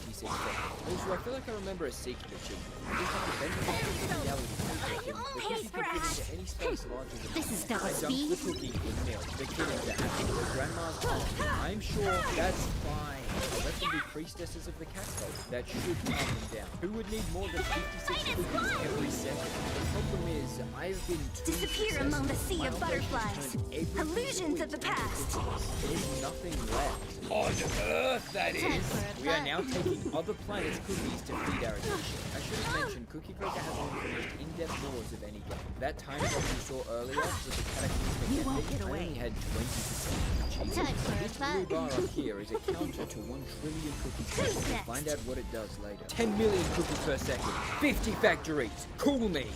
26 seconds. Also, I feel like I remember a secret achievement. I just have to bend the market of reality for a second. The cookie can fit into any space larger than This is double I dumped the speed. cookie in milk. The kittens are happy. The grandma's calm. I'm sure that's fine. Let them be priestesses of the cat cult. That should calm them down. Who would need more than 56 cookies every second? The problem is, I've been too Disappear among the sea My of operation has butterflies. turned every Illusions of the cookie into past. cookies. There's nothing left. On Earth, that Time is. for a We are fun. now taking other planets' cookies to feed our addiction. I should have mentioned Cookie Clicker has one of the most in-depth lores of any game. That time drop you saw earlier with the cataclysmic You won't ending, get I away. only had 20% achievement. Time for a This fun. blue bar up here is a counter to 1 trillion cookies per Who's second. next? Find out what it does later. 10 million cookies per second. 50 factories. Cool me.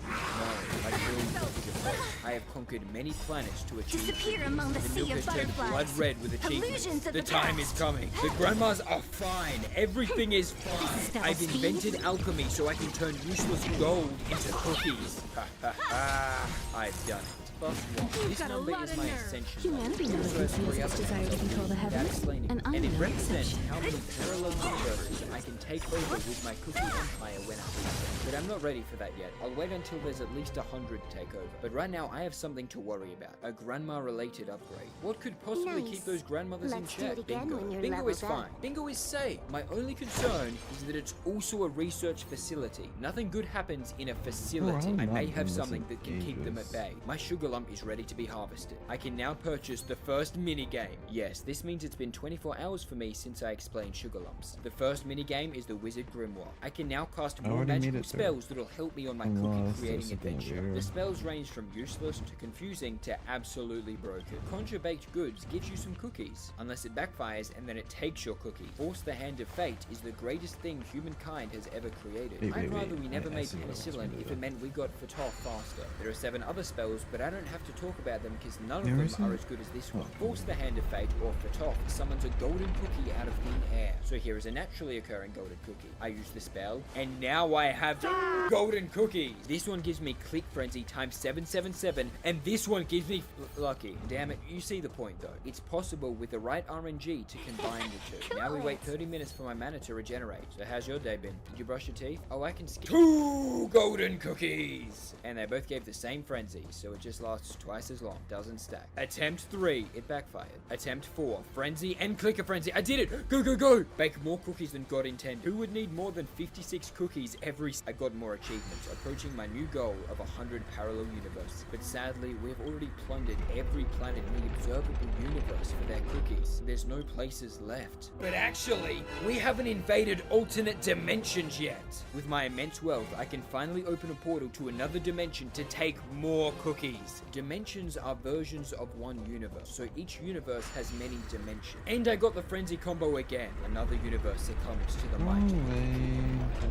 No, I I will I have conquered many planets to achieve. Disappear among the sea milk of has turned butterflies. blood red with achievements. Illusions of The the time past. is coming. The grandmas are fine. Everything is fine. double I've speed. invented alchemy so I can turn useless gold into cookies. Ha ha ha. I've done it. But what? This number is my ascension. Humanity It knows also has it feels three its other desire to names control the without heavens, explaining. and I And it know represents exception. how many parallel universes I can take over with my cookie empire when I please. But I'm not ready for that yet. I'll wait until there's at least 100 to take over. But right now, I have something to worry about. A grandma-related upgrade. What could possibly Nice. keep those grandmothers Let's in do check? it again Bingo. when you're Bingo is leveled up. fine. Bingo is safe. My only concern is that it's also a research facility. Nothing good happens in a facility. I may have something that can keep them at bay. My sugar lump is ready to be harvested. I can now purchase the first minigame. Yes, this means it's been 24 hours for me since I explained sugar lumps. The first minigame is the Wizard Grimoire. I can now cast more already made magical it through. spells that'll help me on my Unless cookie there's creating something adventure. weird. The spells range from useless to confusing to absolutely broken. Conjure baked goods gives you some cookies, unless it backfires and then it takes your cookie. Force the hand of fate is the greatest thing humankind has ever created. Wait, I'd wait, rather we wait. never I made see what I was penicillin gonna if do. it meant we got Fatov faster. There are 7 other spells, but I don't have to talk about them because none of Never them seen are it? as good as this Oh, one. Force the hand of fate or Fatov summons a golden cookie out of thin air. So here is a naturally occurring golden cookie. I use the spell, and now I have golden cookies. This one gives me click frenzy times 777, and this one gives me lucky. Damn it, you see the point though. It's possible with the right RNG to combine the two. Now we wait 30 minutes for my mana to regenerate. So how's your day been? Did you brush your teeth? Oh, I can skip 2 golden cookies! And they both gave the same frenzy, so it just lasts twice as long. Doesn't stack. Attempt 3, it backfired. Attempt 4, frenzy and clicker frenzy. I did it! Go, go, go! Bake more cookies than God intended. Who would need more than 56 cookies every... I got more achievements, approaching my new goal of 100 parallel universes. But sadly, we've already plundered every planet in the observable universe for their cookies. There's no places left. But actually, we haven't invaded alternate dimensions yet. With my immense wealth, I can finally open a portal to another dimension to take more cookies. Dimensions are versions of one universe, so each universe has many dimensions. And I got the frenzy combo again. Another universe succumbs to the might.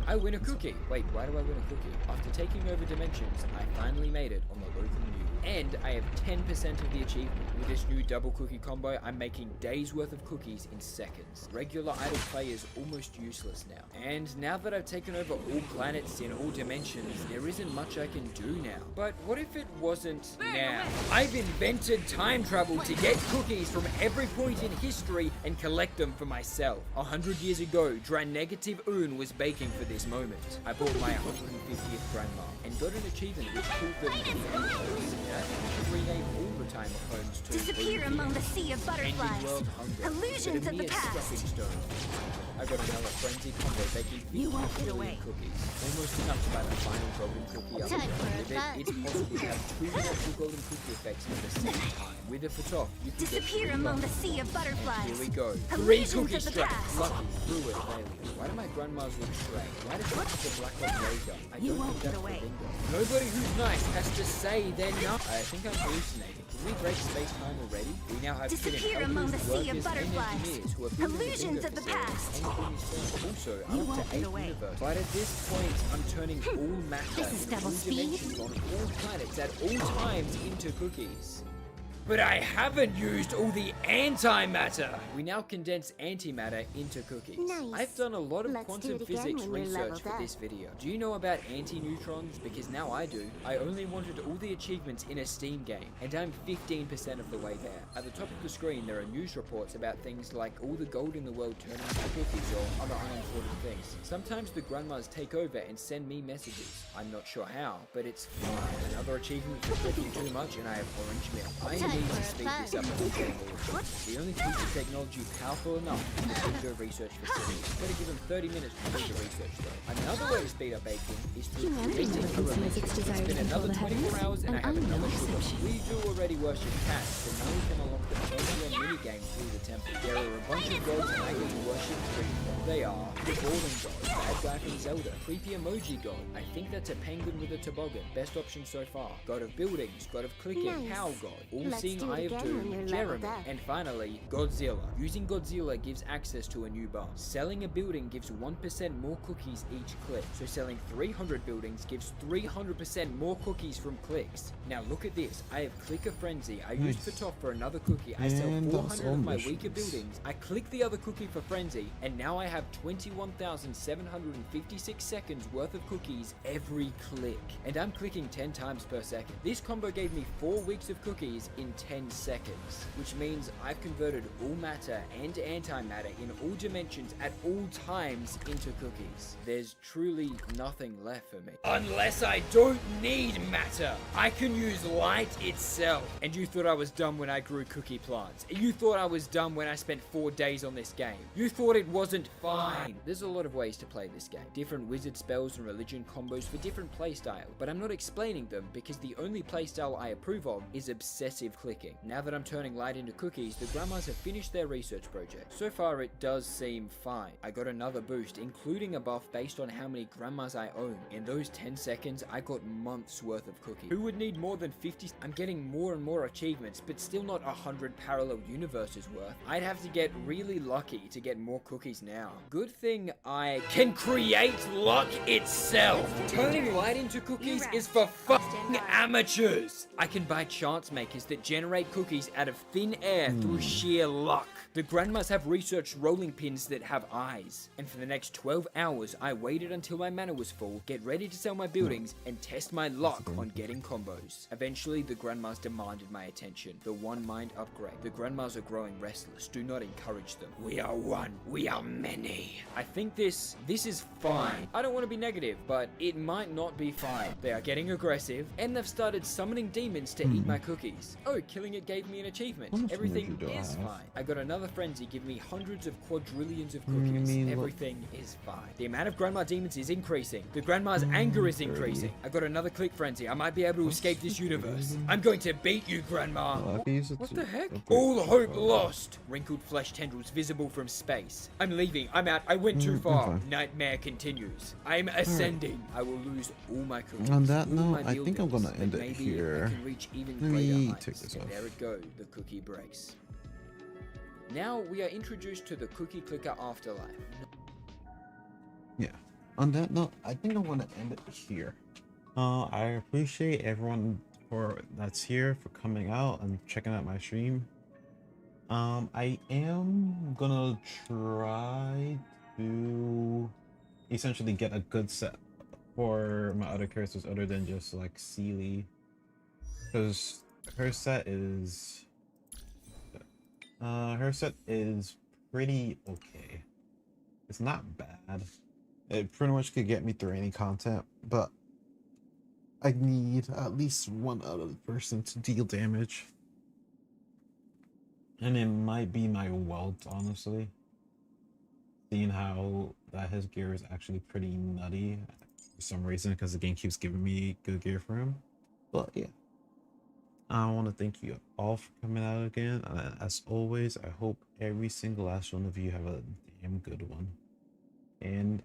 I win a cookie. Wait, why do I win a cookie? After taking over dimensions, I finally made it on the local news. And I have 10% of the achievement. With this new double cookie combo, I'm making days worth of cookies in seconds. Regular idle play is almost useless now. And now that I've taken over all planets in all dimensions, there isn't much I can do now. But what if it wasn't now? I've invented time travel to get cookies from every point in history and collect them for myself. 100 years ago, Negative Un was baking for this moment. I bought my 150th grandma and got an achievement which proved them adventures. I think I should rename all the time homes to Disappear among the sea of Ending butterflies. world hunger. Illusions But a of the mere past. stepping stone. I got another frenzy combo baking 50 You won't get away. cookies. Almost enough to buy the final golden cookie up. Time for a With it, fun. it's possible to have 2 natural golden cookie effects at the same time. With a Fatov, you can Disappear get 3 among the buttons. sea of butterflies. Here we go. 3 Illusions cookie of the strats. past. Lucky, through it, failure. Why do my grandmas look strange? Why does she have the black oak ray gun? I You don't won't think get that's away. the bingo. Nobody who's nice has to say they're not. I think I'm hallucinating. Did we break space-time already? We now have Disappear hidden among the helpers, sea of workers, and butterflies. engineers who are building the Illusions bingo of the facility. past. Anything is done. Also, You I'm won't up to get 8 away. universes. But at this point, I'm turning all matter This is in double all speed. dimensions on all planets at all times into cookies. But I haven't used all the antimatter! We now condense antimatter into cookies. Nice. I've done a lot of Let's do quantum it again physics when you're research leveled for up. this video. Do you know about anti-neutrons? Because now I do. I only wanted all the achievements in a Steam game, and I'm 15% of the way there. At the top of the screen, there are news reports about things like all the gold in the world turning into cookies or other uninformed things. Sometimes the grandmas take over and send me messages. I'm not sure how, but it's fun. Another achievement for clicking too much, and I have orange milk. I Time need for to a speed fun. this up and get more. The only piece of technology powerful enough is the bingo research facility. Better give them 30 minutes to do the research though. Another way to speed up baking is through Humanity creating knows a its religion. desire It's to been control another the 24 heavens, hours and I and have I'm no another sugar. exception. We do already worship cats, but now we can unlock the Pantheon minigame through the temple. There are a bunch of gods and I get to worship 3. They are the Golden God, Bad Guy from Zelda, Creepy Emoji God. I think that's a penguin with a toboggan. Best option so far. God of Buildings, God of Clicking, Nice. Cow God. All Let's seeing do it Eye of again Doom, when you're Jeremy, leveled up. and finally, Godzilla. Using Godzilla gives access to a new buff. Selling a building gives 1% more cookies each click, so selling 300 buildings gives 300% more cookies from clicks. Now look at this, I have Clicker Frenzy, I use Vtuber for another cookie, I sell And that's 400 all of my missions. weaker buildings, I click the other cookie for Frenzy, and now I have 21,756 seconds worth of cookies every click. And I'm clicking 10 times per second. This combo gave me 4 weeks of cookies in 10 seconds, which means I've converted all matter and antimatter in all dimensions at all times into cookies. There's truly nothing left for me. Unless I don't need matter. I can use light itself. And you thought I was dumb when I grew cookie plants. You thought I was dumb when I spent 4 days on this game. You thought it wasn't fine. There's a lot of ways to play this game. Different wizard spells and religion combos for different playstyle, but I'm not explaining them because the only playstyle I approve of is obsessive clicking. Now that I'm turning light into cookies, the grandmas have finished their research project. So far it does seem fine. I got another boost, including a buff based on how many grandmas I own. In those 10 seconds, I got months worth of cookies. Who would need more than 50? I'm getting more and more achievements, but still not 100 parallel universes worth. I'd have to get really lucky to get more cookies now. Good thing I can create luck itself. Turning light into cookies is for fucking amateurs. I can buy chance makers that generate cookies out of thin air through sheer luck. The grandmas have researched rolling pins that have eyes. And for the next 12 hours, I waited until my mana was full, get ready to sell my buildings, and test my luck on getting combos. Eventually, the grandmas demanded my attention. The one mind upgrade. The grandmas are growing restless. Do not encourage them. We are one. We are many. I think this is fine. I don't want to be negative, but it might not be fine. They are getting aggressive, and they've started summoning demons to eat my cookies. Oh, killing it gave me an achievement. Everything is fine. I got another frenzy give me hundreds of quadrillions of cookies. Everything is fine. The amount of grandma demons is increasing. The grandma's anger is increasing. I got another click frenzy. I might be able to escape this universe. I'm going to beat you, grandma. What the heck? All hope lost. Wrinkled flesh tendrils visible from space. I'm leaving. I'm out. I went too far. Nightmare continues. I'm ascending. I will lose all my cookies. On that all note, my I think I'm buildings, gonna end but it maybe here. I can reach even Let greater me heights. take this And off. there it goes. The cookie breaks. Now we are introduced to the cookie clicker afterlife. Yeah. On that note, I think I'm gonna end it here. I appreciate everyone that's here for coming out and checking out my stream. I am gonna try to essentially get a good set for my other characters other than just like Seele, because her set is pretty okay. It's not bad. It pretty much could get me through any content, but I need at least one other person to deal damage. And it might be my welt, honestly. Seeing how that his gear is actually pretty nutty for some reason, because the game keeps giving me good gear for him. But yeah. I want to thank you all for coming out again. And as always, I hope every single last one of you have a damn good one. And